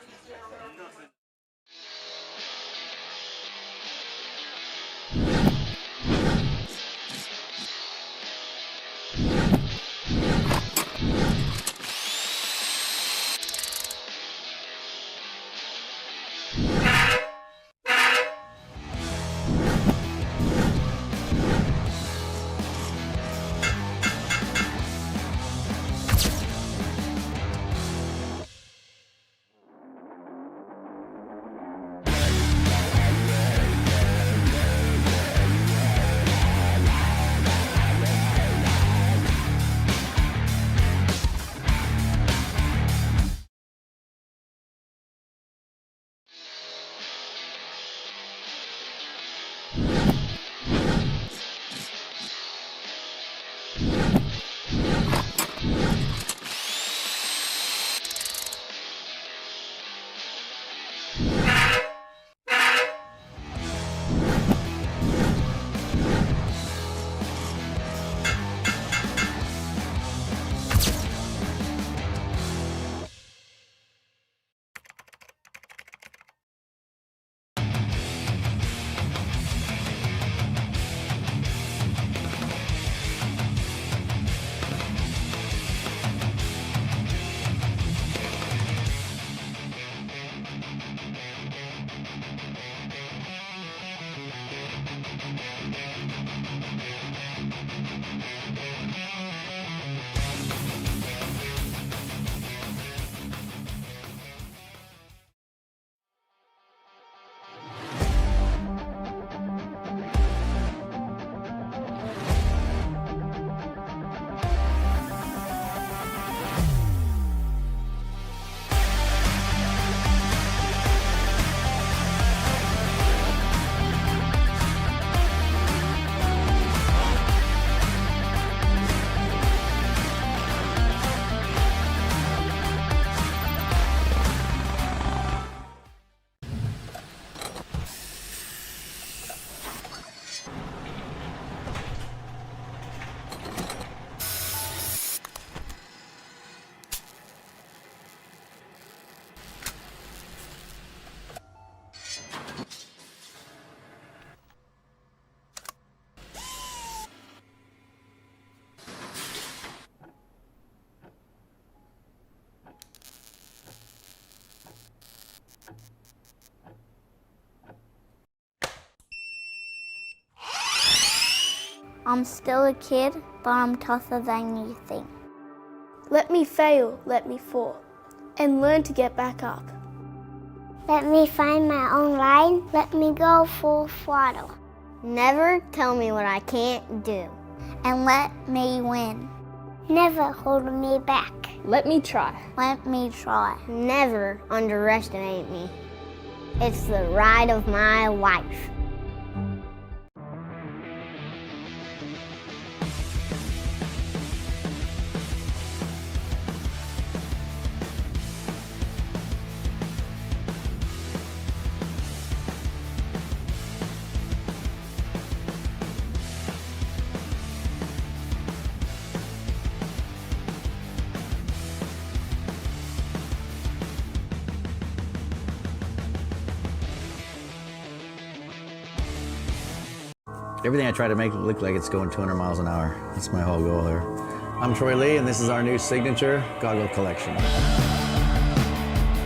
I'm still a kid, but I'm tougher than you think. Let me fail, let me fall, and learn to get back up. Let me find my own line. Let me go full throttle. Never tell me what I can't do. And let me win. Never hold me back. Let me try. Let me try. Never underestimate me. It's the ride of my life. Everything I try to make it look like it's going 200 miles an hour. That's my whole goal here. I'm Troy Lee, and this is our new signature goggle collection.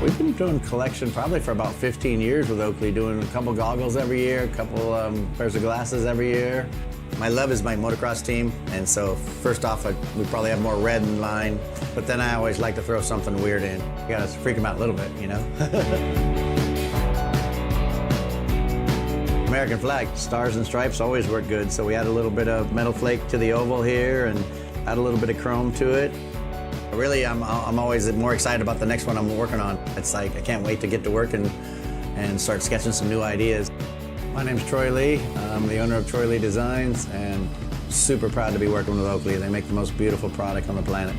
We've been doing collection probably for about 15 years with Oakley, doing a couple goggles every year, a couple pairs of glasses every year. My love is my motocross team, and so first off, we probably have more red in line, but then I always like to throw something weird in. You gotta freak them out a little bit, you know? American flag, stars and stripes always work good, so we add a little bit of metal flake to the oval here and add a little bit of chrome to it. Really, I'm always more excited about the next one I'm working on. It's like I can't wait to get to work and start sketching some new ideas. My name's Troy Lee. I'm the owner of Troy Lee Designs, and super proud to be working with Oakley. They make the most beautiful product on the planet.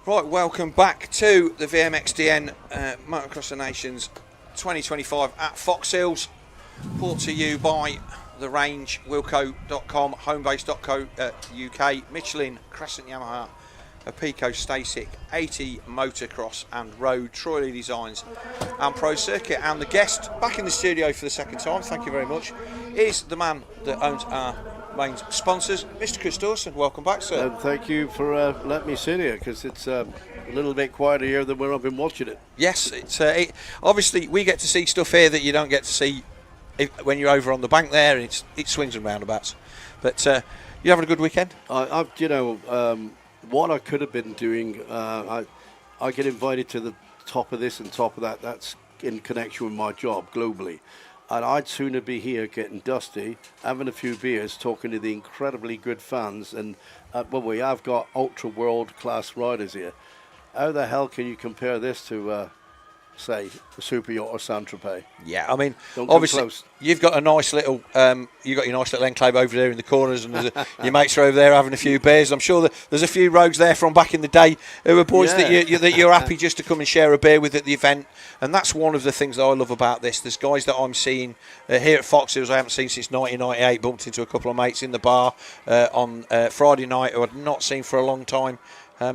Right, welcome back to the VMXdN Motocross of Nations 2025 at Foxhills, brought to you by The Range, wilco.com, homebase.co.uk, Michelin, Crescent Yamaha, Pico Stasic, 80 Motocross and Road, Troy Lee Designs and Pro Circuit. And the guest back in the studio for the second time, thank you very much, is the man that owns our main sponsors, Mr. Chris Dawson. Welcome back, sir. Thank you for letting me sit here, because it's a little bit quieter here than when I've been watching it. Yes, it's obviously we get to see stuff here that you don't get to see when you're over on the bank there. It's swings and roundabouts. But you having a good weekend? What I could have been doing, I get invited to the top of this and top of that. That's in connection with my job globally. And I'd sooner be here getting dusty, having a few beers, talking to the incredibly good fans. And, we have got ultra world-class riders here. How the hell can you compare this to, say, the Super Yacht or Saint-Tropez? Yeah, I mean, Don't come obviously close. you've got a nice little, enclave over there in the corners, and your mates are over there having a few beers. I'm sure that there's a few rogues there from back in the day who are boys that you're happy just to come and share a beer with at the event. And that's one of the things that I love about this. There's guys that I'm seeing here at Foxhills I haven't seen since 1998. Bumped into a couple of mates in the bar on Friday night who I'd not seen for a long time.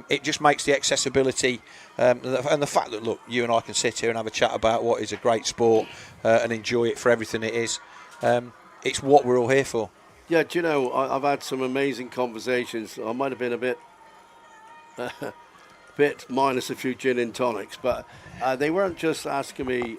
It just makes the accessibility and the fact that, look, you and I can sit here and have a chat about what is a great sport and enjoy it for everything it is. It's what we're all here for. Yeah, do you know, I've had some amazing conversations. I might have been a bit minus a few gin and tonics, but they weren't just asking me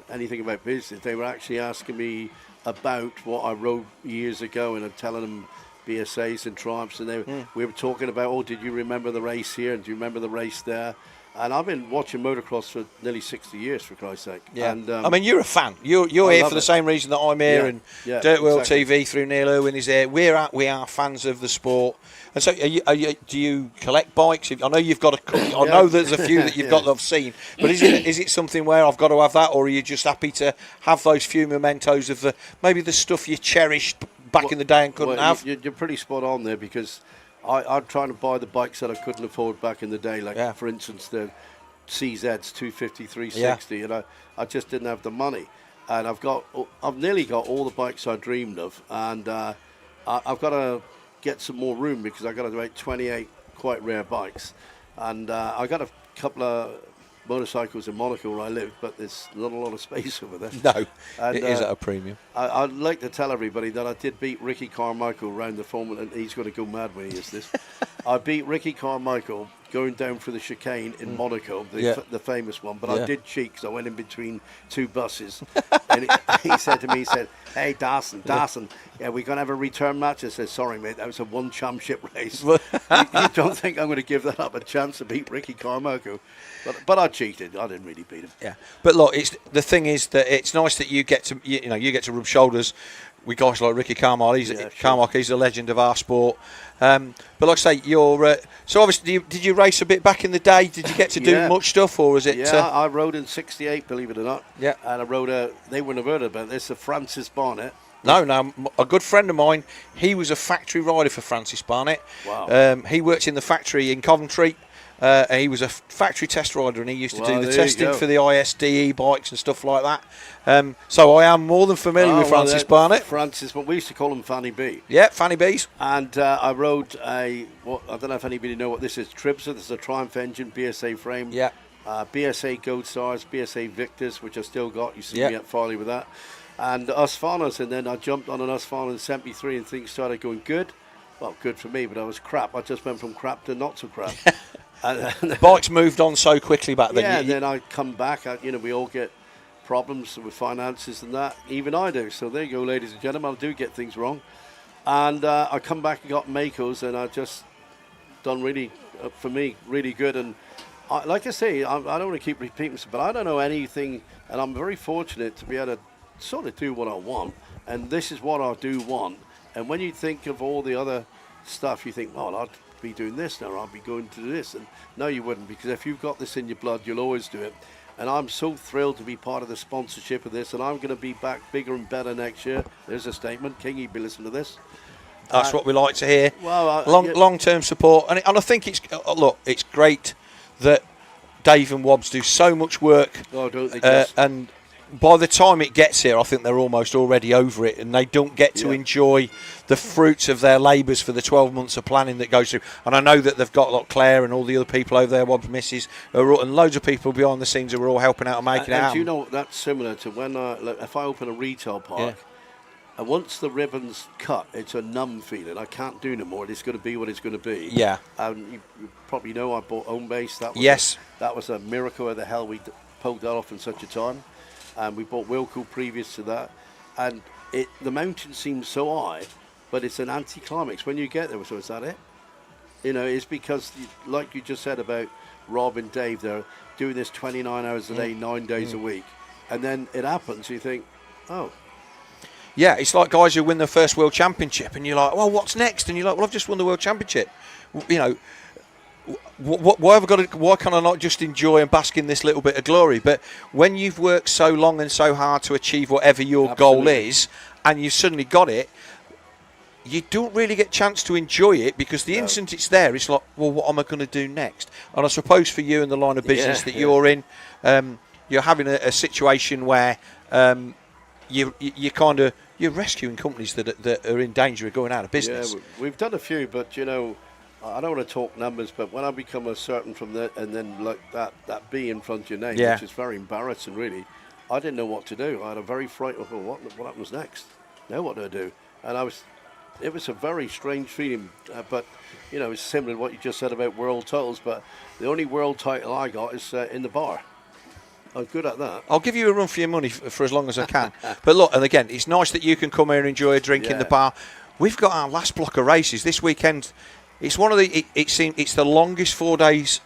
anything about business. They were actually asking me about what I wrote years ago, and I'm telling them BSAs and triumphs, and we were talking about, did you remember the race here, and do you remember the race there? And I've been watching motocross for nearly 60 years, for Christ's sake. Yeah. And, I mean, you're a fan. You're here for the same reason that I'm here, and DirtWorld-TV through Neil Irwin is here. We are fans of the sport. And so, do you collect bikes? I know you've got a. I know there's a few that you've got that I've seen, but is it something where I've got to have that, or are you just happy to have those few mementos of maybe the stuff you cherished back in the day and couldn't have? You're pretty spot on there, because I'm trying to buy the bikes that I couldn't afford back in the day, like for instance the CZs 250, 360, and I just didn't have the money. And I've nearly got all the bikes I dreamed of, and I've got to get some more room, because I've got to make 28 quite rare bikes, and I got a couple of motorcycles in Monaco where I live, but there's not a lot of space over there. No, and, it is at a premium. I'd like to tell everybody that I did beat Ricky Carmichael around the Formula, and he's going to go mad when he hears this. I beat Ricky Carmichael going down for the chicane in Monaco, the famous one, but I did cheat, because I went in between two buses, and he said to me, hey, Dawson, we're going to have a return match. I said, sorry, mate, that was a one championship race. you don't think I'm going to give that up a chance to beat Ricky Carmichael? But I cheated. I didn't really beat him. Yeah, but look, the thing is that it's nice that you get to rub shoulders with guys like Ricky Carmichael. He's a legend of our sport. But like I say, you're so obviously. Did you race a bit back in the day? Did you get to do much stuff, or was it? Yeah, I rode in '68, believe it or not. Yeah, and I rode they wouldn't have heard about this. A Francis Barnett. No, a good friend of mine. He was a factory rider for Francis Barnett. Wow. He worked in the factory in Coventry. He was a factory test rider, and he used to do the testing for the ISDE bikes and stuff like that. So I am more than familiar with Francis Barnett. But we used to call him Fanny B. Yeah, Fanny B's. And I rode I don't know if anybody know what this is. Tribsa. This is a Triumph engine, BSA frame. Yeah. BSA Gold Stars, BSA Victors, which I still got. You see me at Farley with that. And Husqvarnas, and then I jumped on an Husqvarna in '73, and things started going good. Well, good for me, but I was crap. I just went from crap to not so crap. The bikes moved on so quickly back then. Yeah, and then I come back. We all get problems with finances and that. Even I do. So there you go, ladies and gentlemen. I do get things wrong. And I come back and got Makos, and I just done really, for me, really good. And like I say, I don't want to keep repeating this, but I don't know anything, and I'm very fortunate to be able to sort of do what I want. And this is what I do want. And when you think of all the other stuff, you think, well, I'd be doing this now, I'll be going to do this. And no, you wouldn't, because if you've got this in your blood, you'll always do it. And I'm so thrilled to be part of the sponsorship of this, and I'm going to be back bigger and better next year. There's a statement. King, you'd be listening to this. That's what we like to hear. Well, long-term support, and I think it's great that Dave and Wobbs do so much work, Oh, don't they just? and by the time it gets here, I think they're almost already over it, and they don't get to enjoy the fruits of their labours for the 12 months of planning that goes through. And I know that they've got like Claire and all the other people over there, Wobbs Misses, and loads of people behind the scenes who are all helping out and making it and happen. do you know, that's similar to when if I open a retail park, and once the ribbon's cut, it's a numb feeling. I can't do no more. It's going to be what it's going to be. Yeah. And you probably know I bought Home Base. That was that was a miracle. How the hell we pulled that off in such a time. And we bought Wilco previous to that. And the mountain seems so high, but it's an anticlimax. When you get there, so is that it? You know, it's because, like you just said about Rob and Dave, they're doing this 29 hours a day, 9 days a week. And then it happens, you think, oh. Yeah, it's like guys who win their first World Championship, and you're like, well, what's next? And you're like, well, I've just won the World Championship. You know, why can I not just enjoy and bask in this little bit of glory? But when you've worked so long and so hard to achieve whatever your goal is, and you've suddenly got it, you don't really get a chance to enjoy it, because the instant it's there, it's like, well, what am I going to do next? And I suppose for you in the line of business that you're in, you're having a situation where you're rescuing companies that are in danger of going out of business. Yeah, we've done a few, but you know, I don't want to talk numbers, but when I become a certain from that, and then like that B in front of your name, which is very embarrassing, really, I didn't know what to do. I had a very frightened, what happens next? Now what do I do? And it was a very strange feeling, but you know, it's similar to what you just said about world titles, but the only world title I got is in the bar. I'm good at that. I'll give you a run for your money for as long as I can. But look, and again, it's nice that you can come here and enjoy a drink in the bar. We've got our last block of races this weekend. It's one of the. It's the longest 4 days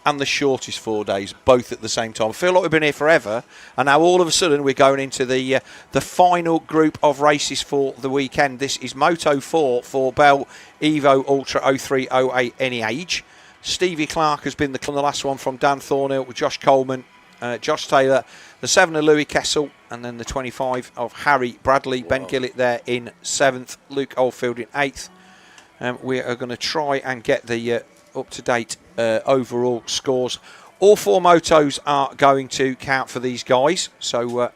and the shortest 4 days, both at the same time. I feel like we've been here forever, and now all of a sudden we're going into the final group of races for the weekend. This is Moto 4 for Bell Evo Ultra 0308 any age. Stevie Clark has been the last one from Dan Thornhill with Josh Coleman. Josh Taylor, the 7 of Louis Kessel, and then the 25 of Harry Bradley. Ben Gillett there in 7th, Luke Oldfield in 8th. We are going to try and get the up-to-date overall scores. All 4 motos are going to count for these guys, so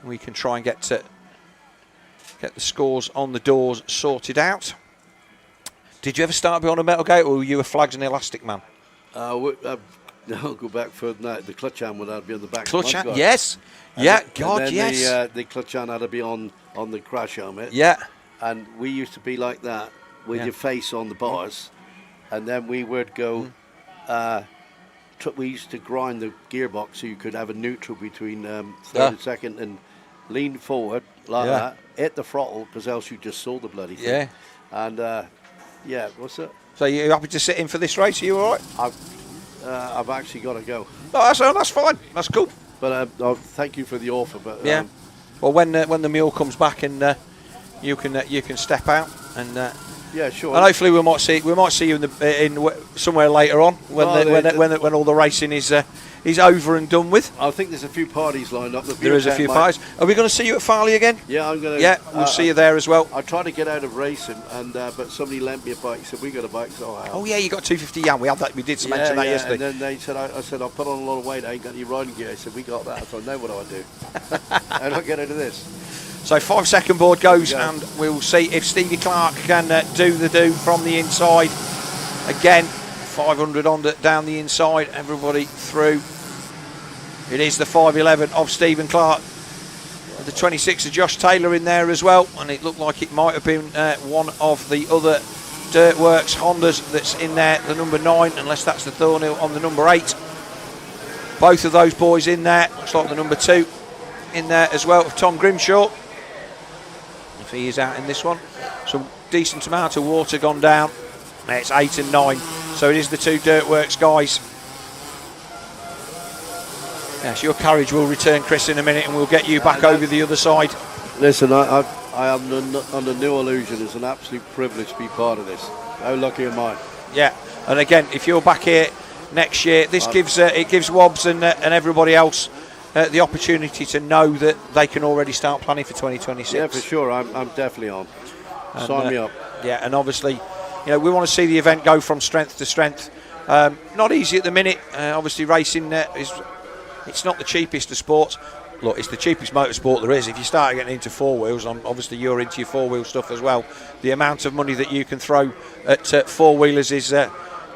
we can try and get the scores on the doors sorted out. Did you ever start behind a metal gate, or were you a flags and elastic man? I'll go back further than that. The clutch hand would have to be on the back. Clutch hand, yes. Yes. The clutch hand had to be on the crash helmet. Yeah. And we used to be like that with your face on the bars. And then we would go, we used to grind the gearbox so you could have a neutral between third and second, and lean forward like that, hit the throttle, because else you just saw the bloody thing. Yeah. And, what's that? So you're happy to sit in for this race? Are you all right? I've actually got to go. Oh, that's fine. That's cool. But thank you for the offer. But well, when the mule comes back and you can step out and sure. And hopefully we might see you in somewhere later on when all the racing is over and done with. I think there's a few parties lined up. There is a few parties. Are we going to see you at Farley again? Yeah, I'm going to. Yeah, we'll see you there as well. I tried to get out of racing, and but somebody lent me a bike. Said we got a bike. So oh yeah, you got 250 Yan. We had that. We did mention that yesterday. And then they said, I said I'll put on a lot of weight. I ain't got any riding gear. I said we got that. I thought, no, what do I do? How do I get out of this? So 5 second board goes, and we'll see if Stevie Clark can do the do from the inside. Again, 500 on down the inside. Everybody through. It is the 511 of Stephen Clark. The 26 of Josh Taylor in there as well, and it looked like it might have been one of the other Dirtworks Hondas that's in there, the number 9, unless that's the Thornhill on the number 8. Both of those boys in there. Looks like the number 2 in there as well of Tom Grimshaw, if he is out in this one. Some decent amount of water gone down. It's 8 and 9, so it is the 2 Dirtworks guys. Yes, your carriage will return, Chris, in a minute, and we'll get you back over the other side. Listen, I am under no illusion. It's an absolute privilege to be part of this. How lucky am I? Yeah, and again, if you're back here next year, this gives Wobbs and everybody else the opportunity to know that they can already start planning for 2026. Yeah, for sure. I'm definitely on. Sign me up. Yeah, and obviously, we want to see the event go from strength to strength. Not easy at the minute. Obviously, racing it's not the cheapest of sports. Look, it's the cheapest motorsport there is. If you start getting into four wheels, obviously you're into your four-wheel stuff as well. The amount of money that you can throw at four-wheelers is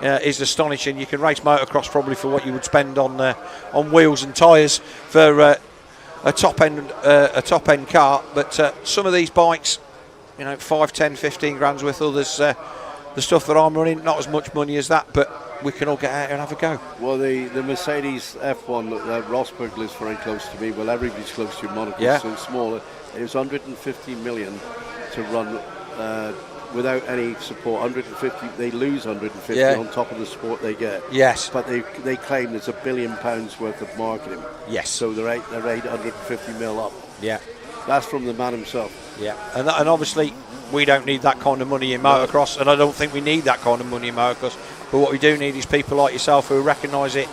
astonishing. You can race motocross probably for what you would spend on wheels and tyres for a top-end car. But some of these bikes, 5, 10, 15 grand's worth. Others, the stuff that I'm running, not as much money as that, but we can all get out and have a go. Well, the Mercedes F1 Rosberg lives very close to me. Well, everybody's close to Monaco, Yeah. so smaller. It was 150 million to run without any support. 150, they lose 150 Yeah. on top of the support they get. Yes. But they claim there's £1 billion worth of marketing. Yes. So they're 850 mil up. Yeah. That's from the man himself. Yeah, and obviously we don't need that kind of money in motocross, and I don't think we need that kind of money in motocross. But what we do need is people like yourself who recognise it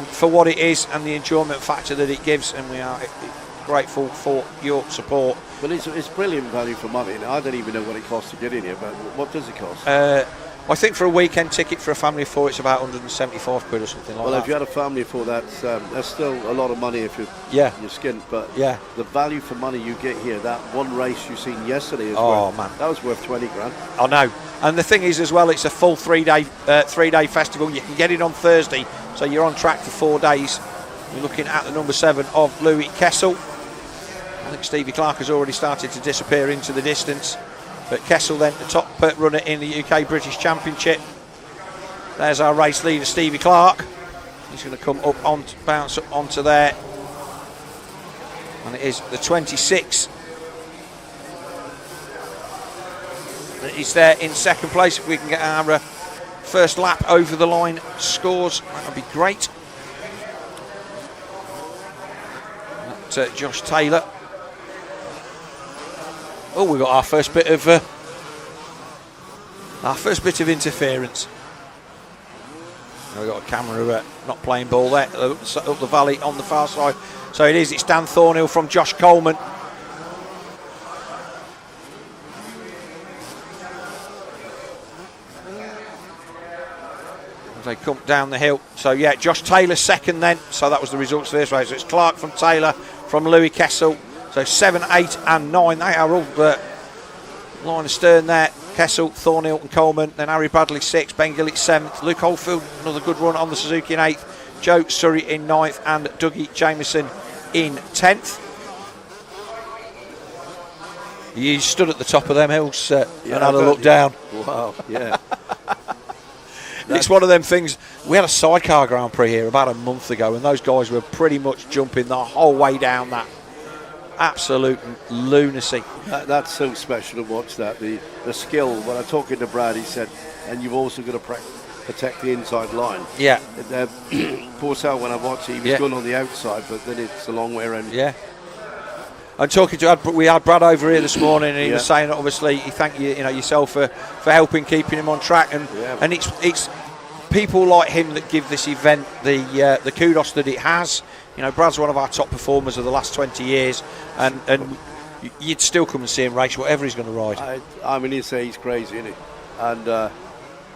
for what it is and the enjoyment factor that it gives, and we are grateful for your support. But it's brilliant value for money. Now, I don't even know what it costs to get in here, but what does it cost? I think for a weekend ticket for a family of four, it's about 175 quid or something like that. Well, if you had a family of four, that's still a lot of money if you're skint. But the value for money you get here, that one race you seen yesterday, that was worth 20 grand. I know. And the thing is as well, it's a full three-day festival. You can get it on Thursday, so you're on track for 4 days. You're looking at the number 7 of Louis Kessel. I think Stevie Clark has already started to disappear into the distance. But Kessel then, the top runner in the UK British Championship. There's our race leader, Stevie Clark. He's going to come up bounce up onto there. And it is the 26. He's there in second place. If we can get our first lap over the line scores, that would be great. That's Josh Taylor. Oh, we've got our first bit of interference. Now we've got a camera not playing ball there up the valley on the far side. So it's Dan Thornhill from Josh Coleman. As they come down the hill. So yeah, Josh Taylor second then. So that was the results for this race. So it's Clark from Taylor from Louis Kessel. So 7, 8 and 9, they are all line astern there. Kessel, Thornhill and Coleman. Then Harry Bradley 6th, Ben Gillett 7th. Luke Oldfield, another good run on the Suzuki in 8th. Joe Surrey in 9th and Dougie Jameson in 10th. You stood at the top of them hills and had a look down. Wow, yeah. It's one of them things. We had a sidecar Grand Prix here about a month ago, and those guys were pretty much jumping the whole way down that. Absolute lunacy. That's so special to watch that. The skill. When I'm talking to Brad, he said, and you've also got to protect the inside line. Yeah. Pourcel, when I watched it, he was going on the outside, but then it's a long way around. Yeah. I'm talking to we had Brad over here this morning, and he was saying that obviously he thanked yourself for helping keeping him on track, and it's people like him that give this event the kudos that it has. Brad's one of our top performers of the last 20 years, and you'd still come and see him race whatever he's going to ride. I mean, he'd say he's crazy, isn't he? And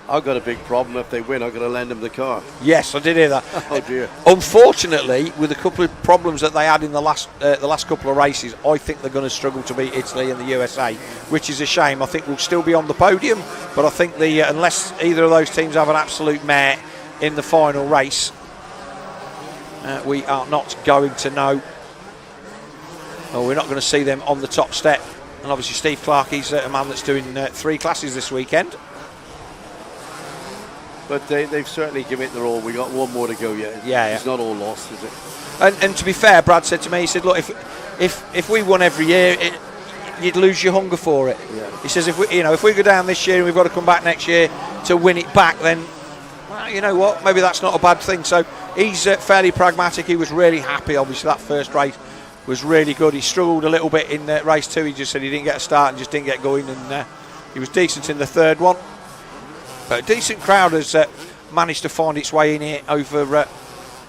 I've got a big problem. If they win, I've got to lend them the car. Yes, I did hear that. Oh dear. Unfortunately, with a couple of problems that they had in the last couple of races, I think they're going to struggle to beat Italy and the USA, which is a shame. I think we'll still be on the podium, but I think unless either of those teams have an absolute mare in the final race, we are not going to know. Well, we're not going to see them on the top step. And obviously Steve Clark, he's a man that's doing 3 classes this weekend. But they've certainly given it their all. We got one more to go yet. Yeah. It's not all lost, is it? And to be fair, Brad said to me, he said, look, if we won every year, you'd lose your hunger for it. Yeah. He says, if we go down this year and we've got to come back next year to win it back, then, well, you know what, maybe that's not a bad thing. So he's fairly pragmatic. He was really happy. Obviously, that first race was really good. He struggled a little bit in race 2. He just said he didn't get a start and just didn't get going, and he was decent in the third one. But a decent crowd has managed to find its way in here over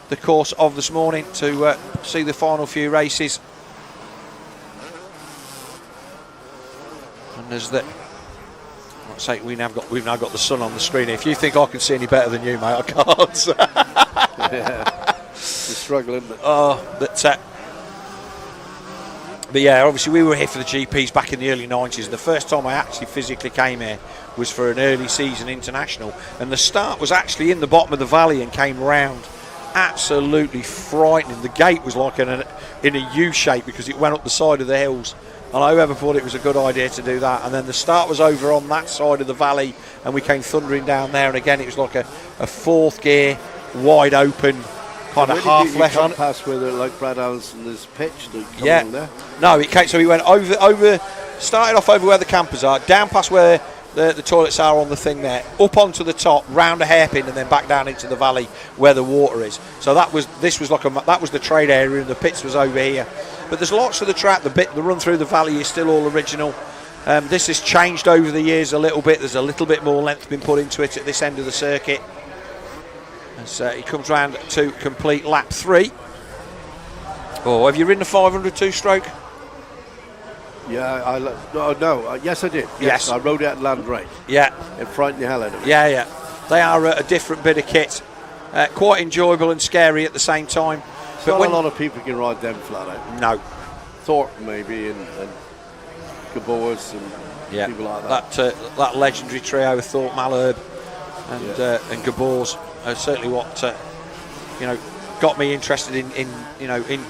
the course of this morning to see the final few races. And as the Like I say, we've now got the sun on the screen. If you think I can see any better than you, mate, I can't. Yeah. You're struggling. But yeah, obviously we were here for the GPs back in the early 90s. The first time I actually physically came here was for an early season international, and the start was actually in the bottom of the valley and came round. Absolutely frightening. The gate was like in a U shape because it went up the side of the hills, and whoever thought it was a good idea to do that. And then the start was over on that side of the valley, and we came thundering down there, and again it was like a fourth gear, wide open, kind of half left on. Past where like Brad Allison is pitched. Yeah. There. No, it came. So we went over, started off over where the campers are, down past where the toilets are on the thing there, up onto the top, round a hairpin, and then back down into the valley where the water is. So that was the trade area, and the pits was over here. But there's lots of the track. The run through the valley is still all original. This has changed over the years a little bit. There's a little bit more length been put into it at this end of the circuit. As he comes round to complete lap 3. Oh, have you ridden a 500 two-stroke? Yeah, yes I did. Yes, I rode it at Landrace. Yeah. It frightened the hell out of me. Yeah. They are a different bit of kit. Quite enjoyable and scary at the same time. But not a lot of people can ride them flat out. No. Thorpe maybe and Gabors and people like that. That legendary trio of Thorpe, Malherbe and Gabors are certainly what got me interested in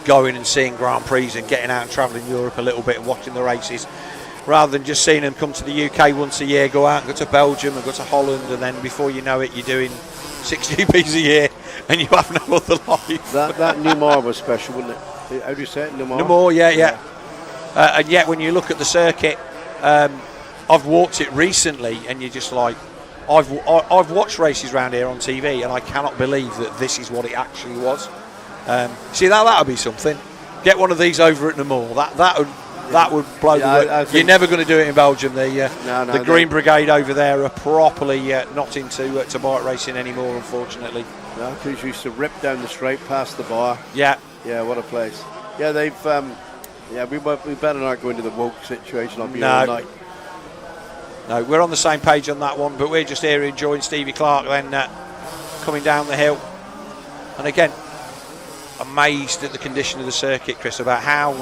going and seeing Grand Prix and getting out and travelling Europe a little bit and watching the races, rather than just seeing them come to the UK once a year, go out and go to Belgium and go to Holland, and then before you know it you're doing 6 GPs a year and you have no other life. That Numar was special, wasn't it? How do you say it? Numar, yeah. And yet when you look at the circuit, I've walked it recently, and you're just like, I've watched races around here on TV, and I cannot believe that this is what it actually was. See, that would be something. Get one of these over at Namur. That would blow the world. You're never going to do it in Belgium. The Green Brigade over there are properly not into bike racing anymore, unfortunately. No, because you used to rip down the straight past the bar. Yeah. Yeah, what a place. Yeah, they've. We better not go into the woke situation. I'll be all night. No, we're on the same page on that one, but we're just here enjoying Stevie Clark then coming down the hill. And again, amazed at the condition of the circuit, Chris, about how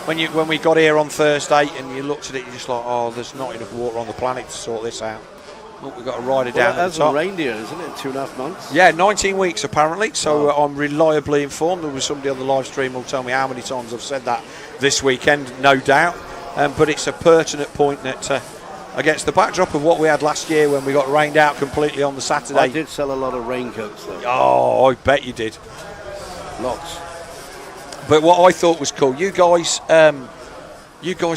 when we got here on Thursday and you looked at it, you're just like, oh, there's not enough water on the planet to sort this out. Look, we've got a rider down at the top. It hasn't rained here, isn't it? 2.5 months? Yeah, 19 weeks apparently, so I'm reliably informed. There was somebody on the live stream who will tell me how many times I've said that this weekend, no doubt. But it's a pertinent point that against the backdrop of what we had last year when we got rained out completely on the Saturday. I did sell a lot of raincoats though. Oh, I bet you did. Lots. But what I thought was cool, you guys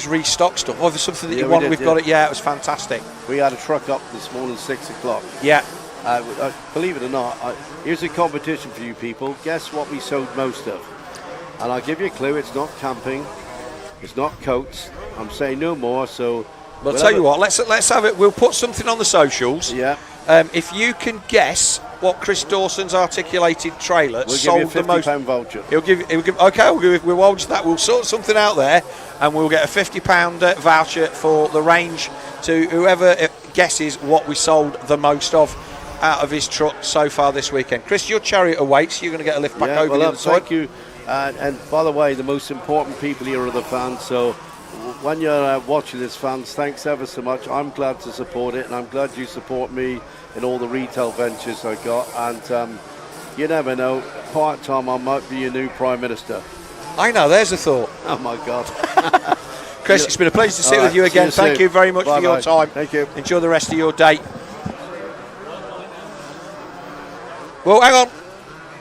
restocked stuff. Oh, there's something that you want. We've got it. Yeah, it was fantastic. We had a truck up this morning, 6 o'clock. Yeah. Believe it or not, here's a competition for you people. Guess what we sold most of? And I'll give you a clue. It's not camping. It's not coats. I'm saying no more. So. Well, I'll tell you what, let's have it. We'll put something on the socials. Yeah. If you can guess what Chris Dawson's articulated trailer sold the most. £50 voucher. He'll give. Okay, we'll watch that. We'll sort something out there, and we'll get a £50 voucher for the range to whoever guesses what we sold the most of out of his truck so far this weekend. Chris, your chariot awaits. You're going to get a lift back over the other side. Thank you. And by the way, the most important people here are the fans. So. When you're watching this, fans, thanks ever so much. I'm glad to support it, and I'm glad you support me in all the retail ventures I got. And you never know, part-time I might be your new Prime Minister. I know, there's a thought. Oh my God. Chris, it's been a pleasure to sit with you again. Thank you very much for your time. Thank you. Enjoy the rest of your day. Well, hang on.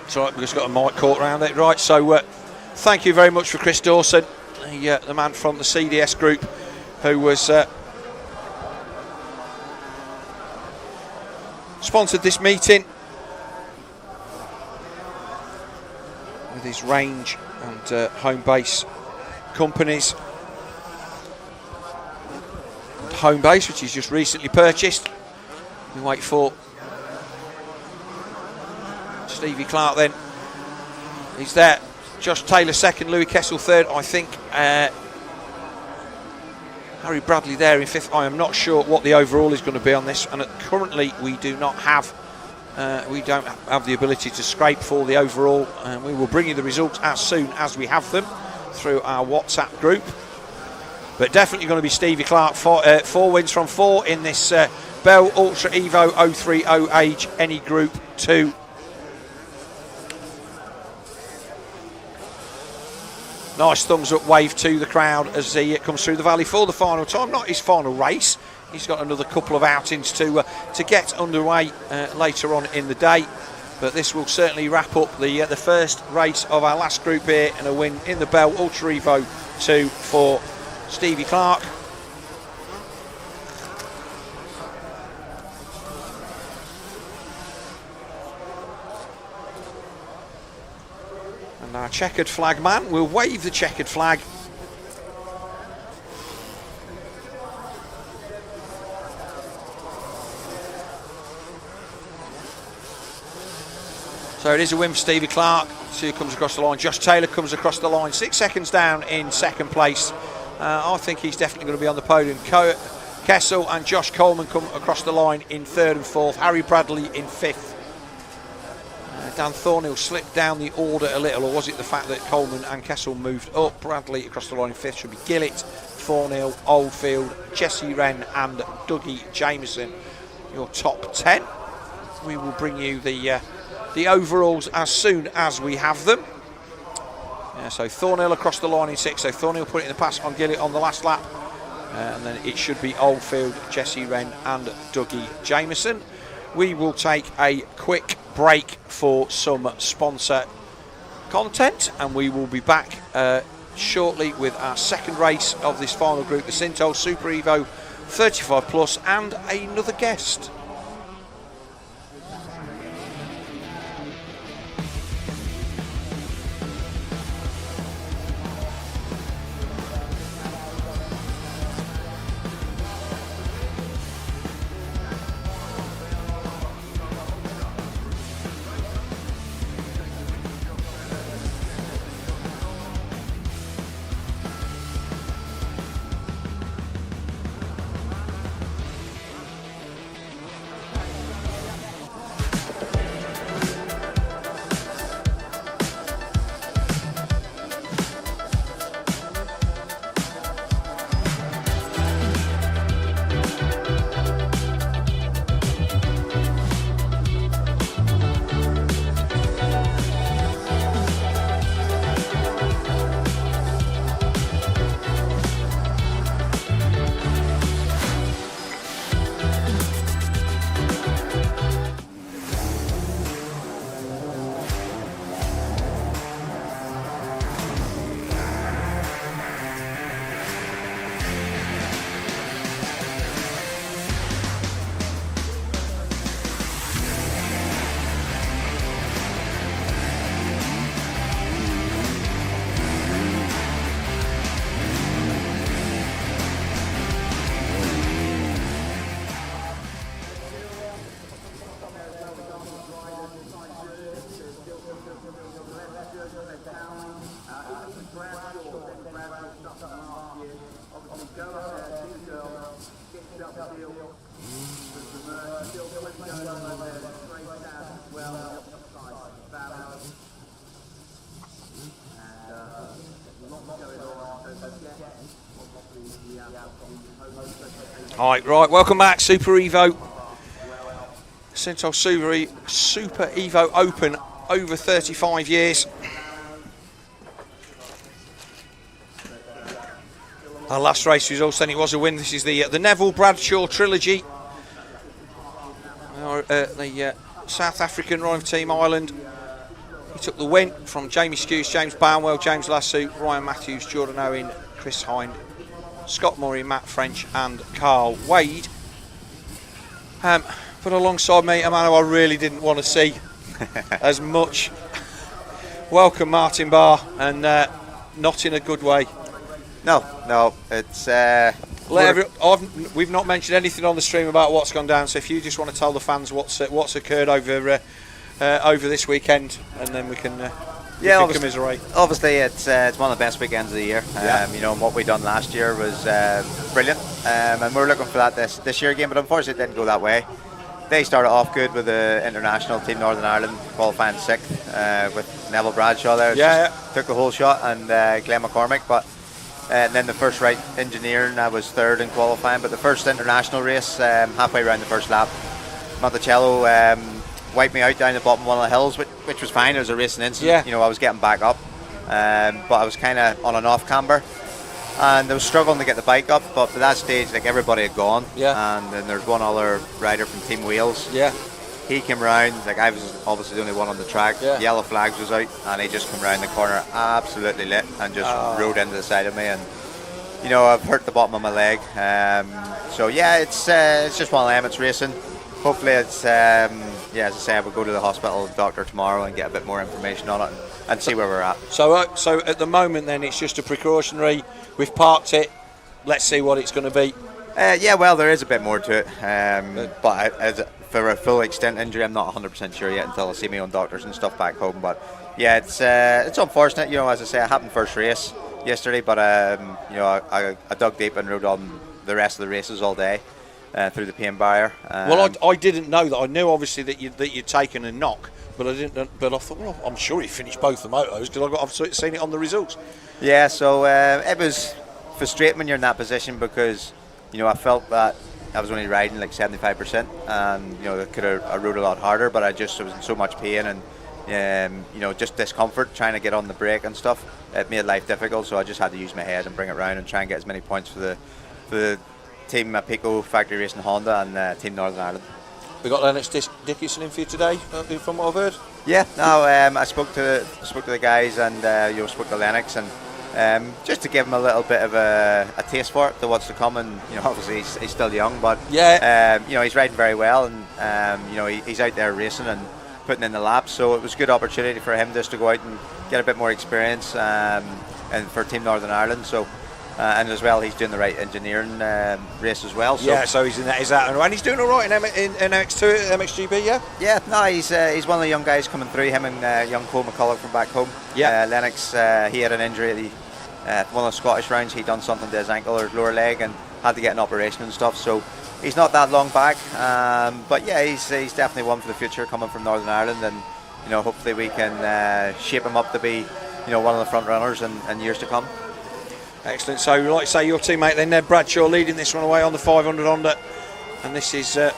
It's all right, we've just got a mic caught around it. Right, so thank you very much for Chris Dawson, the man from the CDS group, who was sponsored this meeting with his range and home base companies. Home base, which he's just recently purchased. We wait for Stevie Clark then. He's there. Josh Taylor second, Louis Kessel third. I think Harry Bradley there in 5th. I am not sure what the overall is going to be on this, and currently we do not have we don't have the ability to scrape for the overall, and we will bring you the results as soon as we have them through our WhatsApp group. But definitely going to be Stevie Clark, 4 wins from 4 in this Bell Ultra Evo 030 age, any Group 2. Nice thumbs up wave to the crowd as he comes through the valley for the final time. Not his final race. He's got another couple of outings to get underway later on in the day. But this will certainly wrap up the first race of our last group here, and a win in the Bell Ultra Evo 2 for Stevie Clark. And our checkered flag man will wave the checkered flag. So it is a win for Stevie Clark. See who comes across the line. Josh Taylor comes across the line, 6 seconds down in 2nd place. I think he's definitely going to be on the podium. Kessel and Josh Coleman come across the line in 3rd and 4th. Harry Bradley in 5th. Dan Thornhill slipped down the order a little, or was it the fact that Coleman and Kessel moved up? Bradley across the line in 5th should be Gillett, Thornhill, Oldfield, Jesse Wren and Dougie Jameson. Your top 10. We will bring you the overalls as soon as we have them. So Thornhill across the line in 6th. So Thornhill put it in the pass on Gillett on the last lap. And then it should be Oldfield, Jesse Wren and Dougie Jameson. We will take a quick break for some sponsor content, and we will be back shortly with our second race of this final group, the Sintel Super Evo 35 Plus, and another guest. Right, welcome back. Super Evo. Sintel Super Evo Open over 35 years. Our last race results, then it was a win. This is the Neville Bradshaw trilogy. The South African Ryan Team Ireland. He took the win from Jamie Skews, James Barnwell, James Lasso, Ryan Matthews, Jordan Owen, Chris Hind, Scott Murray, Matt French and Carl Wade. But alongside me, a man who I really didn't want to see as much. Welcome Martin Barr, and not in a good way. No, it's... we've not mentioned anything on the stream about what's gone down, so if you just want to tell the fans what's occurred over this weekend, and then we can... Yeah, you can commiserate. Obviously, it's one of the best weekends of the year. You know, and what we done last year was brilliant, and we're looking for that this year again. But unfortunately, it didn't go that way. They started off good with the International Team Northern Ireland qualifying 6th with Neville Bradshaw there. Took the whole shot, and Glenn McCormick. But and then the first right engineering, I was 3rd in qualifying. But the first international race, halfway around the first lap, Monticelli wiped me out down the bottom of one of the hills, which was fine. It was a racing incident. You know, I was getting back up, but I was kind of on an off camber, and I was struggling to get the bike up. But by that stage, like, everybody had gone. And then there's one other rider from Team Wheels. He came round. Like, I was obviously the only one on the track. Yellow flags was out, and he just came round the corner, absolutely lit, and just rode into the side of me. And you know, I've hurt the bottom of my leg. So yeah, it's just one of them. It's racing. Hopefully, it's as I say, I will go to the hospital doctor tomorrow and get a bit more information on it and see where we're at. So at the moment, then, it's just a precautionary. We've parked it. Let's see what it's going to be. Yeah, well, there is a bit more to it, but for a full extent injury, I'm not 100% sure yet until I see my own doctors and stuff back home. But yeah, it's unfortunate. You know, as I say, I happened first race yesterday, but you know, I dug deep and rode on the rest of the races all day. Through the pain barrier. Well, I didn't know that. I knew obviously that you'd taken a knock, but I didn't. But I thought, well, I'm sure he finished both the motos because I've seen it on the results. Yeah, so it was frustrating when you're in that position because, you know, I felt that I was only riding like 75%, and you know, I rode a lot harder, but I was in so much pain and you know, just discomfort trying to get on the brake and stuff. It made life difficult, so I just had to use my head and bring it round and try and get as many points for the Team Pico Factory Racing Honda and Team Northern Ireland. We got Lennox Dickinson in for you today, from what I've heard. Yeah, no, I spoke to the guys and you know, spoke to Lennox, and just to give him a little bit of a taste for it, to what's to come. And you know, obviously he's still young, but you know, he's riding very well, and you know, he's out there racing and putting in the laps. So it was a good opportunity for him just to go out and get a bit more experience, and for Team Northern Ireland. So. And as well, he's doing the right engineering race as well. So. Yeah, so he's out, and he's doing all right in MX2, MXGP. Yeah, no, he's one of the young guys coming through. Him and young Cole McCullough from back home. Lennox, he had an injury at one of the Scottish rounds. He done something to his ankle or his lower leg and had to get an operation and stuff. So he's not that long back, but yeah, he's definitely one for the future, coming from Northern Ireland, and you know, hopefully we can shape him up to be, you know, one of the front runners in years to come. Excellent. So, like I say, your teammate then, Ned Bradshaw, leading this one away on the 500 Honda, and this is, like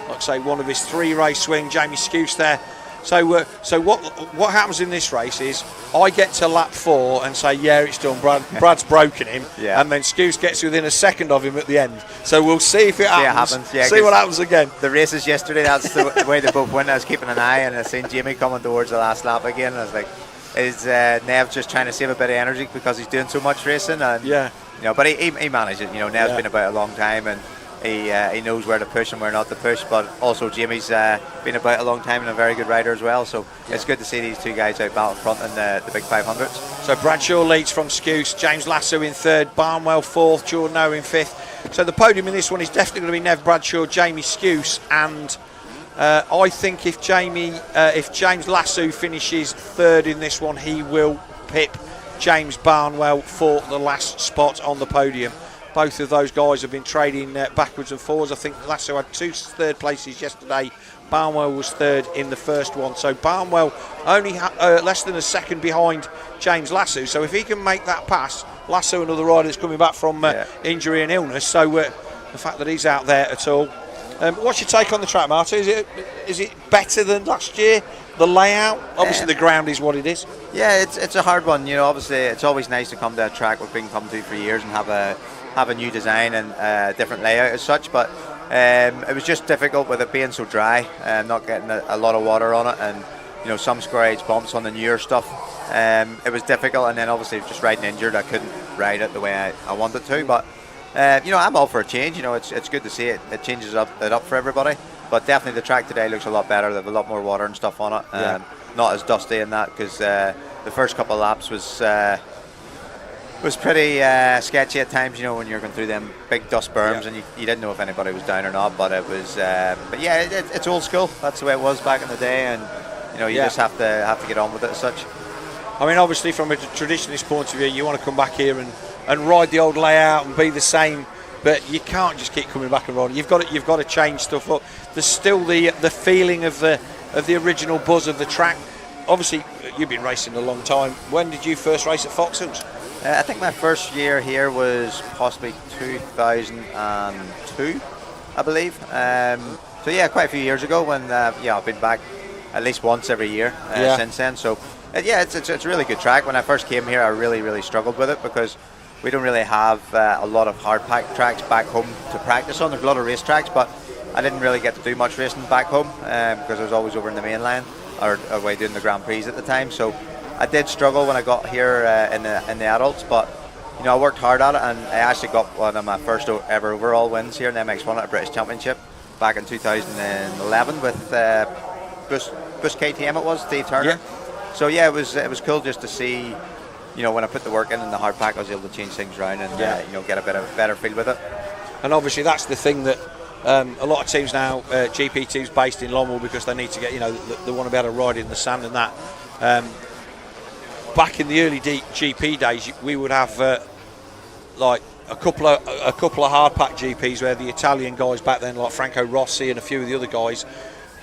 I say, one of his 3-race swing. Jamie Skuse there. So what happens in this race is I get to lap 4 and say, yeah, it's done. Brad's broken him, and then Skuse gets within a second of him at the end. So we'll see if it happens. Yeah, see what happens again. The races yesterday, that's the way they both went. I was keeping an eye, and I seen Jamie coming towards the last lap again, and I was like, is Nev just trying to save a bit of energy because he's doing so much racing? And you know, but he managed it. You know, Nev's been about a long time, and he knows where to push and where not to push. But also Jamie's been about a long time and a very good rider as well. So it's good to see these two guys out battle front in the big 500s. So Bradshaw leads from Skuse, James Lasso in 3rd, Barnwell 4th, Jordan O in 5th. So the podium in this one is definitely going to be Nev Bradshaw, Jamie Skuse, and I think if James Lasso finishes 3rd in this one, he will pip James Barnwell for the last spot on the podium. Both of those guys have been trading backwards and forwards. I think Lasso had 2 third places yesterday. Barnwell was 3rd in the first one. So Barnwell only less than a second behind James Lasso. So if he can make that pass, Lasso, another rider that's coming back from injury and illness. So the fact that he's out there at all. What's your take on the track, Marty? Is it better than last year? The layout, obviously the ground is what it is. Yeah, it's a hard one. You know, obviously it's always nice to come to a track we've been coming to for years and have a new design and a different layout as such. But it was just difficult with it being so dry and not getting a lot of water on it, and you know, some square edge bumps on the newer stuff. It was difficult, and then obviously just riding injured, I couldn't ride it the way I wanted to. But you know, I'm all for a change. You know, it's good to see it. It changes it up for everybody. But definitely the track today looks a lot better. They have a lot more water and stuff on it. Not as dusty in that, because the first couple of laps was pretty sketchy at times. You know, when you're going through them big dust berms, and you didn't know if anybody was down or not. But it was. But yeah, it's old school. That's the way it was back in the day, and you know, you just have to get on with it as such. I mean, obviously from a traditionalist point of view, you want to come back here and ride the old layout and be the same, but you can't just keep coming back and riding. You've got to change stuff up. There's still the feeling of the original buzz of the track. Obviously, you've been racing a long time. When did you first race at Foxhills? I think my first year here was possibly 2002, I believe. So yeah, quite a few years ago. When I've been back at least once every year since then. So it's a really good track. When I first came here, I really struggled with it because we don't really have a lot of hard pack tracks back home to practice on. There's a lot of race tracks, but I didn't really get to do much racing back home because I was always over in the mainland or away doing the Grand Prix at the time. So I did struggle when I got here in the adults, but I worked hard at it, and I actually got one of my first ever overall wins here in the MX1 at a British Championship back in 2011 with Bush KTM. It was Steve Turner. Yeah. So yeah, it was cool just to see, when I put the work in the hard pack, I was able to change things around and get a better feel with it. And obviously that's the thing that a lot of teams now, GP teams based in Longwell, because they need to get, they want to be able to ride in the sand and that. Back in the early GP days, we would have like a couple of hard pack GPs where the Italian guys back then, like Franco Rossi and a few of the other guys,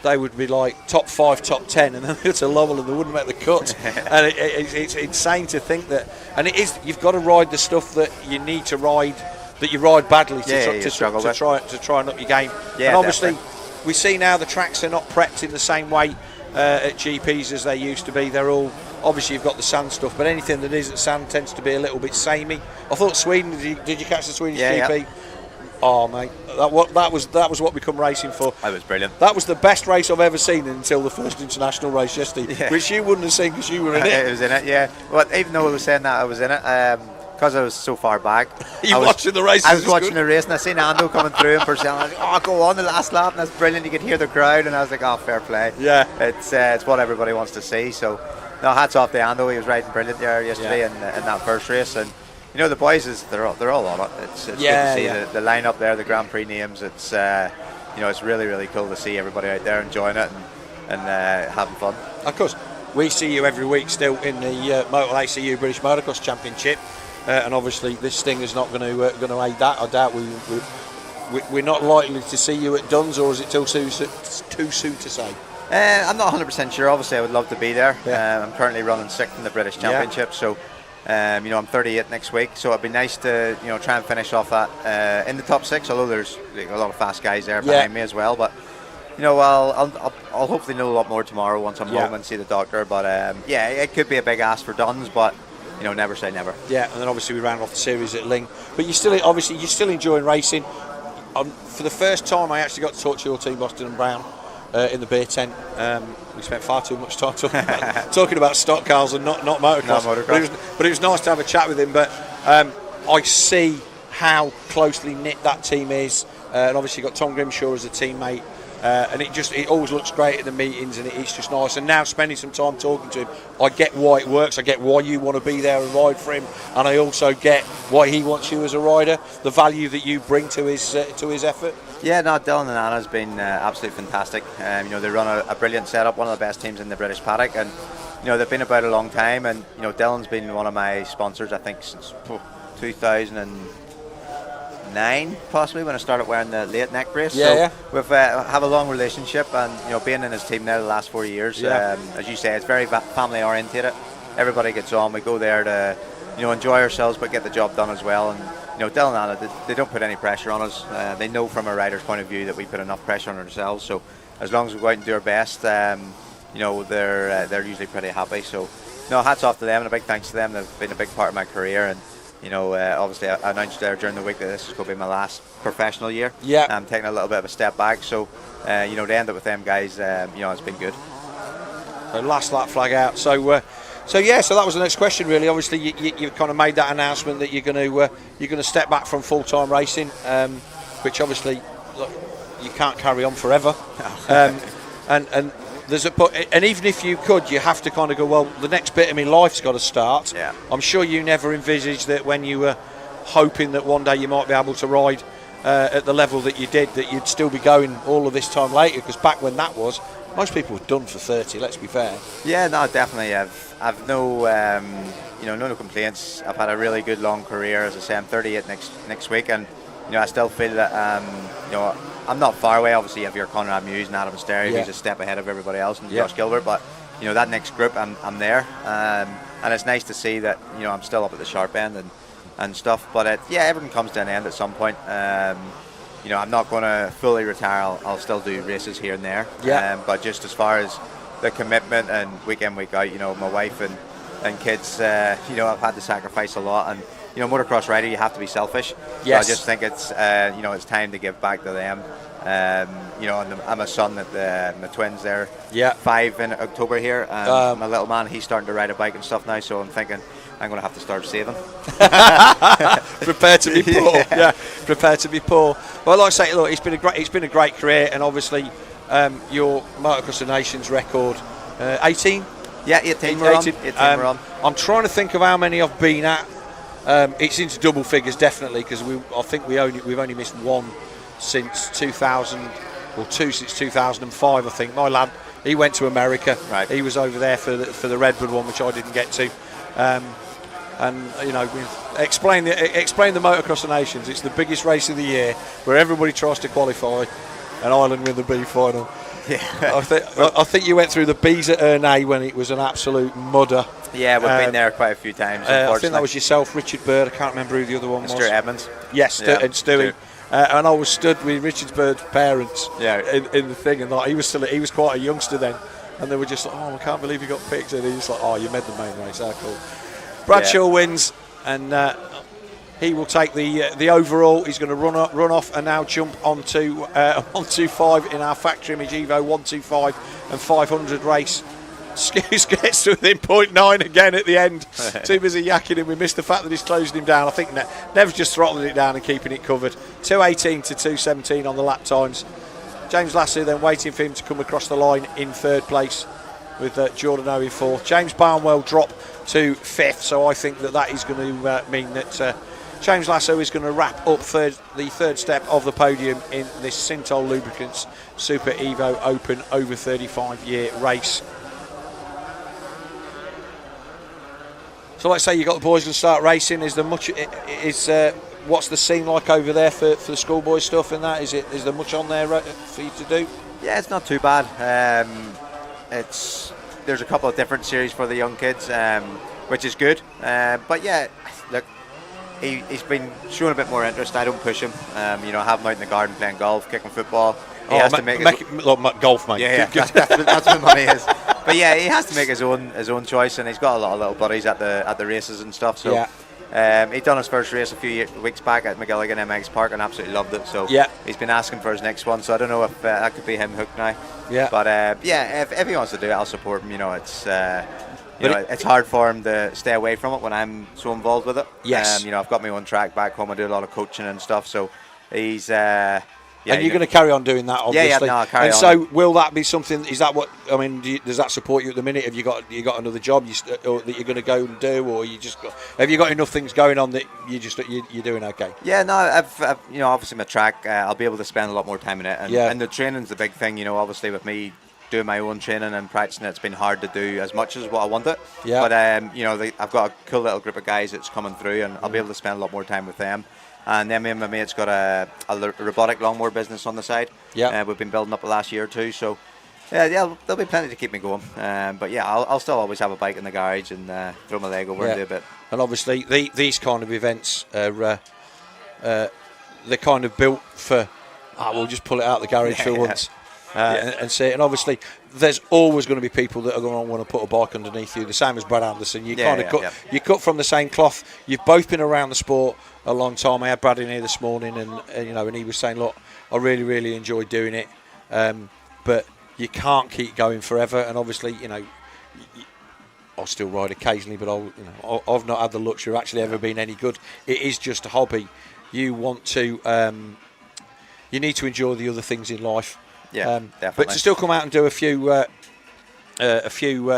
they would be like top 5, top 10, and then it's to Lowell and they wouldn't make the cut. And it's insane to think that. And it is, you've got to ride the stuff that you need to ride, that you ride badly to try and up your game. Yeah, and obviously, we see now the tracks are not prepped in the same way at GPs as they used to be. They're all, obviously you've got the sand stuff, but anything that isn't sand tends to be a little bit samey. I thought Sweden, did you catch the Swedish GP? Yeah. Oh mate, that was what we come racing for. That was brilliant. That was the best race I've ever seen until the first international race yesterday, which you wouldn't have seen because you were in it. It was in it, yeah. Well, even though I was saying that I was in it, because I was so far back. Watching the race? I was watching the race, and I seen Ando coming through and Pourcel. I was like, go on the last lap, and that's brilliant. You could hear the crowd, and I was like, fair play. Yeah. It's what everybody wants to see. So, no, hats off to Ando. He was riding brilliant there yesterday in that first race, and the boys they're all on it. It's good to see the lineup there, the Grand Prix names. It's it's really cool to see everybody out there enjoying it and having fun. Of course, we see you every week still in the Motor ACU British Motocross Championship. And obviously this thing is not going to aid that. I doubt we're not likely to see you at Duns, or is it too soon to say? I'm not 100% sure. Obviously, I would love to be there. I'm currently running 6th in the British Championship, so I'm 38 next week. So it'd be nice to try and finish off that in the top 6. Although there's a lot of fast guys there behind me as well, but. I'll hopefully know a lot more tomorrow once I'm home and see the doctor. But it could be a big ask for Duns, but never say never. Yeah, and then obviously we ran off the series at Ling, but you're still enjoying racing. For the first time, I actually got to talk to your team, Boston and Brown, in the beer tent. We spent far too much time talking about stock cars and not motocross. But it was nice to have a chat with him. But I see how closely knit that team is, and obviously got Tom Grimshaw as a teammate. And it always looks great at the meetings, and it's just nice. And now spending some time talking to him, I get why it works. I get why you want to be there and ride for him, and I also get why he wants you as a rider. The value that you bring to his effort. Yeah, no, Dylan and Anna's been absolutely fantastic. They run a brilliant setup, one of the best teams in the British paddock, and they've been about a long time. And Dylan's been one of my sponsors, I think, since 2009 possibly, when I started wearing the late neck brace. We've have a long relationship, and being in his team now the last 4 years, as you say, it's very family orientated. Everybody gets on. We go there to enjoy ourselves but get the job done as well. And Dylan and Anna, they don't put any pressure on us. They know from a rider's point of view that we put enough pressure on ourselves, so as long as we go out and do our best, they're usually pretty happy. So hats off to them, and a big thanks to them. They've been a big part of my career, and obviously I announced there during the week that this is going to be my last professional year. I'm taking a little bit of a step back, so to end up with them guys, it's been good. So last lap flag out. So that was the next question really. Obviously you've kind of made that announcement that you're going to step back from full-time racing, which obviously look, you can't carry on forever. And and even if you could, you have to kind of go, well, the next bit of my life's got to start. I'm sure you never envisaged that when you were hoping that one day you might be able to ride at the level that you did, that you'd still be going all of this time later, because back when that was, Most people have done for 30. Let's be fair. Yeah, no, definitely. I've no, no complaints. I've had a really good long career. As I say, I'm 38 next week, and I still feel that I'm not far away. Obviously, you have your Conrad Muse and Adam Sterry, who's a step ahead of everybody else, and Josh Gilbert. But that next group, I'm there, and it's nice to see that I'm still up at the sharp end and stuff. But everything comes to an end at some point. I'm not going to fully retire. I'll still do races here and there. But just as far as the commitment and week in, week out, my wife and kids, I've had to sacrifice a lot. And, motocross rider, you have to be selfish. Yes. So I just think it's, it's time to give back to them. I'm a son at the twins there. 5 in October here. And my little man, he's starting to ride a bike and stuff now. So I'm thinking, I'm going to have to start saving. Prepare to be poor. Prepare to be poor. Well, like I say, look, it's been a great career, and obviously your Motocross of Nations record, 18. Yeah, 18 we're on. 18 we're on. I'm trying to think of how many I've been at. It's into double figures definitely, because I think we've only missed one since 2000, or two since 2005. I think my lad, he went to America. Right. He was over there for the Redwood one, which I didn't get to. And explain the Motocross of Nations. It's the biggest race of the year, where everybody tries to qualify, and Ireland win the B final. Yeah, I think you went through the B's at Ernay when it was an absolute mudder. Yeah, we've been there quite a few times. I think that was yourself, Richard Bird. I can't remember who the other one was. Stuart Edmonds. Yes, and Stewie. And I was stood with Richard Bird's parents in the thing, and he was quite a youngster then, and they were just like, "Oh, I can't believe you got picked," and he's like, "Oh, you made the main race, how cool." Bradshaw wins, and he will take the overall. He's going to run off and now jump onto 125 in our factory image Evo 125 and 500 race. Skews gets to within 0.9 again at the end. Too busy yakking him. We missed the fact that he's closed him down. I think Nev's just throttling it down and keeping it covered. 2:18 to 2:17 on the lap times. James Lasso then waiting for him to come across the line in third place, with Jordan O in fourth. James Barnwell drop to fifth, so I think that is going to mean that James Lasso is going to wrap up the third step of the podium in this Sintol Lubricants Super Evo Open over 35-year race. So let's say you got the boys going to start racing. Is there much? What's the scene like over there for the schoolboy stuff and that? Is there much on there for you to do? Yeah, it's not too bad. There's a couple of different series for the young kids, which is good. But yeah, look, he's been showing a bit more interest. I don't push him. Have him out in the garden playing golf, kicking football. He has to make golf, mate. Yeah, that's where money is. But yeah, he has to make his own choice, and he's got a lot of little buddies at the races and stuff. So he done his first race a few weeks back at McGilligan MX Park and absolutely loved it. So he's been asking for his next one. So I don't know if that could be him hooked now. Yeah. But if he wants to do it, I'll support him. It's hard for him to stay away from it when I'm so involved with it. Yes. I've got my own track back home. I do a lot of coaching and stuff. So he's. And you're going to carry on doing that, obviously. I'll carry on. So, will that be something? Is that what I mean? Does that support you at the minute? Have you got another job that you're going to go and do, or have you got enough things going on that you're doing okay? Yeah, no, I've obviously my track. I'll be able to spend a lot more time in it, and the training's the big thing. Obviously with me doing my own training and practicing, it's been hard to do as much as what I wanted. Yeah. But I've got a cool little group of guys that's coming through, and I'll be able to spend a lot more time with them. And then me and my mate's got a robotic lawnmower business on the side. Yeah. We've been building up the last year or two, so there'll be plenty to keep me going. But yeah, I'll still always have a bike in the garage and throw my leg over and do a bit. And obviously these kind of events are they're kind of built for. We'll just pull it out of the garage for once. And see it. And obviously, there's always going to be people that are going to want to put a bike underneath you. The same as Brad Anderson. You you cut from the same cloth. You've both been around the sport a long time. I had Brad in here this morning, and he was saying, "Look, I really, really enjoyed doing it, but you can't keep going forever." And obviously, I'll still ride occasionally, but I've not had the luxury of actually ever being any good. It is just a hobby. You want to, you need to enjoy the other things in life. Yeah, definitely. But to still come out and do a few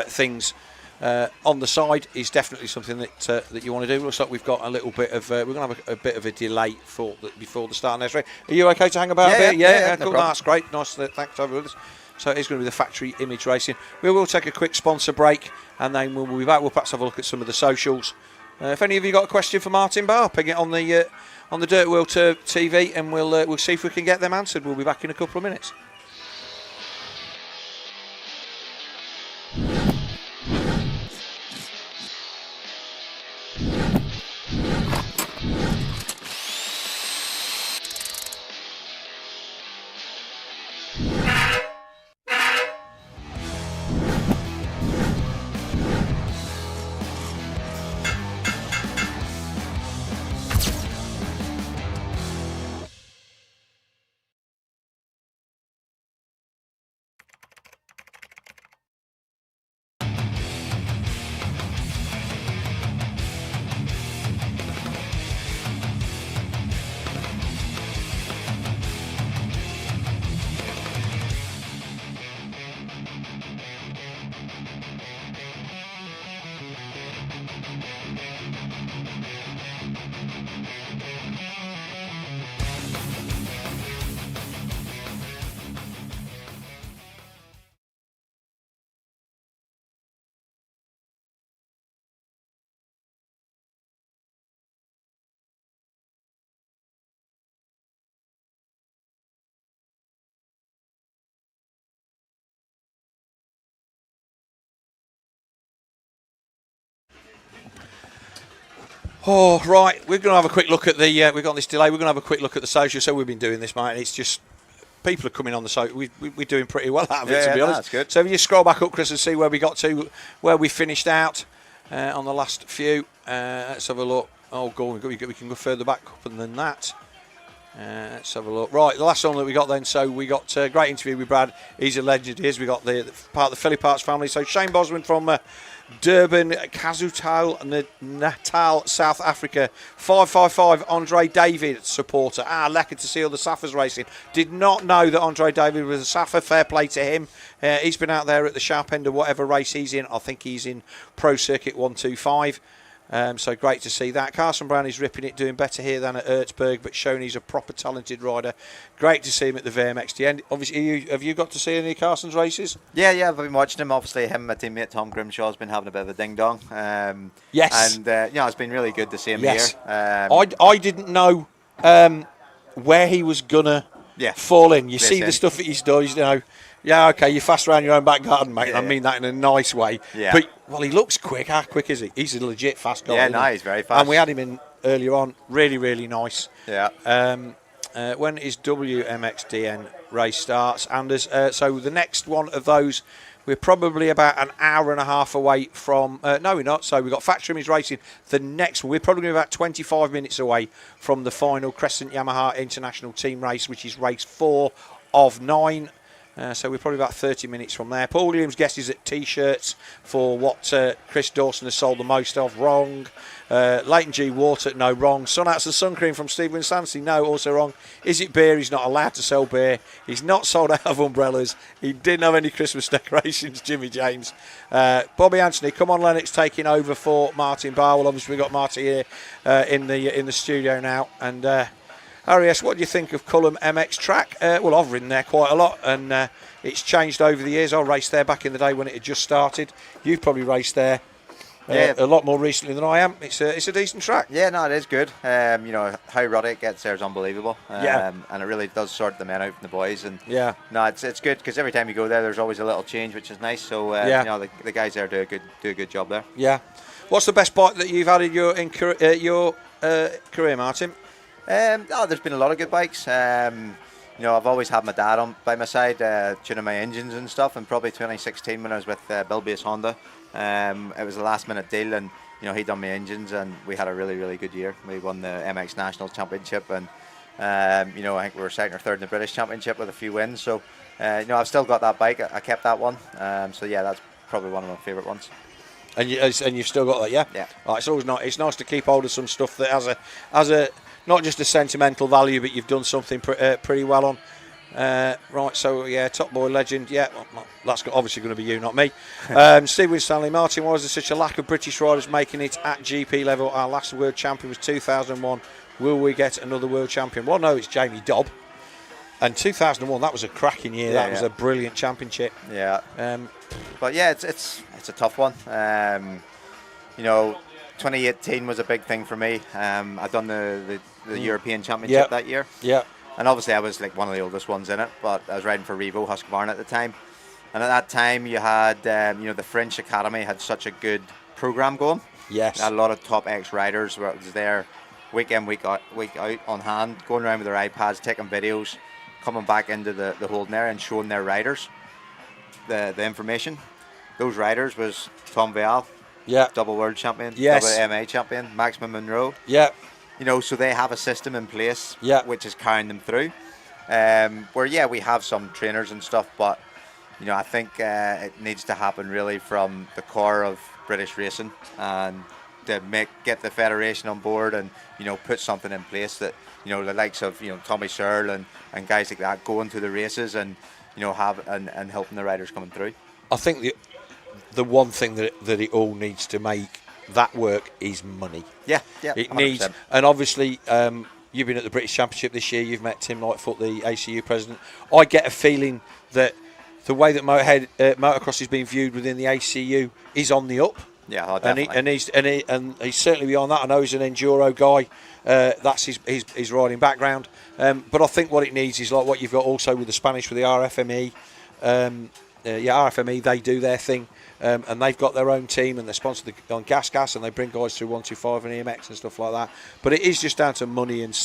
things on the side is definitely something that you want to do. Looks like we've got a little bit of we're going to have a bit of a delay before the start of next race. Are you okay to hang about a bit? Yeah, cool. no, that's great. Nice. Thanks for with us. So it's going to be the factory image racing. We will take a quick sponsor break, and then we'll be back. We'll perhaps have a look at some of the socials. If any of you got a question for Martin Barr, ping it on the DirtWorld-TV, and we'll see if we can get them answered. We'll be back in a couple of minutes. Oh, right, we're going to have a quick look at the, we've got this delay, we're going to have a quick look at the social. So we've been doing this, mate, and it's just, people are coming on the social. We're doing pretty well out of it, to be honest. That's good. So if you scroll back up, Chris, and see where we got to, where we finished out on the last few. Let's have a look. Oh, God, we can go further back up than that. Let's have a look. Right, the last one that we got then, so we got a great interview with Brad. He's a legend. We got the part of the Philippaerts family. So Shane Bosman from Durban, KwaZulu Natal, South Africa. 555 Andre David supporter. Lekker to see all the Saffers racing. Did not know that Andre David was a Saffer. Fair play to him. He's been out there at the sharp end of whatever race he's in. I think he's in Pro Circuit 125. So great to see that. Carson Brown is ripping it, doing better here than at Erzberg, but showing he's a proper talented rider. Great to see him at the VMXdN. Obviously, have you got to see any of Carson's races? Yeah, I've been watching him. Obviously, him and my teammate Tom Grimshaw has been having a bit of a ding-dong. Yes. And, it's been really good to see him here. I didn't know where he was going to fall in. You see the stuff that he's done, you know. Yeah, okay, you're fast around your own back garden, mate. Yeah. I mean that in a nice way. Yeah. But, well, he looks quick. How quick is he? He's a legit fast guy. Yeah, no, he's very fast. And we had him in earlier on. Really, really nice. Yeah. When his WMXdN race starts, Anders? So the next one of those, we're probably about an hour and a half away from... no, we're not. So we've got Factory Image Racing. The next one, we're probably about 25 minutes away from the final Crescent Yamaha International Team race, which is race 4 of 9. So we're probably about 30 minutes from there. Paul Williams guesses at T-shirts for what Chris Dawson has sold the most of. Wrong. Leighton G. Water, no, wrong. Sun Hats and Sun Cream from Steve Winstanley, no, also wrong. Is it beer? He's not allowed to sell beer. He's not sold out of umbrellas. He didn't have any Christmas decorations, Jimmy James. Bobby Anthony, come on Lennox, taking over for Martin Barr. Well, obviously we've got Marty here in the studio now. And... RES, what do you think of Cullum MX track? Well, I've ridden there quite a lot, and it's changed over the years. I raced there back in the day when it had just started. You've probably raced there a lot more recently than I am. It's a decent track. Yeah, no, it is good. How ruddy it gets there is unbelievable. And it really does sort the men out from the boys. And no, it's good because every time you go there, there's always a little change, which is nice. So the guys there do a good job there. Yeah. What's the best bike that you've had in your career, Martin? There's been a lot of good bikes. I've always had my dad by my side, tuning my engines and stuff. And probably 2016 when I was with Bill Bass Honda, it was a last-minute deal, and he done my engines, and we had a really, really good year. We won the MX National Championship, and I think we were second or third in the British Championship with a few wins. So, I've still got that bike. I kept that one. So yeah, that's probably one of my favourite ones. And you've still got that, yeah. Yeah. Oh, it's always it's nice to keep hold of some stuff that has a not just a sentimental value, but you've done something pretty well on. Right, so yeah, Top Boy legend. Yeah, well, that's obviously going to be you, not me. Steve Winstanley, Martin, why is there such a lack of British riders making it at GP level? Our last world champion was 2001. Will we get another world champion? Well, no, it's Jamie Dobb. And 2001, that was a cracking year. That was a brilliant championship. Yeah. But yeah, it's a tough one. You know, 2018 was a big thing for me. I'd done the European Championship that year. Yeah. And obviously I was like one of the oldest ones in it, but I was riding for Revo Husqvarna at the time. And at that time you had, you know, the French Academy had such a good program going. Yes. A lot of top ex-riders were there week in, week out on hand, going around with their iPads, taking videos, coming back into the holding area and showing their riders the information. Those riders was Tom Vial, double world champion, double MA champion, Maximum Monroe. Yeah. You know, so they have a system in place which is carrying them through. Where, we have some trainers and stuff, but, you know, I think it needs to happen really from the core of British racing and to get the federation on board and, you know, put something in place that, you know, the likes of, you know, Tommy Searle and guys like that going to the races and, you know, and helping the riders coming through. I think the one thing that it all needs to make that work is money. Yeah, It 100%. needs, and obviously you've been at the British Championship this year. You've met Tim Lightfoot, the ACU president. I get a feeling that the way that motocross is being viewed within the ACU is on the up. Yeah, definitely. And he's certainly beyond that. I know he's an enduro guy. That's his riding background. But I think what it needs is like what you've got also with the Spanish with the RFME. RFME, they do their thing. And they've got their own team and they're sponsored on Gas and they bring guys through 125 and EMX and stuff like that. But it is just down to money and a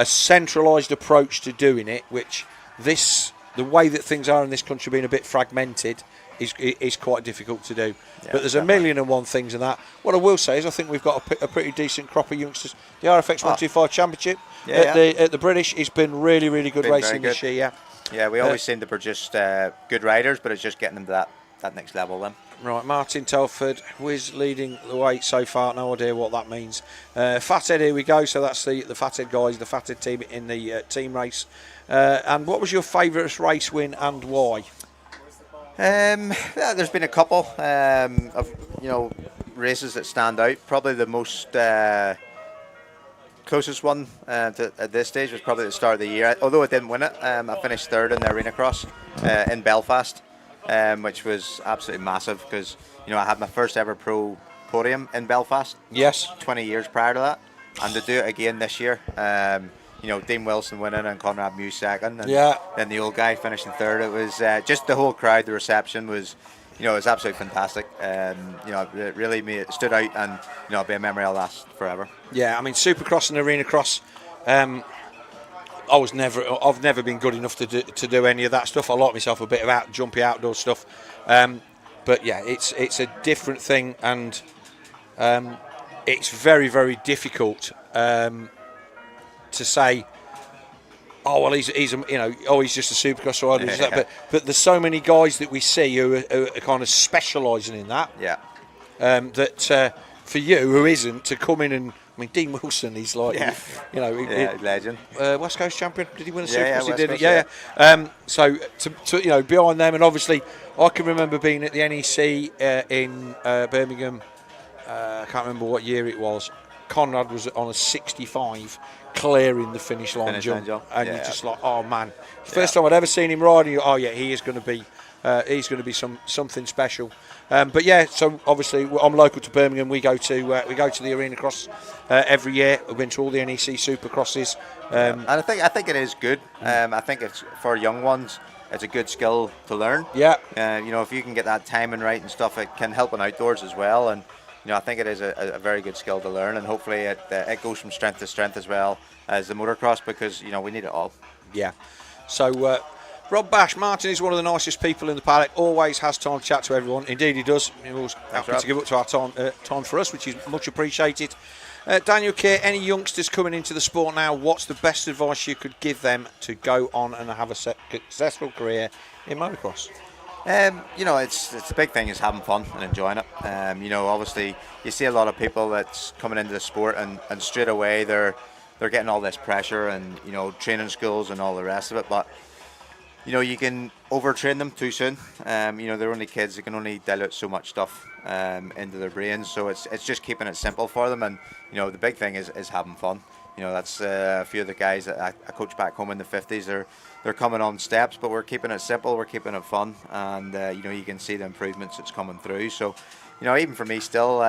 centralised approach to doing it, which the way that things are in this country being a bit fragmented is quite difficult to do. But there's a million and one things in that. What I will say is I think we've got a pretty decent crop of youngsters. The RFX 125 Championship at the British has been really, really good racing this year. Yeah, we always seem to produce good riders, but it's just getting them to that next level then. Right, Martin Telford, Wiz leading the way so far. No idea what that means. Fathead, here we go. So that's the Fathead guys, the Fathead team in the team race. And what was your favourite race win and why? There's been a couple of, you know, races that stand out. Probably the most closest one at this stage was probably the start of the year. Although I didn't win it, I finished third in the Arena Cross in Belfast, which was absolutely massive because, you know, I had my first ever pro podium in Belfast. Yes. 20 years prior to that, and to do it again this year. You know, Dean Wilson winning and Conrad Muse second, and then the old guy finishing third. It was just the whole crowd, the reception was, you know, it was absolutely fantastic. You know, it really stood out, and, you know, it'll be a memory I'll last forever. Yeah, I mean, Supercross and Arena Cross. I've never been good enough to do any of that stuff. I like myself a bit of jumpy outdoor stuff, but yeah, it's a different thing, and it's very, very difficult to say, oh well, he's just a Supercross rider. But there's so many guys that we see who are kind of specialising in that. Yeah. That for you, who isn't, to come in and, I mean, Dean Wilson, he's like, you know, legend. West Coast champion. Did he win a Supercross? Yeah, he West did Coast, it. Yeah. So to you know, behind them, and obviously, I can remember being at the NEC in Birmingham. I can't remember what year it was. Conrad was on a 65, clearing the finish line jump, and you're just like, oh man, first time I'd ever seen him riding. Oh yeah, he is going to be. He's going to be something special. But yeah, so obviously I'm local to Birmingham. We go to the Arena Cross every year. We've been to all the NEC Supercrosses. And I think it is good. I think it's for young ones. It's a good skill to learn. Yeah. You know, if you can get that timing right and stuff, it can help in outdoors as well. And you know, I think it is a very good skill to learn. And hopefully it goes from strength to strength as well as the motocross, because you know we need it all. Yeah. So. Rob Bash, Martin is one of the nicest people in the paddock, always has time to chat to everyone. Indeed he does. He's always happy to give up to our time for us, which is much appreciated. Daniel Kerr, any youngsters coming into the sport now, what's the best advice you could give them to go on and have a successful career in motocross? You know, it's the big thing is having fun and enjoying it. You know, obviously you see a lot of people that's coming into the sport and straight away they're getting all this pressure and, you know, training schools and all the rest of it, but you know, you can overtrain them too soon. You know, they're only kids; they can only dilute so much stuff into their brains. So it's just keeping it simple for them. And you know, the big thing is having fun. You know, that's a few of the guys that I coach back home in the 50s. They're coming on steps, but we're keeping it simple, we're keeping it fun, and you know, you can see the improvements that's coming through. So, you know, even for me still,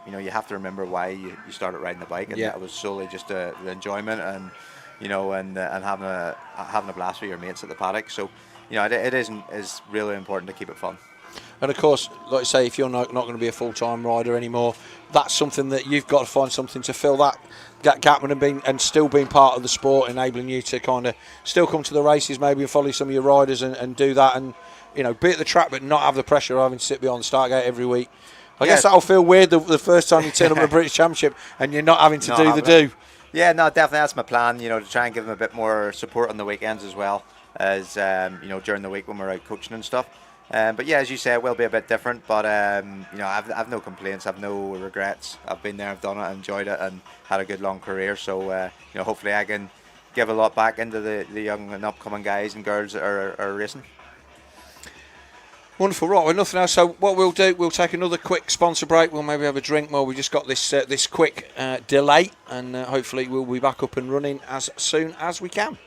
you know, you have to remember why you started riding the bike, and it was solely just the enjoyment, and you know, and having a blast with your mates at the paddock. So, you know, it is really important to keep it fun. And of course, like I say, if you're not going to be a full-time rider anymore, that's something that you've got to find something to fill that gap and still being part of the sport, enabling you to kind of still come to the races maybe and follow some of your riders and do that, and you know, be at the track but not have the pressure of having to sit behind the start gate every week. I guess that'll feel weird the first time you turn up at a British Championship and you're not having to do the do. Yeah, no, definitely that's my plan. You know, to try and give them a bit more support on the weekends as well as you know, during the week when we're out coaching and stuff. But yeah, as you say, it will be a bit different. But you know, I've no complaints, I've no regrets. I've been there, I've done it, enjoyed it, and had a good long career. So you know, hopefully I can give a lot back into the young and upcoming guys and girls that are racing. Wonderful, right, well, nothing else. So what we'll do, we'll take another quick sponsor break. We'll maybe have a drink while we just got this quick delay, and hopefully we'll be back up and running as soon as we can.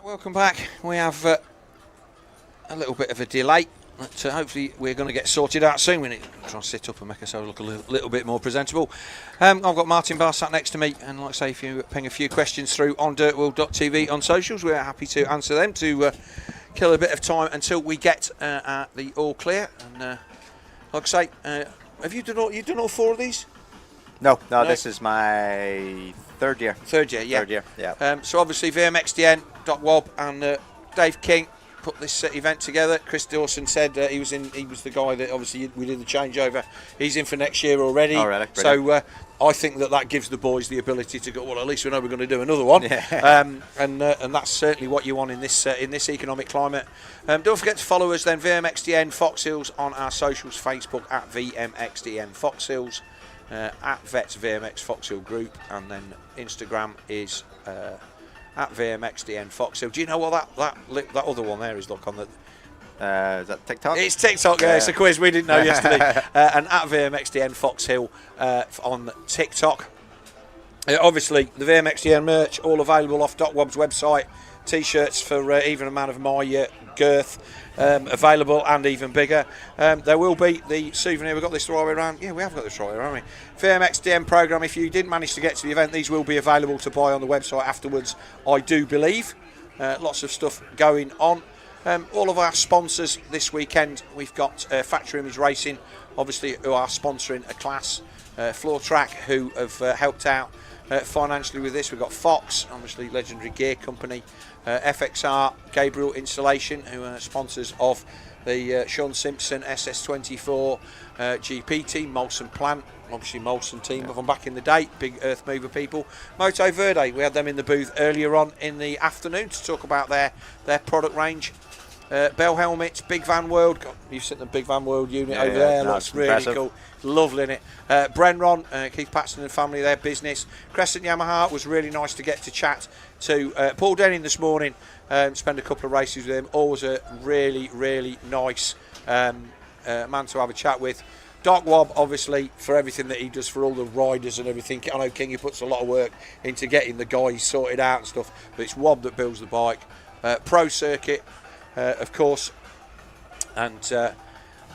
Welcome back. We have a little bit of a delay, but hopefully we're going to get sorted out soon. We need to try and sit up and make ourselves look a little bit more presentable. I've got Martin Barr sat next to me, and like I say, if you ping a few questions through on DirtWorld.TV on socials, we're happy to answer them to kill a bit of time until we get the all clear. And like I say, have you done all four of these? No, this is my third year. Third year, yeah. Third year, yeah. So obviously VMXdN.wob and Dave King put this event together. Chris Dawson said he was the guy that obviously we did the changeover. He's in for next year already. Oh, really? So I think that gives the boys the ability to go, well, at least we know we're going to do another one. Yeah. And that's certainly what you want in this economic climate. Don't forget to follow us then, VMXdN Foxhills on our socials, Facebook at VMXdN Foxhills. At Vets VMX Foxhill Group, and then Instagram is at VMXdN Foxhill. Do you know what that other one there is? Look on the. Is that TikTok? It's TikTok. Yeah, it's a quiz we didn't know yesterday. And at VMXdN Foxhill on TikTok. Obviously, the VMXdN merch all available off .wob's website. T-shirts for even a man of my girth available, and even bigger. There will be the souvenir. We've got this the right way around. Yeah, we have got this right way around, haven't we? VMXdN programme. If you didn't manage to get to the event, these will be available to buy on the website afterwards, I do believe. Lots of stuff going on. All of our sponsors this weekend, we've got Factory Image Racing, obviously, who are sponsoring a class. Floor Track, who have helped out financially with this. We've got Fox, obviously legendary gear company. FXR, Gabriel Installation, who are sponsors of the Sean Simpson SS24 GP team. Molson Plant, obviously Molson team from back in the day, big earth mover people. Moto Verde, we had them in the booth earlier on in the afternoon to talk about their product range. Bell Helmets, Big Van World. God, you've seen the Big Van World unit over there. Looks really impressive. Cool. Lovely in it. Brenron, Keith Paxton and family, their business. Crescent Yamaha, was really nice to get to chat to Paul Denning this morning. Spend a couple of races with him. Always a really, really nice man to have a chat with. Doc Wobb, obviously, for everything that he does for all the riders and everything. I know Kingy puts a lot of work into getting the guys sorted out and stuff, but it's Wobb that builds the bike. Pro Circuit, of course, and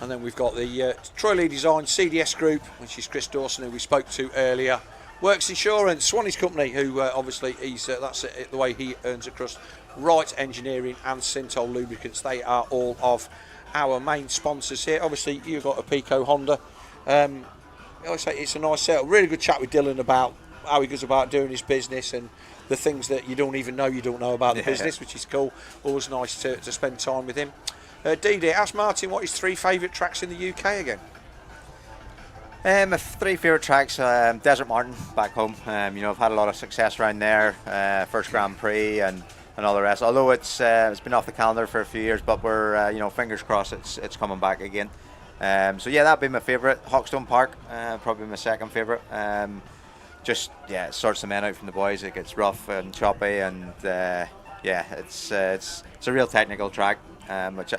then we've got the Troy Lee Design CDS Group, which is Chris Dawson, who we spoke to earlier. Works Insurance, Swanee's company, who obviously he's that's it, the way he earns a crust. Wright Engineering and Sintol Lubricants, they are all of our main sponsors here. Obviously, you've got a Pico Honda. I always say it's a nice setup. Really good chat with Dylan about how he goes about doing his business and the things that you don't even know about the business, which is cool. Always nice to spend time with him. DD, ask Martin what his 3 favourite tracks in the UK again. My 3 favourite tracks, Desert Martin back home. I've had a lot of success around there, first Grand Prix and all the rest. Although it's been off the calendar for a few years, but we're fingers crossed it's coming back again. So yeah, that'd be my favourite. Hawkstone Park, probably my second favourite. It sorts the men out from the boys. It gets rough and choppy, and it's a real technical track,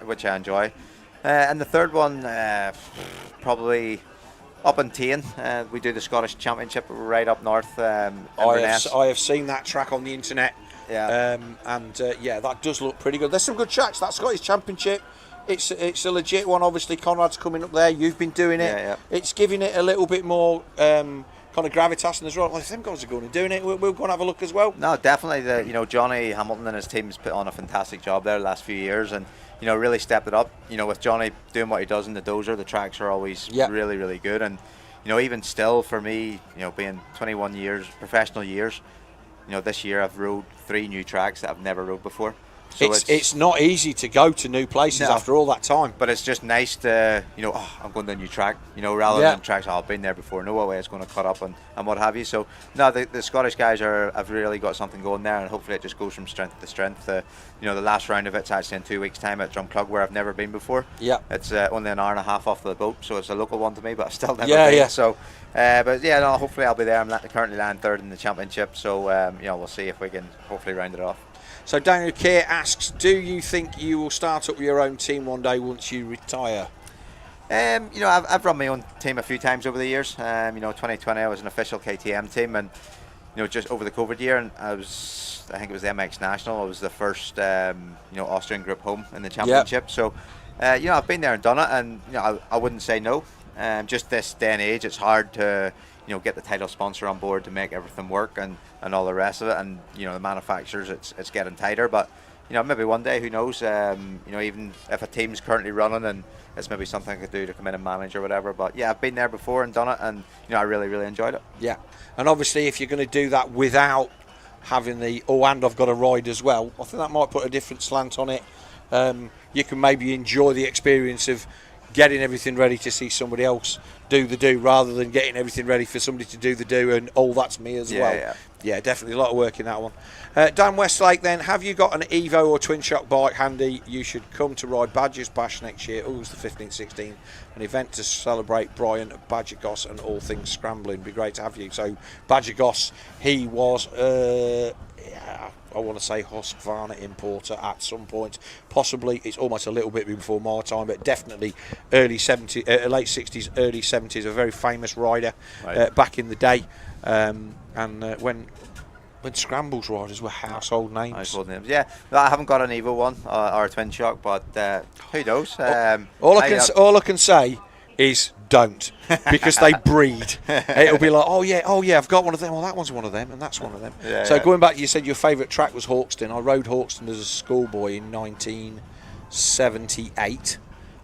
which I enjoy. And the third one, probably up in Tain. We do the Scottish Championship right up north. I have seen that track on the internet. Yeah. That does look pretty good. There's some good tracks. That Scottish Championship, it's a legit one. Obviously, Conrad's coming up there. You've been doing it. Yeah. It's giving it a little bit more kind of gravitas, and as well, if them guys are going and doing it, we'll go and have a look as well. No, definitely. Johnny Hamilton and his team's put on a fantastic job there the last few years, and really stepped it up. With Johnny doing what he does in the dozer, the tracks are always really, really good. And even still for me, being 21 years, professional years, this year I've rode 3 new tracks that I've never rode before. So it's not easy to go to new places after all that time. But it's just nice to, I'm going to a new track, rather than tracks, I've been there before, know what way it's going to cut up and what have you. So, no, the Scottish guys have really got something going there, and hopefully it just goes from strength to strength. The last round of it's actually in 2 weeks' time at Drumclug, where I've never been before. Yeah. It's only an hour and a half off the boat, so it's a local one to me, but I've still never been. Yeah. So, hopefully I'll be there. I'm currently lying 3rd in the championship, so, we'll see if we can hopefully round it off. So Daniel Keir asks, do you think you will start up your own team one day once you retire? I've run my own team a few times over the years. 2020 I was an official KTM team, and just over the COVID year, and I think it was the MX National. I was the first Austrian group home in the championship. Yep. So I've been there and done it, and I wouldn't say no. Just this day and age, it's hard to get the title sponsor on board to make everything work and all the rest of it, and the manufacturers, it's getting tighter, but maybe one day, who knows, even if a team's currently running and it's maybe something I could do to come in and manage or whatever. But yeah, I've been there before and done it, and I really, really enjoyed it. Yeah, and obviously if you're going to do that without having the and I've got to ride as well, I think that might put a different slant on it. You can maybe enjoy the experience of getting everything ready to see somebody else do the do, rather than getting everything ready for somebody to do the do and that's me as well. Yeah, definitely a lot of work in that one. Dan Westlake then, have you got an Evo or twin shock bike handy? You should come to ride Badger's Bash next year, August the 15th, 16th, an event to celebrate Brian Badger Goss and all things scrambling. Be great to have you. So Badger Goss, he was I want to say Husqvarna importer at some point. Possibly, it's almost a little bit before my time, but definitely late 60s, early 70s, a very famous rider back in the day. When when scrambles riders were household names. Household names, yeah. I haven't got an Evo one or a twin shock, but who knows? All I can say is don't, because they breed. It'll be like, oh yeah, I've got one of them. Well, that one's one of them, and that's one of them. Yeah, so yeah. Going back, you said your favourite track was Hawkston. I rode Hawkston as a schoolboy in 1978.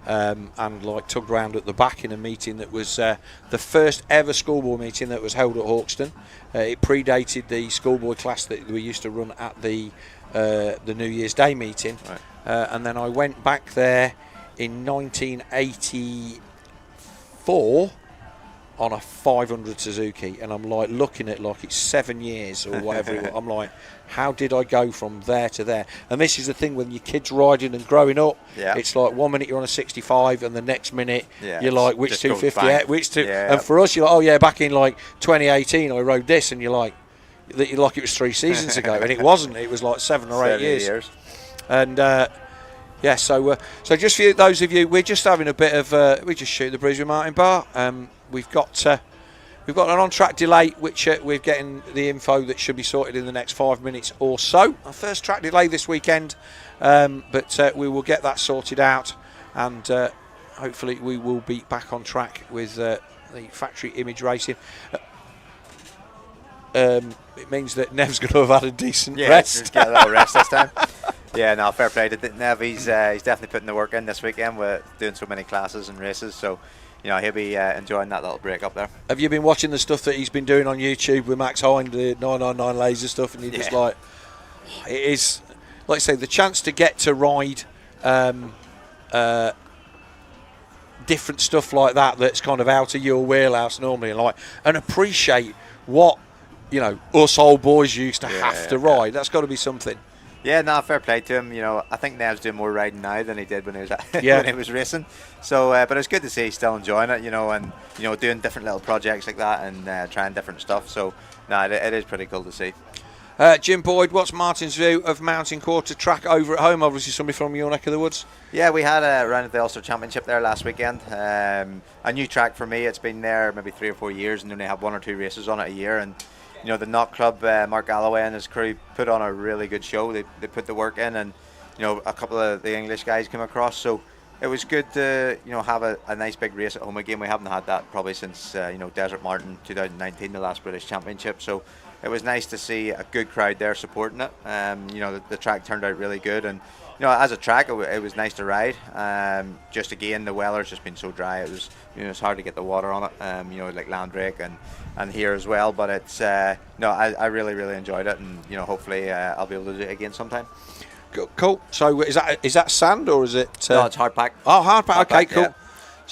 And like tugged round at the back in a meeting that was the first ever schoolboy meeting that was held at Hawkston. It predated the schoolboy class that we used to run at the New Year's Day meeting. Right. And then I went back there in 1984 on a 500 Suzuki, and I'm like looking at like it's 7 years or whatever it was. I'm like, how did I go from there to there? And this is the thing when your kids riding and growing up, it's like 1 minute you're on a 65 and the next minute you're like, which 250, which two? And for us, you're like, oh yeah, back in like 2018 I rode this, and you're like it was 3 seasons ago, and it wasn't. It was like 7 or 8 years. And yeah, so just for those of you, we're just having a bit of we just shoot the breeze with Martin Barr. We've got an on-track delay, which we're getting the info that should be sorted in the next 5 minutes or so. Our first track delay this weekend, but we will get that sorted out, and hopefully we will be back on track with the factory image racing. It means that Nev's going to have had a decent rest. Get a little rest this time. Yeah, no, fair play to Nev. He's definitely putting the work in this weekend. We're doing so many classes and races, so you know he'll be enjoying that little break up there. Have you been watching the stuff that he's been doing on YouTube with Max Hind, the 999 laser stuff, and you're just like, it is, like I say, the chance to get to ride different stuff like that that's kind of out of your wheelhouse normally, and appreciate what us old boys used to have to ride. That's got to be something. Yeah, no, fair play to him. I think Nev's doing more riding now than he did when he was when he was racing. So, but it's good to see he's still enjoying it, and doing different little projects like that and trying different stuff. So, no, it is pretty cool to see. Jim Boyd, what's Martin's view of mountain quarter track over at home? Obviously, somebody from your neck of the woods. Yeah, we had a round of the Ulster Championship there last weekend. A new track for me. It's been there maybe 3 or 4 years, and only have 1 or 2 races on it a year. And the Knot Club, Mark Galloway and his crew put on a really good show. They put the work in, and a couple of the English guys came across. So it was good to have a nice big race at home again. We haven't had that probably since Desert Martin 2019, the last British Championship. So it was nice to see a good crowd there supporting it. The track turned out really good, and as a track, it was nice to ride. Just again, the weather's just been so dry. It was it's hard to get the water on it. Like Landrake and here as well. But it's I really enjoyed it, and hopefully I'll be able to do it again sometime. Cool. So is that sand or is it? No, it's hard pack. Oh, hard pack. Okay, cool.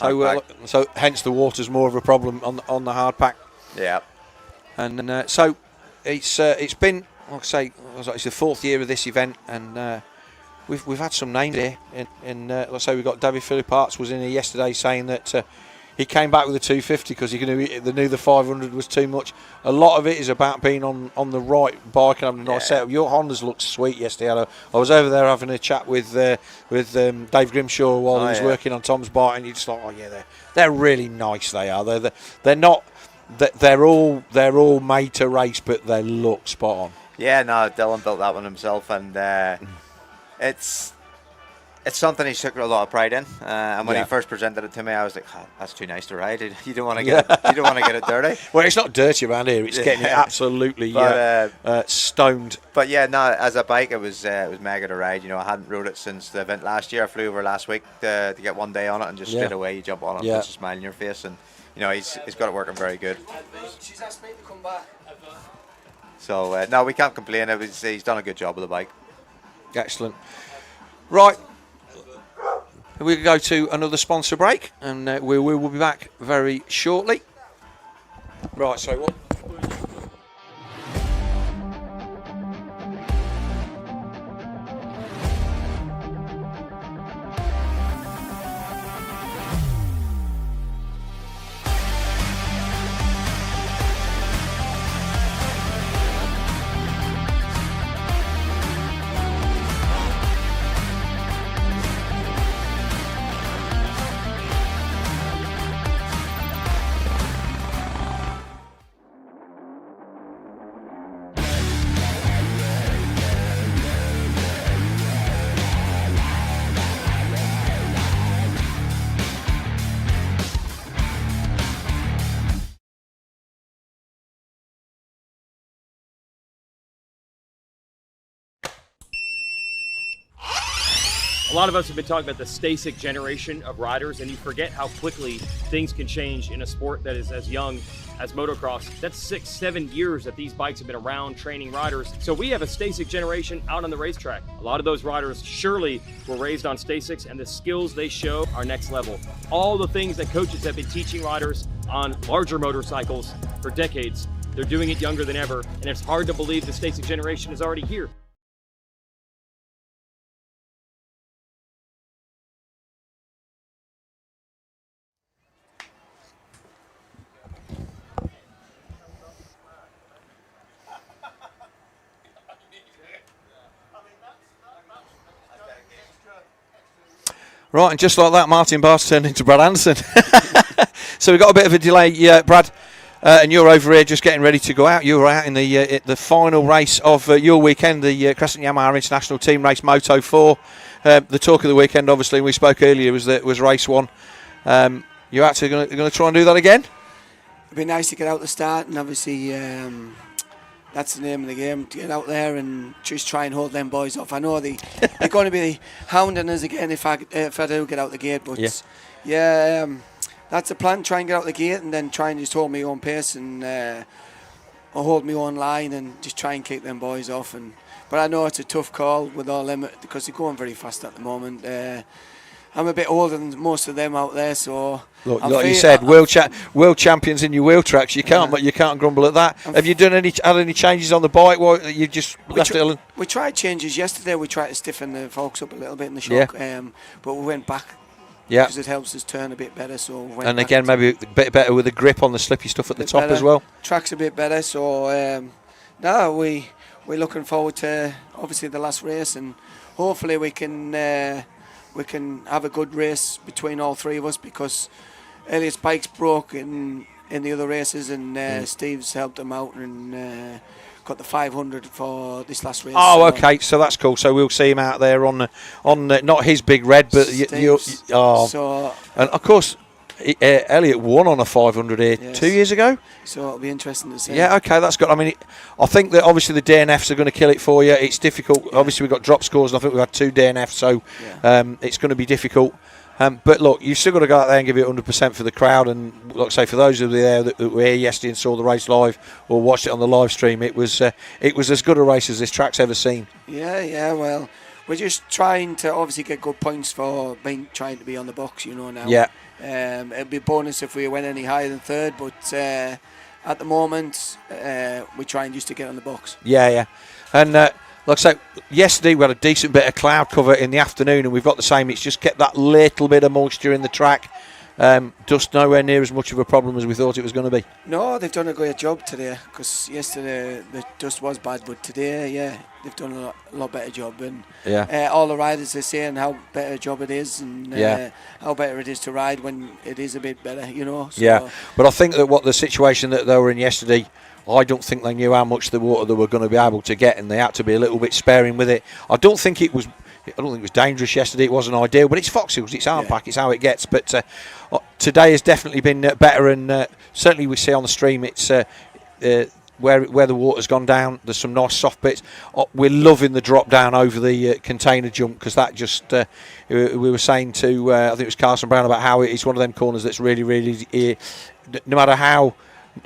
Yeah. So hence the water's more of a problem on the hard pack. Yeah. And so it's been, like I say, it's the 4th year of this event, and we've had some names here. Let's say we've got David Philippaerts was in here yesterday saying that he came back with a 250 because he knew the 500 was too much. A lot of it is about being on the right bike and having a nice setup. Your Hondas looked sweet yesterday. I was over there having a chat with Dave Grimshaw while he was working on Tom's bike, and you're just like, oh yeah, they're really nice. They are. They're not. They're all made to race, but they look spot on. Yeah, no, Dylan built that one himself, and it's something he took a lot of pride in. And when he first presented it to me, I was like, oh, "That's too nice to ride. You don't want to get you don't want to get it dirty." Well, it's not dirty around here. It's getting it absolutely stoned. But yeah, no, as a bike, it was mega to ride. I hadn't rode it since the event last year. I flew over last week to get 1 day on it, and just straight away you jump on it, and puts a smile on your face, and he's got it working very good. She's asked me to come back. So no, we can't complain. He's done a good job with the bike. Excellent. Right. We'll go to another sponsor break, and we will be back very shortly. Right, so what? A lot of us have been talking about the Stasic generation of riders, and you forget how quickly things can change in a sport that is as young as motocross. That's 6-7 years that these bikes have been around training riders. So we have a Stasic generation out on the racetrack. A lot of those riders surely were raised on Stasics, and the skills they show are next level. All the things that coaches have been teaching riders on larger motorcycles for decades, they're doing it younger than ever, and it's hard to believe the Stasic generation is already here. Right, and just like that, Martin Barnes turned into Brad Anderson. So we've got a bit of a delay, Brad, and you're over here just getting ready to go out. You were out in the final race of your weekend, the Crescent Yamaha International Team Race Moto 4. The talk of the weekend, obviously, we spoke earlier, was race 1. You're actually going to try and do that again? It'd be nice to get out the start, and obviously that's the name of the game, to get out there and just try and hold them boys off. I know they're going to be hounding us again if I do get out the gate, but that's the plan, try and get out the gate and then try and just hold my own pace and or hold my own line and just try and keep them boys off. But I know it's a tough call with all them because they're going very fast at the moment. I'm a bit older than most of them out there, so look, like you said, world champions in your wheel tracks. You can't, but you can't grumble at that. Have you had any changes on the bike? What you just left it? We tried changes yesterday. We tried to stiffen the forks up a little bit in the shock, but we went back. Yeah, because it helps us turn a bit better. So and again, maybe a bit better with the grip on the slippy stuff at the top as well. Track's a bit better, so we're looking forward to obviously the last race, and hopefully we can have a good race between all three of us, because Elliot's bike's broke in the other races, and Steve's helped him out and got the 500 for this last race. Oh, okay, so that's cool. So we'll see him out there on not his big red, but and of course Elliot won on a 500 here 2 years ago. So it'll be interesting to see. Yeah, okay, that's good. I mean, I think that obviously the DNFs are going to kill it for you. It's difficult. Yeah. Obviously, we've got drop scores, and I think we've had 2 DNFs, so it's going to be difficult. But look, you've still got to go out there and give it 100% for the crowd. And like I say, for those of you there that were here yesterday and saw the race live or watched it on the live stream, it was as good a race as this track's ever seen. Yeah. Well, we're just trying to obviously get good points for trying to be on the box, now. Yeah. It'd be a bonus if we went any higher than 3rd, but at the moment we're trying just to get on the box. Yeah. And like I say, yesterday we had a decent bit of cloud cover in the afternoon, and we've got the same. It's just kept that little bit of moisture in the track. Dust nowhere near as much of a problem as we thought it was going to be. No, they've done a great job today, because yesterday the dust was bad, but today, they've done a lot better job. And all the riders are saying how better a job it is, and how better it is to ride when it is a bit better, So but I think that the situation that they were in yesterday, I don't think they knew how much the water they were going to be able to get, and they had to be a little bit sparing with it. I don't think it was dangerous yesterday. It wasn't ideal, but it's Foxhills, it's hard pack, it's how it gets. But today has definitely been better, and certainly we see on the stream it's where the water's gone down. There's some nice soft bits. We're loving the drop down over the container jump, because that just we were saying to I think it was Carson Brown about how it's one of them corners that's really, really no matter how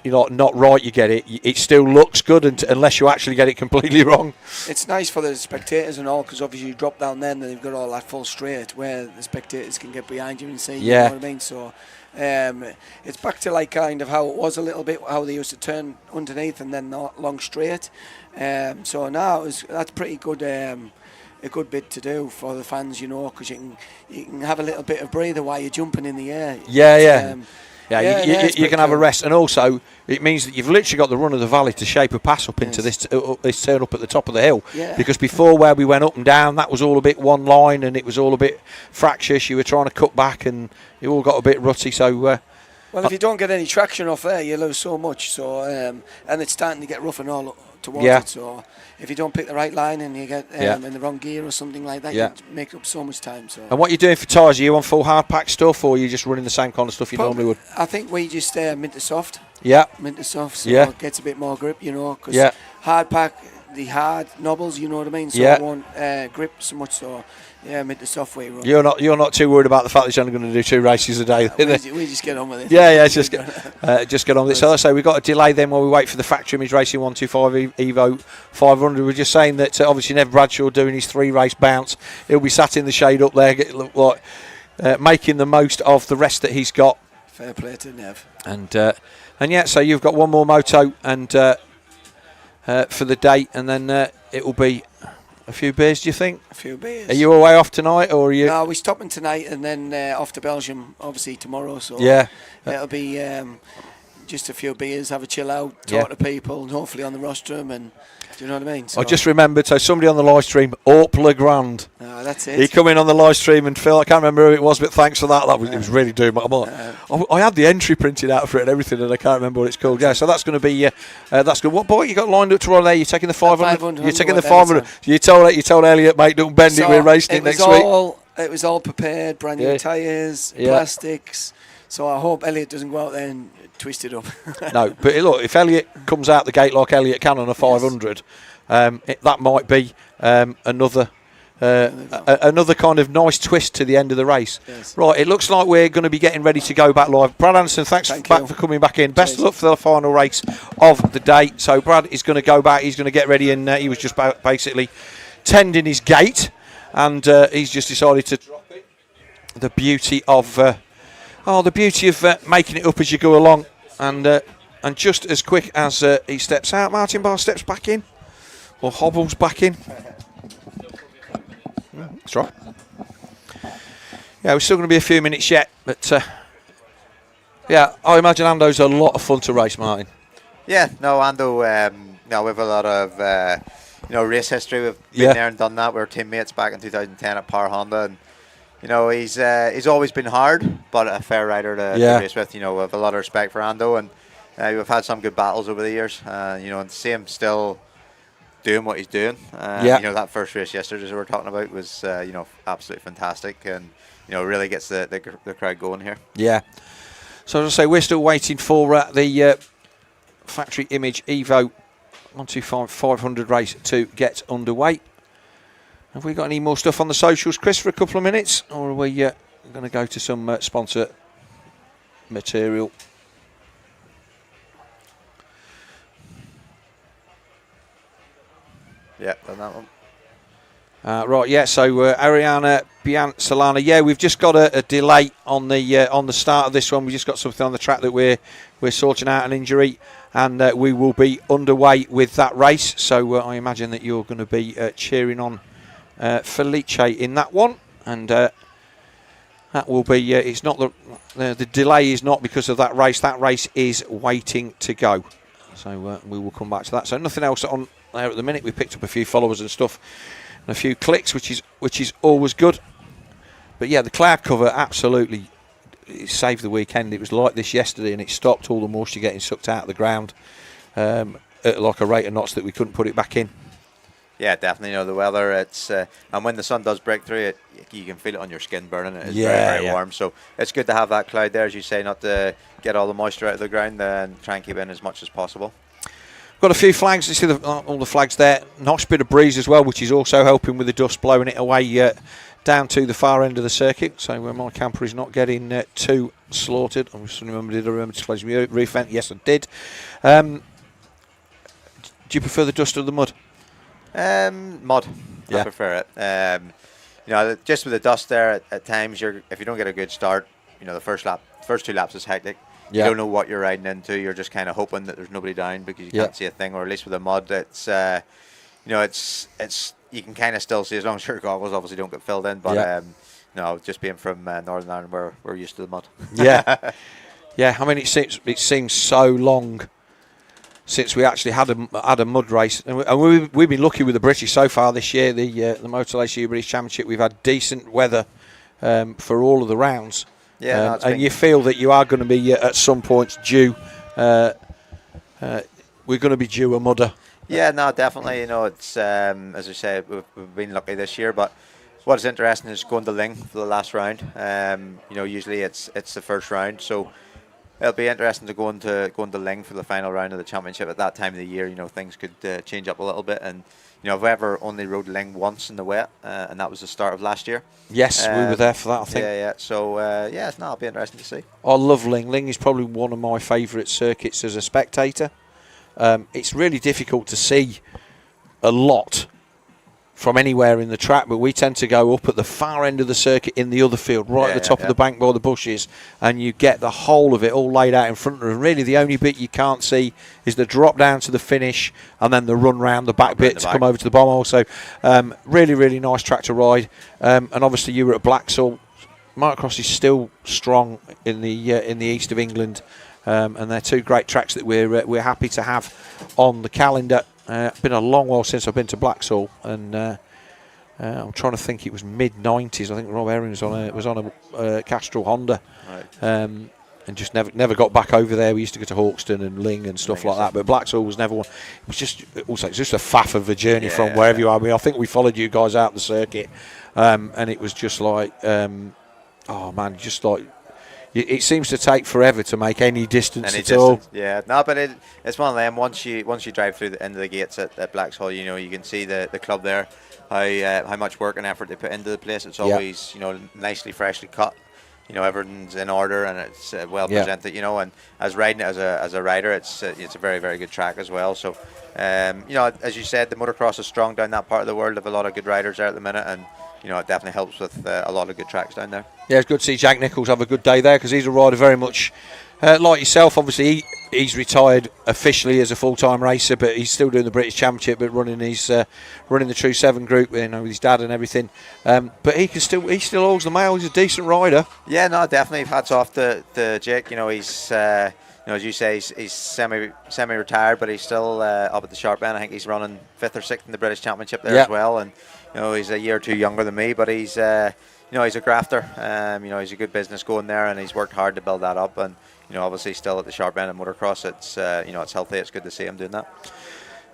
not right you get it, it still looks good unless you actually get it completely wrong. It's nice for the spectators and all, because obviously you drop down then and they've got all that full straight where the spectators can get behind you and see, you know what I mean? So it's back to like kind of how it was a little bit, how they used to turn underneath and then long straight. So now that's pretty good. A good bit to do for the fans, because you can have a little bit of breather while you're jumping in the air. You can have a rest, and also it means that you've literally got the run of the valley to shape a pass up into this turn up at the top of the hill. Because before, where we went up and down, that was all a bit one line, and it was all a bit fractious. You were trying to cut back, and it all got a bit rutty. So, well, if you don't get any traction off there, you lose so much. So, and it's starting to get rough and all towards it. So, if you don't pick the right line and you get in the wrong gear or something like that, you make up so much time. So. And what are you doing for tyres? Are you on full hard pack stuff, or are you just running the same kind of stuff you normally would? I think we just mint to soft. Yeah. Mint to soft, so it gets a bit more grip, because hard pack, the hard knobbles, you know what I mean? So Yeah. I won't grip so much. So yeah, mid the software run. You're not too worried about the fact that you're only going to do 2 races a day. We just get on with it. Yeah, just get on with it. So let's say we've got a delay then while we wait for the factory image racing 125 Evo 500. We're just saying that obviously Nev Bradshaw doing his 3-race bounce. He'll be sat in the shade up there, making the most of the rest that he's got. Fair play to Nev. And yeah, so you've got one more moto and for the day, and then it will be a few beers. Do you think? A few beers. Are you away off tonight, or are you? No, we're stopping tonight and then off to Belgium, obviously tomorrow. So yeah, it'll be just a few beers, have a chill out, talk to people, and hopefully on the rostrum. And do you know what I mean? So I just remembered. So somebody on the live stream, Orp Legrand. Oh, that's it. He come in on the live stream, and Phil, I can't remember who it was, but thanks for that. It was really doing. I had the entry printed out for it and everything, and I can't remember what it's called. Yeah, so that's going to be that's good. What boy you got lined up to run there? You're taking the 500. You're taking the 500. You told Elliot, mate, don't bend it. We're racing it next week. It was all prepared, brand new tyres, plastics. So I hope Elliot doesn't go out there and twist it up. No, but look, if Elliot comes out the gate like Elliot can on a 500, that might be another kind of nice twist to the end of the race. Yes. Right, it looks like we're going to be getting ready to go back live. Brad Anderson, thanks for coming back in. Best of luck for the final race of the day. So Brad is going to go back. He's going to get ready, and he was just basically tending his gate, and he's just decided to drop it. The beauty of making it up as you go along, and just as quick as he steps out, Martin Barr steps back in, or hobbles back in. That's right. Yeah, we're still going to be a few minutes yet, but yeah, I imagine Ando's a lot of fun to race, Martin. Yeah, no, Ando, we have a lot of race history. We've been there and done that. We were teammates back in 2010 at Power Honda, and he's always been hard, but a fair rider to race with. We have a lot of respect for Ando, and we've had some good battles over the years. And to see him still doing what he's doing. That first race yesterday as we were talking about was absolutely fantastic, and really gets the crowd going here. Yeah. So as I say, we're still waiting for the factory image Evo 125 500 race to get underway. Have we got any more stuff on the socials, Chris, for a couple of minutes, or are we going to go to some sponsor material? Yeah, done that one. Right, yeah. So Ariana Solana. Yeah, we've just got a delay on the start of this one. We just got something on the track that we're sorting out, an injury, and we will be underway with that race. So I imagine that you're going to be cheering on Felice in that one, and that will be. It's not the delay is not because of that race. That race is waiting to go. So we will come back to that. So nothing else on there at the minute. We picked up a few followers and stuff, and a few clicks, which is always good. But yeah, the cloud cover absolutely saved the weekend. It was like this yesterday, and it stopped all the moisture getting sucked out of the ground at like a rate of knots that we couldn't put it back in. Yeah, definitely. The weather, it's and when the sun does break through it, you can feel it on your skin burning. It's very, very warm. So it's good to have that cloud there, as you say, not to get all the moisture out of the ground and try and keep in as much as possible. Got a few flags. You see all the flags there. Nice bit of breeze as well, which is also helping with the dust, blowing it away down to the far end of the circuit. So my camper is not getting too slaughtered. I just remember, did I remember to close my roof vent? Yes, I did. Do you prefer the dust or the mud? Mud. I prefer it. Just with the dust there, at times, if you don't get a good start, the first 2 laps is hectic. You don't know what you're riding into. You're just kind of hoping that there's nobody down because you can't see a thing. Or at least with the mud, it's you can kind of still see as long as your goggles obviously don't get filled in. But just being from Northern Ireland, we're used to the mud. Yeah, yeah. I mean, it seems so long since we actually had a mud race, and we've been lucky with the British so far this year. The Monticelli British Championship, we've had decent weather for all of the rounds. Yeah, and you feel that you are going to be at some points due. We're going to be due a mudder. Yeah, no, definitely. It's as I say, we've been lucky this year. But what is interesting is going to Ling for the last round. Usually it's the first round, so it'll be interesting to go into Ling for the final round of the championship. At that time of the year, you know, things could change up a little bit. And you know, I've ever only rode Ling once in the wet, and that was the start of last year. Yes, we were there for that, I think. Yeah. So yeah, it'll be interesting to see. I love Ling. Ling is probably one of my favourite circuits as a spectator. It's really difficult to see a lot from anywhere in the track, but we tend to go up at the far end of the circuit in the other field, right at the top of the bank by the bushes, and you get the whole of it all laid out in front of you. And really the only bit you can't see is the drop down to the finish and then the run round the back bit to come over to the bomb hole. So really, really nice track to ride. And obviously you were at Blacksall. Motocross is still strong in the east of England, and they're two great tracks that we're happy to have on the calendar. It's been a long while since I've been to Blacksall, and I'm trying to think. It was mid-90s. I think Rob Herring was on a Castrol Honda, and just never got back over there. We used to go to Hawkston and Ling and stuff like that, but Blacksall was never one. It was just a faff of a journey from wherever you are. I mean, I think we followed you guys out the circuit, and it was just like, oh man, just like. It seems to take forever to make any distance at all. Yeah, no, but it's one of them. Once you drive through the end of the gates at Blacksall, you know, you can see the club there, how much work and effort they put into the place. It's always, you know, nicely, freshly cut. You know, everything's in order and it's well presented. You know, and as riding it as a rider, it's a very, very good track as well. So, you know, as you said, the motocross is strong down that part of the world. Have a lot of good riders there at the minute, and you know, it definitely helps with a lot of good tracks down there. Yeah, it's good to see Jack Nichols have a good day there, because he's a rider very much like yourself. Obviously, he's retired officially as a full-time racer, but he's still doing the British Championship, but running the True 7 group, you know, with his dad and everything. But he still holds the mail. He's a decent rider. Yeah, no, definitely. Hats off to Jake. You know, he's you know, as you say, he's semi-retired, but he's still up at the sharp end. I think he's running 5th or 6th in the British Championship there as well. And you know, he's a year or two younger than me, but he's you know, he's a grafter. You know, he's a good business going there, and he's worked hard to build that up. And you know, obviously still at the sharp end of motocross. It's you know, it's healthy. It's good to see him doing that.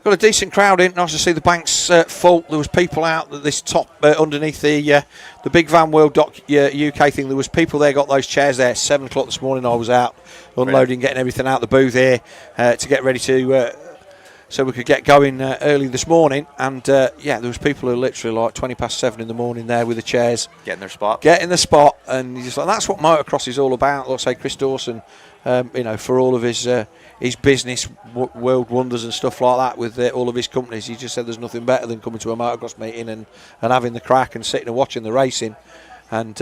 Got a decent crowd in. Nice to see the banks full. There was people out at this top underneath the Big Van World UK thing. There was people there. Got those chairs there. 7 o'clock this morning. I was out unloading, getting everything out the booth here to get ready to. So we could get going early this morning, and yeah, there was people who are literally like 7:20 in the morning there with the chairs, getting their spot, and you're just like, that's what motocross is all about. Let's say Chris Dawson, you know, for all of his business world wonders and stuff like that with all of his companies, he just said there's nothing better than coming to a motocross meeting and having the crack and sitting and watching the racing, and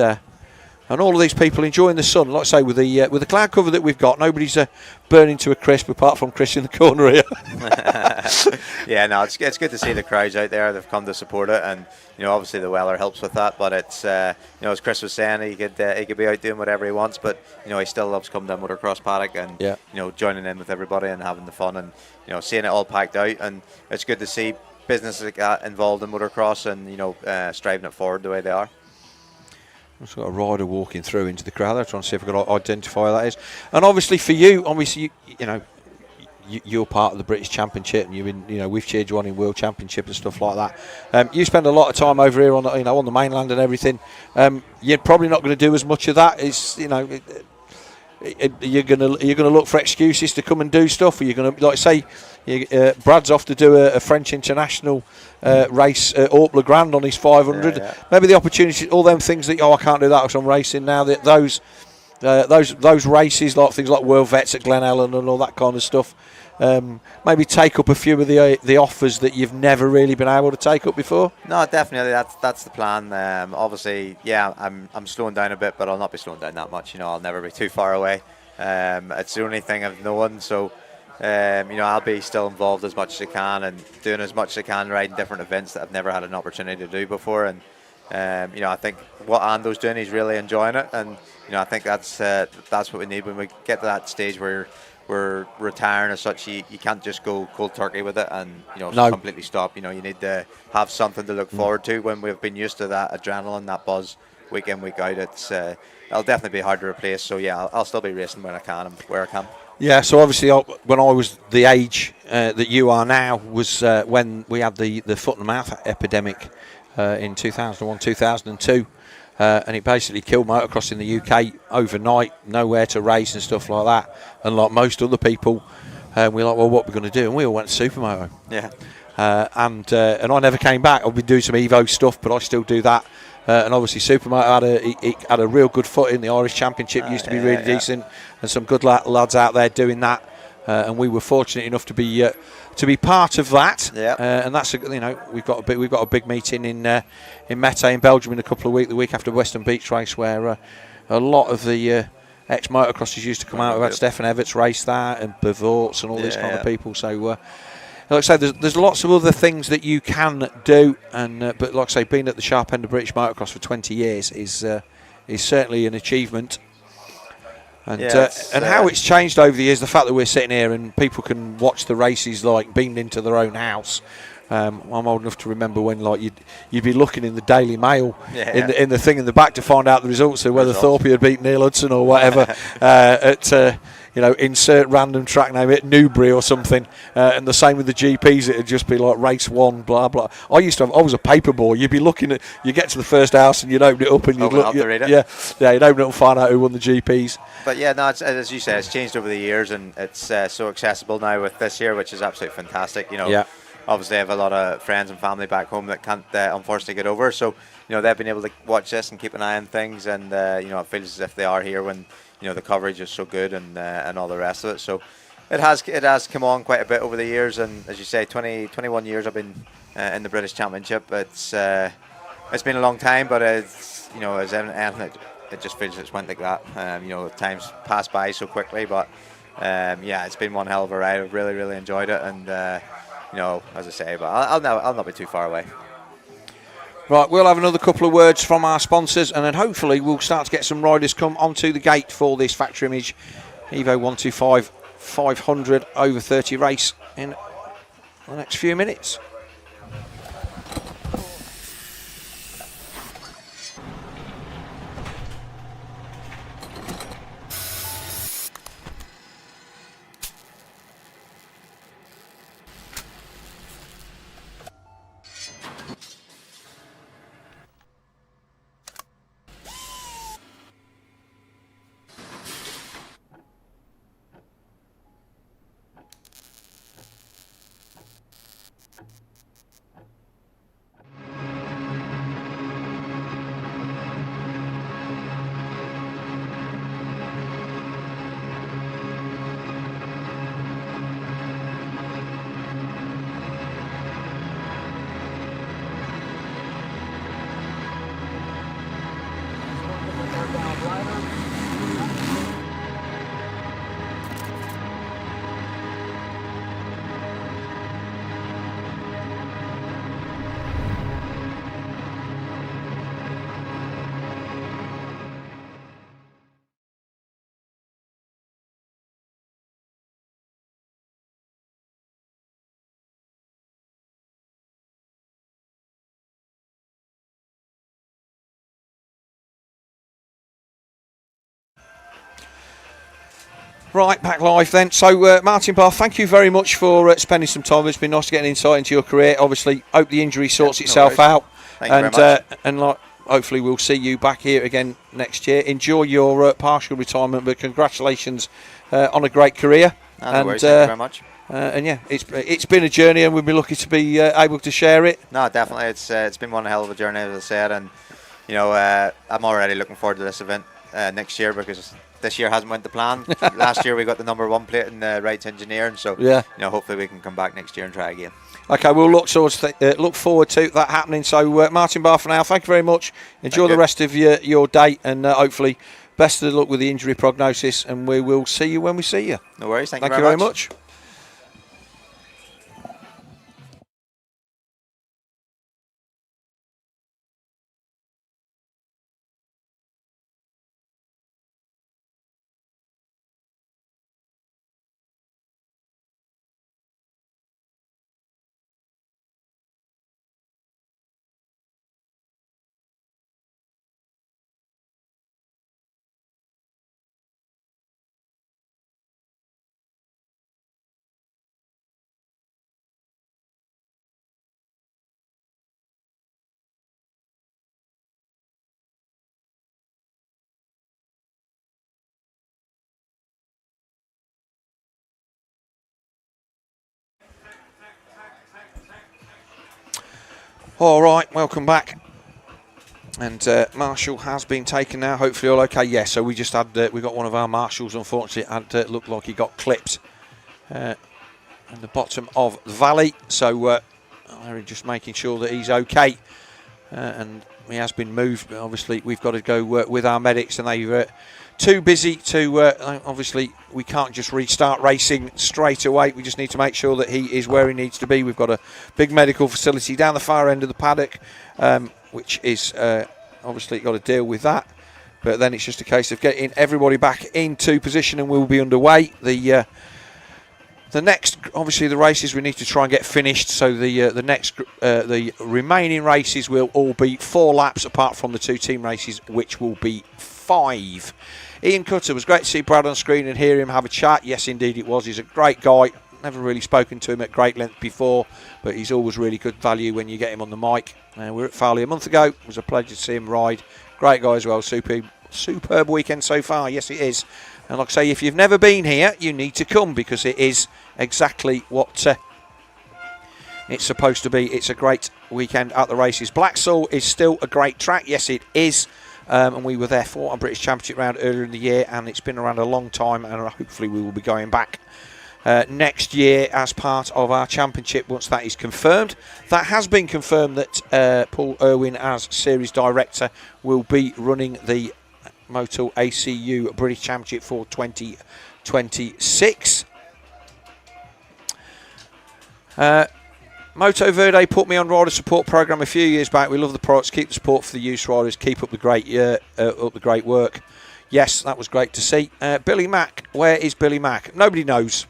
all of these people enjoying the sun. Like I say, with the cloud cover that we've got, nobody's burning to a crisp apart from Chris in the corner here. Yeah, no, it's good to see the crowds out there. They've come to support it, and you know, obviously the weather helps with that. But it's you know, as Chris was saying, he could be out doing whatever he wants, but you know, he still loves coming to a motocross paddock and you know, joining in with everybody and having the fun, and you know, seeing it all packed out. And it's good to see businesses like that involved in motocross, and you know, striving it forward the way they are. I've got a rider walking through into the crowd there, trying to see if I can identify who that is. And obviously for you, you know, you're part of the British Championship, and you know, we've cheered you on in World Championship and stuff like that. You spend a lot of time over here on the mainland and everything. You're probably not going to do as much of that. Is, you know, you're gonna look for excuses to come and do stuff. Or you're going to, like say, Brad's off to do a French international race at Orp Le Grand on his 500. Maybe the opportunity, all them things that I can't do that because I'm racing now. That those races, like things like World Vets at Glen Ellen and all that kind of stuff. Maybe take up a few of the offers that you've never really been able to take up before. No, definitely, that's the plan. Obviously, yeah, I'm slowing down a bit, but I'll not be slowing down that much. You know, I'll never be too far away. It's the only thing I've known, so you know, I'll be still involved as much as I can and doing as much as I can, riding different events that I've never had an opportunity to do before. And you know, I think what Ando's doing, he's really enjoying it, and you know, I think that's what we need when we get to that stage where we're retiring as such. You can't just go cold turkey with it and, you know, completely stop. You know, you need to have something to look forward to. When we've been used to that adrenaline, that buzz week in, week out, it'll definitely be hard to replace. So yeah, I'll still be racing when I can and where I can. Yeah, so obviously when I was the age that you are now was when we had the foot and mouth epidemic in 2001, 2002. and it basically killed motocross in the UK overnight. Nowhere to race and stuff like that. And like most other people, we're like, well, what are we going to do? And we all went to Supermoto. Yeah. And I never came back. I've been doing some Evo stuff, but I still do that. And obviously Supermoto had a real good foot in the Irish Championship. Used to be really decent, and some good lads out there doing that. And we were fortunate enough to be part of that. Yeah. And that's we've got a big meeting in Mette in Belgium in a couple of weeks, the week after Western Beach race, where a lot of the ex-motocrossers used to come out. We've had Stefan Everts race that, and Bevorts and all these kind of people. So. Like I say, there's lots of other things that you can do, and but like I say, being at the sharp end of British motocross for 20 years is certainly an achievement. And how it's changed over the years, the fact that we're sitting here and people can watch the races like beamed into their own house. I'm old enough to remember when like you'd be looking in the Daily Mail in the thing in the back to find out the results of whether Thorpe had beaten Neil Hudson or whatever at insert random track name at Newbury or something, and the same with the GPs. It'd just be like race 1, blah blah. I was a paper boy. You'd be looking at, you get to the first house and you'd open it up and you'd look, you'd open it up and find out who won the GPs. But yeah, no, as you say, it's changed over the years, and it's so accessible now with this here, which is absolutely fantastic. Obviously I have a lot of friends and family back home that can't unfortunately get over, so they've been able to watch this and keep an eye on things, and it feels as if they are here when the coverage is so good and all the rest of it. So it has come on quite a bit over the years, and as you say, 21 years I've been in the British Championship. It's been a long time, but as anything, it just feels it's went like that. Time's passed by so quickly, but it's been one hell of a ride. I've really, really enjoyed it, and as I say, but I'll not be too far away. Right, we'll have another couple of words from our sponsors, and then hopefully we'll start to get some riders come onto the gate for this factory image Evo 125 500 over 30 race in the next few minutes. Right, back live then. So, Martin Barr, thank you very much for spending some time. It's been nice to get an insight into your career. Obviously, hope the injury sorts itself out. Thank you very much. And hopefully we'll see you back here again next year. Enjoy your partial retirement, but congratulations on a great career. No worries, thank you very much. And yeah, it's been a journey, and we'll be lucky to be able to share it. No, definitely, it's been one hell of a journey, as I said, and I'm already looking forward to this event next year, because this year hasn't went to plan. Last year we got the #1 plate in the right engineering, so hopefully we can come back next year and try again. Okay, we'll look forward to that happening. So Martin Barr, for now, thank you very much. Enjoy the rest of your day, and hopefully best of luck with the injury prognosis, and we will see you when we see you. No worries, thank you very much. All right, welcome back. And Marshall has been taken now. Hopefully all okay. Yeah, so we just had, we got one of our Marshalls, unfortunately, had looked like he got clipped at the bottom of the valley. So they're just making sure that he's okay. And he has been moved, but obviously we've got to go with our medics, and they're too busy to, obviously we can't just restart racing straight away. We just need to make sure that he is where he needs to be. We've got a big medical facility down the far end of the paddock, which is obviously got to deal with that. But then it's just a case of getting everybody back into position, and we'll be underway. The next, obviously, the races we need to try and get finished. So the remaining races will all be 4 laps, apart from the 2 team races, which will be 5. Ian Cutter, was great to see Brad on screen and hear him have a chat. Yes, indeed it was. He's a great guy. Never really spoken to him at great length before, but he's always really good value when you get him on the mic. We were at Farley a month ago. It was a pleasure to see him ride. Great guy as well. Superb weekend so far. Yes, it is. And like I say, if you've never been here, you need to come, because it is exactly what it's supposed to be. It's a great weekend at the races. Blacksall is still a great track. Yes, it is. And we were there for a British Championship round earlier in the year, and it's been around a long time, and hopefully we will be going back next year as part of our championship once that is confirmed. That has been confirmed that Paul Irwin, as series director, will be running the Moto ACU British Championship for 2026. Moto Verde put me on rider support program a few years back. We love the products. Keep the support for the youth riders. Keep up the great work. Yes, that was great to see. Billy Mack, where is Billy Mack? Nobody knows.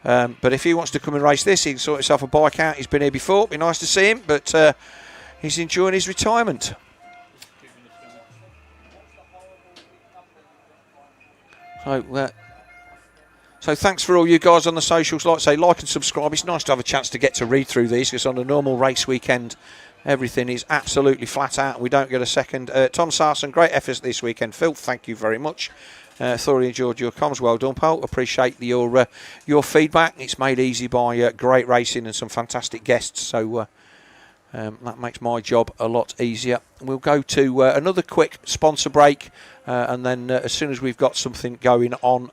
But if he wants to come and race this, he can sort himself a bike out. He's been here before. It'd be nice to see him, but he's enjoying his retirement. So thanks for all you guys on the socials. Like I say, like and subscribe. It's nice to have a chance to get to read through these, because on a normal race weekend, everything is absolutely flat out. We don't get a second. Tom Sarson, great efforts this weekend. Phil, thank you very much. Thoroughly enjoyed your comms. Well done, Paul. Appreciate your feedback. It's made easy by great racing and some fantastic guests. So that makes my job a lot easier. We'll go to another quick sponsor break, and then as soon as we've got something going on,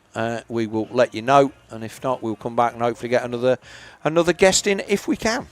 we will let you know. And if not, we'll come back and hopefully get another guest in if we can.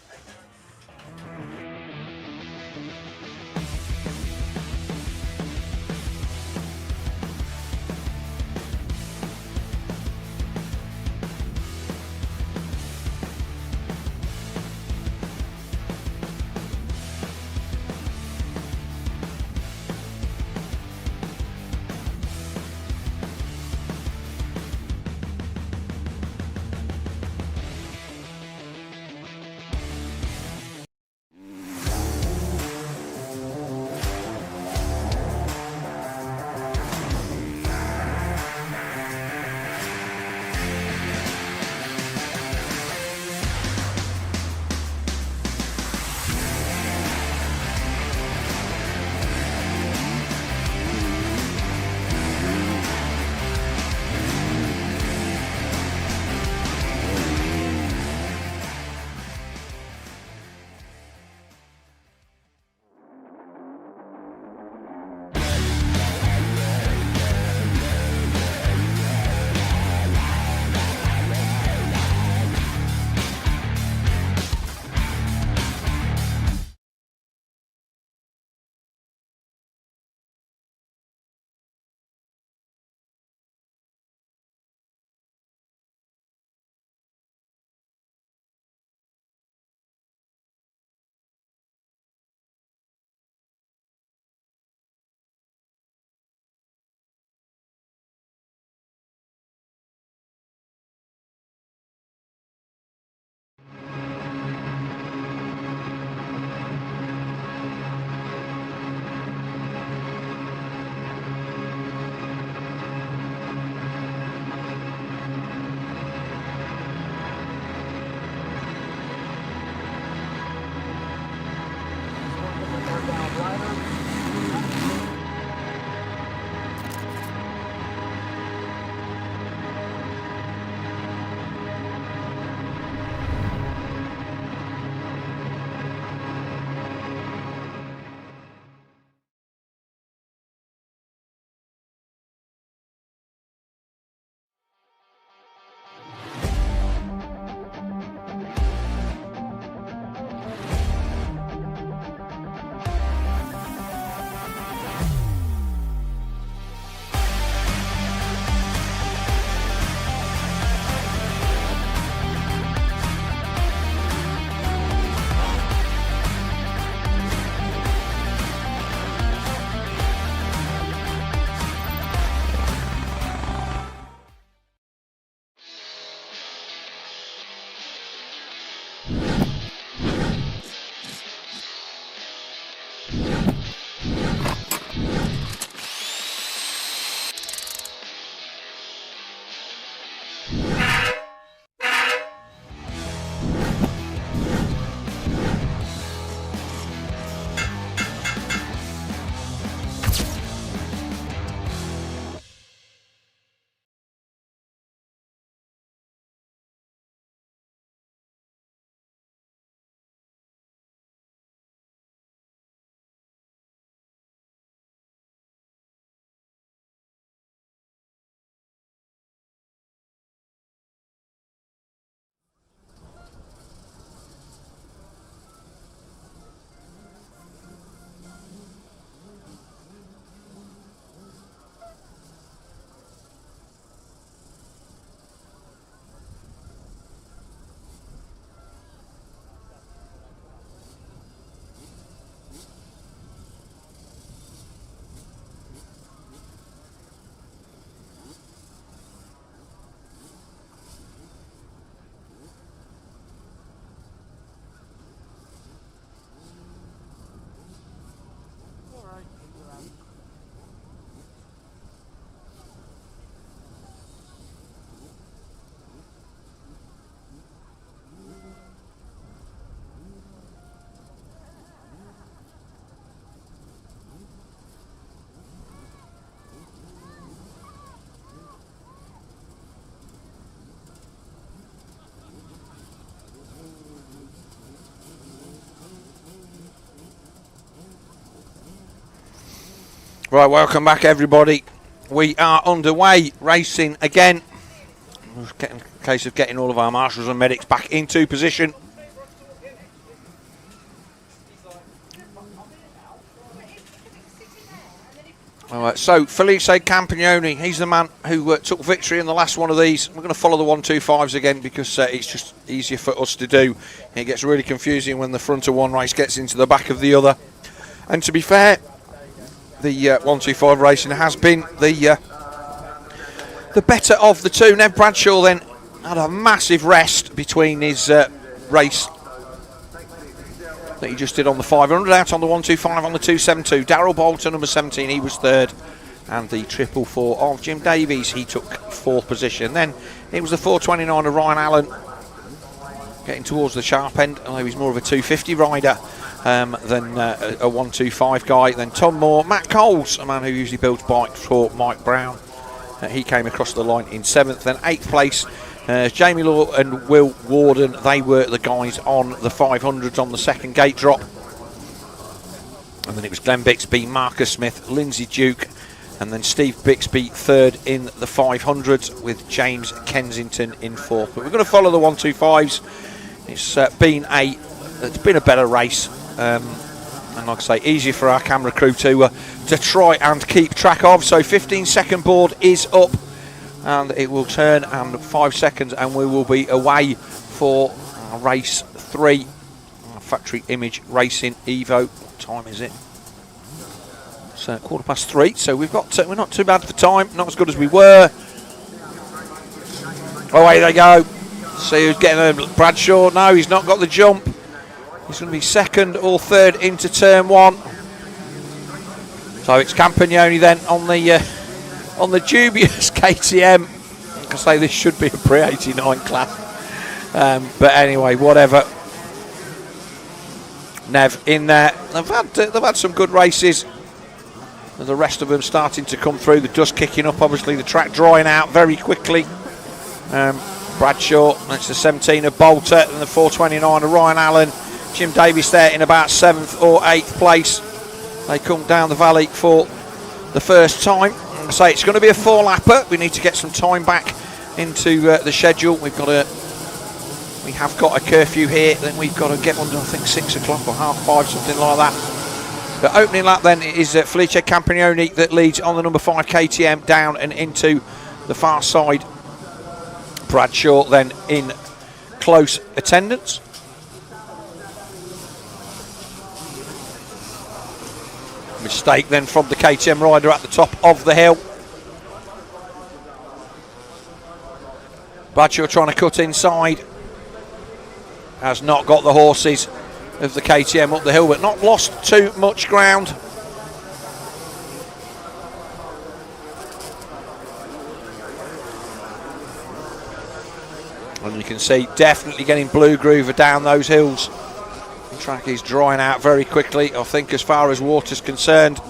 Right, welcome back everybody. We are underway, racing again. We're getting a case of getting all of our marshals and medics back into position. All right, so Felice Campagnoni, he's the man who took victory in the last one of these. We're going to follow the 125s again because it's just easier for us to do. It gets really confusing when the front of one race gets into the back of the other. And to be fair, the 125 racing has been the better of the two. Nev Bradshaw then had a massive rest between his race that he just did on the 500, out on the 125 on the 272. Darrell Bolton, number 17, he was third. And the 444 of Jim Davies, he took fourth position. Then it was the 429 of Ryan Allen, getting towards the sharp end, although he's more of a 250 rider than a 125 guy. Then Tom Moore, Matt Coles, a man who usually builds bikes for Mike Brown. He came across the line in 7th. Then 8th place, Jamie Law and Will Warden, they were the guys on the 500s on the second gate drop. And then it was Glenn Bixby, Marcus Smith, Lindsay Duke, and then Steve Bixby third in the 500s with James Kensington in fourth. But we're going to follow the 125s. It's been a better race, and like I say, easier for our camera crew to try and keep track of. So 15-second board is up, and it will turn and 5 seconds, and we will be away for race 3, Factory Image Racing Evo. What time is it? It's 3:15. So we're not too bad for time. Not as good as we were. Away they go. See who's getting Bradshaw. No, he's not got the jump. He's going to be second or third into turn 1. So it's Campagnoni then on the dubious KTM. I say this should be a pre-89 class, but anyway, whatever. Nev in there. They've had some good races. The rest of them starting to come through. The dust kicking up. Obviously, the track drying out very quickly. Bradshaw. That's the 17 of Bolter and the 429 of Ryan Allen. Jim Davies there in about 7th or 8th place. They come down the valley for the first time. I say it's going to be a 4-lapper. We need to get some time back into the schedule. We have got a curfew here. Then we've got to get under, I think, 6 o'clock or 5:30, something like that. The opening lap then is Felice Campagnoni that leads on the number 5 KTM down and into the far side. Bradshaw then in close attendance. Mistake then from the KTM rider at the top of the hill. Bradshaw trying to cut inside. Has not got the horses of the KTM up the hill, but not lost too much ground. And you can see definitely getting blue groover down those hills. The track is drying out very quickly. I think as far as water's concerned,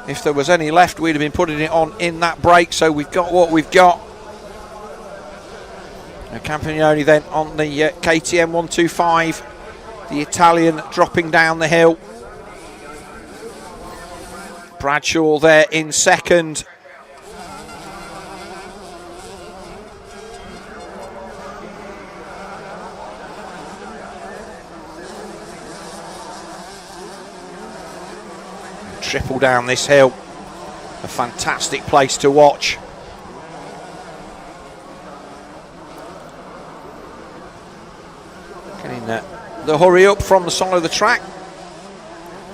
if there was any left, we'd have been putting it on in that break. So we've got what we've got. And Campagnoni then on the KTM 125. The Italian dropping down the hill. Bradshaw there in second. Triple down this hill. A fantastic place to watch. Getting the hurry up from the side of the track.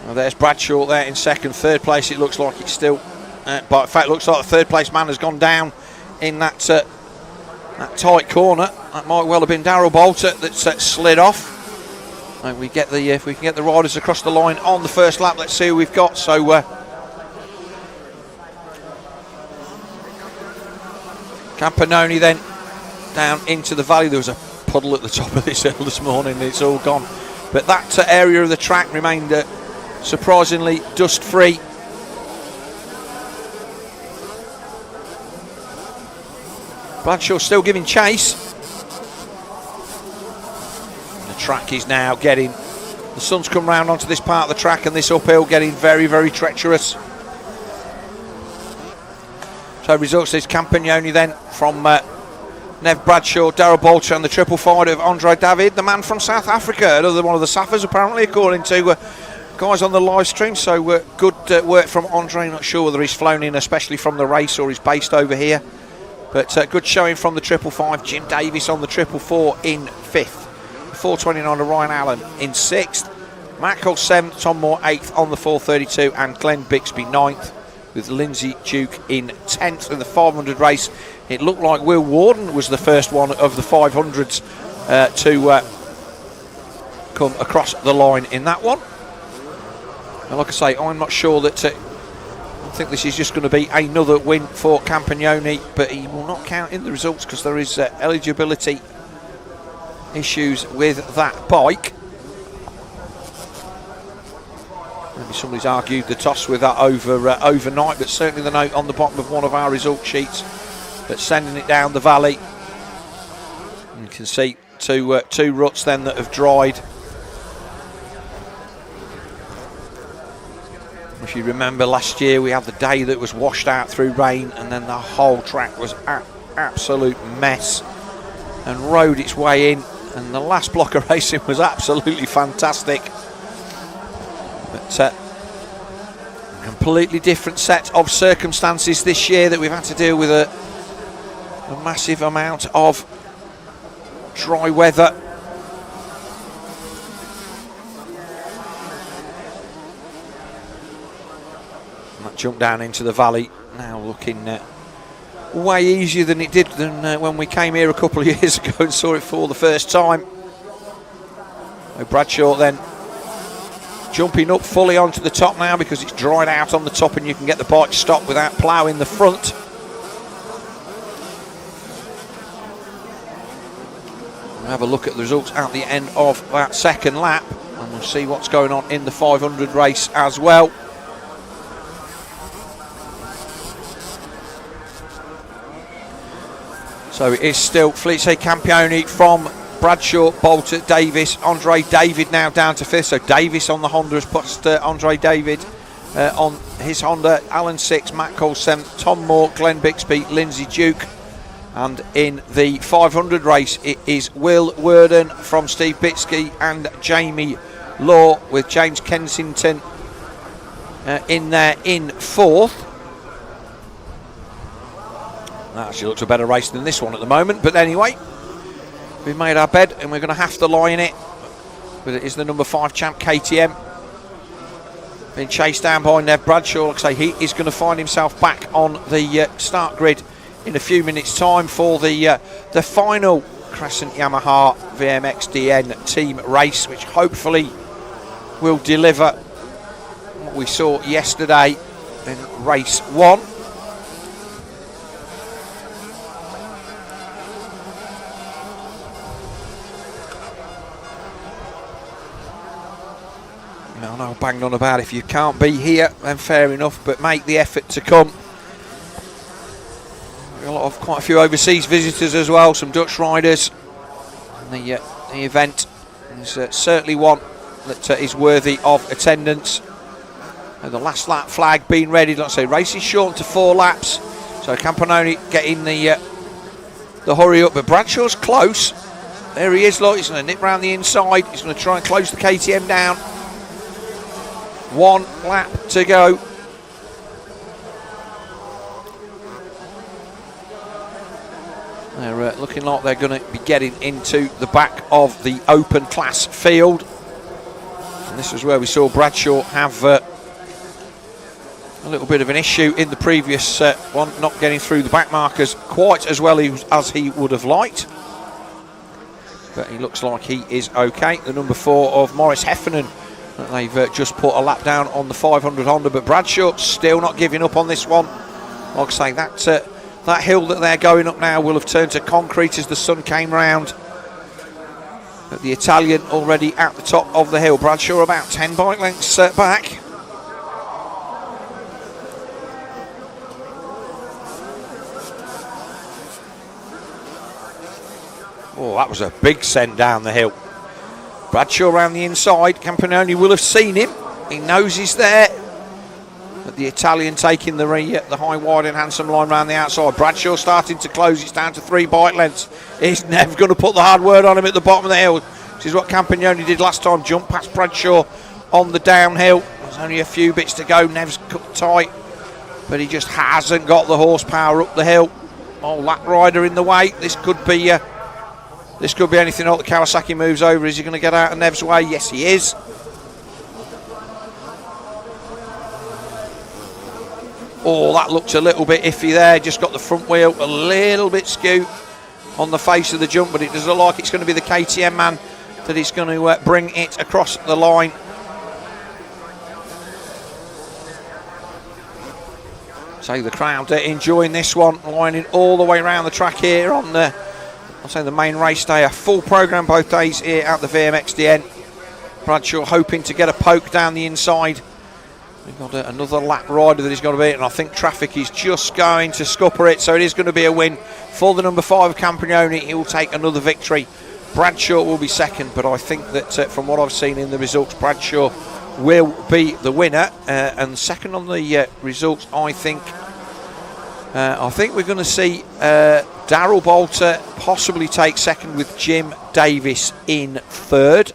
Well, there's Bradshaw there in second. Third place, it looks like it's still, but in fact, it looks like the third place man has gone down in that tight corner. That might well have been Darrell Bolter that's slid off. And we get if we can get the riders across the line on the first lap, let's see who we've got. So Campagnoni then down into the valley. There was a puddle at the top of this hill this morning, it's all gone. But that area of the track remained surprisingly dust free. Bradshaw still giving chase. The track is now getting, the sun's come round onto this part of the track and this uphill getting very, very treacherous. So results is Campagnoni then from Nev Bradshaw, Darrell Bolter and the triple fight of Andre David, the man from South Africa, another one of the Saffers apparently, according to guys on the live stream. So good work from Andre. Not sure whether he's flown in especially from the race or he's based over here, but good showing from the triple five. Jim Davis on the triple four in 5th, 429 to Ryan Allen in 6th, Matt Cole 7th, Tom Moore 8th on the 432 and Glenn Bixby 9th, with Lindsay Duke in 10th. In the 500 race, it looked like Will Warden was the first one of the 500s to come across the line in that one. And like I say, I'm not sure that I think this is just going to be another win for Campagnoni, but he will not count in the results because there is eligibility issues with that bike. Maybe somebody's argued the toss with that overnight, but certainly the note on the bottom of one of our result sheets that's sending it down the valley. You can see two ruts then that have dried. If you remember last year, we had the day that was washed out through rain, and then the whole track was absolute mess and rode its way in, and the last block of racing was absolutely fantastic. But a completely different set of circumstances this year that we've had to deal with a massive amount of dry weather. And that jump down into the valley now looking way easier than it did when we came here a couple of years ago and saw it for the first time. So Bradshaw then jumping up fully onto the top now because it's dried out on the top and you can get the bike stopped without ploughing the front. We'll have a look at the results at the end of that second lap and we'll see what's going on in the 500 race as well. So it is still Felice Campioni from Bradshaw, Bolter, Davis, Andre David now down to 5th. So Davis on the Honda has put Andre David on his Honda. Alan 6th, Matt Cole 7th, Tom Moore, Glenn Bixby, Lindsay Duke. And in the 500 race, it is Will Worden from Steve Bitsky and Jamie Law, with James Kensington in there in 4th. That actually looks a better race than this one at the moment, but anyway, we've made our bed and we're going to have to lie in it. But it is the number 5 champ KTM being chased down by Nev Bradshaw. Like I say, he is going to find himself back on the start grid in a few minutes' time for the final Crescent Yamaha VMXdN team race, which hopefully will deliver what we saw yesterday in race 1. I know, banged on about if you can't be here, then fair enough, but make the effort to come. Quite a few overseas visitors as well, some Dutch riders. And the event is certainly one that is worthy of attendance. And the last lap flag being ready. Like I say, race is shortened to 4 laps, so Campanoni getting the hurry up, but Bradshaw's close. There he is, look, he's going to nip round the inside. He's going to try and close the KTM down. 1 lap to go. They're looking like they're going to be getting into the back of the open class field. And this is where we saw Bradshaw have a little bit of an issue in the previous one, not getting through the back markers quite as well as he would have liked. But he looks like he is okay. The number 4 of Morris Heffernan, they've just put a lap down on the 500 Honda, but Bradshaw still not giving up on this one. Like I say, that hill that they're going up now will have turned to concrete as the sun came round. But the Italian already at the top of the hill. Bradshaw about 10 bike lengths back. Oh, that was a big send down the hill. Bradshaw around the inside. Campanoni will have seen him. He knows he's there. The Italian taking the high, wide and handsome line round the outside. Bradshaw starting to close. It's down to 3 bike lengths. Is Nev going to put the hard word on him at the bottom of the hill? This is what Campagnoni did last time. Jump past Bradshaw on the downhill. There's only a few bits to go. Nev's cut tight, but he just hasn't got the horsepower up the hill. Oh, lap rider in the way. This could be anything else. The Kawasaki moves over. Is he going to get out of Nev's way? Yes, he is. Oh, that looked a little bit iffy there. Just got the front wheel a little bit skewed on the face of the jump, but it does look like it's going to be the KTM man that is going to bring it across the line. So the crowd enjoying this one, lining all the way around the track here on the, I'll say the main race day. A full programme both days here at the VMXdN. Bradshaw hoping to get a poke down the inside. We've got another lap rider that he's got to beat, and I think traffic is just going to scupper it, so it is going to be a win for the number 5 Campagnoni. He will take another victory. Bradshaw will be second, but I think that from what I've seen in the results, Bradshaw will be the winner. And second on the results, I think we're going to see Darrell Bolter possibly take second with Jim Davis in third.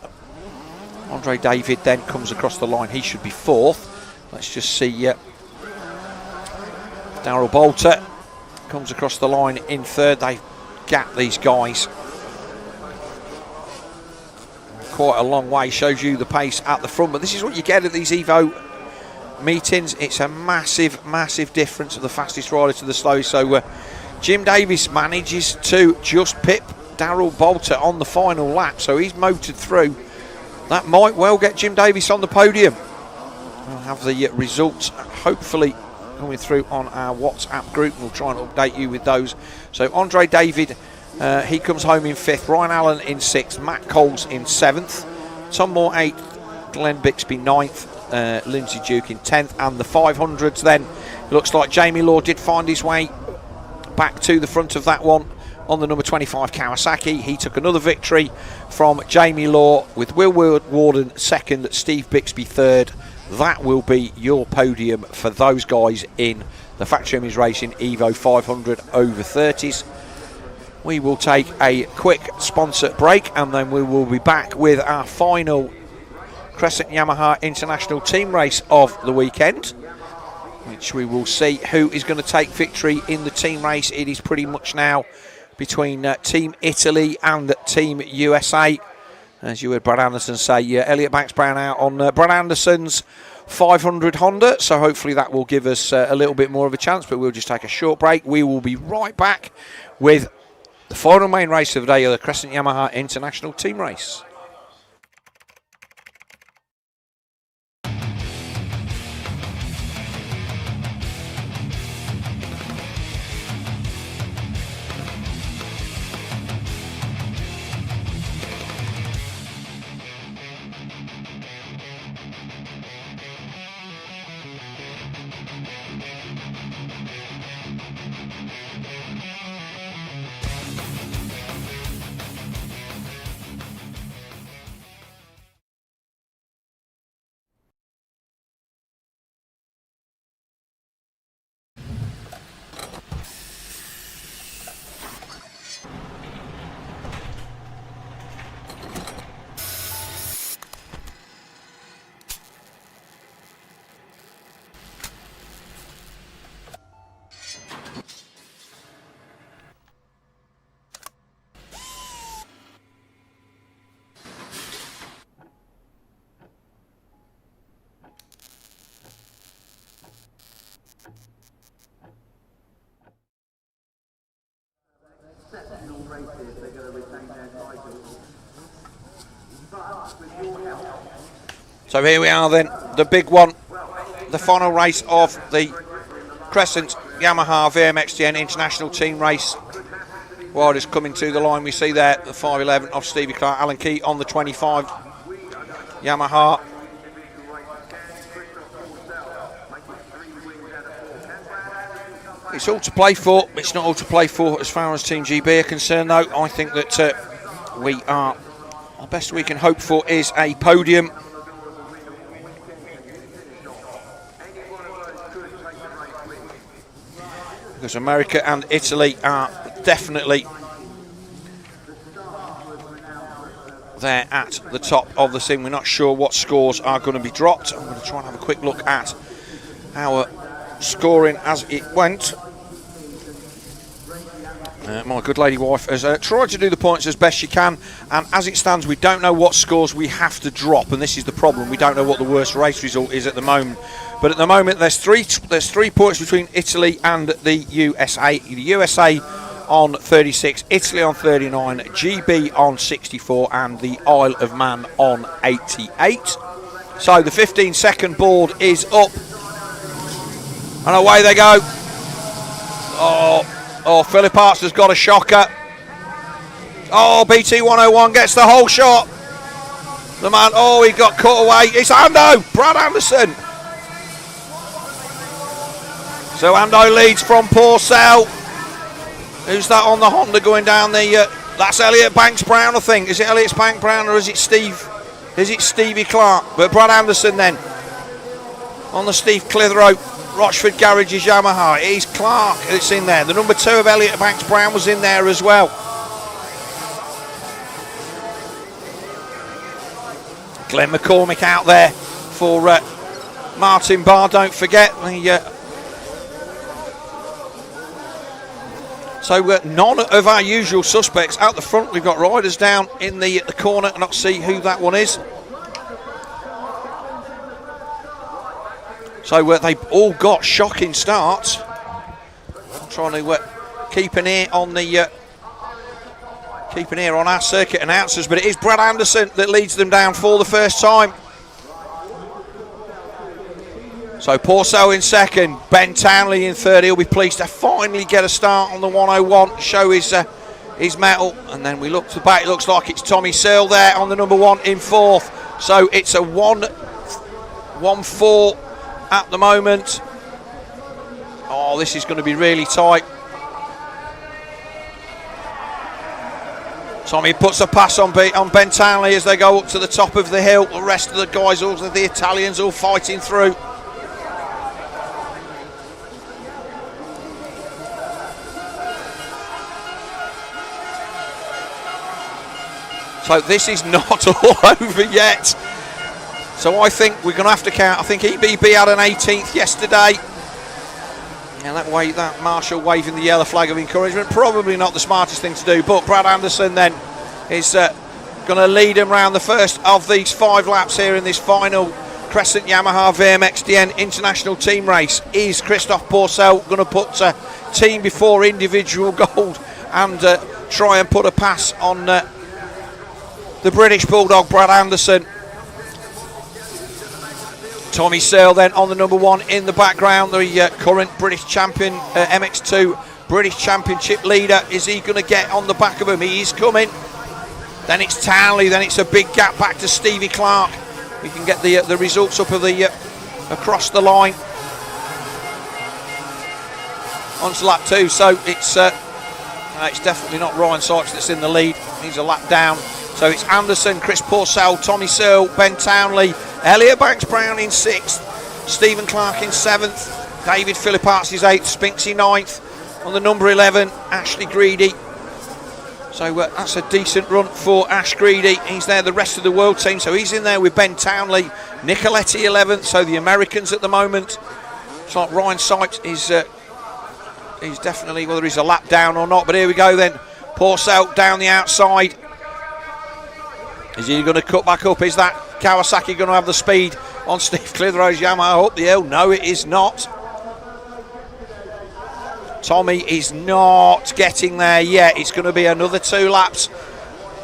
Andre David then comes across the line. He should be fourth. Let's just see. Darrell Bolter comes across the line in third. They've gapped these guys quite a long way. Shows you the pace at the front. But this is what you get at these Evo meetings. It's a massive, massive difference of the fastest rider to the slowest. So Jim Davis manages to just pip Darrell Bolter on the final lap. So he's motored through. That might well get Jim Davis on the podium. We'll have the results hopefully coming through on our WhatsApp group. We'll try and update you with those. So Andre David, he comes home in 5th. Ryan Allen in 6th. Matt Coles in 7th. Tom Moore 8th. Glenn Bixby 9th. Lindsay Duke in 10th. And the 500s then, it looks like Jamie Law did find his way back to the front of that one on the number 25 Kawasaki. He took another victory from Jamie Law with Will Warden 2nd, Steve Bixby 3rd. That will be your podium for those guys in the Factory Image Racing Evo 500 over 30s. We will take a quick sponsor break, and then we will be back with our final Crescent Yamaha International Team race of the weekend, which we will see who is going to take victory in the team race. It is pretty much now between Team Italy and Team USA. As you heard Brad Anderson say, Elliot Banks Browne out on Brad Anderson's 500 Honda, so hopefully that will give us a little bit more of a chance, but we'll just take a short break. We will be right back with the final main race of the day of the Crescent Yamaha International Team Race. Exceptional races, they're going to retain their titles. But with your help. So here we are then, the big one, the final race of the Crescent Yamaha VMXdN International Team Race. Riders coming to the line, we see there the 511 of Stevie Clark, Alan Key on the 25 Yamaha. It's all to play for. It's not all to play for as far as Team GB are concerned, though. I think that our best we can hope for is a podium. because America and Italy are definitely there at the top of the thing. We're not sure what scores are going to be dropped. I'm going to try and have a quick look at our scoring as it went. My good lady wife has tried to do the points as best she can, and as it stands we don't know what scores we have to drop, and this is the problem. We don't know what the worst race result is at the moment, but at the moment there's three points between Italy and the USA. The USA on 36, Italy on 39, GB on 64, and the Isle of Man on 88. So the 15-second board is up, and away they go. Oh, Philippaerts has got a shocker. Oh, BT 101 gets the whole shot. The man, oh, he got cut away. It's Ando, Brad Anderson. So Ando leads from Pourcel. Who's that on the Honda going down the... that's Elliot Banks Browne, I think. Is it Elliot Banks Browne or is it Steve? Is it Stevie Clark? But Brad Anderson then on the Steve Clitheroe Rochford Garages Yamaha. It is Clark that's in there. The number 2 of Elliot Banks Browne was in there as well. Glenn McCormick out there for Martin Barr, don't forget. So none of our usual suspects out the front. We've got riders down in the corner, and I'll see who that one is. So they've all got shocking starts. I'm trying to keep an ear on our circuit announcers, but it is Brad Anderson that leads them down for the first time. So Pourcel in second, Ben Townley in third. He'll be pleased to finally get a start on the 101, show his mettle. And then we look to the back, it looks like it's Tommy Searle there on the number 1 in fourth. So it's a 1-4 at the moment. Oh, this is going to be really tight. Tommy puts a pass on Ben Townley as they go up to the top of the hill. The rest of the guys, all of the Italians, all fighting through. So this is not all over yet. So I think we're going to have to count. I think EBB had an 18th yesterday. And that Marshall waving the yellow flag of encouragement, probably not the smartest thing to do. But Brad Anderson then is going to lead him around the first of these 5 laps here in this final Crescent Yamaha VMXdN International Team race. Is Christophe Pourcel going to put team before individual gold and try and put a pass on the British Bulldog Brad Anderson? Tommy Searle then on the number 1 in the background, the current British champion, MX2 British Championship leader. Is he going to get on the back of him? He is coming. Then it's Townley, then it's a big gap back to Stevie Clark. We can get the results up of the across the line onto lap 2. So it's definitely not Ryan Sykes that's in the lead. He's a lap down. So it's Anderson, Chris Pourcel, Tommy Searle, Ben Townley, Elliot Banks Browne in 6th, Stephen Clark in 7th, David Philippaerts is 8th, Spinksy 9th, on the number 11, Ashley Greedy. So that's a decent run for Ash Greedy. He's there, the rest of the world team, so he's in there with Ben Townley, Nicoletti 11th, so the Americans at the moment. It's like Ryan Sykes is he's definitely, whether he's a lap down or not, but here we go then. Pourcel down the outside. Is he going to cut back up? Is that Kawasaki going to have the speed on Steve Clitheroe's Yamaha up the hill? No, it is not. Tommy is not getting there yet. It's going to be another 2 laps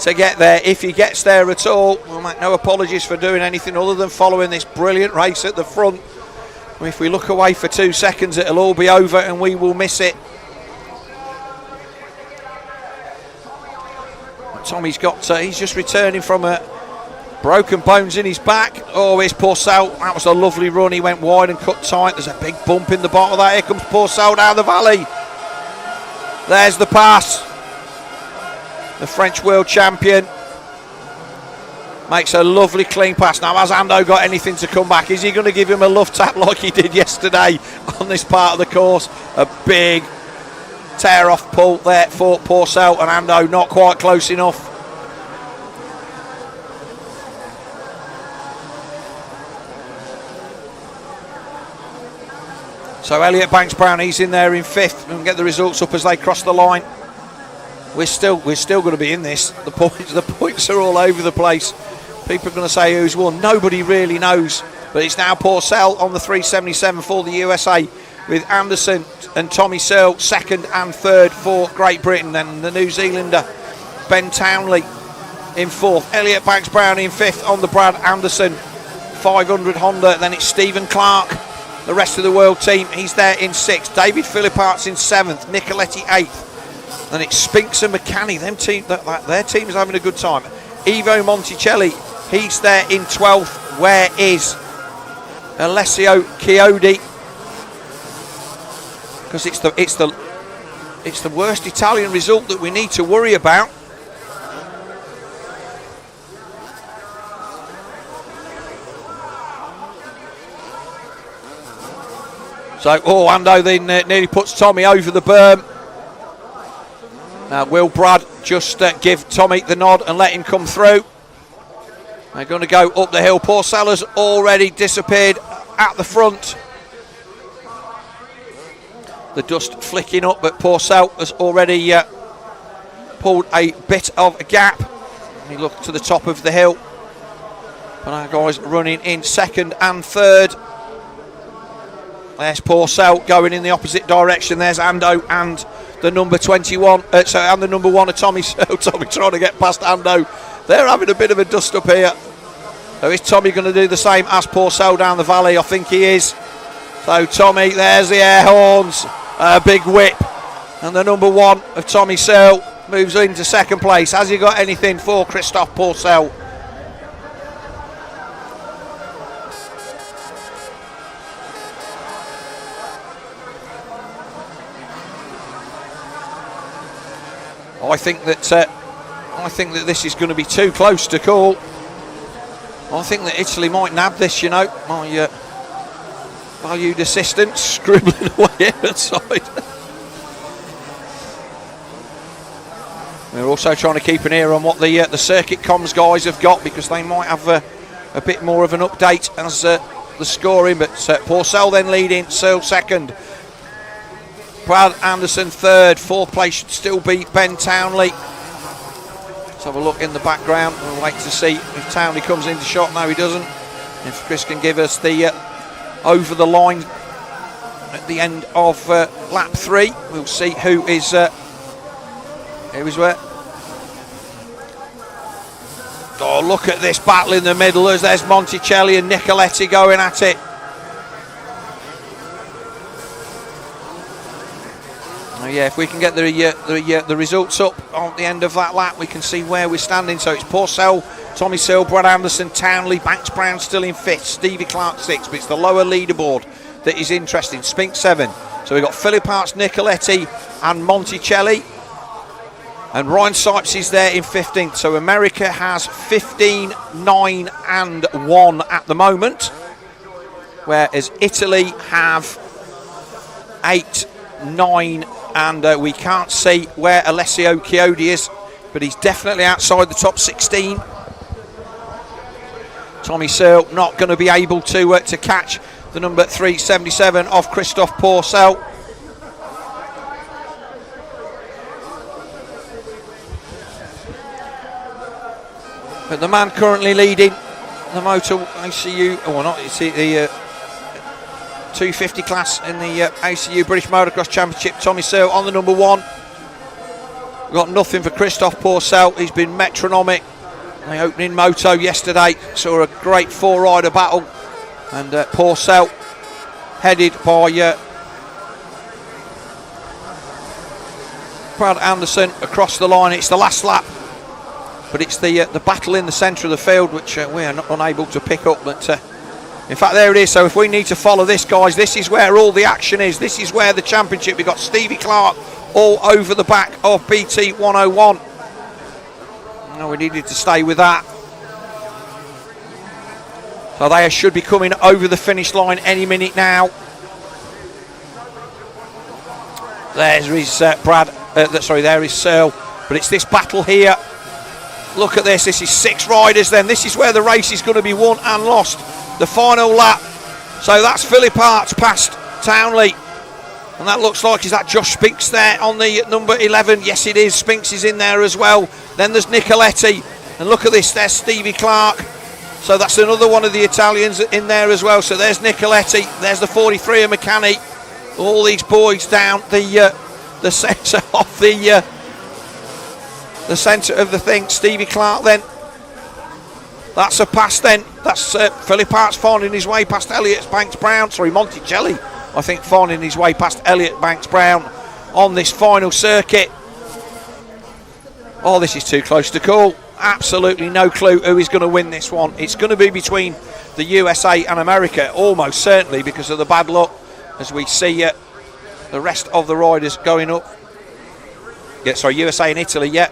to get there, if he gets there at all. We'll make no apologies for doing anything other than following this brilliant race at the front. If we look away for 2 seconds, it'll all be over and we will miss it. Tommy's got, he's just returning from a broken bones in his back. Oh, here's Pourcel. That was a lovely run. He went wide and cut tight. There's a big bump in the bottom of that. Here comes Pourcel down the valley. There's the pass. The French world champion makes a lovely clean pass. Now, has Ando got anything to come back? Is he going to give him a love tap like he did yesterday on this part of the course? A big tear off pull there for Pourcel, and Ando not quite close enough. So Elliot Banks Browne, he's in there in 5th. We can get the results up as they cross the line. We're still going to be in this. The points are all over the place. People are going to say who's won. Nobody really knows. But it's now Pourcel on the 377 for the USA, with Anderson and Tommy Searle 2nd and 3rd for Great Britain. Then the New Zealander Ben Townley in 4th. Elliot Banks Browne in 5th on the Brad Anderson 500 Honda. Then it's Stephen Clark. The rest of the world team, he's there in 6th. David Philippaerts in 7th. Nicoletti 8th. Then it's Spinks and McCanny. Their team's having a good time. Evo Monticelli, he's there in 12th. Where is Alessio Chiodi? Because it's the worst Italian result that we need to worry about. So, Ando then nearly puts Tommy over the berm. Now, will Brad just give Tommy the nod and let him come through? They're going to go up the hill. Pourcel has already disappeared at the front. The dust flicking up, but Pourcel has already pulled a bit of a gap. We look to the top of the hill. But our guys running in 2nd and 3rd. There's Pourcel going in the opposite direction. There's Ando and the number 21, and the number 1 of Tommy Searle. Tommy trying to get past Ando. They're having a bit of a dust up here. So is Tommy going to do the same as Pourcel down the valley? I think he is. So Tommy, there's the air horns. A big whip. And the number 1 of Tommy Searle moves into 2nd place. Has he got anything for Christophe Pourcel? I think that this is going to be too close to call. I think that Italy might nab this, you know. My valued assistant scribbling away outside. We're also trying to keep an ear on what the circuit comms guys have got, because they might have a bit more of an update as the scoring. But Pourcel then leading, Searle 2nd. Brad Anderson 3rd. 4th place should still be Ben Townley. Let's have a look in the background. We'll wait to see if Townley comes into shot. No, he doesn't. If Chris can give us the over the line at the end of lap 3, we'll see who is where. Oh, look at this battle in the middle. There's Monticelli and Nicoletti going at it. Yeah, if we can get the results up on the end of that lap, we can see where we're standing. So it's Pourcel, Tommy Searle, Brad Anderson, Townley, Banks Browne still in 5th, Stevie Clark 6th, but it's the lower leaderboard that is interesting. Spink 7. So we've got Philippaerts, Nicoletti and Monticelli. And Ryan Sipes is there in 15th. So America has 15, 9 and 1 at the moment, whereas Italy have 8, 9 and we can't see where Alessio Chiodi is, but he's definitely outside the top 16. Tommy Searle not going to be able to catch the number 377 of Christophe Pourcel. But the man currently leading the Moto ACU, or not, it's the 250 class in the ACU British Motocross Championship. Tommy Searle on the number 1. We've got nothing for Christophe Pourcel. He's been metronomic. The opening moto yesterday saw a great 4-rider battle, and Pourcel headed by Brad Anderson across the line. It's the last lap, but it's the battle in the centre of the field which we are not unable to pick up. But in fact, there it is. So if we need to follow this, guys, this is where all the action is. This is where the championship. We've got Stevie Clark all over the back of BT 101. No, we needed to stay with that. So they should be coming over the finish line any minute now. There's his there is Searle. But it's this battle here. Look at this. This is 6 riders then. This is where the race is going to be won and lost. The final lap. So that's Philippaerts past Townley. And that looks like, is that Josh Spinks there on the number 11? Yes, it is. Spinks is in there as well. Then there's Nicoletti. And look at this. There's Stevie Clark. So that's another one of the Italians in there as well. So there's Nicoletti. There's the 43 of Meccani. All these boys down the centre of the centre of the thing. Stevie Clark then. That's a pass then. That's Philippaerts finding his way past Elliot Banks Browne. Sorry, Monticelli, I think, finding his way past Elliot Banks Browne on this final circuit. Oh, this is too close to call. Absolutely no clue who is going to win this one. It's going to be between the USA and America, almost certainly, because of the bad luck, as we see the rest of the riders going up. Yeah, sorry, USA and Italy, yeah.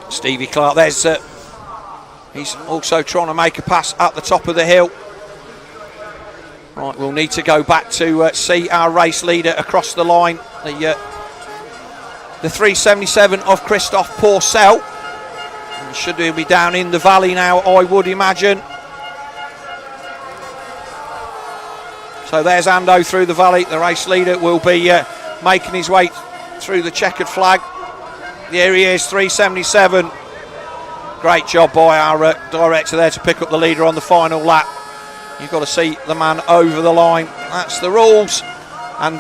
Stevie Clark, there's he's also trying to make a pass at the top of the hill. Right, we'll need to go back to see our race leader across the line. The 377 of Christophe Pourcel. Should be down in the valley now, I would imagine. So there's Ando through the valley. The race leader will be making his way through the checkered flag. There he is, 377. Great job by our director there to pick up the leader on the final lap. You've got to see the man over the line. That's the rules. And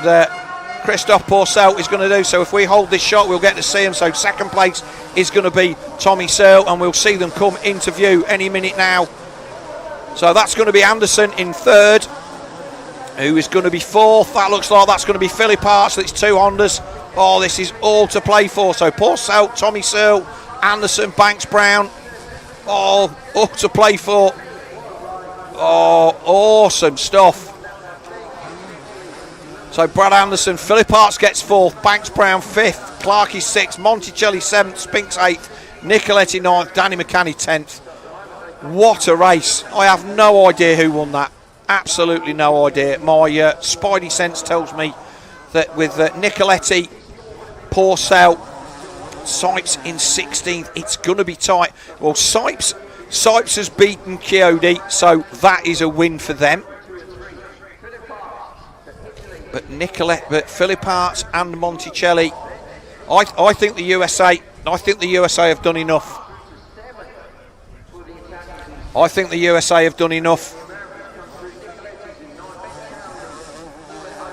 Christophe Pourcel is going to do so. If we hold this shot, we'll get to see him. So second place is going to be Tommy Searle, and we'll see them come into view any minute now. So that's going to be Anderson in third. Who is going to be fourth? That looks like that's going to be Philippaerts. That's 2 Hondas. Oh, this is all to play for. So Pourcel, Tommy Searle, Anderson, Banks Browne. Oh, all to play for. Oh, awesome stuff. So Brad Anderson, Philippaerts gets 4th, Banks Browne 5th, Clark is 6th, Monticelli 7th, Spinks 8th, Nicoletti 9th, Danny Meccani 10th. What a race. I have no idea who won that. Absolutely no idea. My spidey sense tells me that with Nicoletti, Pourcel, Sipes in 16th, it's going to be tight. Well, Sipes has beaten Chiodi, so that is a win for them. But Philippaerts and Monticelli, I think the USA have done enough. I think the USA have done enough.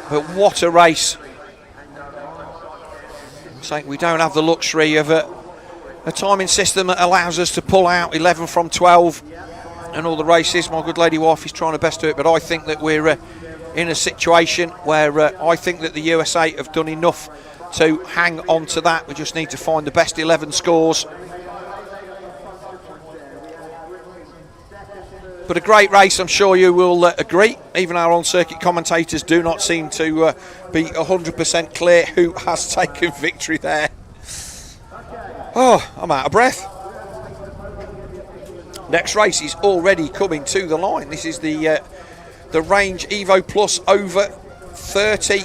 But what a race. So we don't have the luxury of a timing system that allows us to pull out 11 from 12 and all the races. My good lady wife is trying her best to it, but I think that we're in a situation where I think that the USA have done enough to hang on to that. We just need to find the best 11 scores. But a great race, I'm sure you will agree. Even our on-circuit commentators do not seem to be 100% clear who has taken victory there. Oh, I'm out of breath. Next race is already coming to the line. This is the Range Evo Plus over 30.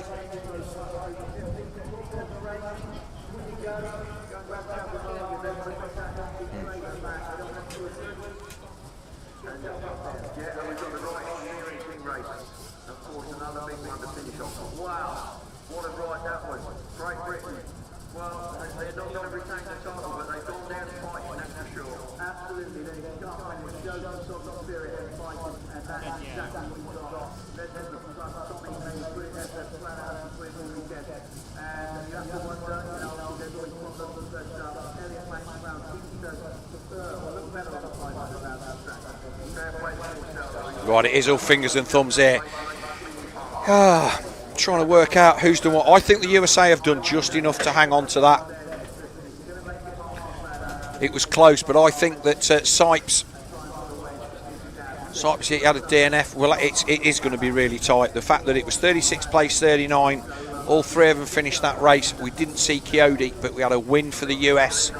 Right, it is all fingers and thumbs here. Trying to work out who's done what. I think the USA have done just enough to hang on to that. It was close, but I think that Sipes he had a DNF. Well, it is going to be really tight. The fact that it was 36th place, 39, all three of them finished that race. We didn't see Chiodi, but we had a win for the US.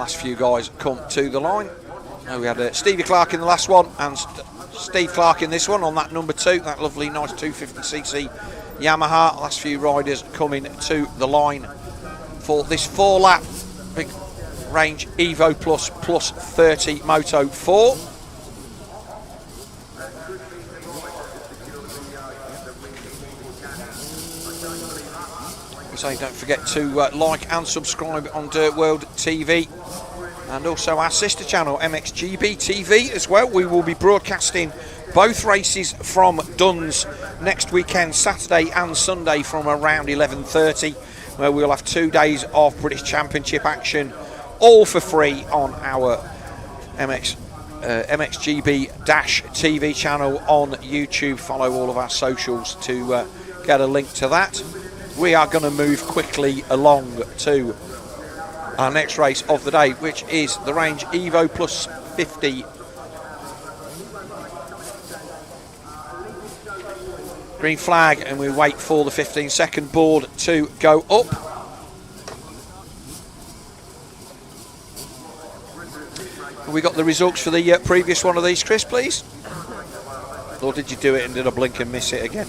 last few guys come to the line. We had Stevie Clark in the last one and Steve Clark in this one on that number 2, that lovely nice 250cc Yamaha. Last few riders coming to the line for this 4-lap big range Evo plus 30 Moto 4. So don't forget to like and subscribe on DirtWorld-TV, and also our sister channel MXGP TV as well. We will be broadcasting both races from Duns next weekend, Saturday and Sunday, from around 11:30, where we'll have 2 days of British Championship action, all for free on our MXGP-TV channel on YouTube. Follow all of our socials to get a link to that. We are going to move quickly along to our next race of the day, which is the range Evo plus 50. Green flag, and we wait for the 15-second board to go up. Have we got the results for the previous one of these, Chris, please? Or did you do it and did I blink and miss it again?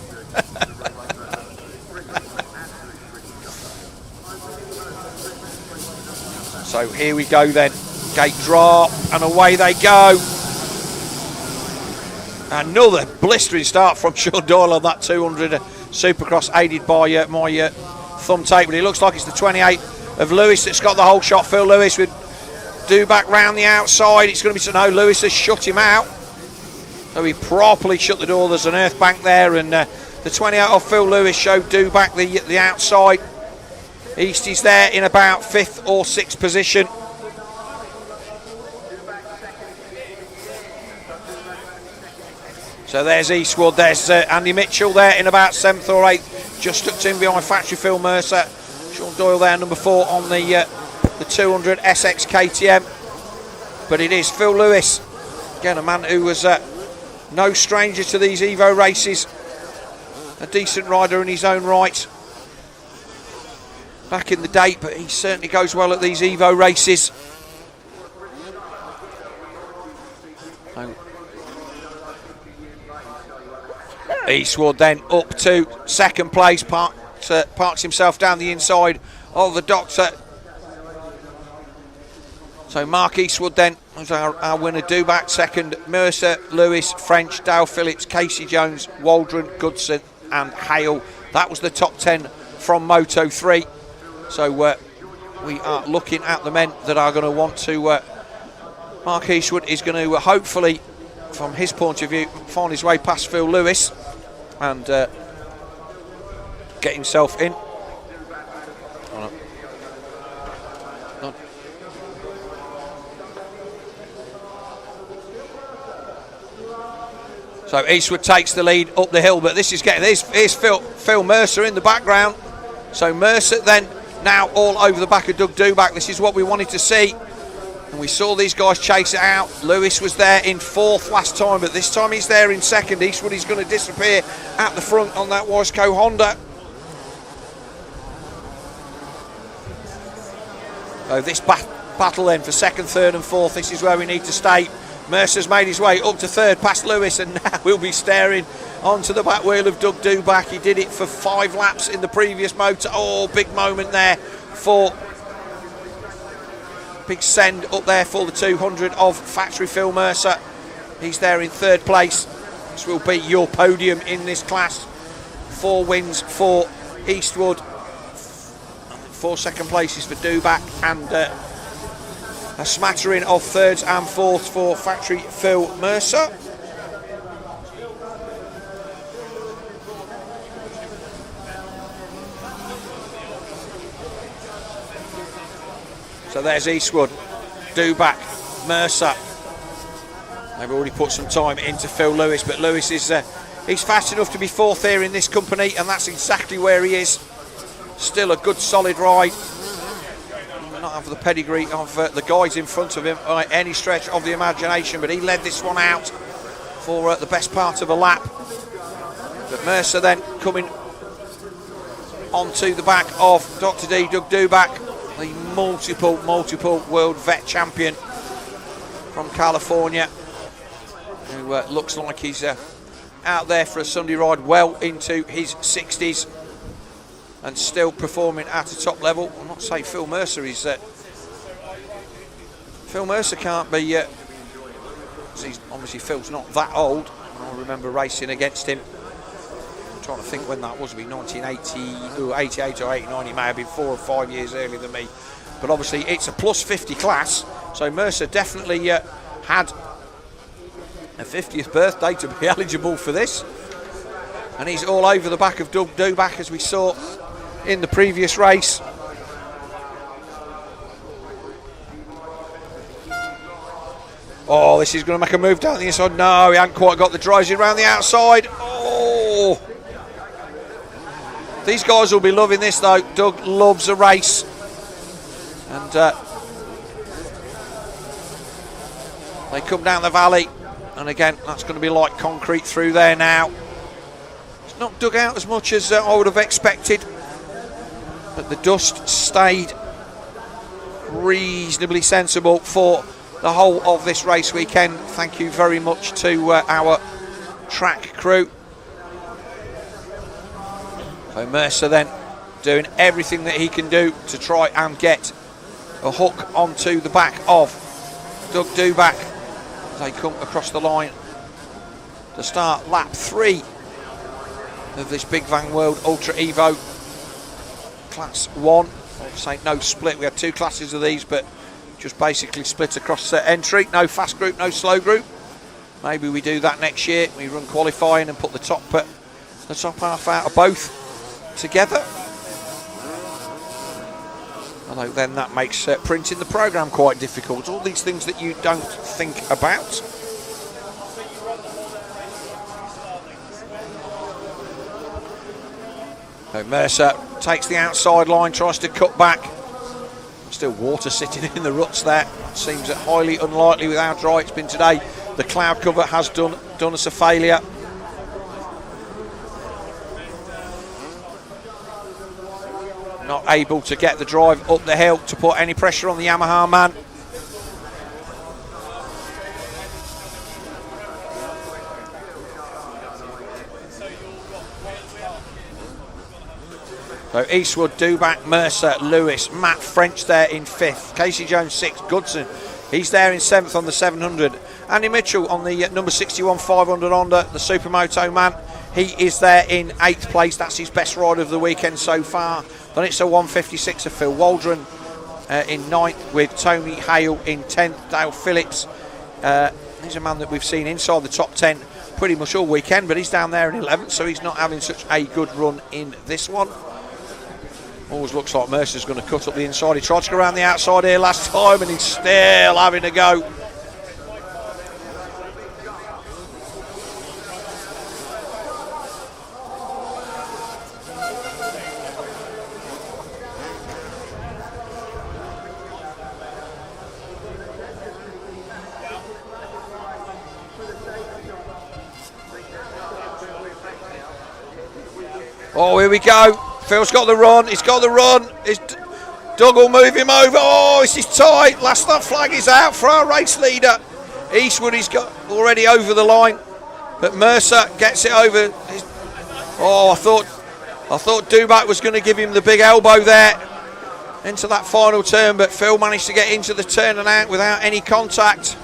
So here we go then, gate drop, and away they go. Another blistering start from Sean Doyle on that 200 Supercross, aided by my thumb tape, but it looks like it's the 28 of Lewis that's got the whole shot. Phil Lewis with Duback round the outside. It's going to be, no, Lewis has shut him out. So he properly shut the door. There's an earth bank there, and the 28 of Phil Lewis showed Duback the outside. Eastie's there in about 5th or 6th position. So there's Eastwood, there's Andy Mitchell there in about 7th or 8th, just stuck to him behind factory Phil Mercer. Sean Doyle there, number 4 on the 200 SX KTM. But it is Phil Lewis, again a man who was no stranger to these Evo races, a decent rider in his own right back in the day, but he certainly goes well at these Evo races. Eastwood then up to 2nd place, parks himself down the inside of the Doctor. So Mark Eastwood then was our winner. Duback 2nd, Mercer, Lewis, French, Dale Phillips, Casey Jones, Waldron, Goodson and Hale. That was the top 10 from Moto 3. So we are looking at the men that are going to want to, Mark Eastwood is going to hopefully, from his point of view, find his way past Phil Lewis and get himself in. So Eastwood takes the lead up the hill, but this is getting, here's Phil Mercer in the background. So Mercer then now all over the back of Doug Duback. This is what we wanted to see, and we saw these guys chase it out. Lewis was there in 4th last time, but this time he's there in 2nd. Eastwood is going to disappear at the front on that Wasco Honda. So this battle then for 2nd, 3rd and 4th, this is where we need to stay. Mercer's made his way up to 3rd past Lewis, and now we'll be staring onto the back wheel of Doug Duback. He did it for 5 laps in the previous motor. Oh, big moment there for big send up there for the 200 of factory Phil Mercer. He's there in 3rd place. This will be your podium in this class. 4 wins for Eastwood, 4 second places for Duback, and a smattering of 3rds and 4ths for factory Phil Mercer. So there's Eastwood, Duback, Mercer. They've already put some time into Phil Lewis, but Lewis is he's fast enough to be 4th here in this company, and that's exactly where he is. Still a good solid ride. Not have the pedigree of the guys in front of him by any stretch of the imagination, but he led this one out for the best part of a lap. But Mercer then coming onto the back of Dr. D, Doug Duback. the multiple world vet champion from California, who looks like he's out there for a Sunday ride well into his 60s and still performing at a top level. I'm not saying Phil Mercer is... Phil Mercer can't be... he's, obviously Phil's not that old. I remember racing against him. I'm trying to think when that was. It'd be 1980, 88 or 89. He may have been 4 or 5 years earlier than me. But obviously it's a plus 50 class, so Mercer definitely had a 50th birthday to be eligible for this. And he's all over the back of Doug Duback, as we saw in the previous race. Oh, this is going to make a move down the inside. No, he hasn't quite got the dries in around the outside. Oh! These guys will be loving this, though. Doug loves a race. And they come down the valley. And again, that's going to be like concrete through there now. It's not dug out as much as I would have expected. But the dust stayed reasonably sensible for the whole of this race weekend. Thank you very much to our track crew. So Mercer then doing everything that he can do to try and get a hook onto the back of Doug Duback as they come across the line to start lap 3 of this Big Van World Ultra Evo Class 1. I'll say no split. We had 2 classes of these, but just basically split across entry. No fast group, no slow group. Maybe we do that next year. We run qualifying and put the top half out of both together. Although then that makes printing the programme quite difficult. All these things that you don't think about. So Mercer takes the outside line, tries to cut back. Still water sitting in the ruts there. Seems highly unlikely with how dry it's been today. The cloud cover has done us a failure. Not able to get the drive up the hill to put any pressure on the Yamaha man. So Eastwood, Duback, Mercer, Lewis, Matt French there in 5th. Casey Jones 6th. Goodson, he's there in 7th on the 700. Andy Mitchell on the number 61 500 Honda, the Supermoto man. He is there in 8th place. That's his best ride of the weekend so far. Then it's a 156 of Phil Waldron in 9th with Tony Hale in 10th. Dale Phillips, he's a man that we've seen inside the top 10 pretty much all weekend, but he's down there in 11th, so he's not having such a good run in this one. Always looks like Mercer's going to cut up the inside. He tried to go around the outside here last time and he's still having a go. Oh, here we go. Phil's got the run. He's got the run. Doug will move him over. Oh, this is tight. Last lap flag is out for our race leader. Eastwood, he's got already over the line, but Mercer gets it over. Oh, I thought Duback was going to give him the big elbow there into that final turn, but Phil managed to get into the turn and out without any contact.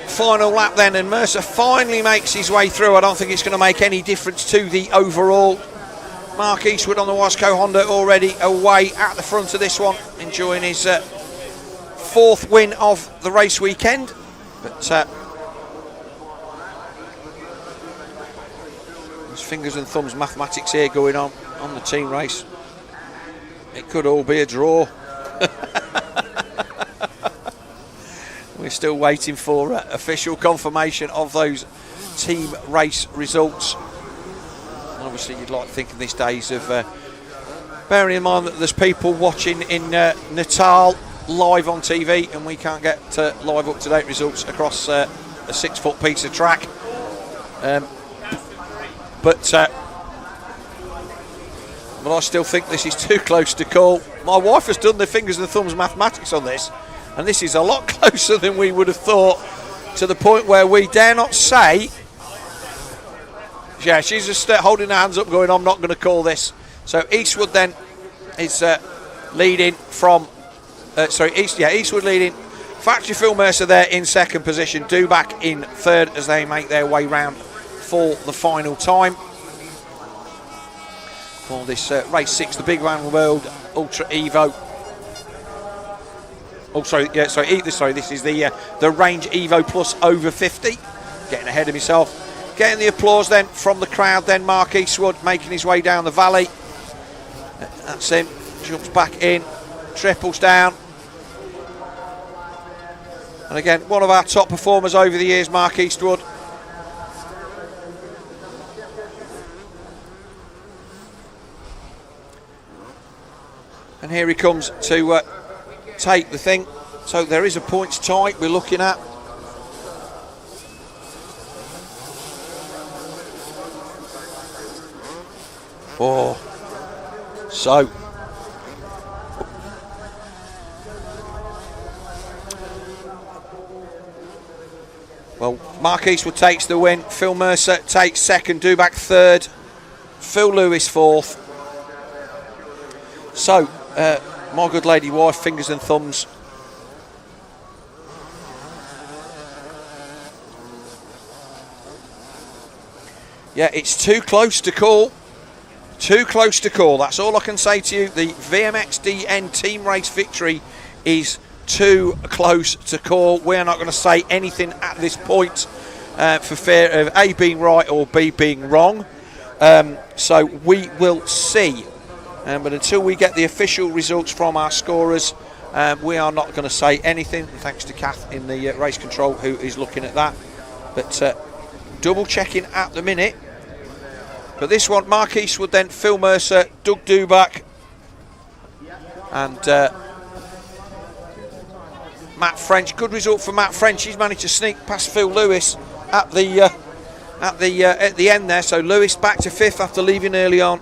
Final lap then, and Mercer finally makes his way through. I don't think it's going to make any difference to the overall. Mark Eastwood on the Wasco Honda already away at the front of this one, enjoying his 4th win of the race weekend. But there's fingers and thumbs mathematics here going on the team race. It could all be a draw. We're still waiting for official confirmation of those team race results. And obviously, you'd like to think in these days of bearing in mind that there's people watching in Natal live on TV, and we can't get live up-to-date results across a 6-foot piece of track. But I still think this is too close to call. My wife has done the fingers and thumbs mathematics on this, and this is a lot closer than we would have thought, to the point where we dare not say. Yeah, she's just holding her hands up going, I'm not going to call this. So Eastwood then is leading from, Eastwood leading. Factory Phil Mercer there in second position. Duback in third as they make their way round for the final time. For this race 6, the Big Van World Ultra Evo. This is the Range Evo Plus over 50. Getting ahead of myself. Getting the applause then from the crowd. Then Mark Eastwood making his way down the valley. That's him. Jumps back in. Triples down. And again, one of our top performers over the years, Mark Eastwood. And here he comes to take the thing. So there is a points tie we're looking at. Oh, so well, Mark Eastwood takes the win. Phil Mercer takes second. Duback third. Phil Lewis fourth. So, my good lady wife, fingers and thumbs. Yeah, it's too close to call. Too close to call. That's all I can say to you. The VMXdN team race victory is too close to call. We're not going to say anything at this point for fear of A being right or B being wrong. So we will see. But until we get the official results from our scorers, we are not going to say anything. Thanks to Kath in the race control who is looking at that. But double checking at the minute. But this one, Mark Eastwood, then Phil Mercer, Doug Duback, and Matt French. Good result for Matt French. He's managed to sneak past Phil Lewis at the end there. So Lewis back to fifth after leading early on.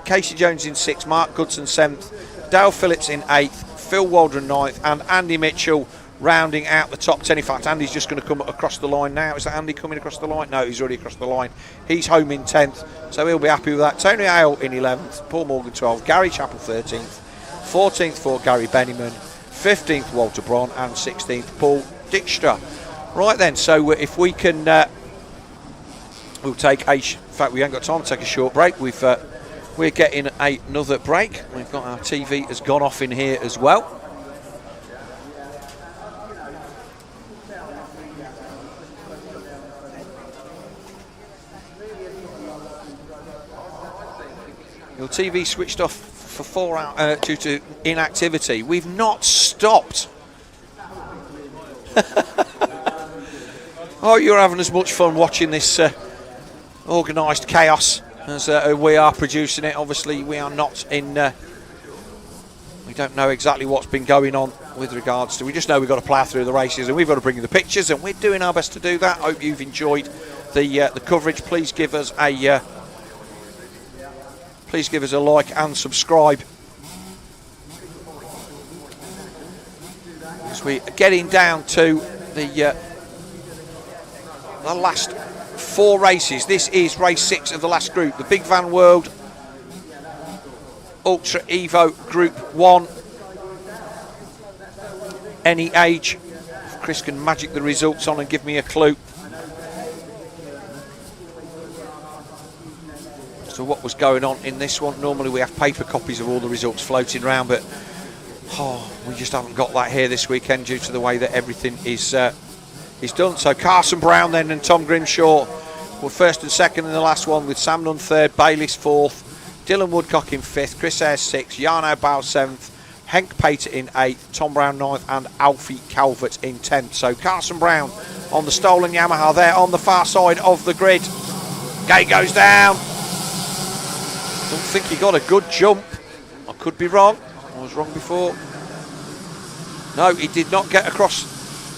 Casey Jones in sixth, Mark Goodson seventh, Dale Phillips in eighth, Phil Waldron ninth, and Andy Mitchell rounding out the top 10. In fact, Andy's just going to come across the line now. Is that Andy coming across the line? No, he's already across the line. He's home in 10th, so he'll be happy with that. Tony Hale in 11th, Paul Morgan 12th, Gary Chappell 13th, 14th for Gary Bennyman, 15th Walter Braun, and 16th Paul Dijkstra. Right then, so if we can, we'll take a. In fact, we ain't got time to take a short break. We're getting another break. We've got our TV has gone off in here as well. Your TV switched off for 4 hours due to inactivity. We've not stopped. Oh, you're having as much fun watching this organised chaos as we are producing it. Obviously, we are not in. We don't know exactly what's been going on with regards to. We just know we've got to plough through the races and we've got to bring you the pictures, and we're doing our best to do that. Hope you've enjoyed the coverage. Please give us a. Please give us a like and subscribe. As we're getting down to the last 4 races. This is race 6 of the last group. The Big Van World Ultra Evo Group 1. Any age. If Chris can magic the results on and give me a clue. So what was going on in this one? Normally we have paper copies of all the results floating around, but we just haven't got that here this weekend due to the way that everything is done. So Carson Brown then and Tom Grimshaw were first and second in the last one, with Sam Nunn third, Bayliss fourth, Dylan Woodcock in fifth, Chris Ayres sixth, Jarno Bow seventh, Henk Pater in eighth, Tom Brown ninth, and Alfie Calvert in 10th. So Carson Brown on the stolen Yamaha there on the far side of the grid. Gate goes down. don't think he got a good jump. I could be wrong. I was wrong before. No, he did not get across.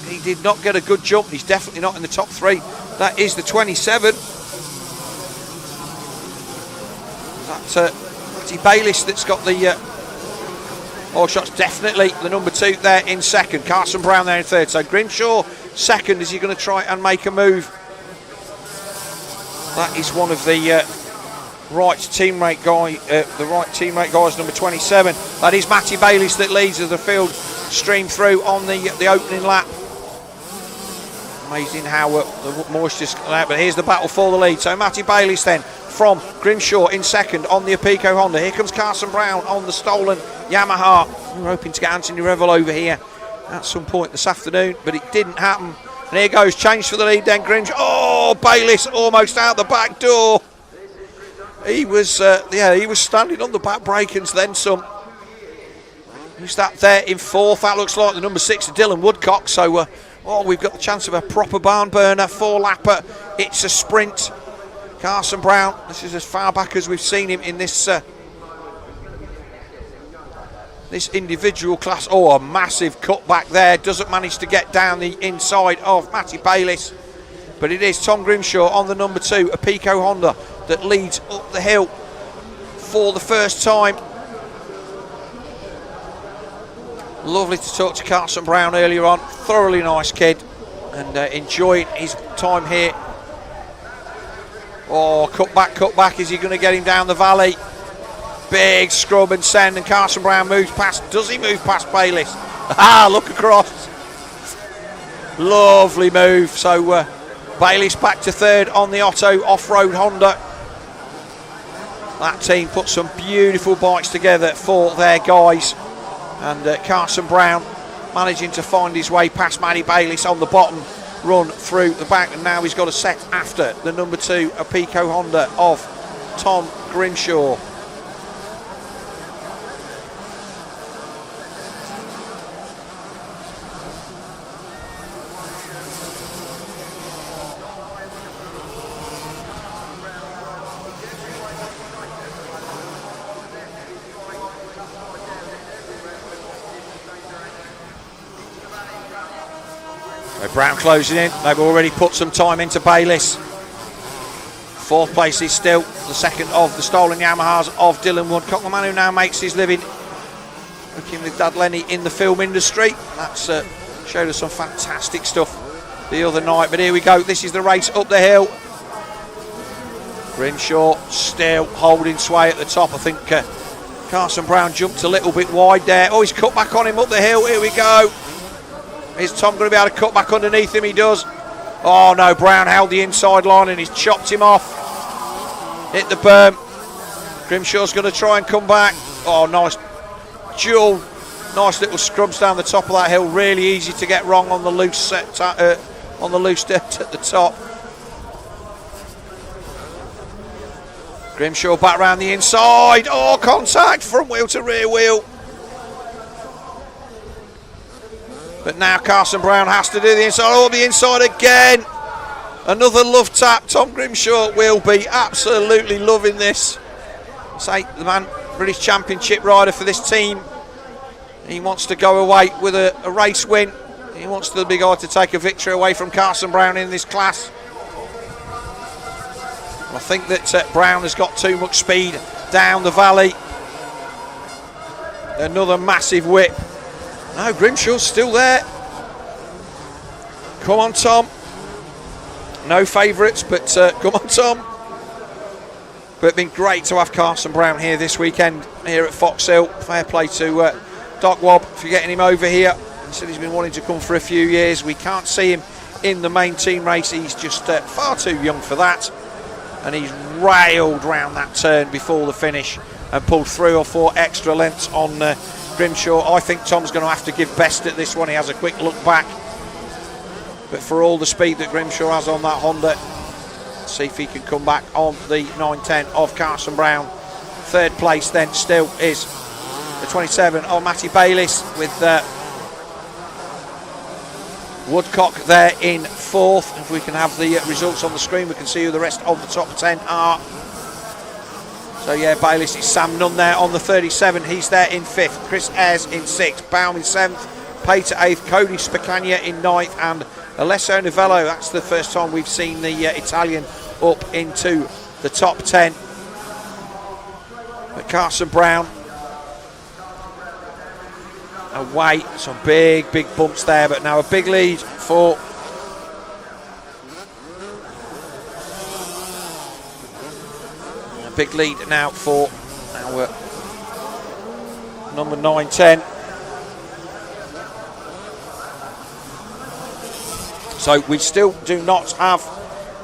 He did not get a good jump. He's definitely not in the top 3. That is the 27. That's Matty Bayliss that's got the all shots. Definitely the number 2 there in second. Carson Brown there in third. So Grimshaw second. Is he going to try and make a move? That is one of the right teammate guys, number 27. That is Matty Bayliss that leads as the field stream through on the opening lap. Amazing how the moisture's out, but here's the battle for the lead. So Matty Bayliss then from Grimshaw in second on the Apico Honda. Here comes Carson Brown on the stolen Yamaha. We're hoping to get Anthony Revel over here at some point this afternoon, but it didn't happen. And here goes, change for the lead then, Grimshaw. Oh, Bayliss almost out the back door. He was standing on the back brake and then some. Who's that there in fourth? That looks like the number 6, Dylan Woodcock. So, we've got the chance of a proper barn burner, 4-lapper. It's a sprint. Carson Brown, this is as far back as we've seen him in this this individual class. Oh, a massive cutback there. Doesn't manage to get down the inside of Matty Bayliss. But it is Tom Grimshaw on the number 2, a Pico Honda, that leads up the hill for the first time. Lovely to talk to Carson Brown earlier on. Thoroughly nice kid and enjoying his time here. Oh, cut back. Is he going to get him down the valley? Big scrub and send, and Carson Brown moves past. Does he move past Bayliss? Look across. Lovely move. So Bayliss back to third on the Otto off-road Honda. That team put some beautiful bikes together for their guys. And Carson Brown managing to find his way past Matty Bayliss on the bottom run through the back, and now he's got a set after the number 2, a Pico Honda of Tom Grimshaw. Brown closing in. They've already put some time into Bayliss. Fourth place is still the second of the stolen Yamahas of Dylan Woodcock, the man who now makes his living working with Dad Lenny in the film industry. That's showed us some fantastic stuff the other night. But here we go. This is the race up the hill. Grimshaw still holding sway at the top. I think Carson Brown jumped a little bit wide there. Oh, he's cut back on him up the hill. Here we go. Is Tom going to be able to cut back underneath him? He does. Oh no, Brown held the inside line and he's chopped him off. Hit the berm. Grimshaw's going to try and come back. Oh, nice dual. Nice little scrubs down the top of that hill. Really easy to get wrong on the loose dirt at the top. Grimshaw back round the inside. Oh, contact, front wheel to rear wheel. But now Carson Brown has to do the inside. Oh, the inside again. Another love tap. Tom Grimshaw will be absolutely loving this. Say the man, British Championship rider for this team. He wants to go away with a race win. He wants the big guy to take a victory away from Carson Brown in this class. I think that Brown has got too much speed down the valley. Another massive whip. No, Grimshaw's still there. Come on, Tom. No favourites, but come on, Tom. But it's been great to have Carson Brown here this weekend here at Foxhill. Fair play to Doc Wobb for getting him over here. He said he's been wanting to come for a few years. We can't see him in the main team race. He's just far too young for that. And he's railed round that turn before the finish and pulled 3 or 4 extra lengths on Grimshaw. I think Tom's going to have to give best at this one. He has a quick look back. But for all the speed that Grimshaw has on that Honda, let's see if he can come back on the 910 of Carson Brown. Third place then still is the 27 of Matty Bayliss, with Woodcock there in fourth. If we can have the results on the screen, we can see who the rest of the top 10 are. So yeah, Bayliss is Sam Nunn there on the 37. He's there in 5th. Chris Ayres in 6th. Baum in 7th. Pater 8th. Cody Spicagna in 9th. And Alessio Novello. That's the first time we've seen the Italian up into the top 10. But Carson Brown away. Some big bumps there. But now a big lead for big lead now for our number 9-10. So we still do not have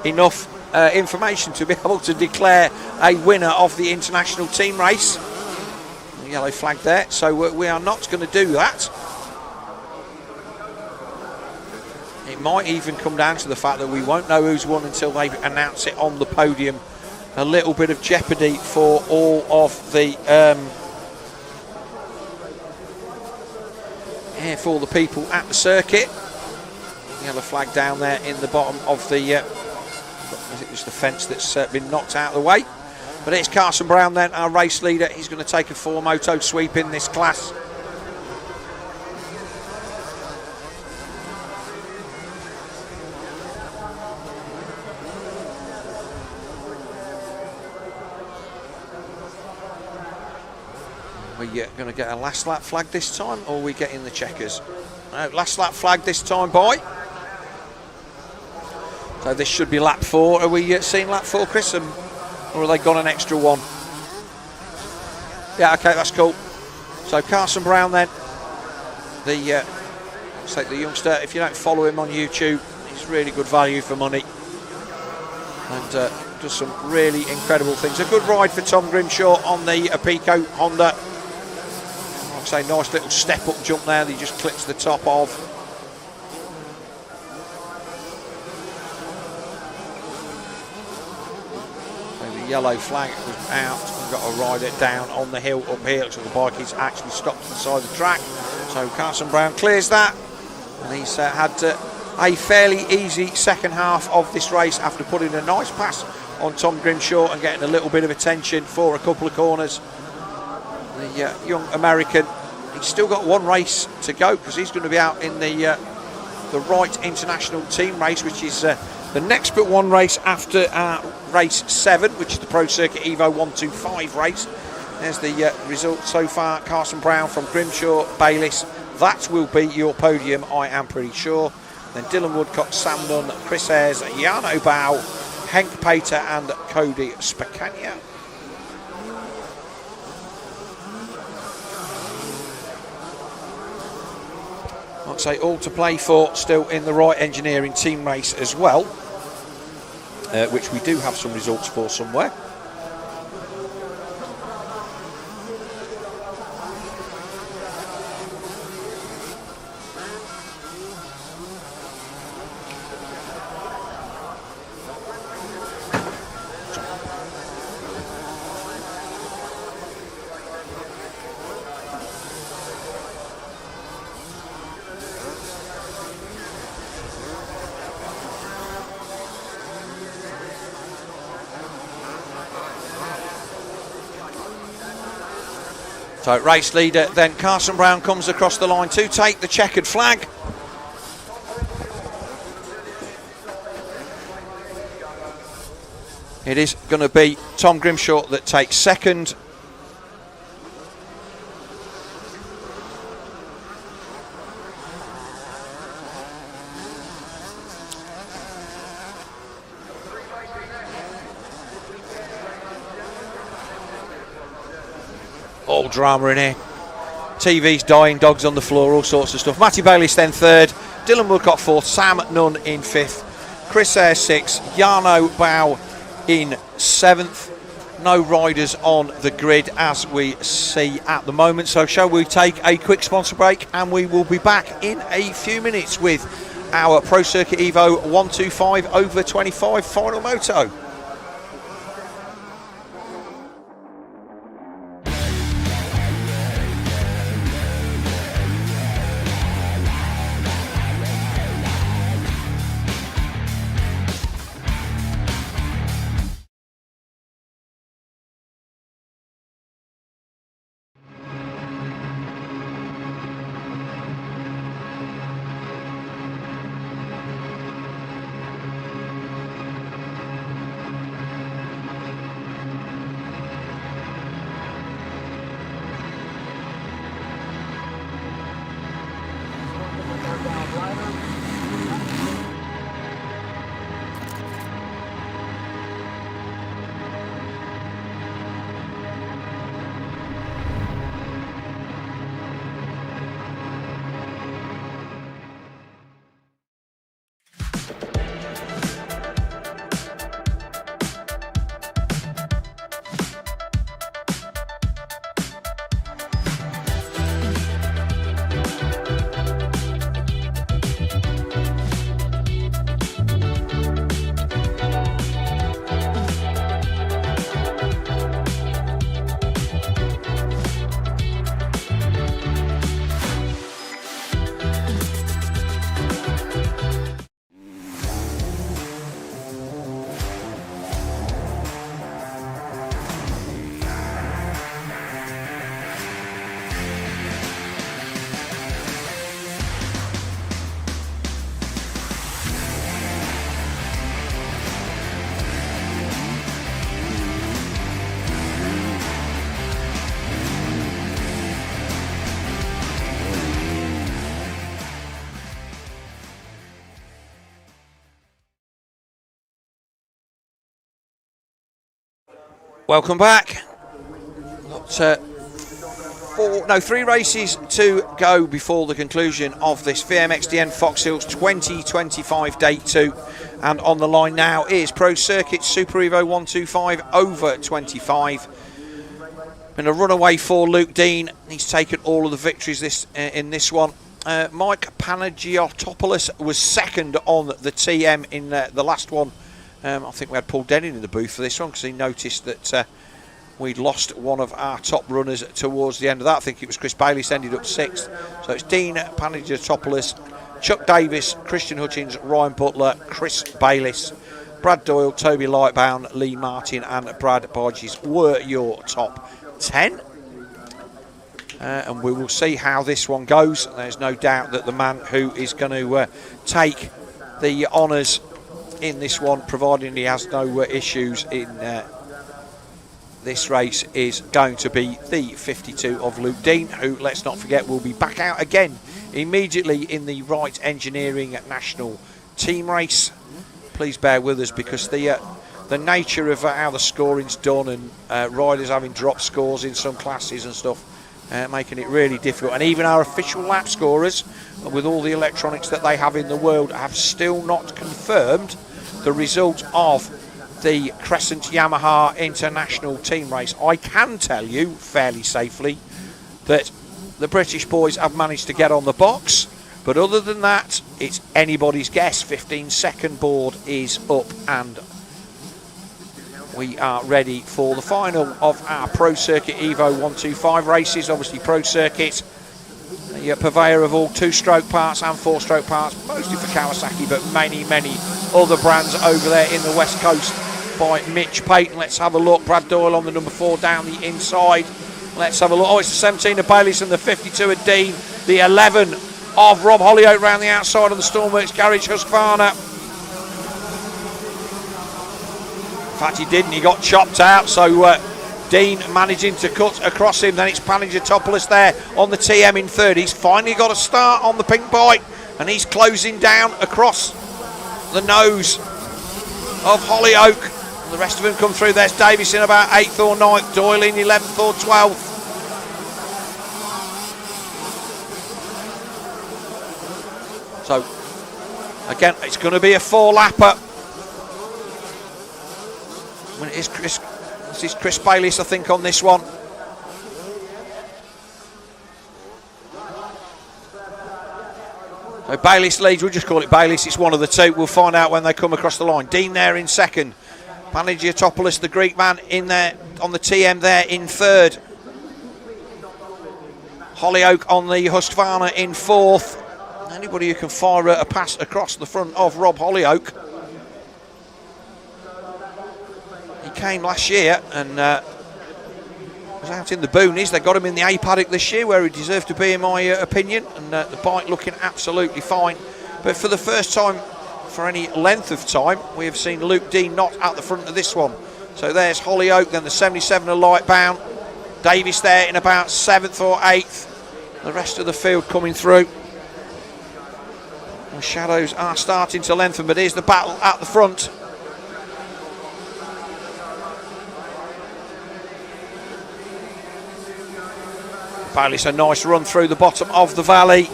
enough information to be able to declare a winner of the international team race. The yellow flag there. So we are not going to do that. It might even come down to the fact that we won't know who's won until they announce it on the podium. A little bit of jeopardy for all of the for the people at the circuit. Yellow flag down there in the bottom of the it was the fence that's been knocked out of the way. But it's Carson Brown then, our race leader. He's going to take a 4-moto sweep in this class. We're going to get a last lap flag this time, or are we getting the checkers? No, last lap flag this time, boy. So this should be lap 4. Are we seeing lap 4, Chris? Or have they got an extra one? Yeah, okay, that's cool. So Carson Brown then, the youngster. If you don't follow him on YouTube, he's really good value for money. And does some really incredible things. A good ride for Tom Grimshaw on the Pico Honda. Say nice little step up jump there that he just clips the top of. So the yellow flag was out. We've got to ride it down on the hill up here. Looks like the bike is actually stopped to the side of the track. So Carson Brown clears that, and he's had a fairly easy second half of this race after putting a nice pass on Tom Grimshaw and getting a little bit of attention for a couple of corners. The young American, he's still got one race to go because he's going to be out in the Wright International Team race, which is the next but one race after race 7, which is the Pro Circuit Evo 125 race. There's the result so far. Carson Brown from Grimshaw, Bayliss. That will be your podium, I am pretty sure. Then Dylan Woodcock, Sam Nunn, Chris Ayres, Jarno Bau, Henk Pater and Cody Spicagna. I'd say all to play for still in the Wright Engineering team race as well, which we do have some results for somewhere. So race leader, then Carson Brown comes across the line to take the checkered flag. It is going to be Tom Grimshaw that takes second. All drama in here. TV's dying, dogs on the floor, all sorts of stuff. Matty Bayliss then third, Dylan Woodcock fourth, Sam Nunn in fifth, Chris Ayres sixth, Jarno Bau in seventh. No riders on the grid as we see at the moment. So shall we take a quick sponsor break, and we will be back in a few minutes with our Pro Circuit Evo 125 over 25 final moto. Welcome back. 3 races to go before the conclusion of this VMXdN Foxhill's 2025 Day 2. And on the line now is Pro Circuit Super Evo 125 over 25. Been a runaway for Luke Dean. He's taken all of the victories in this one. Mike Panagiotopoulos was second on the TM in the last one. I think we had Paul Denning in the booth for this one because he noticed that we'd lost one of our top runners towards the end of that. I think it was Chris Bayliss, ended up 6th. So it's Dean Panagiotopoulos, Chuck Davis, Christian Hutchins, Ryan Butler, Chris Bayliss, Brad Doyle, Toby Lightbound, Lee Martin and Brad Bodges were your top 10. And we will see how this one goes. There's no doubt that the man who is going to take the honours in this one, providing he has no issues in this race, is going to be the 52 of Luke Dean, who, let's not forget, will be back out again immediately in the Wright Engineering National Team race. Please bear with us because the nature of how the scoring's done and riders having dropped scores in some classes and stuff, making it really difficult. And even our official lap scorers, with all the electronics that they have in the world, have still not confirmed the result of the Crescent Yamaha International Team race. I can tell you fairly safely that the British boys have managed to get on the box, but other than that, it's anybody's guess. 15-second board is up and we are ready for the final of our Pro Circuit Evo 125 races. Obviously Pro Circuit, the purveyor of all 2-stroke parts and 4-stroke parts, mostly for Kawasaki, but many other brands over there in the West Coast by Mitch Payton. Let's have a look. Brad Doyle on the number 4 down the inside. Let's have a look. Oh, it's the 17 of Bayliss and the 52 of Dean. The 11 of Rob Hollyoak round the outside of the Stormworks Garage Husqvarna. In fact, he didn't. He got chopped out. So Dean managing to cut across him. Then it's Panagiotopoulos there on the TM in 3rd. He's finally got a start on the pink bike, and he's closing down across the nose of Hollyoak. The rest of them come through. There's Davis in about 8th or 9th, Doyle in 11th or 12th. So again, it's going to be a 4-lapper. When it is Chris Bayliss, I think, on this one. So Bayliss leads. We'll just call it Bayliss. It's one of the two. We'll find out when they come across the line. Dean there in 2nd. Panagiotopoulos, the Greek man, in there on the TM there in 3rd. Hollyoak on the Husqvarna in 4th. Anybody who can fire a pass across the front of Rob Hollyoak. He came last year and was out in the boonies. They got him in the A paddock this year where he deserved to be, in my opinion, and the bike looking absolutely fine. But for the first time for any length of time, we have seen Luke Dean not at the front of this one. So there's Hollyoak, then the 77 of Lightbound. Davis there in about 7th or 8th. The rest of the field coming through. The shadows are starting to lengthen, but here's the battle at the front. Bayliss, a nice run through the bottom of the valley.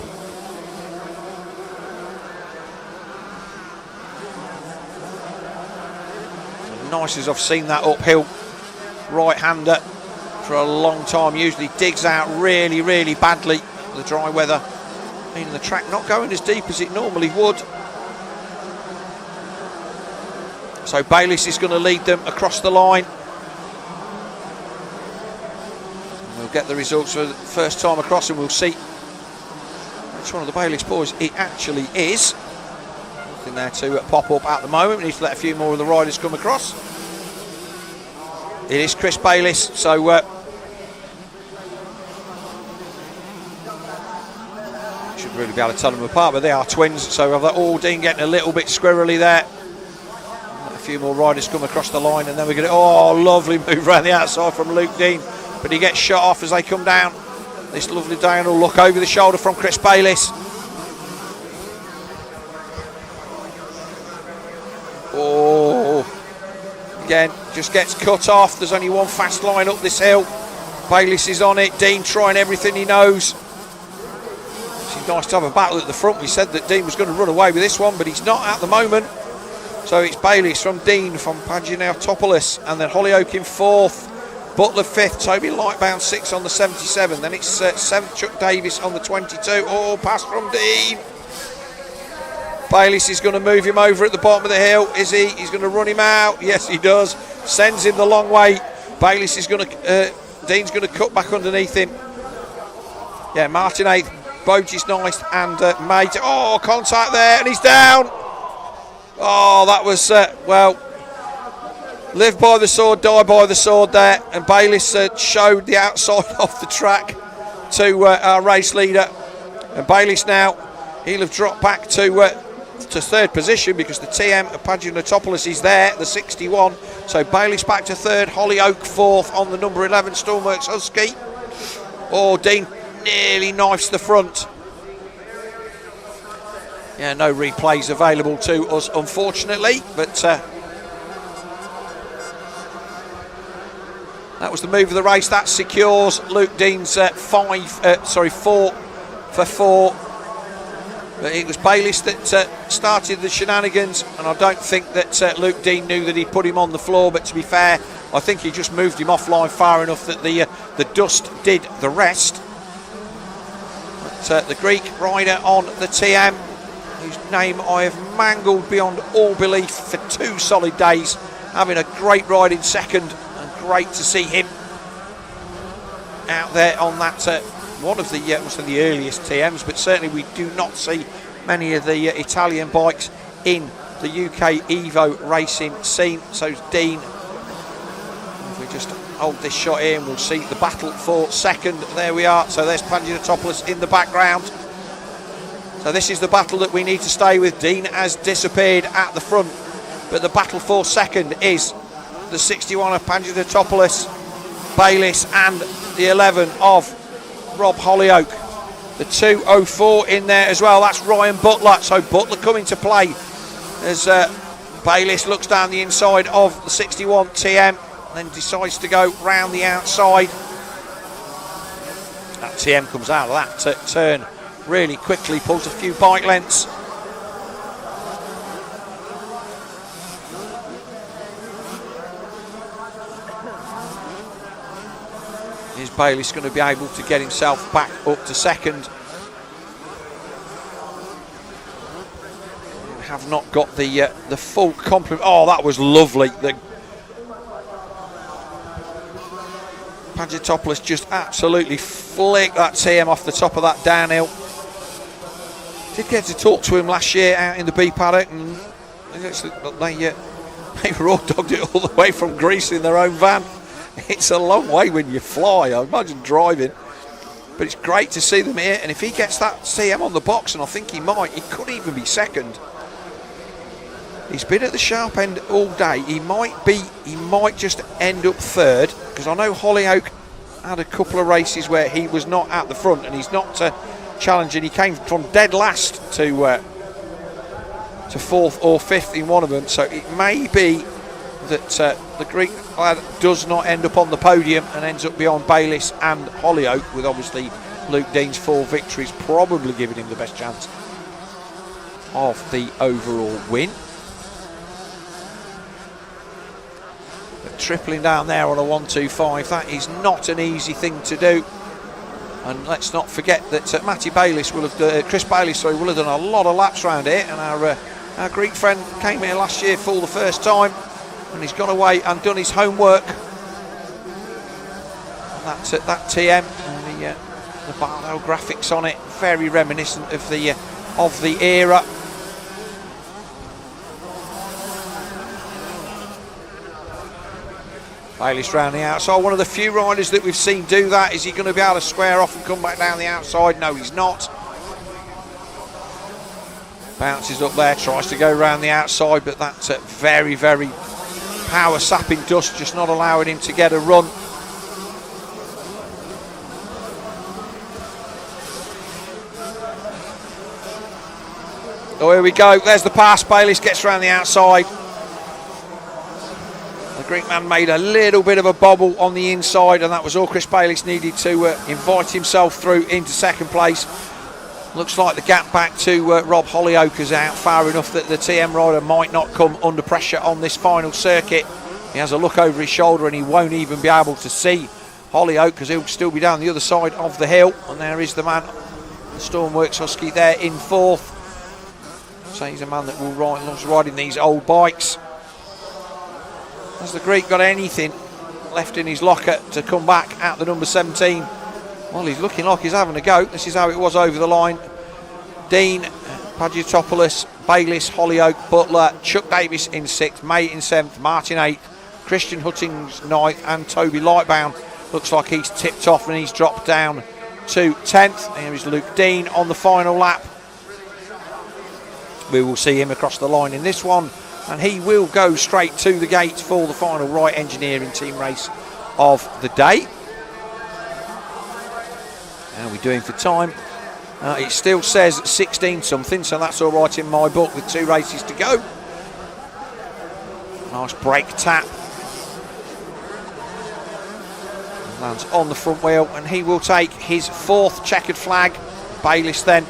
Nice as I've seen that uphill right-hander for a long time. Usually digs out really badly. The dry weather meaning the track not going as deep as it normally would. So Bayliss is going to lead them across the line. We'll get the results for the first time across and we'll see which one of the Bayliss boys it actually is. Nothing there to pop up at the moment. We need to let a few more of the riders come across. It is Chris Bayliss, so should really be able to tell them apart, but they are twins, so I've all Dean getting a little bit squirrely there. Let a few more riders come across the line and then we're going to, oh, lovely move around the outside from Luke Dean, but he gets shut off as they come down. This lovely diagonal look over the shoulder from Chris Bayliss. Oh, Again, just gets cut off. There's only one fast line up this hill. Bayliss is on it. Dean trying everything he knows. It's nice to have a battle at the front. We said that Dean was going to run away with this one, but he's not at the moment. So it's Bayliss from Dean, from Paginautopoulos, and then Hollyoak in 4th. Butler 5th, Toby Lightbound 6th on the 77. Then it's 7th, Chuck Davis on the 22. Oh, pass from Dean. Bayliss is going to move him over at the bottom of the hill. Is he? He's going to run him out. Yes, he does. Sends him the long way. Bayliss is going to... Dean's going to cut back underneath him. Yeah, Martin 8th. Boji's nice. And Mate. Oh, contact there. And he's down. Oh, that was... well... Live by the sword, die by the sword there. And Bayliss showed the outside of the track to our race leader. And Bayliss now, he'll have dropped back to 3rd position because the TM of Paginautopoulos is there, the 61. So Bayliss back to 3rd, Hollyoak 4th on the number 11 Stormworks Husky. Oh, Dean nearly knifes the front. Yeah, no replays available to us, unfortunately, but that was the move of the race. That secures Luke Dean's 4 for 4. But it was Bayliss that started the shenanigans, and I don't think that Luke Dean knew that he'd put him on the floor. But to be fair, I think he just moved him offline far enough that the dust did the rest. But the Greek rider on the TM, whose name I have mangled beyond all belief for 2 solid days, having a great ride in 2nd. Great to see him out there on that one of the earliest TMs, but certainly we do not see many of the Italian bikes in the UK Evo racing scene. So Dean, if we just hold this shot here and we'll see the battle for 2nd. There we are. So there's Paginautopoulos in the background. So this is the battle that we need to stay with. Dean has disappeared at the front, but the battle for 2nd is the 61 of Paginautopoulos, Bayliss, and the 11 of Rob Hollyoak. The 204 in there as well. That's Ryan Butler. So Butler coming to play as Bayliss looks down the inside of the 61 TM, then decides to go round the outside. That TM comes out of that turn really quickly, pulls a few bike lengths. Is Bayliss going to be able to get himself back up to 2nd? Have not got the full complement. Oh, that was lovely. The Paginautopoulos just absolutely flicked that TM off the top of that downhill. Did get to talk to him last year out in the B paddock, and they raw dogged it all the way from Greece in their own van. It's a long way when you fly, I imagine driving, but it's great to see them here. And if he gets that TM on the box, and I think he might, he could even be 2nd. He's been at the sharp end all day. He might just end up 3rd, because I know Hollyoak had a couple of races where he was not at the front, and he's not challenging. He came from dead last to 4th or 5th in one of them, so it may be that the Greek lad does not end up on the podium and ends up beyond Bayliss and Hollyoak, with obviously Luke Dean's 4 victories probably giving him the best chance of the overall win. But tripling down there on a 125, that is not an easy thing to do. And let's not forget that Matty Bayliss will have, Chris Bayliss, sorry, will have done a lot of laps around here, and our Greek friend came here last year for the first time. And he's gone away and done his homework. And that's that TM and the Barlow graphics on it, very reminiscent of the era. Bayliss round the outside, one of the few riders that we've seen do that. Is he going to be able to square off and come back down the outside? No, he's not. Bounces up there, tries to go round the outside, but that's very, very power sapping dust, just not allowing him to get a run. Oh, here we go. There's the pass. Bayliss gets around the outside. Greek man made a little bit of a bobble on the inside, and that was all Chris Bayliss needed to invite himself through into second place. Looks like the gap back to Rob Hollyoak is out far enough that the TM rider might not come under pressure on this final circuit. He has a look over his shoulder and he won't even be able to see Hollyoak because he'll still be down the other side of the hill. And there is the man, the Stormworks Husky there in fourth. So he's a man that will loves riding these old bikes. Has the Greek got anything left in his locker to come back at the number 17? Well, he's looking like he's having a go. This is how it was over the line. Dean, Pagiotopoulos, Bayliss, Hollyoak, Butler, Chuck Davis in 6th, May in 7th, Martin 8th, Christian Hutting's 9th, and Toby Lightbound. Looks like he's tipped off and he's dropped down to 10th. Here is Luke Dean on the final lap. We will see him across the line in this one, and he will go straight to the gate for the final Wright Engineering team race of the day. How are we doing for time? It still says 16 something, so that's all right in my book with 2 races to go. Nice brake tap. Lands on the front wheel, and he will take his 4th checkered flag. Bayliss then.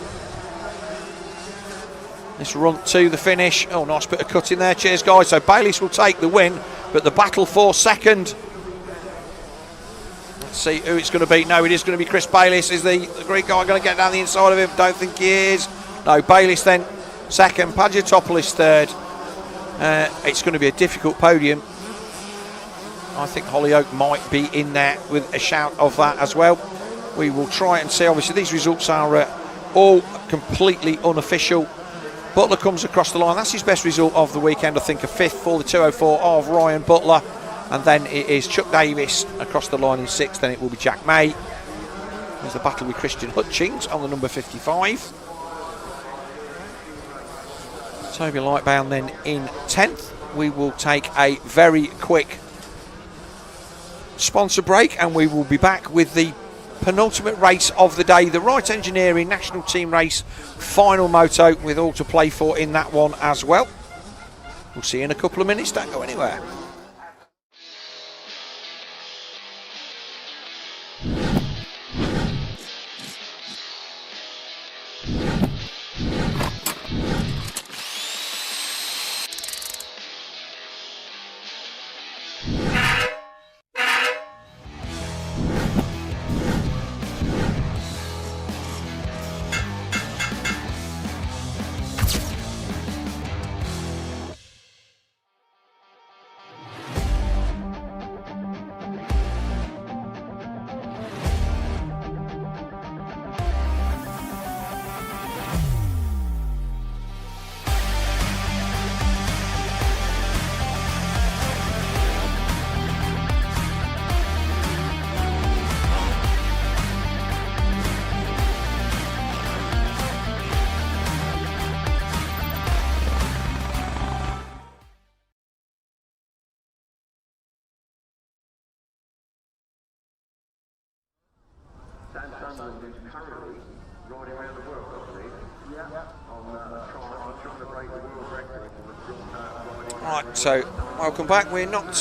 This run to the finish. Oh, nice bit of cutting there. Cheers, guys. So Bayliss will take the win, but the battle for second. Let's see who it's going to be. No, it is going to be Chris Bayliss. Is the Greek guy going to get down the inside of him? Don't think he is. No, Bayliss then second. Pagiotopoulos third. It's going to be a difficult podium. I think Hollyoak might be in there with a shout of that as well. We will try and see. Obviously, these results are all completely unofficial. Butler comes across the line. That's his best result of the weekend, I think, a 5th for the 204 of Ryan Butler. And then it is Chuck Davis across the line in 6th. Then it will be Jack May. There's the battle with Christian Hutchings on the number 55. Toby Lightbound then in 10th. We will take a very quick sponsor break, and we will be back with the penultimate race of the day, the Wright Engineering National Team Race final moto, with all to play for in that one as well. We'll see you in a couple of minutes. Don't go anywhere. Right, so welcome back. We're not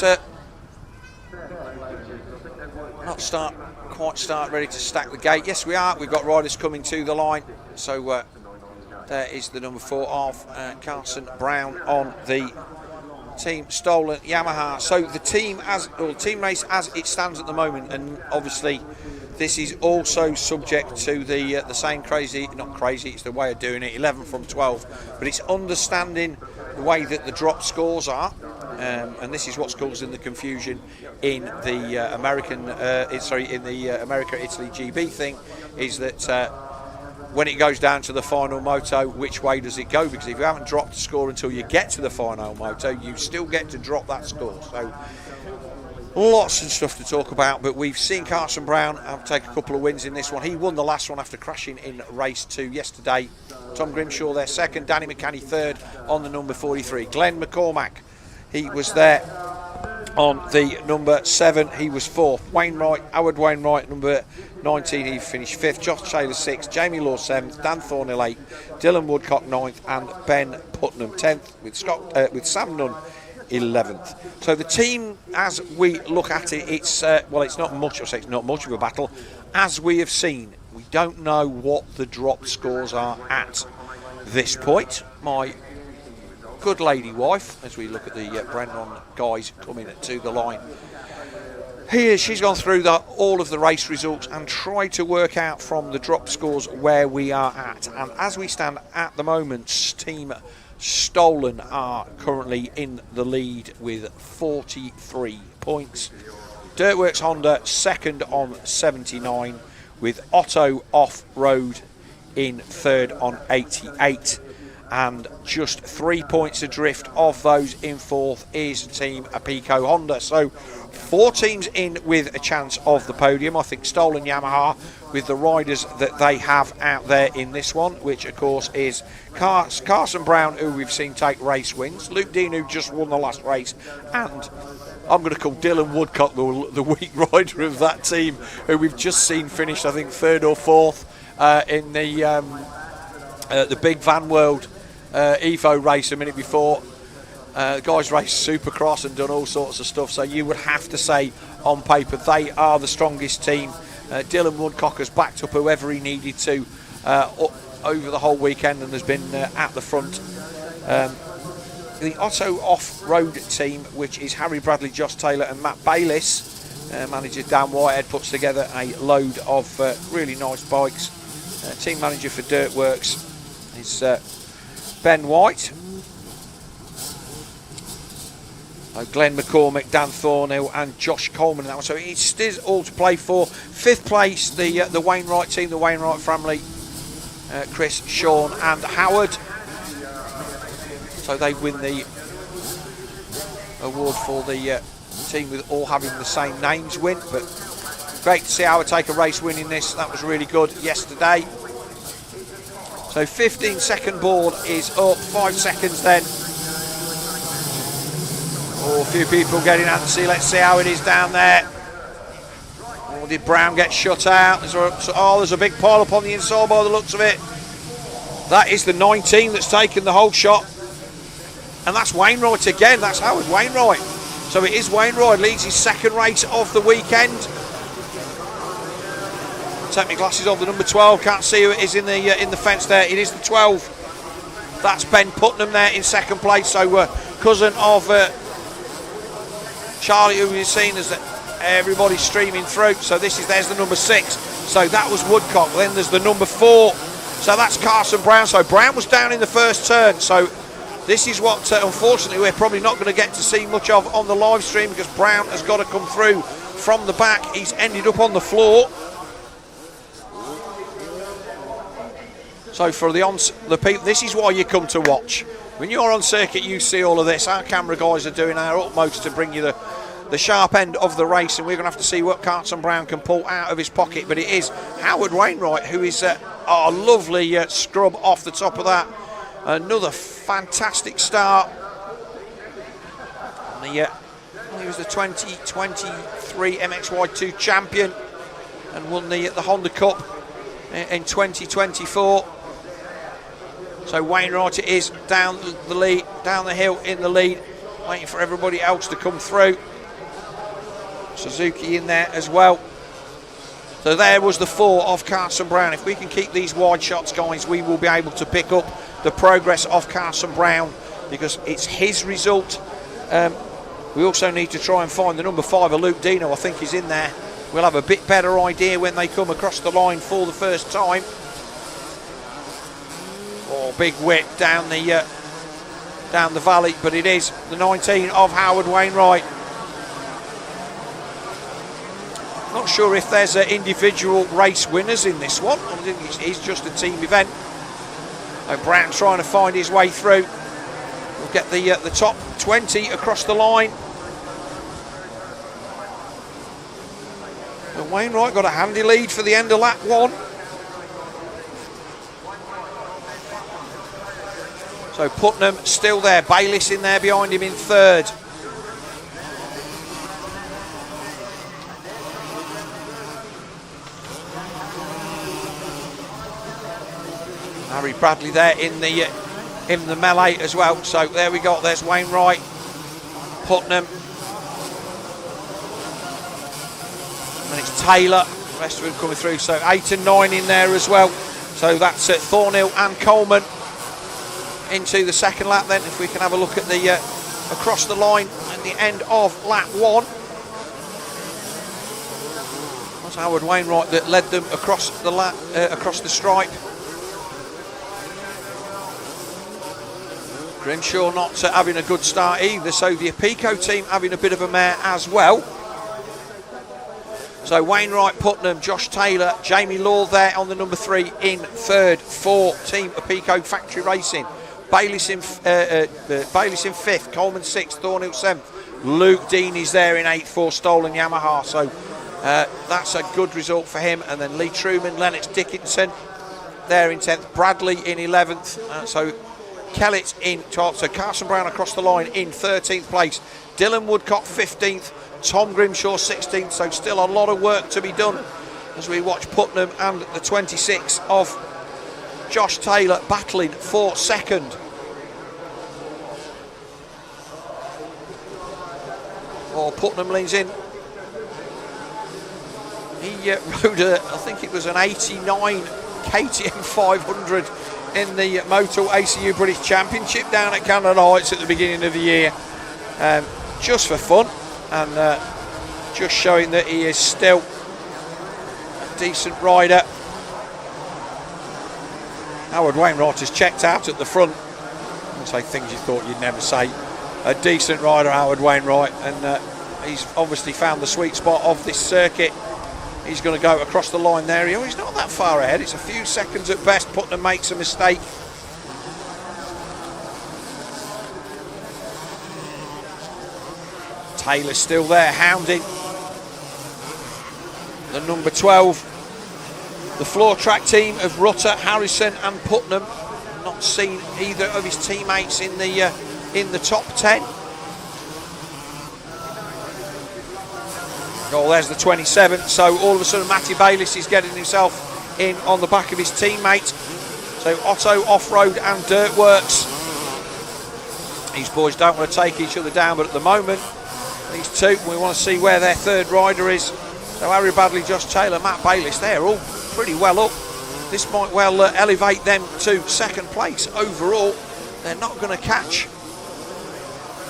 quite ready to stack the gate. Yes, we are. We've got riders coming to the line. So there is the number 4 of Carson Brown on the team stolen Yamaha. So the team team race as it stands at the moment, and obviously this is also subject to the same not crazy, it's the way of doing it, 11 from 12, but it's understanding the way that the drop scores are, and this is what's causing the confusion in the America-Italy GB thing, is that when it goes down to the final moto, which way does it go? Because if you haven't dropped the score until you get to the final moto, you still get to drop that score. So lots of stuff to talk about, but we've seen Carson Brown take a couple of wins in this one. He won the last one after crashing in race 2 yesterday. Tom Grimshaw there second, Danny McCanny third on the number 43. Glenn McCormack, he was there on the number 7, he was 4th. Howard Wainwright, number 19, he finished 5th. Josh Taylor 6th, Jamie Law 7th, Dan Thornhill 8th, Dylan Woodcock 9th, and Ben Putnam 10th, with Sam Nunn 11th. So the team, as we look at it, it's it's not much. I'll say it's not much of a battle. As we have seen, we don't know what the drop scores are at this point. My good lady wife, as we look at the Brennan guys coming to the line, here she's gone through all of the race results and tried to work out from the drop scores where we are at. And as we stand at the moment, Team Stolen are currently in the lead with 43 points. Dirtworks Honda second on 79, with Otto Off-Road in third on 88. And just 3 points adrift of those in fourth is Team Apico Honda. So 4 teams in with a chance of the podium. I think Stolen Yamaha, with the riders that they have out there in this one, which of course is Carson Brown, who we've seen take race wins, Luke Dean, who just won the last race, and I'm going to call Dylan Woodcock the weak rider of that team, who we've just seen finish, I think, third or fourth in the Big Van World Evo race a minute before. The guys raced Supercross and done all sorts of stuff, so you would have to say on paper they are the strongest team. Dylan Woodcock has backed up whoever he needed to over the whole weekend and has been at the front. The Otto Off-Road team, which is Harry Bradley, Josh Taylor and Matt Bayliss. Manager Dan Whitehead puts together a load of really nice bikes. Team manager for Dirtworks is Ben White. Glenn McCormick, Dan Thornhill and Josh Coleman in that one. So it's still all to play for. 5th place, the Wainwright team, the Wainwright family. Chris, Sean and Howard. So they win the award for the team with all having the same names win. But great to see Howard take a race win in this. That was really good yesterday. So 15-second board is up. 5 seconds then. Oh, a few people getting antsy. Let's see how it is down there. Oh, did Brown get shut out? There's a big pile up on the inside by the looks of it. That is the 19 that's taken the whole shot. And that's Wainwright again. That's Howard Wainwright. So it is Wainwright leads his second race of the weekend. Take my glasses off. The number 12. Can't see who it is in the fence there. It is the 12. That's Ben Putnam there in second place. So cousin of Charlie, who we've seen as everybody streaming through. So there's the number 6. So that was Woodcock. Then there's the number 4. So that's Carson Brown. So Brown was down in the first turn. So this is what, unfortunately, we're probably not going to get to see much of on the live stream, because Brown has got to come through from the back. He's ended up on the floor. So for the people, this is why you come to watch. When you're on circuit, you see all of this. Our camera guys are doing our utmost to bring you the sharp end of the race, and we're going to have to see what Carson Brown can pull out of his pocket. But it is Howard Wainwright, who is a lovely scrub off the top of that. Another fantastic start. He was the 2023 MXY2 champion and won the Honda Cup in 2024. So Wainwright is down the hill in the lead, waiting for everybody else to come through. Suzuki in there as well. So there was the 4 of Carson Brown. If we can keep these wide shots, guys, we will be able to pick up the progress of Carson Brown, because it's his result. We also need to try and find the number 5 of Luke Dino. I think he's in there. We'll have a bit better idea when they come across the line for the first time. Oh, big whip down the valley, but it is the 19 of Howard Wainwright. Not sure if there's individual race winners in this one. I think it's just a team event. Brown trying to find his way through. We'll get the top 20 across the line. And Wainwright got a handy lead for the end of lap 1. So Putnam still there. Bayliss in there behind him in third. Harry Bradley there in the melee as well. So there we go. There's Wainwright. Putnam. And it's Taylor. The rest of them coming through. So 8 and 9 in there as well. So that's Thornhill and Coleman into the second lap then. If we can have a look at the across the line at the end of lap 1. It was Howard Wainwright that led them across the across the stripe. Grimshaw not having a good start either, so the Apico team having a bit of a mare as well. So Wainwright, Putnam, Josh Taylor, Jamie Law there on the number 3 in third for Team Apico Factory Racing. Bayliss in 5th, Coleman 6th, Thornhill 7th. Luke Dean is there in 8th for Stolen Yamaha, so that's a good result for him. And then Lee Truman, Lennox Dickinson there in 10th, Bradley in 11th, so Kellett in 12th, so Carson Brown across the line in 13th place. Dylan Woodcock 15th, Tom Grimshaw 16th, so still a lot of work to be done as we watch Putnam and the 26 of Josh Taylor battling for second. Oh, Putnam leans in. He rode I think it was an 89 KTM 500 in the Moto ACU British Championship down at Canada Heights at the beginning of the year, just for fun, and just showing that he is still a decent rider. Howard Wainwright has checked out at the front. I'll say things you thought you'd never say. A decent rider, Howard Wainwright, and he's obviously found the sweet spot of this circuit. He's going to go across the line there. He's not that far ahead. It's a few seconds at best. Putnam makes a mistake. Taylor's still there, hounding the number 12. The floor track team of Rutter, Harrison and Putnam. Not seen either of his teammates in the top 10. Oh, there's the 27. So all of a sudden Matty Bayliss is getting himself in on the back of his teammate. So Otto Off-Road and Dirtworks. These boys don't want to take each other down, but at the moment, these two, we want to see where their third rider is. So Harry Badley, Josh Taylor, Matt Bayliss, they're all pretty well up. This might well elevate them to second place. Overall, they're not going to catch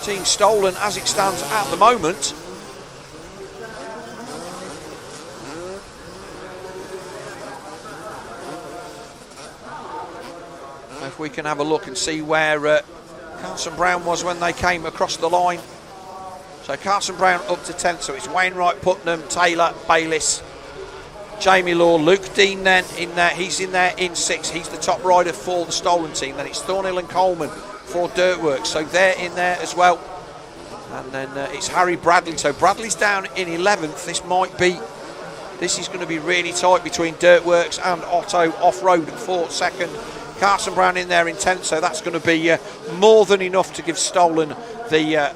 Team Stolen as it stands at the moment. If we can have a look and see where Carson Brown was when they came across the line. So Carson Brown up to 10th, so it's Wainwright, Putnam, Taylor, Bayliss, Jamie Law, Luke Dean then in there, he's in there in 6th, he's the top rider for the Stolen team. Then it's Thornhill and Coleman for Dirtworks, so they're in there as well. And then it's Harry Bradley, so Bradley's down in 11th. This is going to be really tight between Dirtworks and Otto Off-Road for second. Carson Brown in there in 10th, so that's going to be more than enough to give Stolen the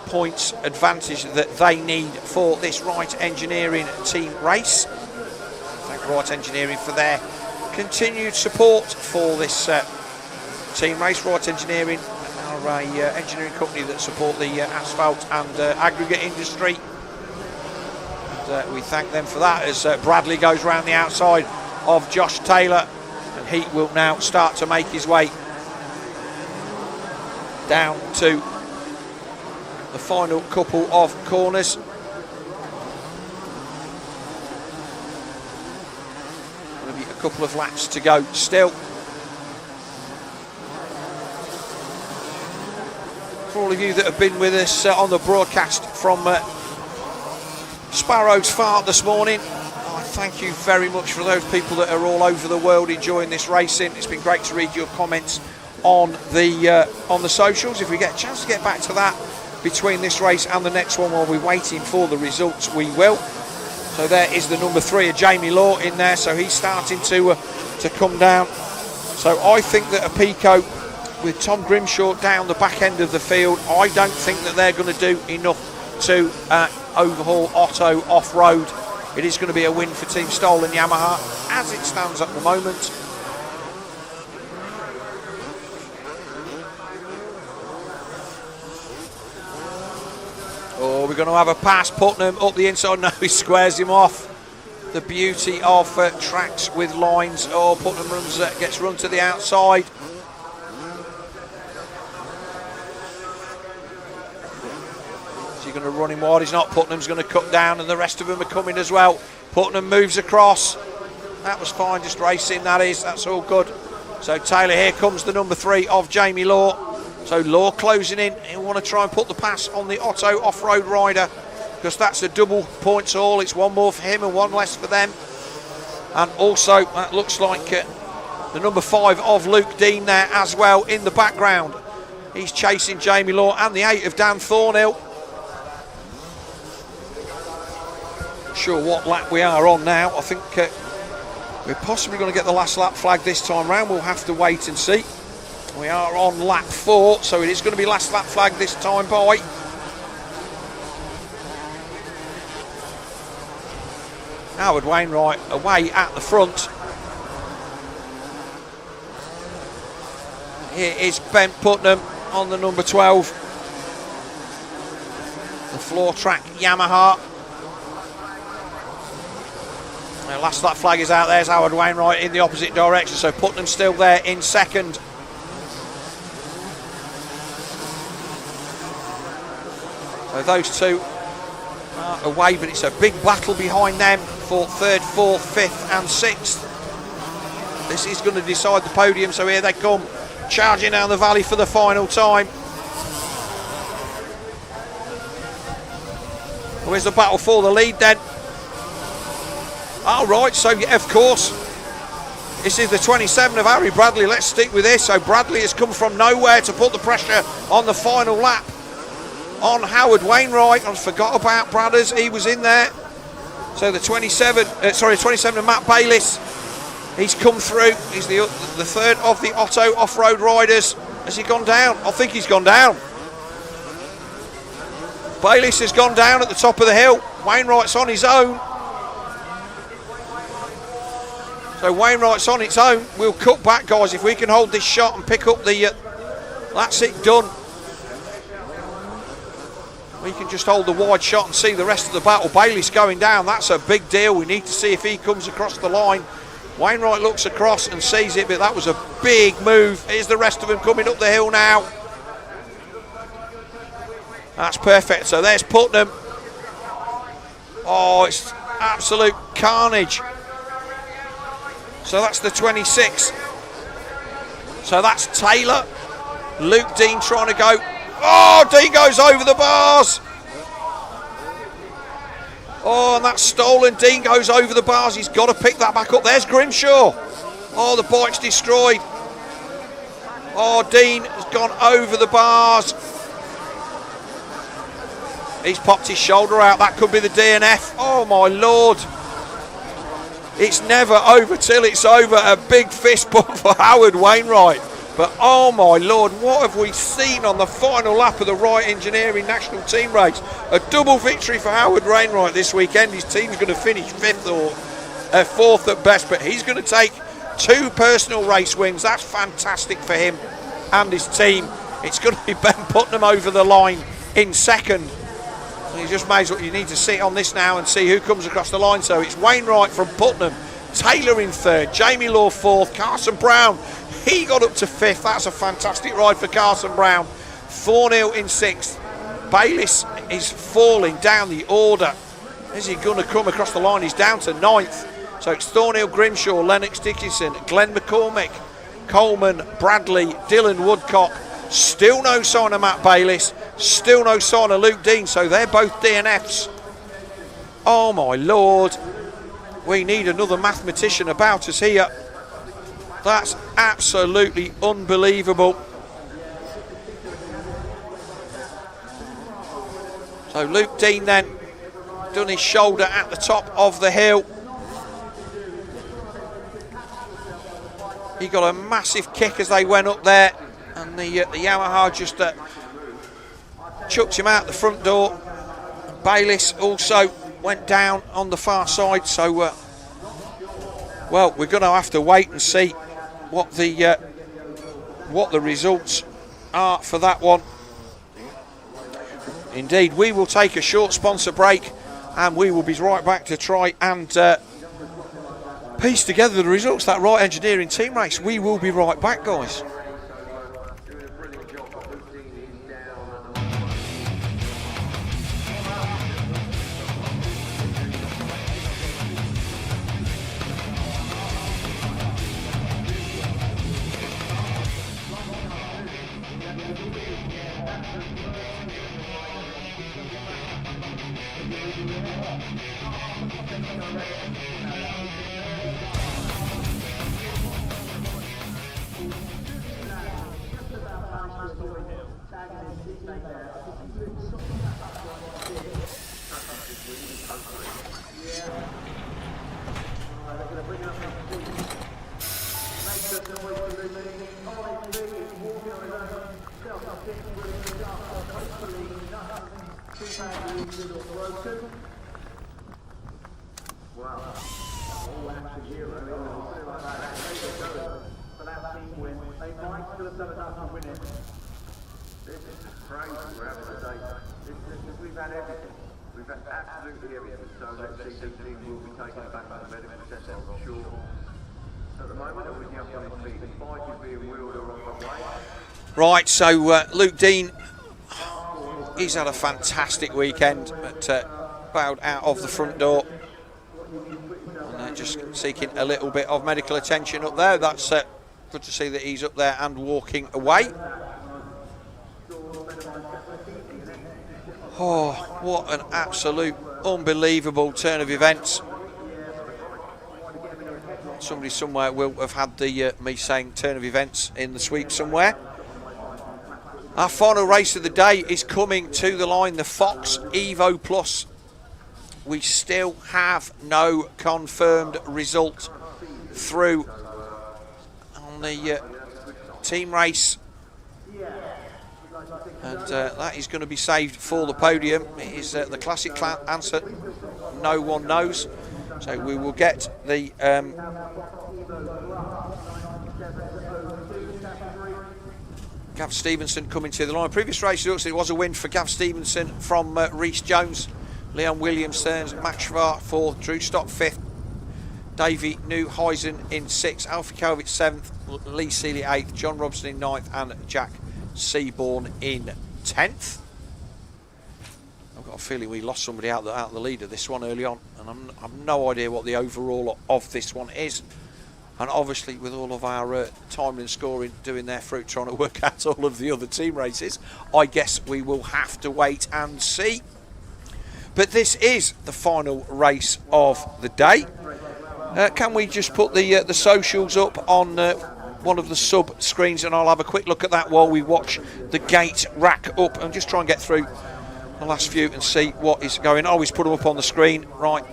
points advantage that they need for this Wright Engineering team race. Thank Wright Engineering for their continued support for this team race. Wright Engineering are a engineering company that support the asphalt and aggregate industry. And, we thank them for that as Bradley goes round the outside of Josh Taylor, and he will now start to make his way down to the final couple of corners. Going to be a couple of laps to go still. For all of you that have been with us on the broadcast from Sparrow's Fart this morning, I thank you very much for those people that are all over the world enjoying this racing. It's been great to read your comments on the socials. If we get a chance to get back to that between this race and the next one while we're waiting for the results, we will. So there is the number 3 of Jamie Law in there, so he's starting to come down. So I think that Apico, with Tom Grimshaw down the back end of the field, I don't think that they're going to do enough to overhaul Otto Off-Road. It is going to be a win for Team Stolen Yamaha as it stands at the moment. Oh, we're going to have a pass. Putnam up the inside. No, he squares him off. The beauty of tracks with lines. Oh, Putnam gets run to the outside. Is he going to run him wide? He's not. Putnam's going to cut down, and the rest of them are coming as well. Putnam moves across. That was fine, just racing, that is. That's all good. So Taylor, here comes the number 3 of Jamie Law. So Law closing in. He'll want to try and put the pass on the Otto off-road rider, because that's a double points all. It's one more for him and one less for them. And also, that looks like the number 5 of Luke Dean there as well in the background. He's chasing Jamie Law, and the 8 of Dan Thornhill. Not sure what lap we are on now. I think we're possibly going to get the last lap flag this time round. We'll have to wait and see. We are on lap 4, so it is going to be last lap flag this time by. Howard Wainwright away at the front. Here is Ben Putnam on the number 12. The floor track Yamaha. Now, last lap flag is out. There's Howard Wainwright in the opposite direction, so Putnam's still there in second. So those two are away, but it's a big battle behind them for 3rd, 4th, 5th and 6th. This is going to decide the podium, so here they come, charging down the valley for the final time. Where's the battle for the lead then? All right, so yeah, of course, this is the 27 of Harry Bradley. Let's stick with this. So Bradley has come from nowhere to put the pressure on the final lap on Howard Wainwright. I forgot about Bradders, he was in there. So the 27 of Matt Bayliss, he's come through. He's the 3rd of the Otto off-road riders. Has he gone down? I think he's gone down. Bayliss has gone down at the top of the hill. Wainwright's on his own. So Wainwright's on its own. We'll cut back, guys, if we can hold this shot and pick up the... that's it, done. We can just hold the wide shot and see the rest of the battle. Bayliss going down, that's a big deal. We need to see if he comes across the line. Wainwright looks across and sees it, but that was a big move. Here's the rest of them coming up the hill now. That's perfect. So there's Putnam. Oh, it's absolute carnage. So that's the 26. So that's Taylor. Luke Dean trying to go. Oh, Dean goes over the bars. Oh, and that's stolen. Dean goes over the bars. He's got to pick that back up. There's Grimshaw. Oh, the bike's destroyed. Oh, Dean has gone over the bars. He's popped his shoulder out. That could be the DNF. Oh, my Lord. It's never over till it's over. A big fist bump for Howard Wainwright. But oh my Lord, what have we seen on the final lap of the Wright Engineering National Team race? A double victory for Howard Wainwright this weekend. His team's going to finish 5th or 4th at best, but he's going to take 2 personal race wins. That's fantastic for him and his team. It's going to be Ben Putnam over the line in second. You just may as well, you need to sit on this now and see who comes across the line. So it's Wainwright from Putnam, Taylor in 3rd, Jamie Law 4th, Carson Brown, he got up to 5th. That's a fantastic ride for Carson Brown. Thornhill in 6th. Bayliss is falling down the order. Is he going to come across the line? He's down to 9th. So it's Thornhill, Grimshaw, Lennox Dickinson, Glenn McCormick, Coleman, Bradley, Dylan Woodcock. Still no sign of Matt Bayliss. Still no sign of Luke Dean. So they're both DNFs. Oh my Lord. We need another mathematician about us here. That's absolutely unbelievable. So Luke Dean then done his shoulder at the top of the hill. He got a massive kick as they went up there, and the Yamaha just chucked him out the front door. Bayliss also went down on the far side, so well, we're going to have to wait and see what the results are for that one. Indeed, we will take a short sponsor break and we will be right back to try and piece together the results of that Wright Engineering team race. We will be right back, guys. Right, so Luke Dean, he's had a fantastic weekend, but bowed out of the front door. And just seeking a little bit of medical attention up there. That's good to see that he's up there and walking away. Oh, what an absolute unbelievable turn of events. Somebody somewhere will have had the me saying turn of events in the sweep somewhere. Our final race of the day is coming to the line, the Fox Evo Plus. We still have no confirmed result through on the team race. And that is going to be saved for the podium. It is the classic answer, no one knows. So we will get the Gav Stevenson coming to the line. Previous race results, it was a win for Gav Stevenson from Rhys Jones. Leon Williams turns, Max Schwartz 4th, Drew Stock 5th, Davey Nieuhuizen in 6th, Alfie Kovic 7th, Lee Seeley 8th, John Robson in 9th, and Jack Seaborn in 10th. I've got a feeling we lost somebody out the lead of this one early on, and I've no idea what the overall of this one is. And obviously, with all of our timing and scoring doing their fruit, trying to work out all of the other team races, I guess we will have to wait and see. But this is the final race of the day. Can we just put the socials up on one of the sub screens, and I'll have a quick look at that while we watch the gate rack up and just try and get through the last few and see what is going on. Always put them up on the screen, right?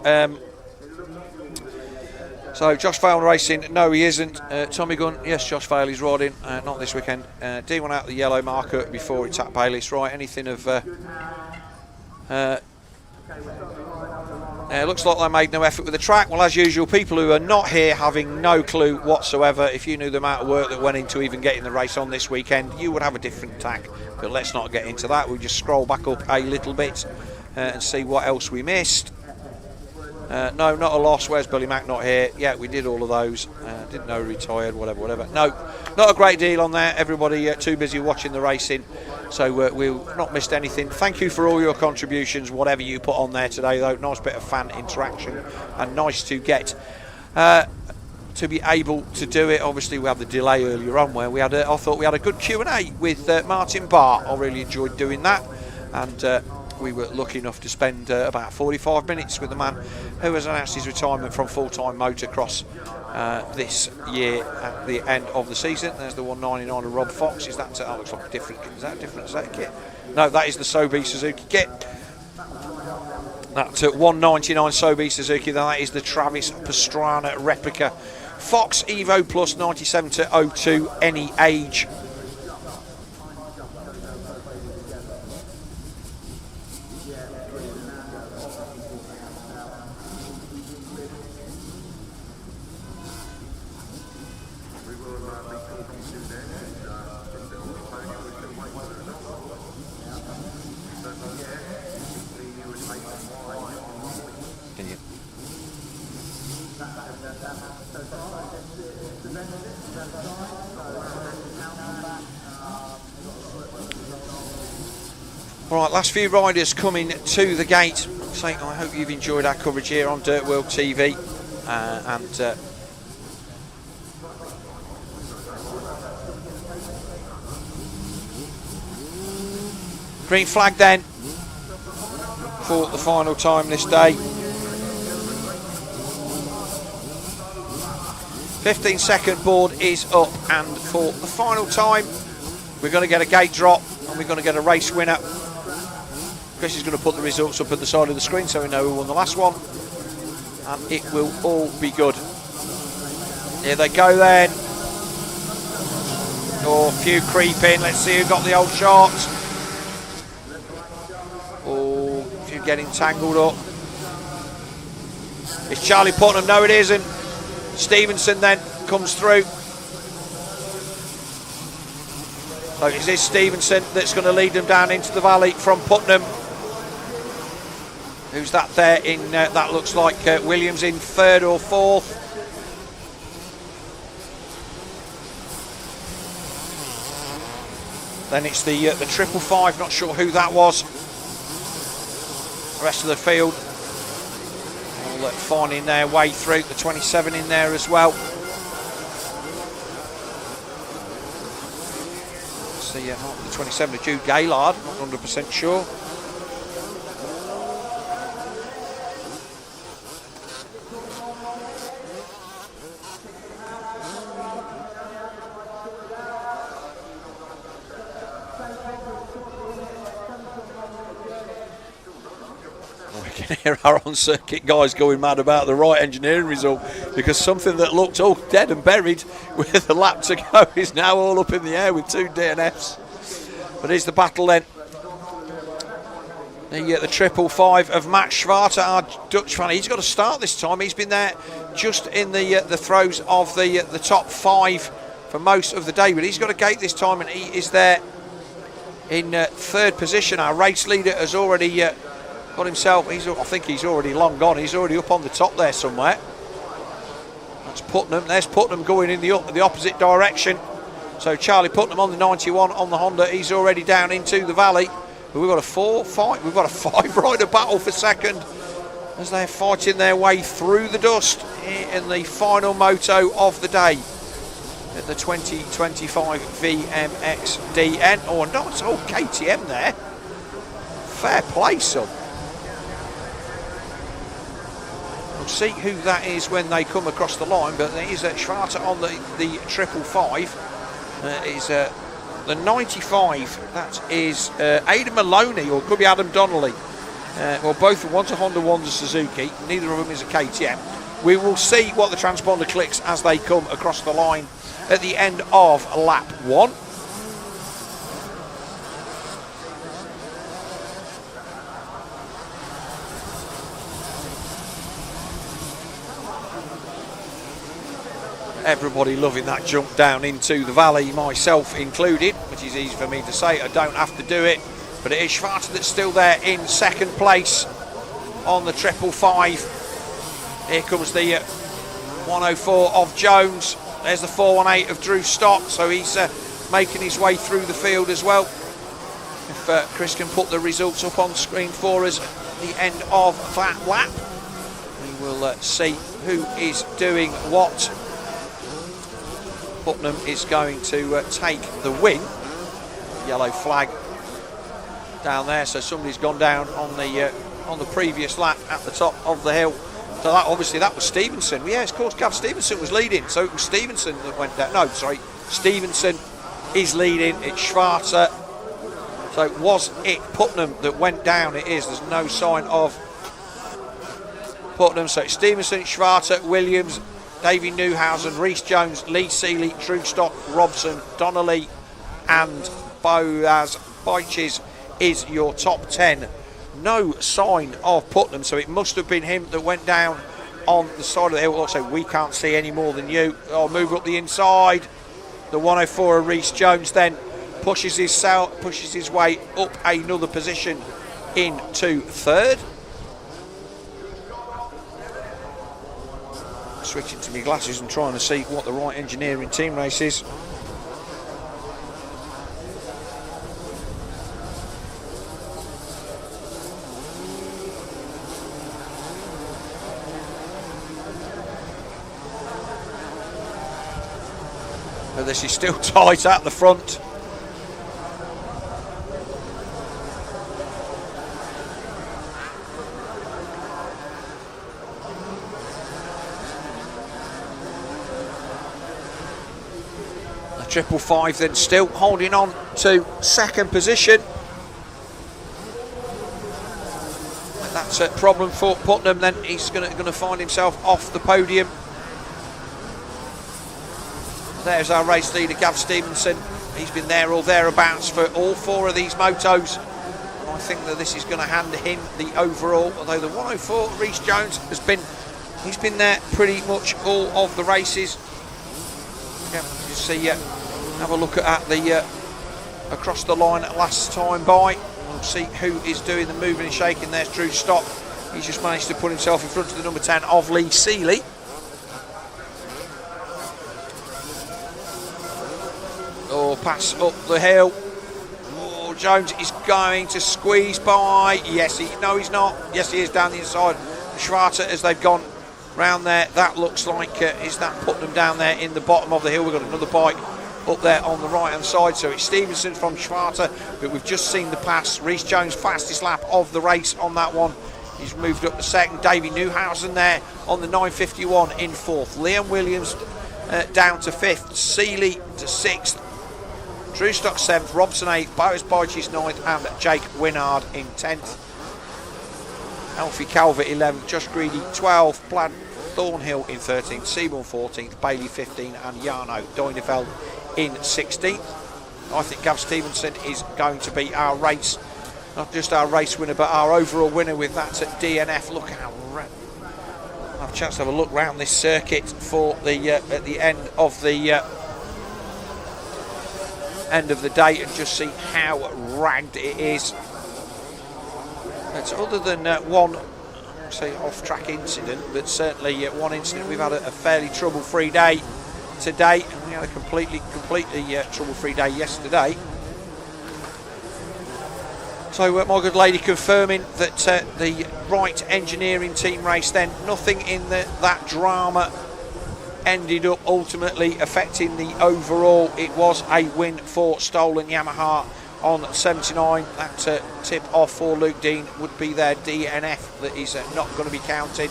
So Josh Vale racing, no he isn't. Tommy Gunn, yes Josh Vale is riding, not this weekend. D1 out the yellow marker before it's at Bayliss, right? Anything of looks like they made no effort with the track. Well, as usual, people who are not here having no clue whatsoever. If you knew the amount of work that went into even getting the race on this weekend, you would have a different tack. But let's not get into that. We'll just scroll back up a little bit and see what else we missed. No, not a loss. Where's Billy Mack? Not here. Yeah, we did all of those. Didn't know retired, whatever. No, not a great deal on there. Everybody too busy watching the racing. So we've not missed anything. Thank you for all your contributions, whatever you put on there today, though. Nice bit of fan interaction and nice to get to be able to do it. Obviously, we had the delay earlier on where we had I thought we had a good Q&A with Martin Barr. I really enjoyed doing that. And we were lucky enough to spend about 45 minutes with the man who has announced his retirement from full-time motocross this year at the end of the season. There's the 199 of Rob Fox. Is that? That looks like a different. Is that different? Is that a kit? No, that is the Sobe Suzuki kit. That's 199 Sobe Suzuki. That is the Travis Pastrana replica. Fox Evo Plus 97 to 02, any age. All right, last few riders coming to the gate. So I hope you've enjoyed our coverage here on DirtWorld-TV. Green flag then for the final time this day. 15-second board is up, and for the final time we're going to get a gate drop and we're going to get a race winner. Chris is going to put the results up at the side of the screen so we know who won the last one, and it will all be good. Here they go then. Oh, a few creeping. Let's see who got the old shots. Oh, a few getting tangled up. It's Charlie Putnam. No, it isn't. Stevenson then comes through. So is this Stevenson that's going to lead them down into the valley from Putnam? Who's that there in, that looks like Williams in third or fourth. Then it's the 555, not sure who that was. The rest of the field all finding their way through. The 27 in there as well. It's the 27 of Jude Gaillard, not 100% sure. Here our on-circuit guys going mad about the right engineering result, because something that looked all dead and buried with a lap to go is now all up in the air with 2 DNFs. But here's the battle then. The 555 of Max Schwarter, our Dutch fan. He's got to start this time. He's been there just in the throes of the top 5 for most of the day, but he's got a gate this time, and he is there in third position. Our race leader has already got himself, I think he's already long gone. He's already up on the top there somewhere. That's Putnam. There's Putnam going in the opposite direction. So Charlie Putnam on the 91 on the Honda. He's already down into the valley. But we've got we've got a 5-rider battle for second as they're fighting their way through the dust in the final moto of the day at the 2025 VMXdN. Oh, no, it's all KTM there. Fair play, son. We'll see who that is when they come across the line, but there is Schwarter on the 555. Is the 95, that is Aidan Maloney, or it could be Adam Donnelly. Well, both, one's a Honda, one's a Suzuki. Neither of them is a KTM. We will see what the transponder clicks as they come across the line at the end of lap 1. Everybody loving that jump down into the valley, myself included, which is easy for me to say. I don't have to do it, but it is Schwarter that's still there in second place on the 555. Here comes the 104 of Jones. There's the 418 of Drew Stott, so he's making his way through the field as well. If Chris can put the results up on screen for us at the end of that lap, we will see who is doing what. Putnam is going to take the win. Yellow flag down there, so somebody's gone down on the previous lap at the top of the hill. So that obviously that was Stevenson. Yeah, of course, Gav Stevenson was leading, so it was Stevenson that went down. No, sorry, Stevenson is leading. It's Schwarter. So was it Putnam that went down? It is. There's no sign of Putnam. So it's Stevenson, Schwarter, Williams, Davey Newhausen, Reece Jones, Lee Seeley, Drew Stott, Robson, Donnelly and Boaz Beiches is your top 10. No sign of Putnam, so it must have been him that went down on the side of the hill. Also, we can't see any more than you. I'll move up the inside. The 104 of Reece Jones then pushes his way up another position into third. Switching to my glasses and trying to see what the right engineering team race is. this is still tight at the front. The 555 then still holding on to second position. That's a problem for Putnam. Then he's going to find himself off the podium. There's our race leader, Gav Stevenson. He's been there or thereabouts for all 4 of these motos. And I think that this is going to hand him the overall. Although the 104, Rhys Jones he's been there pretty much all of the races. Yeah, you see, have a look at the across the line last time by. We'll see who is doing the moving and shaking. There's Drew Stock. He's just managed to put himself in front of the number 10 of Lee Seeley. Oh, pass up the hill. Oh, Jones is going to squeeze by. Yes, no, he's not. Yes, he is down the inside. Schwarter, as they've gone round there, that looks like is that putting them down there in the bottom of the hill. We've got another bike up there on the right hand side, so it's Stevenson from Schwarter, but we've just seen the pass. Rhys Jones, fastest lap of the race on that one. He's moved up to second. Davey Newhausen there on the 951 in fourth. Liam Williams down to fifth. Seeley to sixth. Drew Stock 7th, Robson 8th, Boris Borges 9th, and Jake Winard in 10th. Alfie Calvert 11th, Josh Greedy 12th, Plaid Thornhill in 13th, Seaborn 14th, Bailey 15th, and Jarno Doineveld in 16th. I think Gav Stevenson is going to be our race, not just our race winner, but our overall winner with that at DNF. Look how I'll have a chance to have a look round this circuit for the at the end of the day and just see how ragged it is. It's other than one, say, off-track incident, but certainly one incident. We've had a fairly trouble-free day today, and we had a completely trouble-free day yesterday. So my good lady confirming that the Wright engineering team race, then nothing in that drama ended up ultimately affecting the overall. It was a win for Stolen Yamaha on 79. That tip off for Luke Dean would be their DNF that is not going to be counted.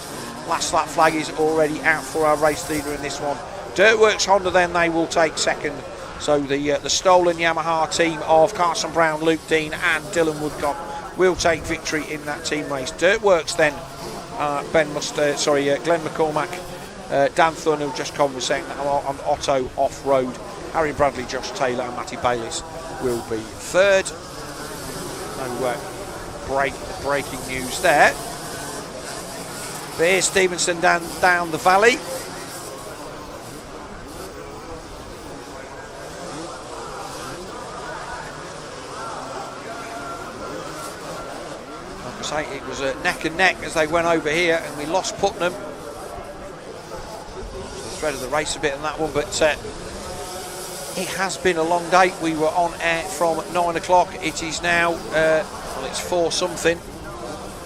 Last lap flag is already out for our race leader in this one. Dirtworks Honda then, they will take second. So the Stolen Yamaha team of Carson Brown, Luke Dean and Dylan Woodcock will take victory in that team race. Dirtworks then, Glenn McCormack, Dan Thornhill, Just Conversing on Otto Off-Road, Harry Bradley, Josh Taylor and Matty Bayliss will be third. No breaking news there. But here's Stevenson down the valley. Like I say, it was neck and neck as they went over here, and we lost Putnam. Thread of the race a bit on that one, but it has been a long day. We were on air from 9 o'clock. It is now well, it's 4 something,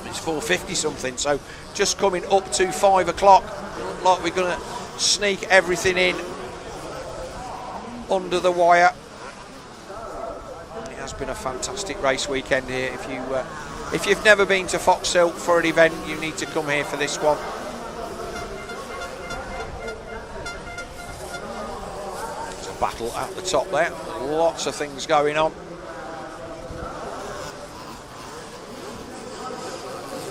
it's 4:50 something, so just coming up to 5 o'clock. Like we're going to sneak everything in under the wire. It has been a fantastic race weekend here. If you've never been to Foxhill for an event, you need to come here for this one. Battle at the top there, lots of things going on.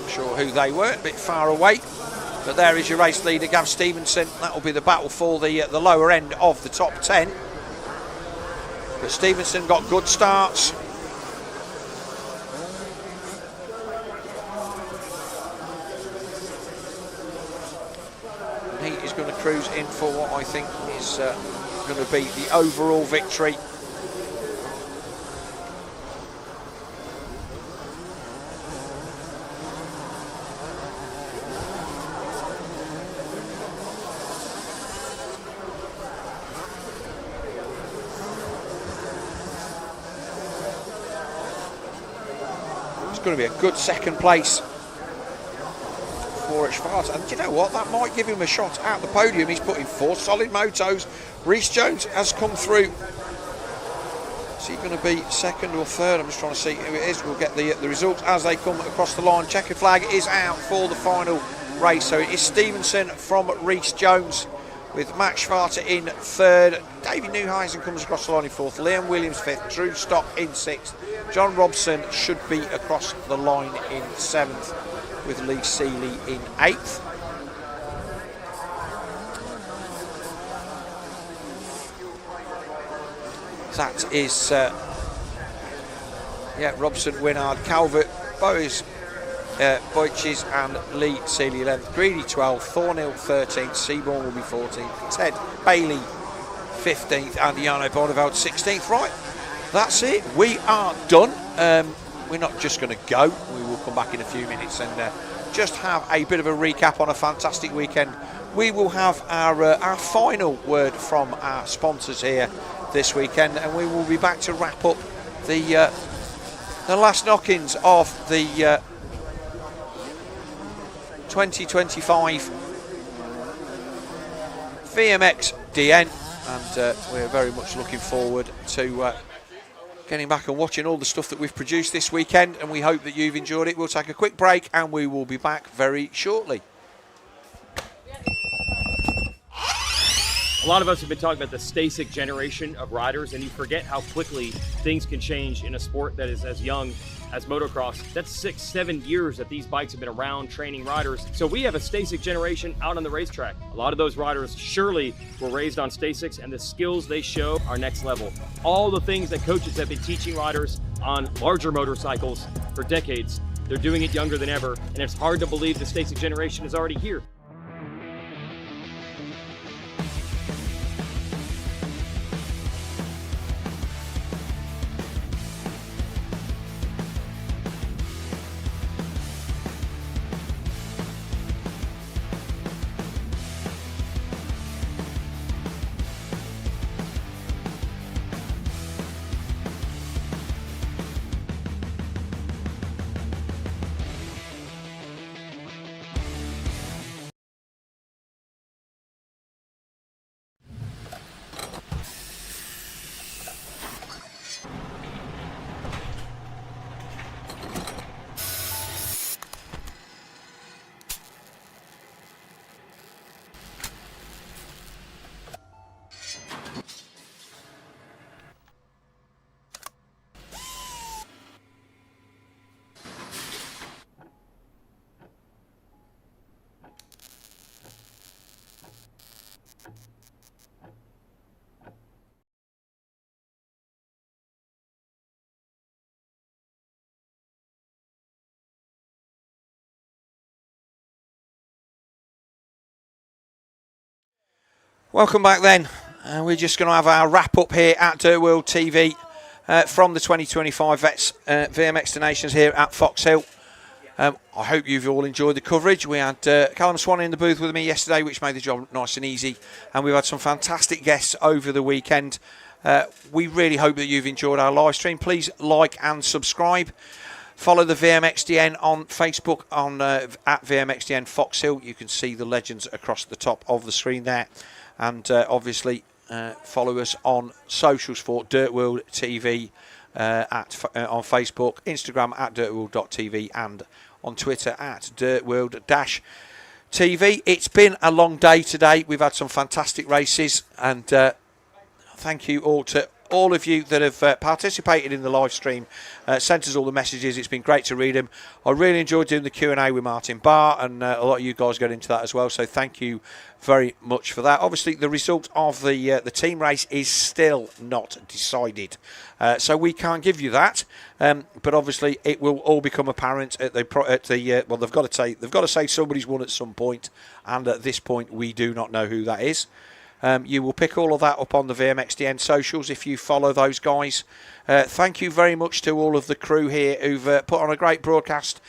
Not sure who they were, a bit far away, but there is your race leader, Gav Stevenson. That will be the battle for the lower end of the top 10. But Stevenson got good starts. And he is going to cruise in for what I think is going to be the overall victory. It's going to be a good second place for Schwarz. And do you know what? That might give him a shot at the podium. He's put in 4 solid motos. Rhys Jones has come through. Is he going to be second or third? I'm just trying to see who it is. We'll get the results as they come across the line. Checker flag is out for the final race. So it is Stevenson from Rhys Jones, with Max Schwarzer in third. David Newhuizen comes across the line in fourth. Liam Williams fifth. Drew Stock in sixth. John Robson should be across the line in seventh, with Lee Seeley in eighth. That is, Robson, Winard, Calvert, Bowes, Boyches and Lee Seeley 11th, Greedy 12th, Thornhill 13th, Seaborn will be 14th, Ted Bailey 15th and Jarno Bonneveld 16th. Right, that's it, we are done. We're not just going to go, we will come back in a few minutes and just have a bit of a recap on a fantastic weekend. We will have our final word from our sponsors here this weekend, and we will be back to wrap up the last knock-ins of the 2025 VMXdN, and we're very much looking forward to getting back and watching all the stuff that we've produced this weekend, and we hope that you've enjoyed it. We'll take a quick break and we will be back very shortly. A lot of us have been talking about the Stasic generation of riders, and you forget how quickly things can change in a sport that is as young as motocross. That's 6-7 years that these bikes have been around training riders. So we have a Stasic generation out on the racetrack. A lot of those riders surely were raised on Stasics, and the skills they show are next level. All the things that coaches have been teaching riders on larger motorcycles for decades, they're doing it younger than ever, and it's hard to believe the Stasic generation is already here. Welcome back then. We're just going to have our wrap up here at DirtWorld-TV from the 2025 Vets VMX Nations here at Foxhill. I hope you've all enjoyed the coverage. We had Callum Swan in the booth with me yesterday, which made the job nice and easy. And we've had some fantastic guests over the weekend. We really hope that you've enjoyed our live stream. Please like and subscribe. Follow the VMXdN on Facebook at VMXdN Foxhill. You can see the legends across the top of the screen there. And obviously follow us on socials for DirtWorld-TV on Facebook, Instagram at DirtWorld.TV and on Twitter at DirtWorld-TV. It's been a long day today. We've had some fantastic races, and thank you all to all of you that have participated in the live stream, sent us all the messages. It's been great to read them. I really enjoyed doing the Q&A with Martin Barr, and a lot of you guys got into that as well, so thank you very much for that. Obviously, the result of the team race is still not decided, so we can't give you that, but obviously it will all become apparent at the well, they've got to say somebody's won at some point, and at this point we do not know who that is. You will pick all of that up on the VMXdN socials if you follow those guys. Thank you very much to all of the crew here who've put on a great broadcast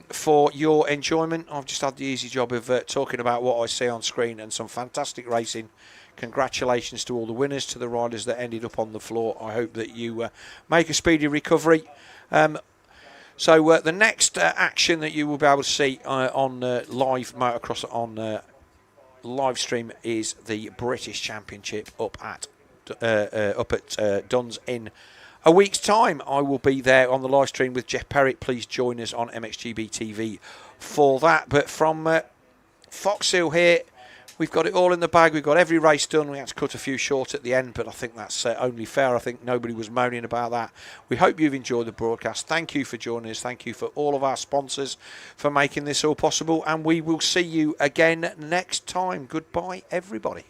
for your enjoyment. I've just had the easy job of talking about what I see on screen, and some fantastic racing. Congratulations to all the winners, to the riders that ended up on the floor. I hope that you make a speedy recovery. So the next action that you will be able to see on live motocross on live stream is the British Championship up at Duns in a week's time. I will be there on the live stream with Jeff Perrett. Please join us on MXGP TV for that. But from Foxhill here, we've got it all in the bag. We've got every race done. We had to cut a few short at the end, but I think that's only fair. I think nobody was moaning about that. We hope you've enjoyed the broadcast. Thank you for joining us. Thank you for all of our sponsors for making this all possible. And we will see you again next time. Goodbye, everybody.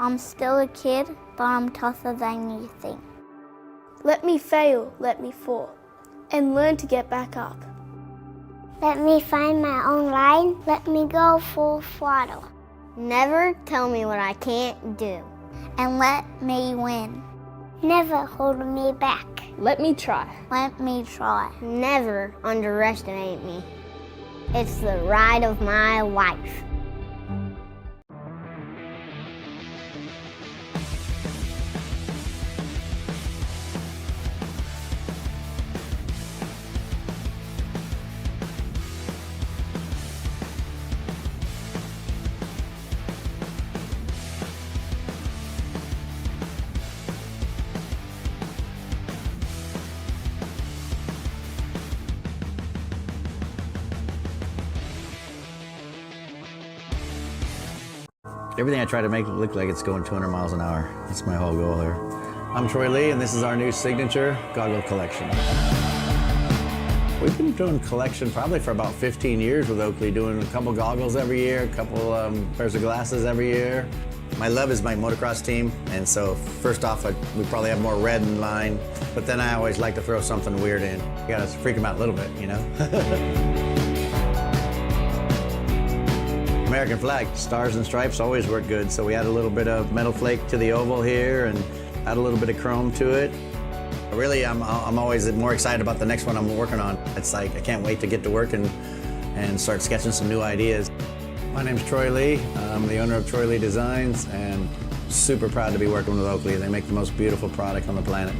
I'm still a kid, but I'm tougher than you think. Let me fail, let me fall, and learn to get back up. Let me find my own line. Let me go full throttle. Never tell me what I can't do. And let me win. Never hold me back. Let me try. Let me try. Never underestimate me. It's the ride of my life. Everything I try to make it look like it's going 200 miles an hour. That's my whole goal here. I'm Troy Lee, and this is our new signature goggle collection. We've been doing collection probably for about 15 years with Oakley, doing a couple goggles every year, a couple pairs of glasses every year. My love is my motocross team, and so first off, we probably have more red in line, but then I always like to throw something weird in. You gotta freak them out a little bit, you know? American flag, stars and stripes always work good, so we add a little bit of metal flake to the oval here and add a little bit of chrome to it. Really, I'm always more excited about the next one I'm working on. It's like I can't wait to get to work and start sketching some new ideas. My name's Troy Lee. I'm the owner of Troy Lee Designs, and super proud to be working with Oakley. They make the most beautiful product on the planet.